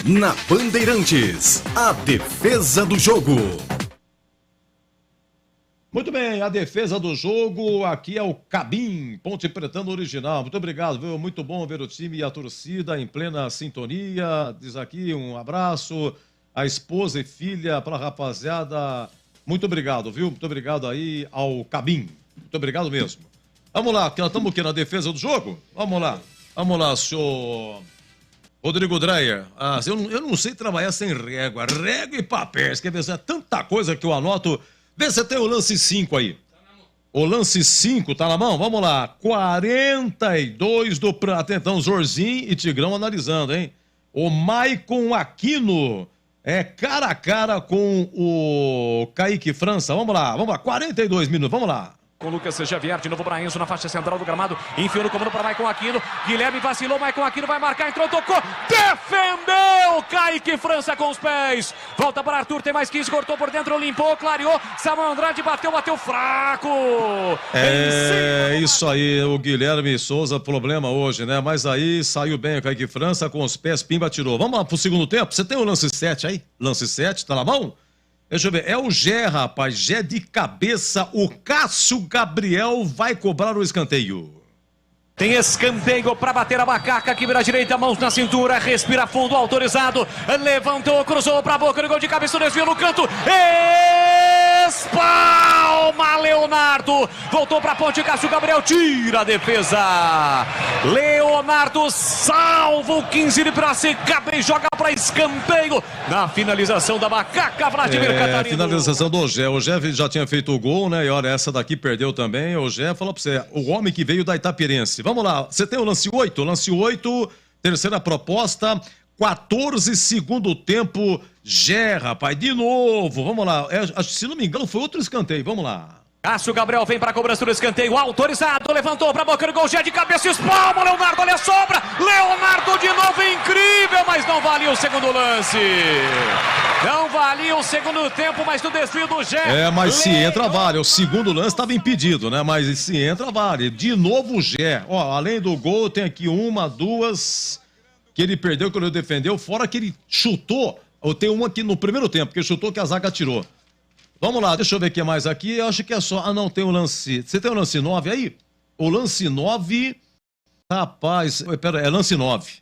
Na Bandeirantes, a defesa do jogo. Muito bem, a defesa do jogo, aqui é o Cabim, Ponte Pretano original. Muito obrigado, viu? Muito bom ver o time e a torcida em plena sintonia. Diz aqui um abraço, a esposa e filha para a rapaziada. Muito obrigado, viu? Muito obrigado aí ao Cabim. Muito obrigado mesmo. Vamos lá, estamos aqui na defesa do jogo? Vamos lá, senhor Rodrigo Dreyer. Eu não sei trabalhar sem régua e papéis. Quer ver, é tanta coisa que eu anoto. Vê se tem o lance 5 aí. O lance 5 tá na mão? Vamos lá. 42 do Prata. Então, Zorzinho e Tigrão analisando, hein? O Maicon Aquino é cara a cara com o Kaique França. Vamos lá. 42 minutos. Vamos lá. Com Lucas Xavier, de novo para Enzo na faixa central do gramado, enfiou no comando para Maicon Aquino, Guilherme vacilou, Maicon Aquino vai marcar, entrou, tocou, defendeu, Kaique França com os pés, volta para Arthur, tem mais 15, cortou por dentro, limpou, clareou, Samuel Andrade bateu fraco. Isso aí, o Guilherme Souza, problema hoje, né? Mas aí saiu bem o Kaique França com os pés, pimba, tirou. Vamos lá pro segundo tempo, você tem o lance 7 aí? Lance 7, tá na mão? Deixa eu ver, é o Gé, rapaz, Gé de cabeça, o Cássio Gabriel vai cobrar o escanteio. Tem escanteio para bater a macaca que vira a direita, mãos na cintura, respira fundo, autorizado, levantou, cruzou para a boca do gol de cabeça, desvio no canto, espalma Leonardo, voltou para a ponte, Cássio Gabriel tira a defesa, Leonardo salva o 15 de Piracicaba e joga para escanteio, na finalização da macaca, Vladimir Catarino. Finalização do Ogé, o Ogé já tinha feito o gol, né, e olha, essa daqui perdeu também, o Ogé falou para você, o homem que veio da Itapirense. Vamos lá, você tem o lance 8, terceira proposta, 14 segundo tempo, Gé, rapaz, de novo, vamos lá, se não me engano foi outro escanteio, vamos lá. Cássio Gabriel vem para a cobrança do escanteio, autorizado, levantou para a boca do gol, Gé de cabeça, espalma, Leonardo, olha a sobra, Leonardo de novo, incrível, mas não valia o segundo lance. Não valia o segundo tempo, mas no desvio do Gé. Mas se entra, vale. O segundo lance estava impedido, né? Mas se entra, vale. De novo o Gé. Ó, além do gol, tem aqui 1, 2 que ele perdeu, que ele defendeu, fora que ele chutou. Eu tenho uma aqui no primeiro tempo, que ele chutou que a zaga tirou. Vamos lá, deixa eu ver o que mais aqui. Eu acho que é só... Ah, não, tem o lance... Você tem o lance 9 aí? O lance 9... Rapaz, pera, é lance 9.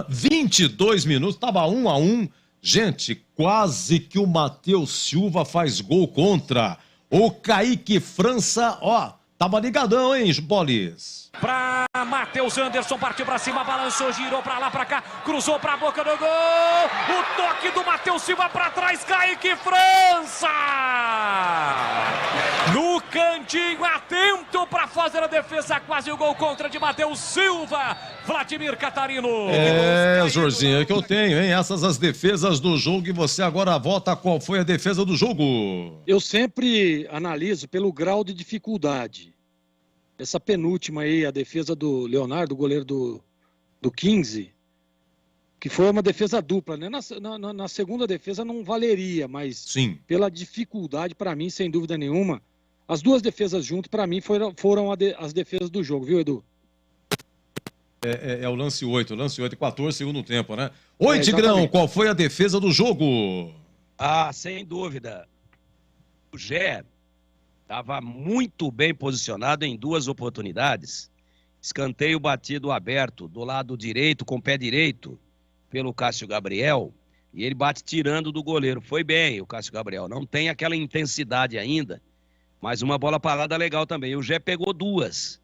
22 minutos, tava 1-1. Gente, quase que o Matheus Silva faz gol contra. O Kaique França, ó, tava ligadão, hein, Bolis? Pra Matheus Anderson, partiu pra cima, balançou, girou pra lá, pra cá, cruzou pra boca do gol. O toque do Matheus Silva pra trás, Kaique França! No cantinho, atento pra fazer a defesa, quase o gol contra de Matheus Silva. Vladimir Catarino. Jorginho, é que eu tenho, hein? Essas as defesas do jogo e você agora volta. Qual foi a defesa do jogo? Eu sempre analiso pelo grau de dificuldade. Essa penúltima aí, a defesa do Leonardo, goleiro do 15, que foi uma defesa dupla, né? Na segunda defesa não valeria, mas sim, pela dificuldade, para mim, sem dúvida nenhuma, as duas defesas juntas, para mim, foram as defesas do jogo, viu, Edu? É o lance 8, 14, segundo tempo, né? Oi, Tigrão, qual foi a defesa do jogo? Ah, sem dúvida. O Gé estava muito bem posicionado em duas oportunidades. Escanteio batido aberto do lado direito, com o pé direito, pelo Cássio Gabriel. E ele bate tirando do goleiro. Foi bem o Cássio Gabriel. Não tem aquela intensidade ainda, mas uma bola parada legal também. O Gé pegou duas.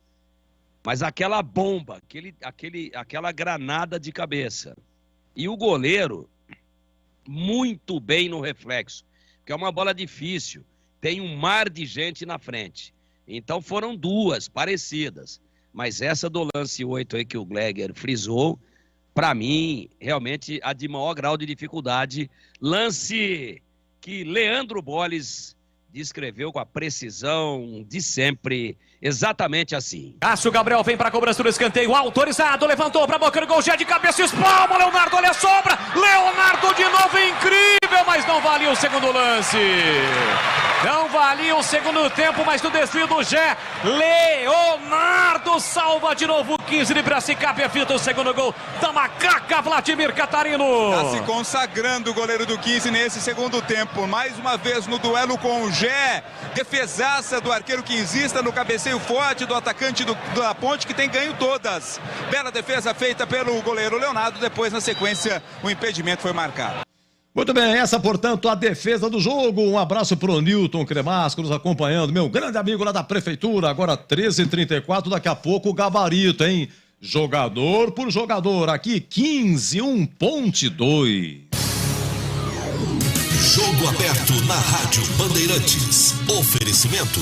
Mas aquela bomba, aquela granada de cabeça. E o goleiro, muito bem no reflexo. Porque é uma bola difícil. Tem um mar de gente na frente. Então foram duas parecidas. Mas essa do lance 8 aí que o Gleger frisou, para mim, realmente a de maior grau de dificuldade. Lance que Leandro Bolis descreveu com a precisão de sempre, exatamente assim. Cássio Gabriel vem para a cobrança do escanteio, autorizado, levantou para a boca do gol, já de cabeça, espalma, Leonardo, olha a sobra, Leonardo de novo, incrível, mas não valia o segundo lance. Não valia o segundo tempo, mas no desvio do Gé, Leonardo salva de novo o 15 de Piracicaba e fita o segundo gol da macaca, Vladimir Catarino. Tá se consagrando o goleiro do 15 nesse segundo tempo, mais uma vez no duelo com o Gé, defesaça do arqueiro quinzista no cabeceio forte do atacante da Ponte, que tem ganho todas. Bela defesa feita pelo goleiro Leonardo, depois na sequência o impedimento foi marcado. Muito bem, essa, portanto, a defesa do jogo. Um abraço pro Nilton Cremasco nos acompanhando, meu grande amigo lá da prefeitura. Agora 13h34, daqui a pouco o gabarito, hein? Jogador por jogador, aqui 15-1, Ponte 2. Jogo aberto na Rádio Bandeirantes. Oferecimento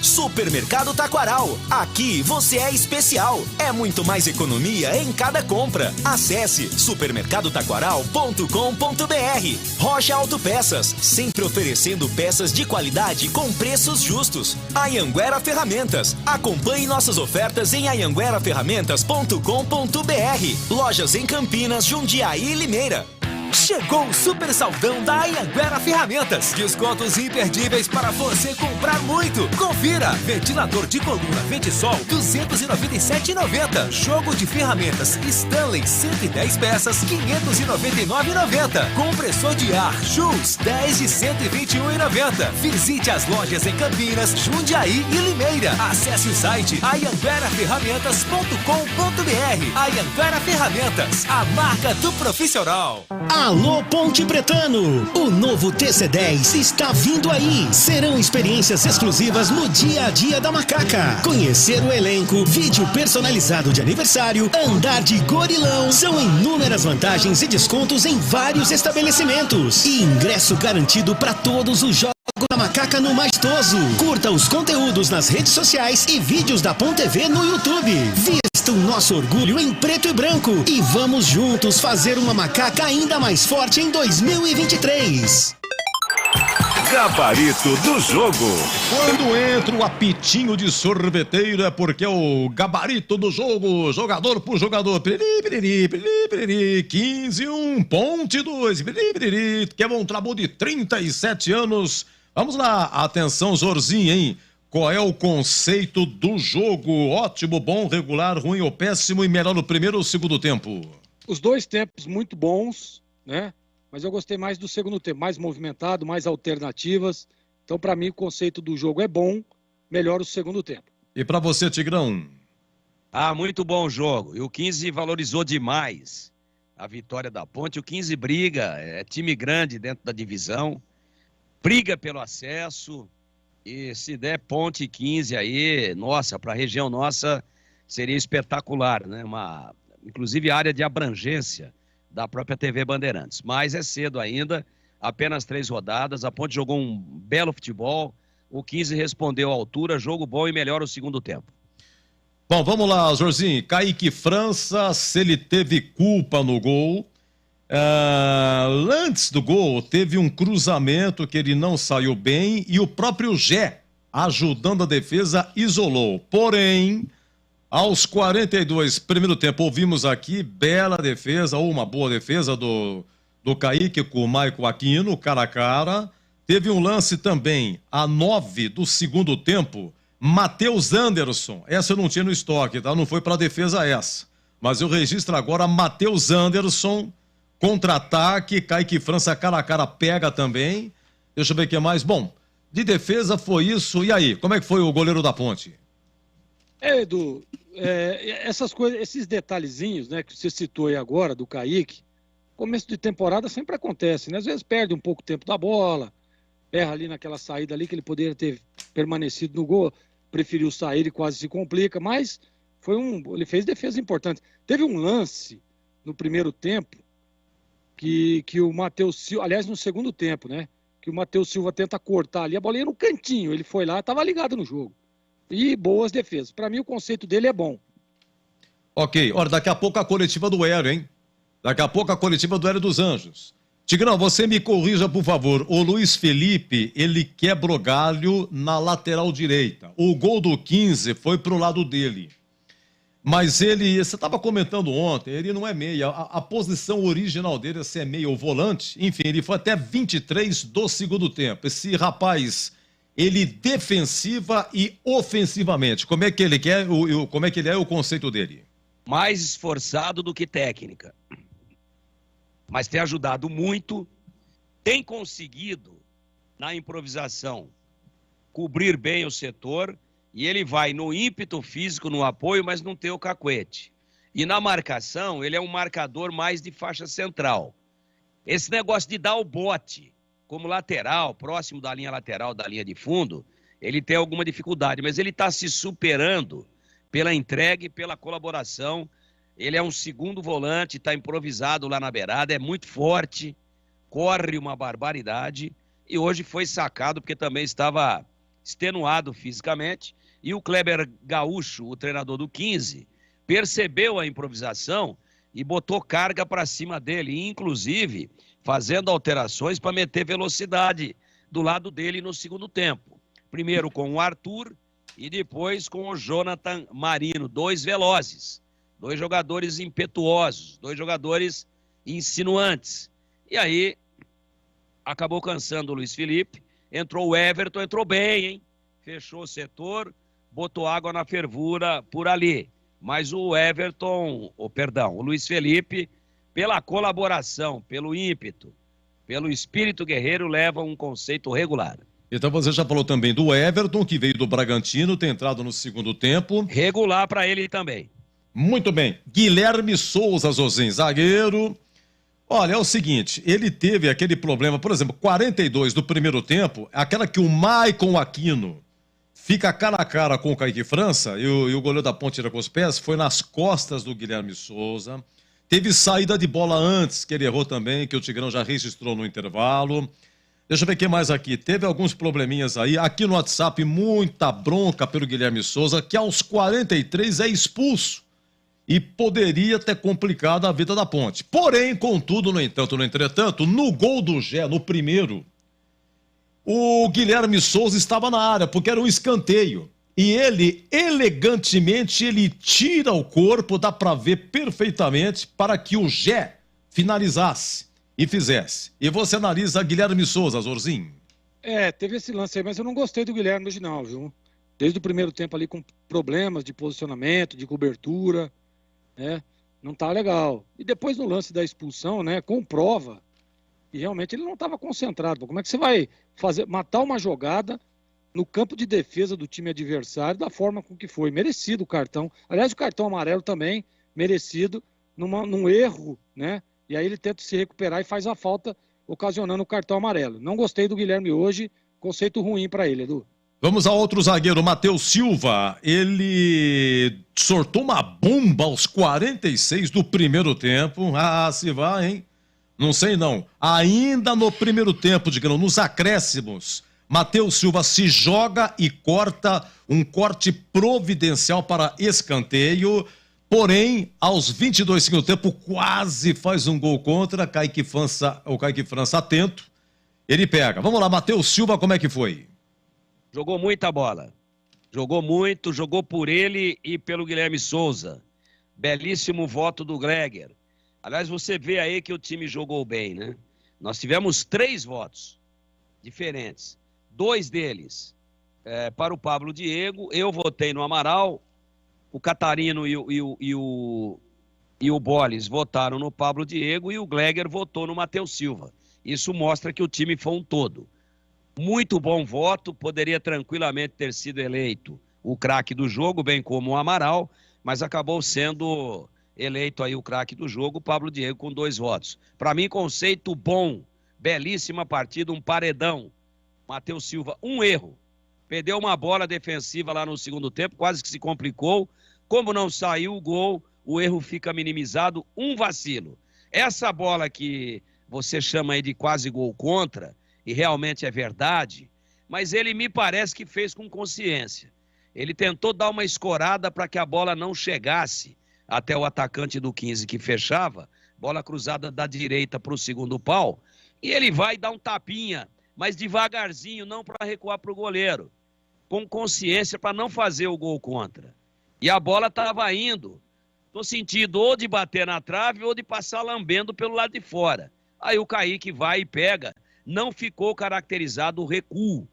Supermercado Taquaral. Aqui você é especial. É muito mais economia em cada compra. Acesse supermercadotaquaral.com.br. Rocha Autopeças, sempre oferecendo peças de qualidade com preços justos. Anhanguera Ferramentas. Acompanhe nossas ofertas em anhangueraferramentas.com.br. Lojas em Campinas, Jundiaí e Limeira. Chegou o super saldão da Anhanguera Ferramentas. Descontos imperdíveis para você comprar muito. Confira. Ventilador de coluna Ventisol, R$ 297,90. Jogo de ferramentas Stanley, 110 peças, R$ 599,90. Compressor de ar Schultz, 10 de R$ 121,90. Visite as lojas em Campinas, Jundiaí e Limeira. Acesse o site anhangueraferramentas.com.br. Anhanguera Ferramentas, a marca do profissional. Alô Ponte Pretano, o novo TC10 está vindo aí. Serão experiências exclusivas no dia a dia da Macaca. Conhecer o elenco, vídeo personalizado de aniversário, andar de gorilão. São inúmeras vantagens e descontos em vários estabelecimentos. E ingresso garantido para todos os jogos da Macaca no Majestoso. Curta os conteúdos nas redes sociais e vídeos da Ponte TV no YouTube. Vista o nosso orgulho em preto e branco e vamos juntos fazer uma Macaca ainda mais forte em 2023. Gabarito do jogo. Quando entra o apitinho de sorveteiro é porque é o gabarito do jogo, jogador por jogador. Piriri, piriri, piriri, piriri, 15-1, Ponte 2, piriri, piriri, Kevin Trabu de 37 anos. Vamos lá, atenção Zorzinho, hein? Qual é o conceito do jogo? Ótimo, bom, regular, ruim ou péssimo e melhor no primeiro ou segundo tempo? Os dois tempos muito bons, né? Mas eu gostei mais do segundo tempo, mais movimentado, mais alternativas. Então, para mim, o conceito do jogo é bom, melhor o segundo tempo. E para você, Tigrão? Muito bom o jogo. E o 15 valorizou demais a vitória da Ponte. O 15 briga, é time grande dentro da divisão, briga pelo acesso. E se der Ponte 15 aí, nossa, para a região nossa seria espetacular, né? Inclusive área de abrangência da própria TV Bandeirantes. Mas é cedo ainda, apenas 3 rodadas, a Ponte jogou um belo futebol, o 15 respondeu à altura, jogo bom e melhor o segundo tempo. Bom, vamos lá, Jorginho. Kaique França, se ele teve culpa no gol. Antes do gol, teve um cruzamento que ele não saiu bem e o próprio Gé, ajudando a defesa, isolou. Porém, aos 42, primeiro tempo, ouvimos aqui, bela defesa, ou uma boa defesa do Kaique com o Maicon Aquino, cara a cara. Teve um lance também, a 9 do segundo tempo, Matheus Anderson. Essa eu não tinha no estoque, tá? Não foi para defesa essa. Mas eu registro agora Matheus Anderson, contra-ataque, Kaique França cara a cara pega também. Deixa eu ver o que mais. Bom, de defesa foi isso. E aí, como é que foi o goleiro da Ponte? Edu, essas coisas, esses detalhezinhos, né, que você citou aí agora, do Kaique, começo de temporada sempre acontece, né? Às vezes perde um pouco o tempo da bola, erra ali naquela saída ali que ele poderia ter permanecido no gol, preferiu sair e quase se complica, mas ele fez defesa importante. Teve um lance no primeiro tempo que o Matheus Silva, aliás, no segundo tempo, né? Que o Matheus Silva tenta cortar ali, a bola ia no cantinho, ele foi lá, estava ligado no jogo. E boas defesas. Para mim, o conceito dele é bom. Ok, olha, daqui a pouco a coletiva do Hélio, hein? Daqui a pouco a coletiva do Hélio dos Anjos. Tigrão, você me corrija, por favor. O Luiz Felipe, ele quebra o galho na lateral direita. O gol do 15 foi pro lado dele. Mas você estava comentando ontem, ele não é meia. A posição original dele é ser meia ou volante. Enfim, ele foi até 23 do segundo tempo. Esse rapaz, ele defensiva e ofensivamente. Como é que ele quer? Como é que ele é o conceito dele? Mais esforçado do que técnica. Mas tem ajudado muito. Tem conseguido, na improvisação, cobrir bem o setor. E ele vai no ímpeto físico, no apoio, mas não tem o cacuete. E na marcação, ele é um marcador mais de faixa central. Esse negócio de dar o bote como lateral, próximo da linha lateral, da linha de fundo, ele tem alguma dificuldade, mas ele está se superando pela entrega e pela colaboração. Ele é um segundo volante, está improvisado lá na beirada, é muito forte, corre uma barbaridade e hoje foi sacado porque também estava extenuado fisicamente. E o Kleber Gaúcho, o treinador do 15, percebeu a improvisação e botou carga para cima dele, inclusive fazendo alterações para meter velocidade do lado dele no segundo tempo. Primeiro com o Arthur e depois com o Jonathan Marino, 2 velozes, 2 jogadores impetuosos, 2 jogadores insinuantes. E aí, acabou cansando o Luiz Felipe, entrou o Everton, entrou bem, hein? Fechou o setor, botou água na fervura por ali. Mas o Everton, o Luiz Felipe, pela colaboração, pelo ímpeto, pelo espírito guerreiro, leva um conceito regular. Então você já falou também do Everton, que veio do Bragantino, tem entrado no segundo tempo. Regular para ele também. Muito bem. Guilherme Souza, Zozinho, zagueiro. Olha, é o seguinte, ele teve aquele problema, por exemplo, 42 do primeiro tempo, aquela que o Maicon Aquino fica cara a cara com o Kaique França, e o goleiro da Ponte tira com os pés, foi nas costas do Guilherme Souza. Teve saída de bola antes, que ele errou também, que o Tigrão já registrou no intervalo. Deixa eu ver o que mais aqui. Teve alguns probleminhas aí. Aqui no WhatsApp, muita bronca pelo Guilherme Souza, que aos 43 é expulso. E poderia ter complicado a vida da Ponte. Porém, contudo, no entanto, no entretanto, no gol do Gé, no primeiro, o Guilherme Souza estava na área, porque era um escanteio. E ele, elegantemente, ele tira o corpo, dá para ver perfeitamente, para que o Gé finalizasse e fizesse. E você analisa Guilherme Souza, Zorzinho? Teve esse lance aí, mas eu não gostei do Guilherme hoje não, viu? Desde o primeiro tempo ali com problemas de posicionamento, de cobertura, né? Não tá legal. E depois no lance da expulsão, né? Comprova que realmente ele não estava concentrado. Como é que você vai matar uma jogada no campo de defesa do time adversário da forma com que foi? Merecido o cartão. Aliás, o cartão amarelo também, merecido, num erro, né? E aí ele tenta se recuperar e faz a falta, ocasionando o cartão amarelo. Não gostei do Guilherme hoje, conceito ruim para ele, Edu. Vamos a outro zagueiro, Matheus Silva. Ele sortou uma bomba aos 46 do primeiro tempo. Ah, se vai, hein? Não sei não. Ainda no primeiro tempo, digamos, nos acréscimos, Matheus Silva se joga e corta um corte providencial para escanteio. Porém, aos 22 segundos do tempo, quase faz um gol contra. O Kaique França atento. Ele pega. Vamos lá, Matheus Silva, como é que foi? Jogou muita bola. Jogou muito, jogou por ele e pelo Guilherme Souza. Belíssimo voto do Greger. Aliás, você vê aí que o time jogou bem, né? Nós tivemos 3 votos diferentes. 2 deles para o Pablo Diego. Eu votei no Amaral. O Catarino e o Boles votaram no Pablo Diego e o Gleger votou no Matheus Silva. Isso mostra que o time foi um todo. Muito bom voto, poderia tranquilamente ter sido eleito o craque do jogo, bem como o Amaral, mas acabou sendo eleito aí o craque do jogo, o Pablo Diego, com 2 votos. Para mim, conceito bom, belíssima partida, um paredão. Matheus Silva, um erro. Perdeu uma bola defensiva lá no segundo tempo, quase que se complicou. Como não saiu o gol, o erro fica minimizado, um vacilo. Essa bola que você chama aí de quase gol contra, e realmente é verdade, mas ele me parece que fez com consciência. Ele tentou dar uma escorada para que a bola não chegasse até o atacante do 15 que fechava, bola cruzada da direita para o segundo pau, e ele vai dar um tapinha, mas devagarzinho, não para recuar para o goleiro, com consciência para não fazer o gol contra. E a bola estava indo no sentido ou de bater na trave ou de passar lambendo pelo lado de fora. Aí o Kaique vai e pega. Não ficou caracterizado o recuo.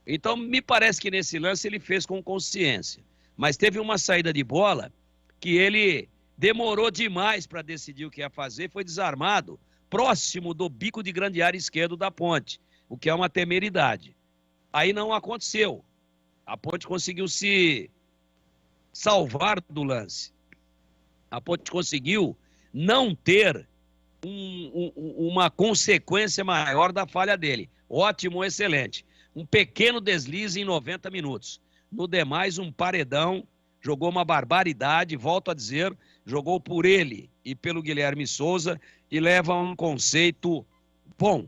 Então, me parece que nesse lance ele fez com consciência. Mas teve uma saída de bola que ele demorou demais para decidir o que ia fazer, foi desarmado, próximo do bico de grande área esquerdo da Ponte, o que é uma temeridade. Aí não aconteceu. A Ponte conseguiu se salvar do lance. A Ponte conseguiu não ter uma consequência maior da falha dele. Ótimo, excelente. Um pequeno deslize em 90 minutos. No demais, um paredão, jogou uma barbaridade, volto a dizer, jogou por ele e pelo Guilherme Souza e leva um conceito bom.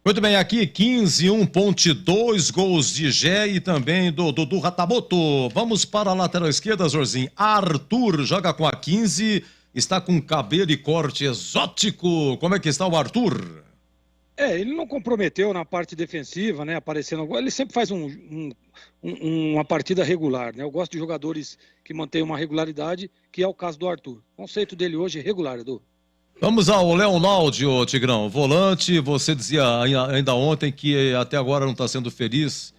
Muito bem, aqui 15, 1.2 gols de Gé e também do Ratamoto. Vamos para a lateral esquerda, Zorzinho. Arthur joga com a 15, está com cabelo e corte exótico. Como é que está o Arthur? Ele não comprometeu na parte defensiva, né? Aparecendo. Ele sempre faz uma partida regular, né? Eu gosto de jogadores que mantêm uma regularidade, que é o caso do Arthur. O conceito dele hoje é regular, Edu. Vamos ao Leonaldi, ô Tigrão. Volante, você dizia ainda ontem que até agora não está sendo feliz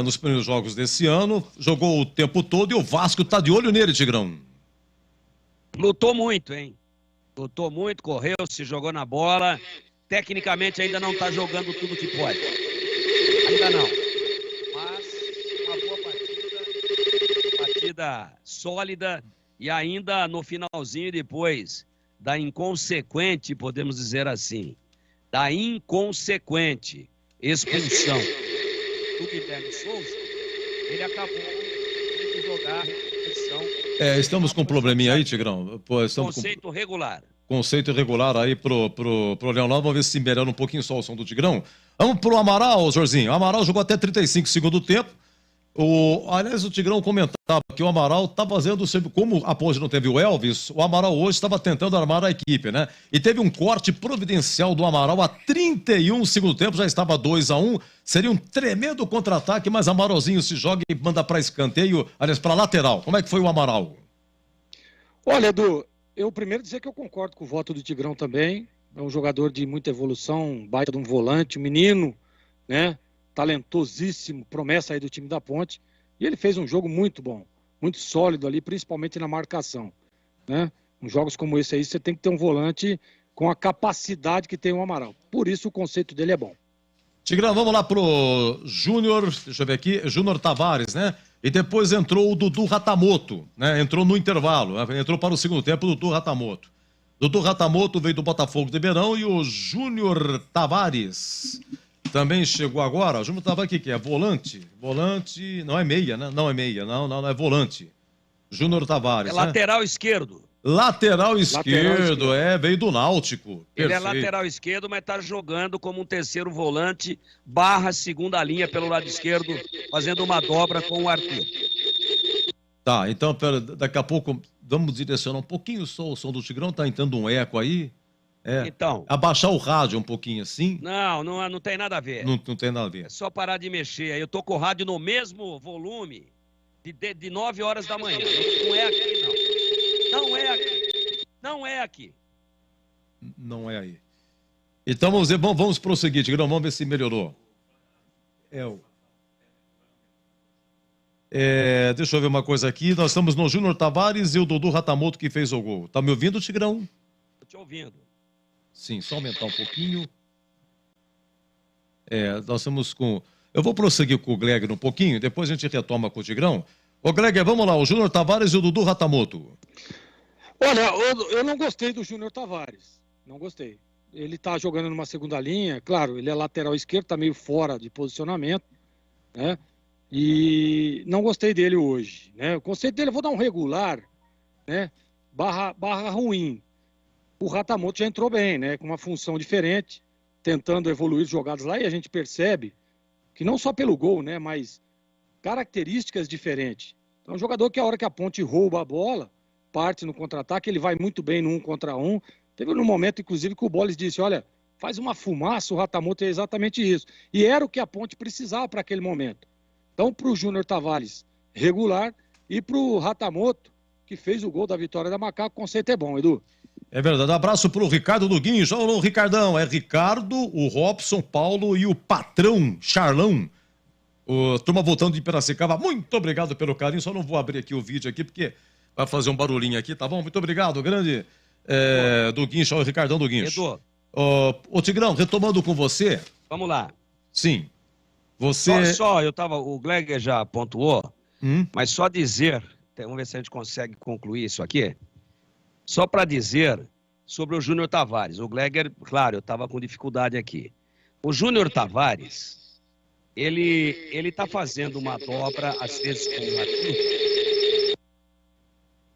nos primeiros jogos desse ano. Jogou o tempo todo e o Vasco está de olho nele, Tigrão. Lutou muito, hein? Lutou muito, correu, se jogou na bola. Tecnicamente ainda não está jogando tudo que pode. Ainda não. Mas uma boa partida sólida e ainda no finalzinho depois da inconsequente, podemos dizer assim, da inconsequente expulsão do Guilherme Souza, ele acabou de jogar a repetição. Estamos com um probleminha aí, Tigrão. Conceito regular. Conceito irregular aí pro Leonardo. Vamos ver se melhora um pouquinho só o som do Tigrão. Vamos pro Amaral, Jorginho. O Amaral jogou até 35 segundo tempo. Aliás, o Tigrão comentava que o Amaral está fazendo, como a Ponte não teve o Elvis, o Amaral hoje estava tentando armar a equipe, né? E teve um corte providencial do Amaral a 31 segundo tempo, já estava 2-1. Seria um tremendo contra-ataque, mas Amaralzinho se joga e manda para escanteio, aliás, para lateral. Como é que foi o Amaral? Olha, Edu, eu primeiro dizer que eu concordo com o voto do Tigrão também. É um jogador de muita evolução, baita de um volante, um menino, né? Talentosíssimo, promessa aí do time da Ponte, e ele fez um jogo muito bom, muito sólido ali, principalmente na marcação, né? Em jogos como esse aí, você tem que ter um volante com a capacidade que tem o Amaral, por isso o conceito dele é bom. Tigrão, vamos lá pro Júnior, deixa eu ver aqui, Júnior Tavares, né? E depois entrou o Dudu Ratamoto, né? Entrou no intervalo, entrou para o segundo tempo o Dudu Ratamoto. Dudu Ratamoto veio do Botafogo de Ribeirão e o Júnior Tavares também chegou agora. O Júnior Tavares aqui, que é volante, não é meia, né? Não é meia, não é volante. Júnior Tavares, é lateral esquerdo. Lateral esquerdo, veio do Náutico. Ele Perfeito. é lateral esquerdo, mas está jogando como um terceiro volante, barra segunda linha pelo lado esquerdo, fazendo uma dobra com o Arthur. Tá, então daqui a pouco vamos direcionar um pouquinho só o som do Tigrão, tá entrando um eco aí. Então. Abaixar o rádio um pouquinho assim. Não tem nada a ver. Não tem nada a ver. É só parar de mexer. Aí eu tô com o rádio no mesmo volume de 9 horas da manhã. Não é aqui, não. Não é aqui. Não é aqui. Não é aí. Então vamos prosseguir, Tigrão. Vamos ver se melhorou. Deixa eu ver uma coisa aqui. Nós estamos no Júnior Tavares e o Dudu Ratamoto que fez o gol. Tá me ouvindo, Tigrão? Tô te ouvindo. Sim, só aumentar um pouquinho. Nós estamos com... Eu vou prosseguir com o Gleger um pouquinho, depois a gente retoma com o Tigrão. Ô, Gleger, vamos lá, o Júnior Tavares e o Dudu Ratamoto. Olha, eu não gostei do Júnior Tavares. Não gostei. Ele tá jogando numa segunda linha, claro, ele é lateral esquerdo, tá meio fora de posicionamento, né? E não gostei dele hoje, né? O conceito dele, eu vou dar um regular, né? Barra ruim. O Ratamoto já entrou bem, né? Com uma função diferente, tentando evoluir jogadas lá, e a gente percebe que não só pelo gol, né? Mas características diferentes. Então, um jogador que a hora que a Ponte rouba a bola, parte no contra-ataque, ele vai muito bem no 1 contra 1. Teve um momento, inclusive, que o Boles disse, olha, faz uma fumaça, o Ratamoto é exatamente isso. E era o que a Ponte precisava para aquele momento. Então, para o Júnior Tavares, regular, e para o Ratamoto, que fez o gol da vitória da Macaco, o conceito é bom, Edu. É verdade. Abraço pro Ricardo do Guincho. Olha o Ricardão. É Ricardo, o Robson, Paulo e o patrão Charlão. Turma voltando de Piracicaba. Muito obrigado pelo carinho. Só não vou abrir aqui o vídeo aqui, porque vai fazer um barulhinho aqui, tá bom? Muito obrigado, grande do Guincho. Olha o Ricardão do Guincho. Edu. Ô Tigrão, retomando com você. Vamos lá. Sim. Você... O Gleger já pontuou, mas só dizer, vamos ver se a gente consegue concluir isso aqui. Só para dizer sobre o Júnior Tavares. O Gleger, claro, eu estava com dificuldade aqui. O Júnior Tavares, ele está fazendo uma dobra, às vezes, com o Arthur.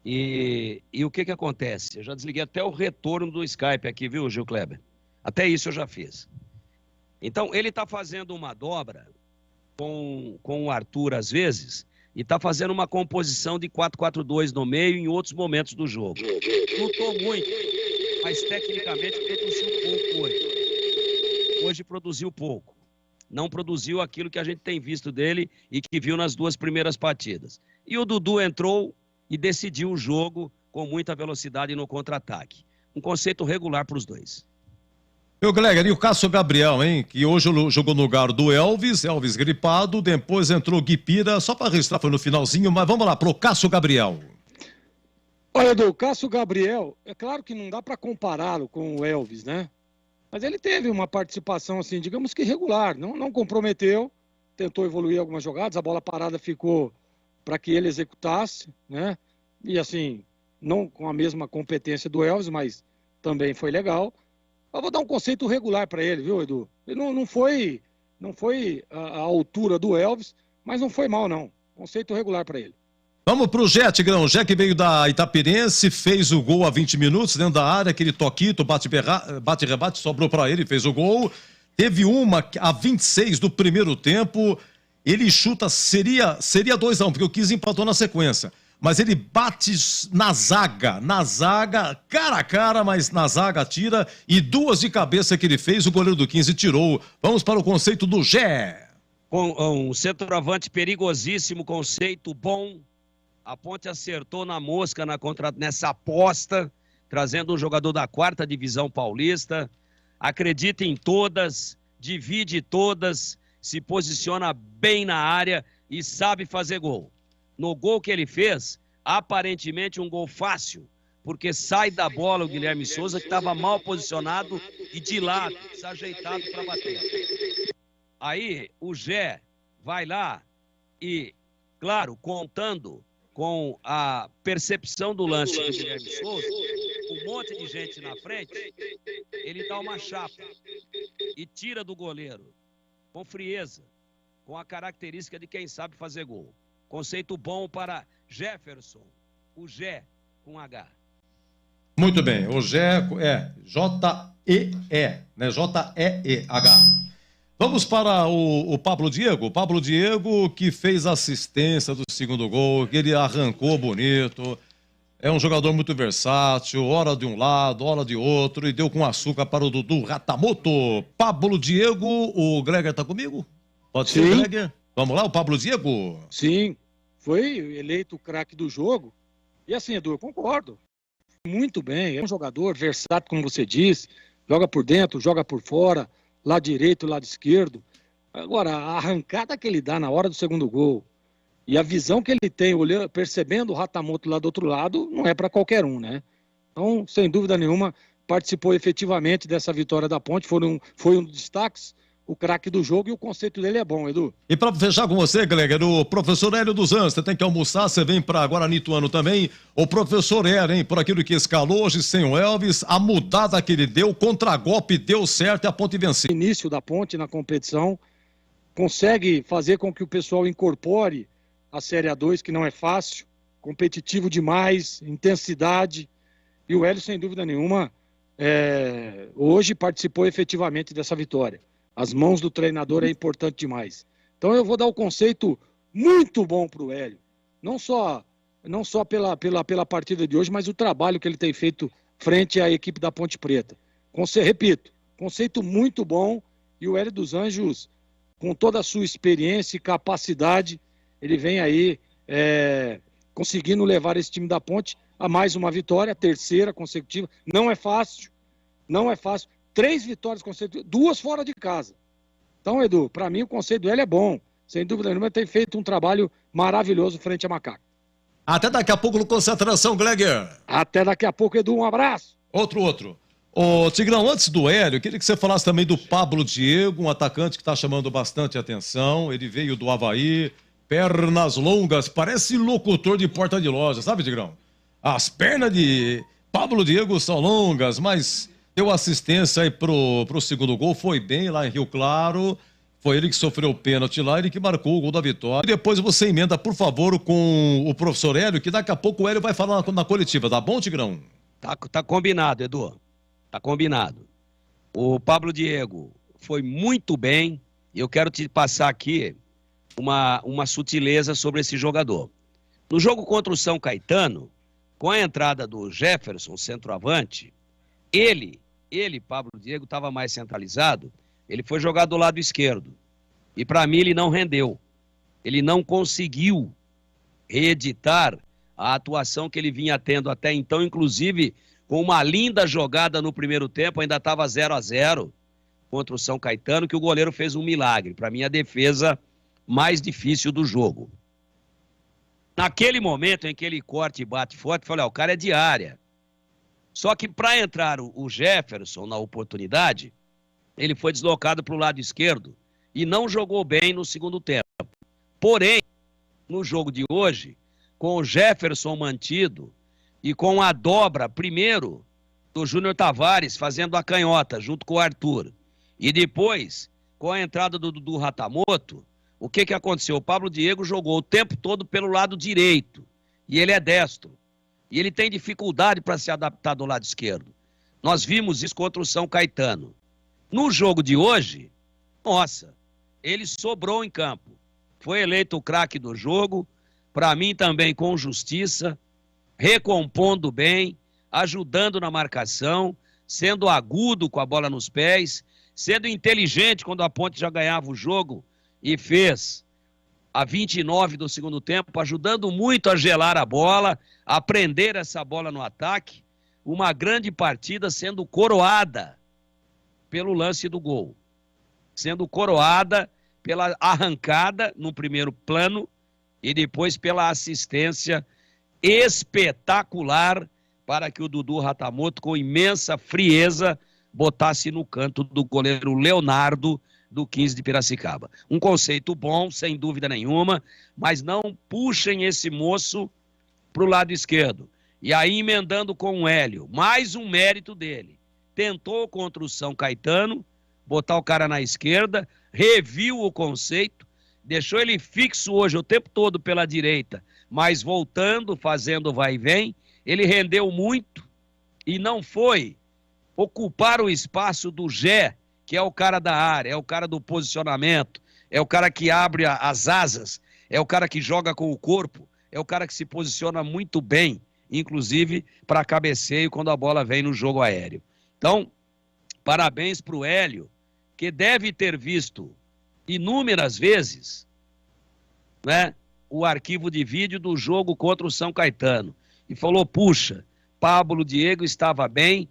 E o que acontece? Eu já desliguei até o retorno do Skype aqui, viu, Gil Kleber? Até isso eu já fiz. Então, ele está fazendo uma dobra com o Arthur, às vezes, e está fazendo uma composição de 4-4-2 no meio em outros momentos do jogo. Lutou muito, mas tecnicamente produziu pouco hoje. Hoje produziu pouco. Não produziu aquilo que a gente tem visto dele e que viu nas 2 primeiras partidas. E o Dudu entrou e decidiu o jogo com muita velocidade no contra-ataque. um conceito regular para os dois. Meu Gleger, e o Cássio Gabriel, hein? Que hoje jogou no lugar do Elvis gripado, depois entrou Guipira, só para registrar, foi no finalzinho, mas vamos lá, pro Cássio Gabriel. Olha, Edu, o Cássio Gabriel, é claro que não dá para compará-lo com o Elvis, né? Mas ele teve uma participação, assim, digamos que regular, não comprometeu, tentou evoluir algumas jogadas, a bola parada ficou para que ele executasse, né? E assim, não com a mesma competência do Elvis, mas também foi legal. Eu vou dar um conceito regular para ele, viu, Edu? Ele não foi a altura do Elvis, mas não foi mal, não. Conceito regular para ele. Vamos pro Jé, Tigrão. Jé que veio da Itapirense, fez o gol a 20 minutos dentro da área, aquele toquito, bate-rebate, sobrou para ele, fez o gol. Teve uma a 26 do primeiro tempo, ele chuta, seria 2-1, porque o 15 empatou na sequência. Mas ele bate na zaga, cara a cara, mas na zaga tira, e duas de cabeça que ele fez, o goleiro do 15 tirou. Vamos para o conceito do Jé. Com um centroavante perigosíssimo, conceito bom. A Ponte acertou na mosca nessa aposta, trazendo um jogador da 4ª divisão paulista. Acredita em todas, divide todas, se posiciona bem na área e sabe fazer gol. No gol que ele fez, aparentemente um gol fácil, porque sai da bola o Guilherme Souza, que estava mal posicionado e de lado, desajeitado para bater. Aí o Jé vai lá e, claro, contando com a percepção do lance do Guilherme Souza, um monte de gente na frente, ele dá uma chapa e tira do goleiro, com frieza, com a característica de quem sabe fazer gol. Conceito bom para Jefferson, o Jé com H. Muito bem, o Jé é J-E-E, né? J-E-E-H. Vamos para o Pablo Diego. O Pablo Diego que fez assistência do segundo gol, que ele arrancou bonito. É um jogador muito versátil, hora de um lado, hora de outro, e deu com açúcar para o Dudu Ratamoto. Pablo Diego, o Gleger tá comigo? Pode ser, Gleger? Vamos lá, o Pablo Diego? Sim, foi eleito o craque do jogo. E assim, Edu, eu concordo. Muito bem, é um jogador versátil, como você disse. Joga por dentro, joga por fora, lado direito, lado esquerdo. Agora, a arrancada que ele dá na hora do segundo gol e a visão que ele tem, olhando, percebendo o Ratamoto lá do outro lado, não é para qualquer um, né? Então, sem dúvida nenhuma, participou efetivamente dessa vitória da Ponte. Foi um dos destaques, o craque do jogo, e o conceito dele é bom, Edu. E para fechar com você, Gleger, o professor Hélio dos Anjos, você tem que almoçar, você vem para Guaranituano também. O professor Hélio, hein, por aquilo que escalou hoje sem o Elvis, a mudada que ele deu, contra-golpe deu certo e a Ponte venceu. Início da Ponte na competição, consegue fazer com que o pessoal incorpore a Série A2, que não é fácil, competitivo demais, intensidade, e o Hélio, sem dúvida nenhuma, hoje participou efetivamente dessa vitória. As mãos do treinador é importante demais. Então eu vou dar um conceito muito bom para o Hélio. Não só pela partida de hoje, mas o trabalho que ele tem feito frente à equipe da Ponte Preta. Repito, conceito muito bom, e o Hélio dos Anjos, com toda a sua experiência e capacidade, ele vem aí conseguindo levar esse time da Ponte a mais uma vitória, terceira consecutiva. Não é fácil. 3 vitórias consecutivas, 2 fora de casa. Então, Edu, para mim o conceito dele é bom. Sem dúvida nenhuma, tem feito um trabalho maravilhoso frente a Macaco. Até daqui a pouco no Concentração, Gleger. Até daqui a pouco, Edu, um abraço. Outro. Ô, Tigrão, antes do Hélio, eu queria que você falasse também do Pablo Diego, um atacante que está chamando bastante atenção. Ele veio do Avaí, pernas longas, parece locutor de porta de loja, sabe, Tigrão? As pernas de Pablo Diego são longas, mas deu assistência aí pro segundo gol, foi bem lá em Rio Claro, foi ele que sofreu o pênalti lá, ele que marcou o gol da vitória. E depois você emenda, por favor, com o professor Hélio, que daqui a pouco o Hélio vai falar na coletiva, tá bom, Tigrão? Tá combinado, Edu, tá combinado. O Pablo Diego foi muito bem, e eu quero te passar aqui uma sutileza sobre esse jogador. No jogo contra o São Caetano, com a entrada do Jefferson, centroavante, ele, Pablo Diego, estava mais centralizado, ele foi jogar do lado esquerdo. E para mim ele não rendeu. Ele não conseguiu reeditar a atuação que ele vinha tendo até então, inclusive com uma linda jogada no primeiro tempo, ainda estava 0-0 contra o São Caetano, que o goleiro fez um milagre. Para mim, a defesa mais difícil do jogo. Naquele momento em que ele corta e bate forte, eu falei, o cara é de área. Só que para entrar o Jefferson na oportunidade, ele foi deslocado para o lado esquerdo e não jogou bem no segundo tempo. Porém, no jogo de hoje, com o Jefferson mantido e com a dobra, primeiro, do Júnior Tavares fazendo a canhota junto com o Arthur, e depois, com a entrada do Dudu Ratamoto, o que aconteceu? O Pablo Diego jogou o tempo todo pelo lado direito, e ele é destro. E ele tem dificuldade para se adaptar do lado esquerdo. Nós vimos isso contra o São Caetano. No jogo de hoje, nossa, ele sobrou em campo. Foi eleito o craque do jogo, para mim também com justiça, recompondo bem, ajudando na marcação, sendo agudo com a bola nos pés, sendo inteligente quando a Ponte já ganhava o jogo e fez a 29 do segundo tempo, ajudando muito a gelar a bola, a prender essa bola no ataque. Uma grande partida sendo coroada pelo lance do gol. Sendo coroada pela arrancada no primeiro plano e depois pela assistência espetacular para que o Dudu Ratamoto, com imensa frieza, botasse no canto do goleiro Leonardo, do 15 de Piracicaba. Um conceito bom, sem dúvida nenhuma, mas não puxem esse moço para o lado esquerdo. E aí, emendando com o Hélio, mais um mérito dele. Tentou contra o São Caetano, botar o cara na esquerda, reviu o conceito, deixou ele fixo hoje o tempo todo pela direita, mas voltando, fazendo vai e vem, ele rendeu muito e não foi ocupar o espaço do Gé, que é o cara da área, é o cara do posicionamento, é o cara que abre as asas, é o cara que joga com o corpo, é o cara que se posiciona muito bem, inclusive para cabeceio quando a bola vem no jogo aéreo. Então, parabéns para o Hélio, que deve ter visto inúmeras vezes, né, o arquivo de vídeo do jogo contra o São Caetano e falou, puxa, Pablo Diego estava bem,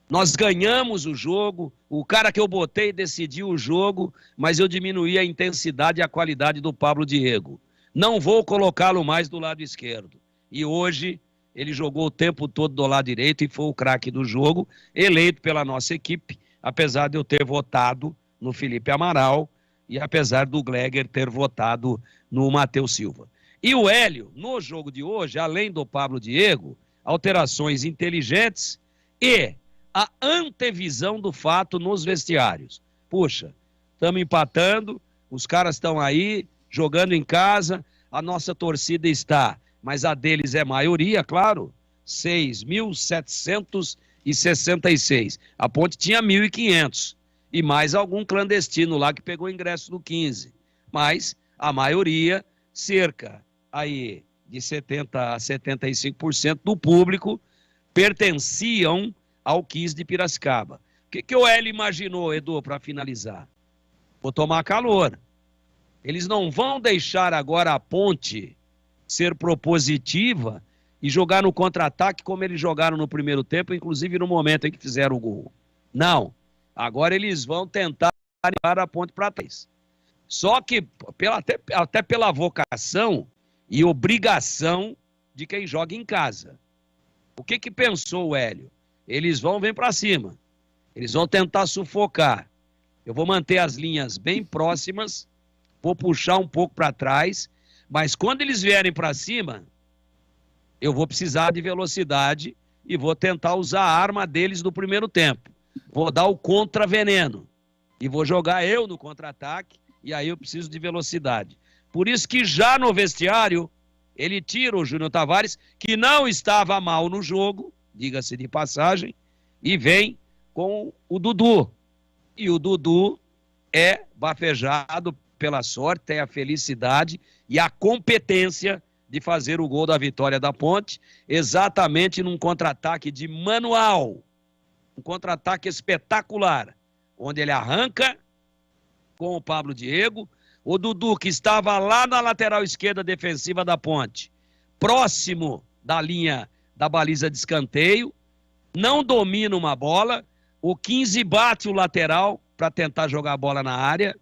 nós ganhamos o jogo, o cara que eu botei decidiu o jogo, mas eu diminuí a intensidade e a qualidade do Pablo Diego. Não vou colocá-lo mais do lado esquerdo. E hoje ele jogou o tempo todo do lado direito e foi o craque do jogo, eleito pela nossa equipe, apesar de eu ter votado no Felipe Amaral e apesar do Gleger ter votado no Matheus Silva. E o Hélio, no jogo de hoje, além do Pablo Diego, alterações inteligentes e a antevisão do fato nos vestiários. Puxa, estamos empatando, os caras estão aí, jogando em casa, a nossa torcida está, mas a deles é maioria, claro, 6.766. A Ponte tinha 1.500 e mais algum clandestino lá que pegou ingresso no 15. Mas a maioria, cerca aí de 70 a 75% do público, pertenciam ao 15 de Piracicaba. O que o Hélio imaginou, Edu, para finalizar? Vou tomar calor. Eles não vão deixar agora a Ponte ser propositiva e jogar no contra-ataque como eles jogaram no primeiro tempo, inclusive no momento em que fizeram o gol. Não. Agora eles vão tentar levar a Ponte para trás. Só que até pela vocação e obrigação de quem joga em casa. O que pensou o Hélio? Eles vão vir para cima. Eles vão tentar sufocar. Eu vou manter as linhas bem próximas, vou puxar um pouco para trás, mas quando eles vierem para cima, eu vou precisar de velocidade e vou tentar usar a arma deles no primeiro tempo. Vou dar o contra-veneno e vou jogar eu no contra-ataque e aí eu preciso de velocidade. Por isso que já no vestiário, ele tira o Júnior Tavares, que não estava mal no jogo, diga-se de passagem, e vem com o Dudu. E o Dudu é bafejado pela sorte, tem a felicidade e a competência de fazer o gol da vitória da Ponte, exatamente num contra-ataque de manual. Um contra-ataque espetacular, onde ele arranca com o Pablo Diego, o Dudu, que estava lá na lateral esquerda defensiva da Ponte, próximo da linha da baliza de escanteio, não domina uma bola, o 15 bate o lateral para tentar jogar a bola na área,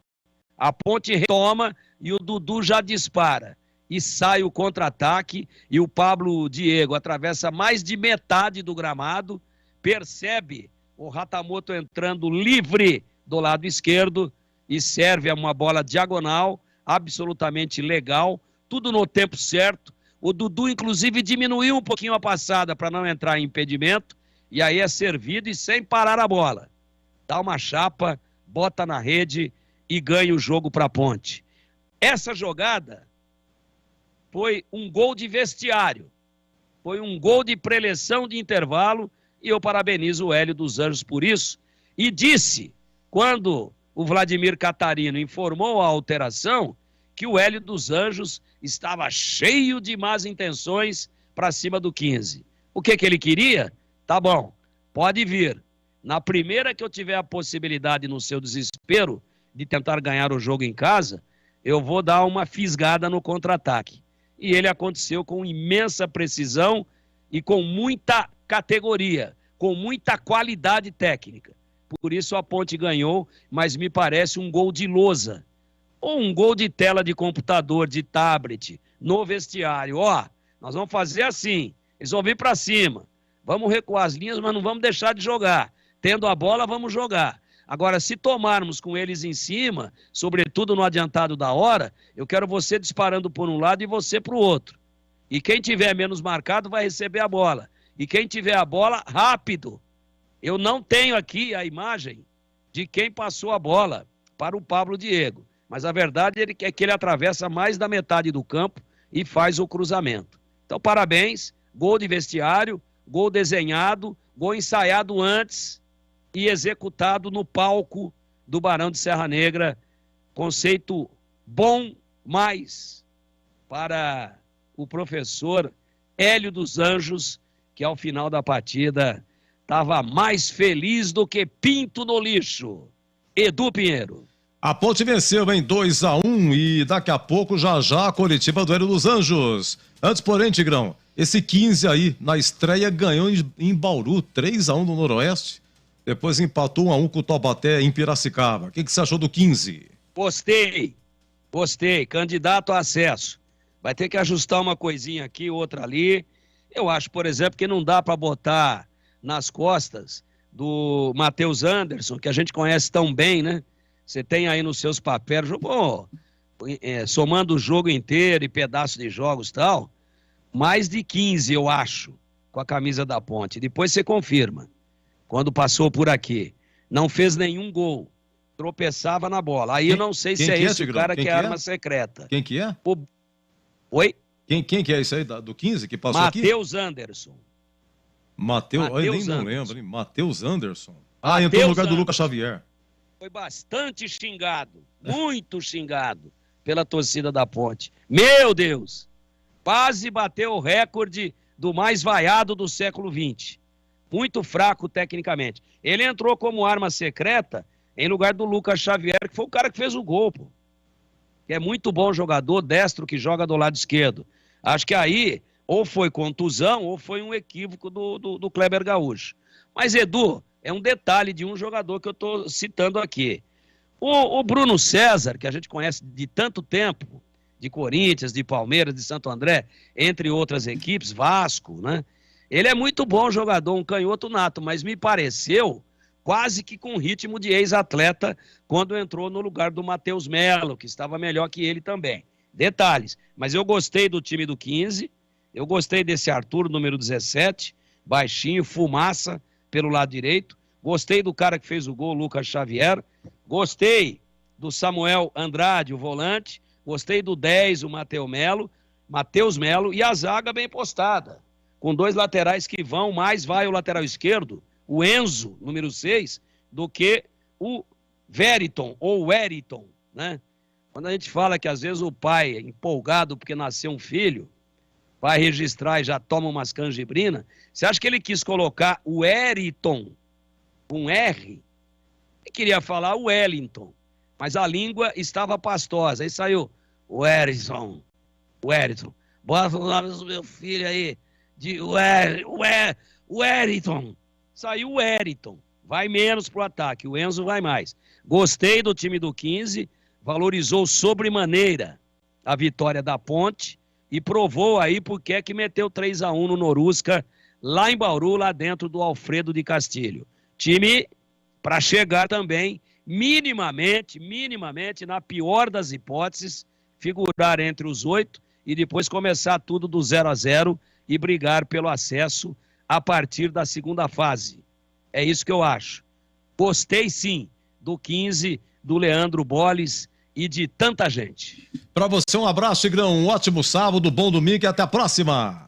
a Ponte retoma e o Dudu já dispara. E sai o contra-ataque e o Pablo Diego atravessa mais de metade do gramado, percebe o Ratamoto entrando livre do lado esquerdo e serve a uma bola diagonal, absolutamente legal, tudo no tempo certo. O Dudu, inclusive, diminuiu um pouquinho a passada para não entrar em impedimento, e aí é servido e sem parar a bola. Dá uma chapa, bota na rede e ganha o jogo para a Ponte. Essa jogada foi um gol de vestiário, foi um gol de preleção de intervalo, e eu parabenizo o Hélio dos Anjos por isso. E disse, quando o Vladimir Catarino informou a alteração, que o Hélio dos Anjos estava cheio de más intenções para cima do 15. O que ele queria? Tá bom, pode vir. Na primeira que eu tiver a possibilidade, no seu desespero, de tentar ganhar o jogo em casa, eu vou dar uma fisgada no contra-ataque. E ele aconteceu com imensa precisão e com muita categoria, com muita qualidade técnica. Por isso a Ponte ganhou, mas me parece um gol de lousa, ou um gol de tela de computador, de tablet, no vestiário. Ó, nós vamos fazer assim, eles vão vir para cima, vamos recuar as linhas, mas não vamos deixar de jogar. Tendo a bola, vamos jogar. Agora, se tomarmos com eles em cima, sobretudo no adiantado da hora, eu quero você disparando por um lado e você para o outro. E quem tiver menos marcado vai receber a bola. E quem tiver a bola, rápido. Eu não tenho aqui a imagem de quem passou a bola para o Pablo Diego. Mas a verdade é que ele atravessa mais da metade do campo e faz o cruzamento. Então, parabéns. Gol de vestiário, gol desenhado, gol ensaiado antes e executado no palco do Barão de Serra Negra. Conceito bom, mais para o professor Hélio dos Anjos, que ao final da partida estava mais feliz do que pinto no lixo. Edu Pinheiro. A Ponte venceu em 2-1 e daqui a pouco já a coletiva do Hélio dos Anjos. Antes, porém, Tigrão, esse 15 aí, na estreia, ganhou em Bauru, 3-1 no Noroeste. Depois empatou 1-1 com o Taubaté em Piracicaba. O que você achou do 15? Gostei. Candidato a acesso. Vai ter que ajustar uma coisinha aqui, outra ali. Eu acho, por exemplo, que não dá para botar nas costas do Matheus Anderson, que a gente conhece tão bem, né? Você tem aí nos seus papéis, somando o jogo inteiro e pedaços de jogos e tal, mais de 15, eu acho, com a camisa da Ponte. Depois você confirma. Quando passou por aqui, não fez nenhum gol, tropeçava na bola. Aí eu não sei se é esse o cara que é arma secreta. Quem que é? Oi? Quem que é isso aí, do 15 que passou aqui? Matheus Anderson. Eu nem não lembro, hein? Matheus Anderson. Entrou no lugar do Lucas Xavier. Foi bastante xingado, muito xingado pela torcida da Ponte. Meu Deus! Quase bateu o recorde do mais vaiado do século XX. Muito fraco tecnicamente. Ele entrou como arma secreta em lugar do Lucas Xavier, que foi o cara que fez o gol, pô. Que é muito bom jogador, destro, que joga do lado esquerdo. Acho que aí, ou foi contusão, ou foi um equívoco do Kleber Gaúcho. Mas, Edu, é um detalhe de um jogador que eu estou citando aqui. O Bruno César, que a gente conhece de tanto tempo, de Corinthians, de Palmeiras, de Santo André, entre outras equipes, Vasco, né? Ele é muito bom jogador, um canhoto nato, mas me pareceu quase que com ritmo de ex-atleta quando entrou no lugar do Matheus Melo, que estava melhor que ele também. Detalhes, mas eu gostei do time do 15, eu gostei desse Arthur, número 17, baixinho, fumaça pelo lado direito, gostei do cara que fez o gol, Lucas Xavier, gostei do Samuel Andrade, o volante, gostei do 10, o Matheus Melo, e a zaga bem postada, com dois laterais que vão, mais vai o lateral esquerdo, o Enzo, número 6, do que o Veriton, ou Weriton, né? Quando a gente fala que às vezes o pai é empolgado porque nasceu um filho, vai registrar e já toma umas canjibrinas, você acha que ele quis colocar o Weriton, um R? Ele queria falar o Wellington, mas a língua estava pastosa, aí saiu o Weriton, bota o nome do meu filho aí, de Weriton. saiu o Wellington. Vai menos pro ataque, o Enzo vai mais. Gostei do time do 15, valorizou sobremaneira a vitória da Ponte e provou aí porque é que meteu 3-1 no Norusca, lá em Bauru, lá dentro do Alfredo de Castilho. Time para chegar também, minimamente, na pior das hipóteses, figurar entre os 8 e depois começar tudo do 0-0 e brigar pelo acesso a partir da segunda fase. É isso que eu acho. Gostei sim do 15, do Leandro Bolles e de tanta gente. Para você um abraço, Tigrão, um ótimo sábado, bom domingo e até a próxima.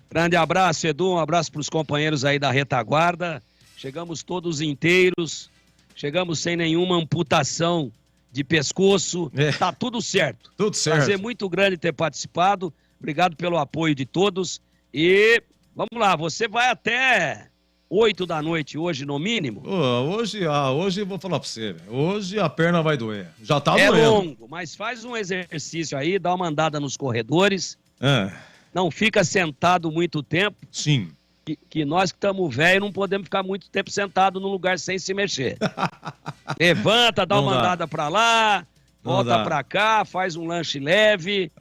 Grande abraço, Edu, um abraço para os companheiros aí da retaguarda. Chegamos todos inteiros, chegamos sem nenhuma amputação de pescoço, tá tudo certo. Tudo certo. Prazer muito grande ter participado, obrigado pelo apoio de todos e vamos lá, você vai até 8 da noite hoje no mínimo? Hoje eu vou falar pra você, hoje a perna vai doer, já tá doendo. É longo, mas faz um exercício aí, dá uma andada nos corredores, não fica sentado muito tempo. Sim. Que nós que estamos velhos não podemos ficar muito tempo sentado num lugar sem se mexer. Levanta, dá uma andada pra lá, volta pra cá, faz um lanche leve.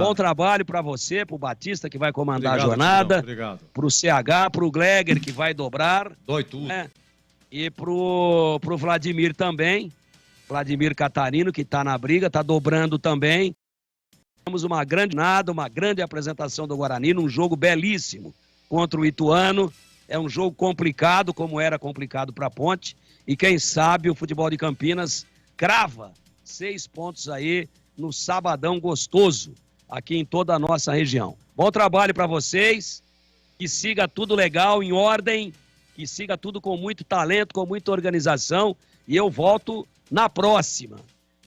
Bom trabalho pra você, pro Batista que vai comandar a jornada. Obrigado. Pro CH, pro Gleger que vai dobrar. Dói tudo. E pro Vladimir também. Vladimir Catarino que tá na briga, tá dobrando também. Temos uma grande apresentação do Guarani num jogo belíssimo contra o Ituano. É um jogo complicado, como era complicado para a Ponte. E quem sabe o futebol de Campinas crava 6 pontos aí no sabadão gostoso aqui em toda a nossa região. Bom trabalho para vocês. Que siga tudo legal, em ordem. Que siga tudo com muito talento, com muita organização. E eu volto na próxima.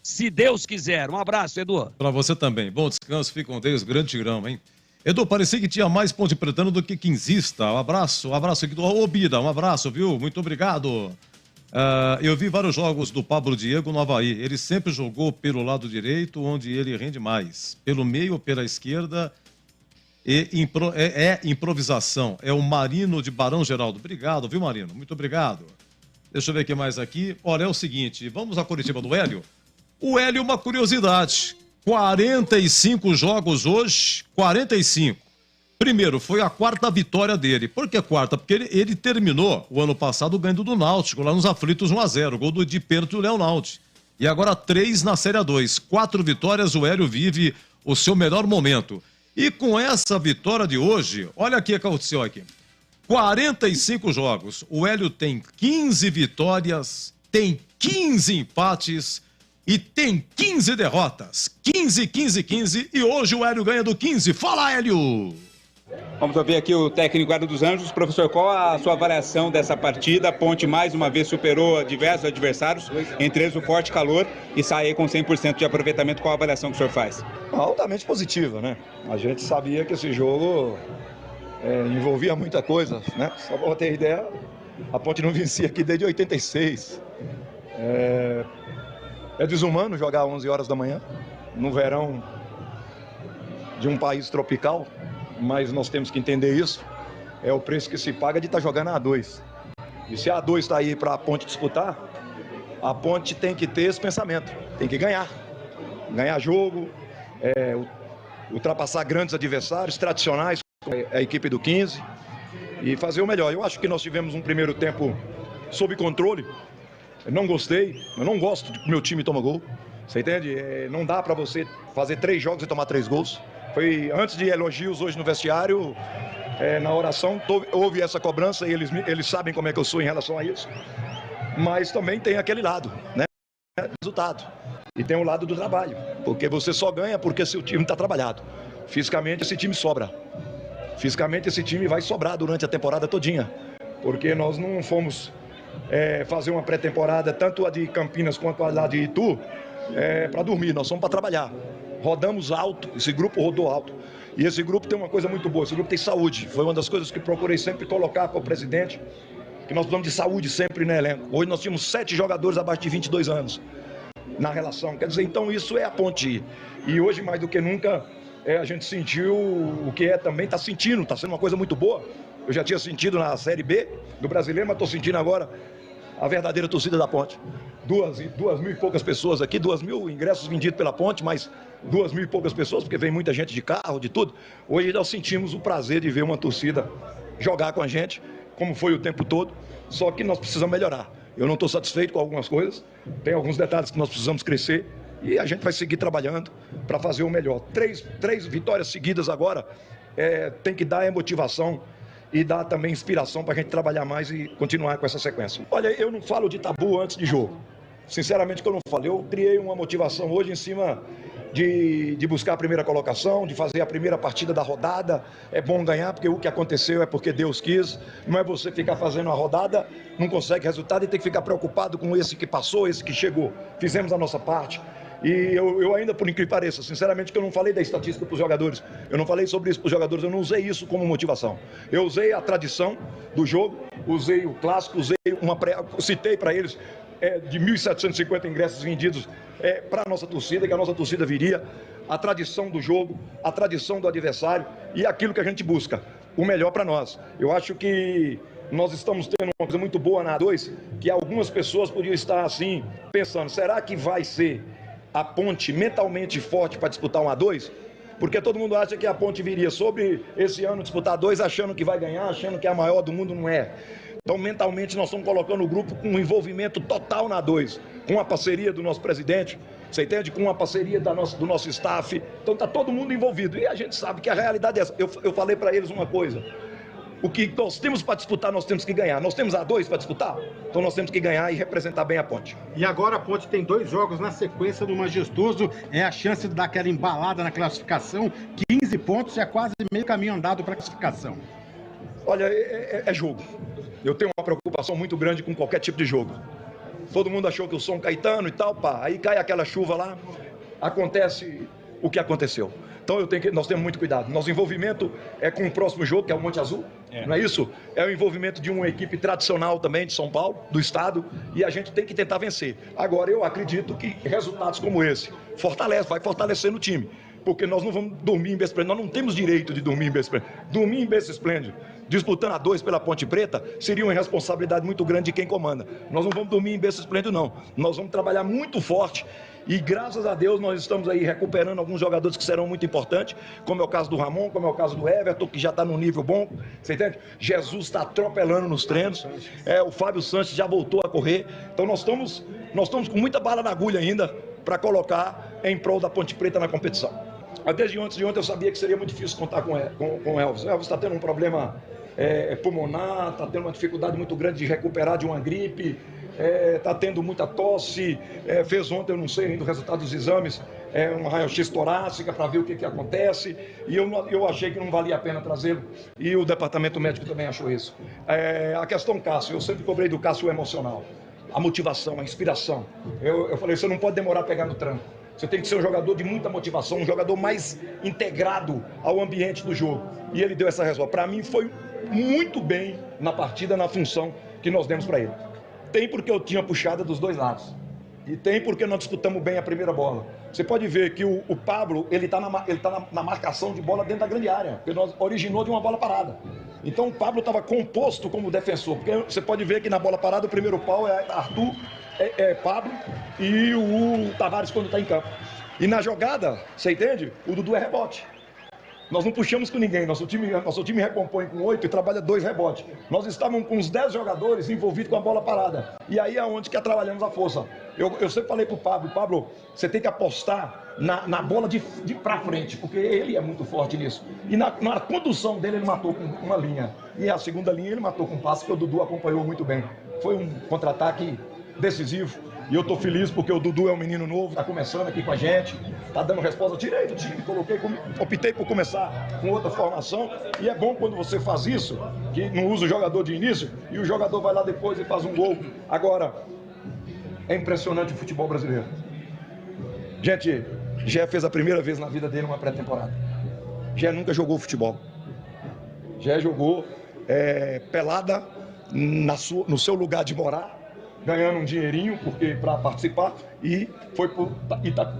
Se Deus quiser. Um abraço, Edu. Para você também. Bom descanso, fique com Deus, grande Tigrão, hein? Edu, parecia que tinha mais ponte pretano do que quinzista. Um abraço aqui do Obida, um abraço, viu? Muito obrigado. Eu vi vários jogos do Pablo Diego no Avaí. Ele sempre jogou pelo lado direito, onde ele rende mais. Pelo meio ou pela esquerda. É improvisação. É o Marino de Barão Geraldo. Obrigado, viu, Marino? Muito obrigado. Deixa eu ver o que mais aqui. Olha, é o seguinte, vamos à Curitiba do Hélio. O Hélio, uma curiosidade. 45 jogos hoje, 45. Primeiro, foi a 4ª vitória dele. Por que 4ª? Porque ele terminou o ano passado ganhando do Náutico, lá nos aflitos 1-0, gol de pênalti do Leonaldi. E agora 3 na Série A2. 4 vitórias, o Hélio vive o seu melhor momento. E com essa vitória de hoje, olha aqui o que aconteceu aqui. 45 jogos, o Hélio tem 15 vitórias, tem 15 empates e tem 15 derrotas. 15 e hoje o Hélio ganha do 15. Fala, Hélio! Vamos ouvir aqui o técnico Guarda dos Anjos. Professor, qual a sua avaliação dessa partida? A Ponte mais uma vez superou diversos adversários, entre eles o Forte Calor, e sai com 100% de aproveitamento. Qual a avaliação que o senhor faz? Altamente positiva, né? A gente sabia que esse jogo envolvia muita coisa, né? Só para ter ideia, a Ponte não vencia aqui desde 86. É desumano jogar 11 horas da manhã, no verão de um país tropical, mas nós temos que entender isso. É o preço que se paga de estar jogando a A2. E se a A2 está aí para a Ponte disputar, a Ponte tem que ter esse pensamento, tem que ganhar. Ganhar jogo, ultrapassar grandes adversários tradicionais, a equipe do 15, e fazer o melhor. Eu acho que nós tivemos um primeiro tempo sob controle. Eu não gostei, eu não gosto de que o meu time toma gol. Você entende? Não dá para você fazer 3 jogos e tomar 3 gols. Foi antes de elogios hoje no vestiário, na oração, houve essa cobrança e eles sabem como é que eu sou em relação a isso. Mas também tem aquele lado, né? Resultado. E tem o lado do trabalho, porque você só ganha porque seu time está trabalhado. Fisicamente esse time sobra. Fisicamente esse time vai sobrar durante a temporada todinha, porque nós não fomos fazer uma pré-temporada, tanto a de Campinas quanto a de Itu, para dormir, nós fomos para trabalhar. Rodamos alto, esse grupo rodou alto. E esse grupo tem uma coisa muito boa, esse grupo tem saúde. Foi uma das coisas que procurei sempre colocar para o presidente, que nós precisamos de saúde sempre no elenco. Hoje nós tínhamos 7 jogadores abaixo de 22 anos na relação. Quer dizer, então isso é a Ponte. E hoje, mais do que nunca, a gente sentiu o que também está sentindo, está sendo uma coisa muito boa. Eu já tinha sentido na Série B do Brasileiro, mas estou sentindo agora a verdadeira torcida da Ponte. 2.000 e poucas pessoas aqui, 2.000 ingressos vendidos pela Ponte, mas 2.000 e poucas pessoas, porque vem muita gente de carro, de tudo. Hoje nós sentimos o prazer de ver uma torcida jogar com a gente, como foi o tempo todo, só que nós precisamos melhorar. Eu não estou satisfeito com algumas coisas, tem alguns detalhes que nós precisamos crescer e a gente vai seguir trabalhando para fazer o melhor. Três vitórias seguidas agora tem que dar motivação e dar também inspiração para a gente trabalhar mais e continuar com essa sequência. Olha, eu não falo de tabu antes de jogo. Sinceramente que eu não falo. Eu criei uma motivação hoje em cima de buscar a primeira colocação, de fazer a primeira partida da rodada. É bom ganhar, porque o que aconteceu é porque Deus quis. Não é você ficar fazendo a rodada, não consegue resultado e tem que ficar preocupado com esse que passou, esse que chegou. Fizemos a nossa parte. E eu ainda, por incrível que pareça, sinceramente que eu não falei da estatística para os jogadores. Eu não falei sobre isso para os jogadores, eu não usei isso como motivação. Eu usei a tradição do jogo, usei o clássico, citei para eles de 1.750 ingressos vendidos para a nossa torcida, que a nossa torcida viria, a tradição do jogo, a tradição do adversário e aquilo que a gente busca, o melhor para nós. Eu acho que nós estamos tendo uma coisa muito boa na A2, que algumas pessoas podiam estar assim, pensando, será que vai ser a Ponte mentalmente forte para disputar um A2? Porque todo mundo acha que a Ponte viria sobre esse ano disputar A2 achando que vai ganhar, achando que é a maior do mundo, não é. Então, mentalmente, nós estamos colocando o grupo com um envolvimento total na A2, com a parceria do nosso presidente, você entende? Com a parceria do nosso staff. Então, está todo mundo envolvido. E a gente sabe que a realidade é essa. Eu falei para eles uma coisa. O que nós temos para disputar, nós temos que ganhar. Nós temos A2 para disputar, então nós temos que ganhar e representar bem a Ponte. E agora a Ponte tem 2 jogos na sequência do Majestoso. É a chance de dar aquela embalada na classificação. 15 pontos é quase meio caminho andado para a classificação. Olha, é jogo. Eu tenho uma preocupação muito grande com qualquer tipo de jogo. Todo mundo achou que eu sou um Caetano e tal, pá. Aí cai aquela chuva lá, acontece o que aconteceu. Então nós temos muito cuidado. Nosso envolvimento é com o próximo jogo, que é o Monte Azul, não é isso? É o envolvimento de uma equipe tradicional também de São Paulo, do estado, e a gente tem que tentar vencer. Agora, eu acredito que resultados como esse vai fortalecendo o time. Porque nós não vamos dormir em berço esplêndido, nós não temos direito de dormir em berço esplêndido. Dormir em berço esplêndido, disputando A2 pela Ponte Preta, seria uma responsabilidade muito grande de quem comanda. Nós não vamos dormir em berço esplêndido, não. Nós vamos trabalhar muito forte e, graças a Deus, nós estamos aí recuperando alguns jogadores que serão muito importantes, como é o caso do Ramon, como é o caso do Everton, que já está num nível bom, você entende? Jesus está atropelando nos treinos, o Fábio Santos já voltou a correr. Então nós estamos com muita bala na agulha ainda para colocar em prol da Ponte Preta na competição. Desde antes de ontem eu sabia que seria muito difícil contar com o Elvis. O Elvis está tendo um problema pulmonar, está tendo uma dificuldade muito grande de recuperar de uma gripe, está tendo muita tosse, fez ontem, eu não sei ainda o resultado dos exames, uma raio-x torácica para ver o que acontece, e eu achei que não valia a pena trazê-lo, e o departamento médico também achou isso. A questão Cássio, eu sempre cobrei do Cássio o emocional, a motivação, a inspiração. Eu falei, você não pode demorar a pegar no tranco. Você tem que ser um jogador de muita motivação, um jogador mais integrado ao ambiente do jogo. E ele deu essa resposta. Para mim foi muito bem na partida, na função que nós demos para ele. Tem porque eu tinha puxada dos dois lados. E tem porque nós disputamos bem a primeira bola. Você pode ver que o Pablo, ele tá na marcação de bola dentro da grande área, porque nós originou de uma bola parada. Então o Pablo estava composto como defensor, porque você pode ver que na bola parada o primeiro pau é Arthur, Pablo e o Tavares quando está em campo. E na jogada, você entende? O Dudu é rebote. Nós não puxamos com ninguém, nosso time recompõe com 8 e trabalha 2 rebotes. Nós estávamos com uns 10 jogadores envolvidos com a bola parada. E aí é onde que trabalhamos a força. Eu sempre falei pro Pablo, você tem que apostar na bola de pra frente, porque ele é muito forte nisso. E na condução dele, ele matou com uma linha. E a segunda linha ele matou com um passe que o Dudu acompanhou muito bem. Foi um contra-ataque decisivo. E eu tô feliz porque o Dudu é um menino novo, tá começando aqui com a gente, tá dando resposta direito, time, optei por começar com outra formação, e é bom quando você faz isso, que não usa o jogador de início, e o jogador vai lá depois e faz um gol. Agora, é impressionante o futebol brasileiro. Gente, Gé fez a primeira vez na vida dele uma pré-temporada. Gé nunca jogou futebol. Gé jogou pelada no seu lugar de morar, ganhando um dinheirinho para participar, e foi para o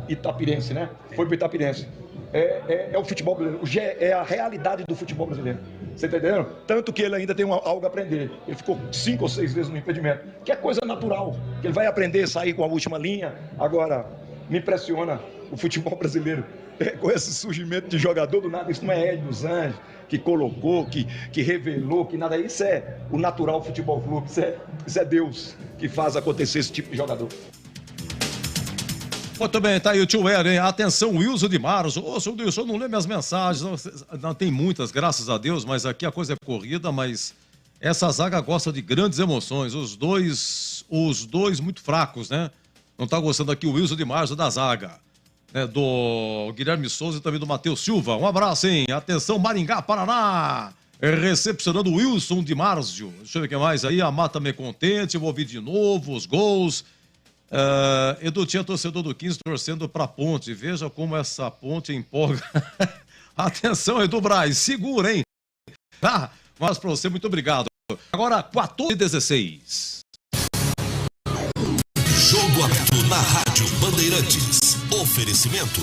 Itapirense, né? Foi para o Itapirense. É o futebol brasileiro. É a realidade do futebol brasileiro. Você tá entendendo? Tanto que ele ainda tem algo a aprender. Ele ficou 5 ou 6 vezes no impedimento, que é coisa natural. Que ele vai aprender a sair com a última linha. Agora, me impressiona o futebol brasileiro com esse surgimento de jogador do nada. Isso não é Hélio dos Anjos que colocou, que revelou, que nada. Isso é o natural futebol clube. Isso é Deus que faz acontecer esse tipo de jogador. Muito bem, tá aí o tio Hélio, hein? Atenção, Wilson de Marzo. Ô, senhor Wilson, eu não lê minhas mensagens. Não tem muitas, graças a Deus, mas aqui a coisa é corrida, mas essa zaga gosta de grandes emoções. Os dois muito fracos, né? Não tá gostando aqui o Wilson de Marzo da zaga, né? Do Guilherme Souza e também do Matheus Silva. Um abraço, hein? Atenção, Maringá, Paraná. Recepcionando o Wilson de Marzo. Deixa eu ver o que mais aí. A Mata me contente, vou ouvir de novo os gols. Edu, tinha torcedor do 15 torcendo pra Ponte. Veja como essa Ponte empolga. Atenção, Edu Braz, segura, hein? Tá? Mas pra você, muito obrigado. Agora, 14h16. Jogo Aberto na Rádio Bandeirantes. Oferecimento.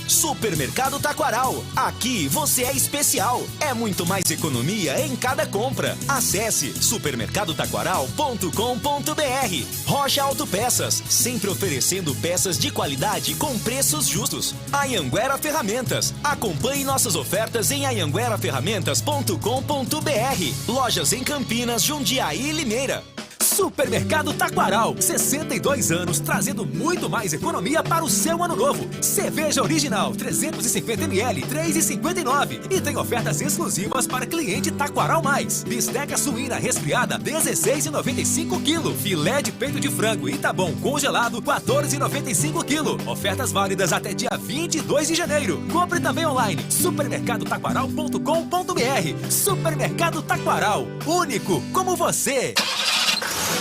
Supermercado Taquaral. Aqui você é especial. É muito mais economia em cada compra. Acesse supermercadotaquaral.com.br. Rocha Autopeças, sempre oferecendo peças de qualidade com preços justos. Anhanguera Ferramentas. Acompanhe nossas ofertas em anhangueraferramentas.com.br. Lojas em Campinas, Jundiaí e Limeira. Supermercado Taquaral, 62 anos, trazendo muito mais economia para o seu ano novo. Cerveja original, 350ml, 3,59. E tem ofertas exclusivas para cliente Taquaral Mais. Bisteca suína resfriada, 16,95 kg. Filé de peito de frango Itabom congelado, 14,95 kg. Ofertas válidas até dia 22 de janeiro. Compre também online, supermercadotaquaral.com.br. Supermercado Taquaral, único como você.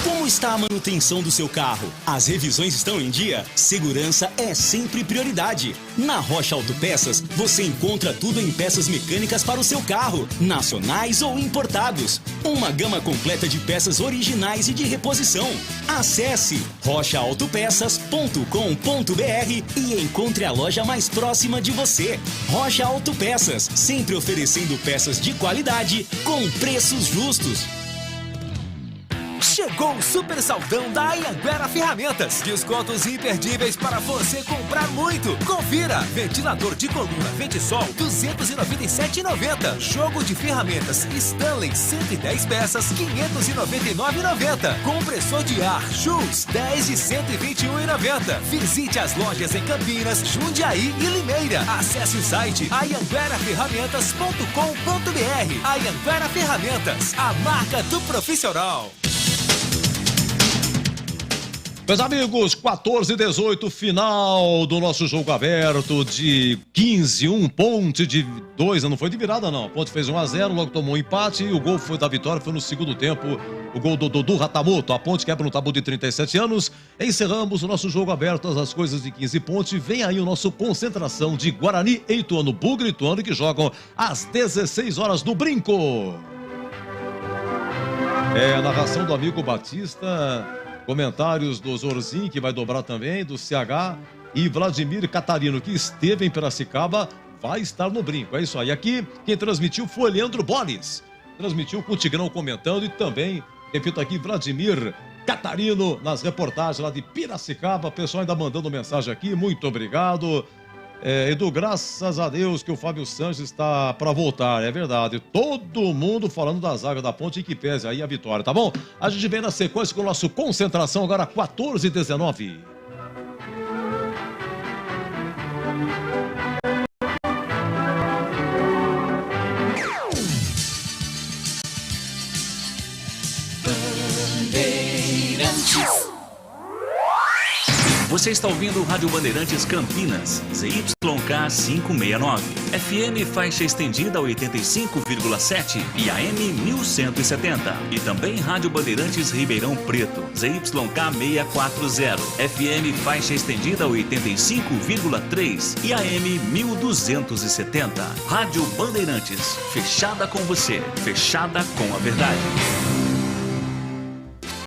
Como está a manutenção do seu carro? As revisões estão em dia? Segurança é sempre prioridade. Na Rocha Autopeças, você encontra tudo em peças mecânicas para o seu carro, nacionais ou importados. Uma gama completa de peças originais e de reposição. Acesse rochaautopeças.com.br e encontre a loja mais próxima de você. Rocha Autopeças, sempre oferecendo peças de qualidade com preços justos. Chegou o super saldão da Anhanguera Ferramentas. Descontos imperdíveis para você comprar muito. Confira. Ventilador de coluna Ventisol, R$ 297,90. Jogo de ferramentas Stanley, 110 peças, R$ 599,90. Compressor de ar Schultz, 10 de R$ 121,90. Visite as lojas em Campinas, Jundiaí e Limeira. Acesse o site anhangueraferramentas.com.br. Anhanguera Ferramentas, a marca do profissional. Meus amigos, 14h18, final do nosso jogo aberto de 15-1, Ponte de 2, não foi de virada não, Ponte fez 1-0, logo tomou um empate e o gol foi da vitória, foi no segundo tempo, o gol do Dudu Ratamoto, a Ponte quebra no tabu de 37 anos, encerramos o nosso jogo aberto, as coisas de 15 Ponte, vem aí o nosso concentração de Guarani e Ituano, Bugre e Ituano que jogam às 16 horas no Brinco. A narração do amigo Batista... Comentários do Zorzin, que vai dobrar também, do CH, e Vladimir Catarino, que esteve em Piracicaba, vai estar no Brinco. É isso aí. Aqui, quem transmitiu foi Leandro Bolis. Transmitiu com o Tigrão comentando e também, repito aqui, Vladimir Catarino nas reportagens lá de Piracicaba. O pessoal ainda mandando mensagem aqui. Muito obrigado. Edu, graças a Deus que o Fábio Sanches está para voltar, é verdade. Todo mundo falando da zaga da Ponte e que pese aí a vitória, tá bom? A gente vem na sequência com o nosso concentração agora 14h19. Você está ouvindo o Rádio Bandeirantes Campinas, ZYK 569, FM faixa estendida 85,7 e AM 1170. E também Rádio Bandeirantes Ribeirão Preto, ZYK 640, FM faixa estendida 85,3 e AM 1270. Rádio Bandeirantes, fechada com você, fechada com a verdade.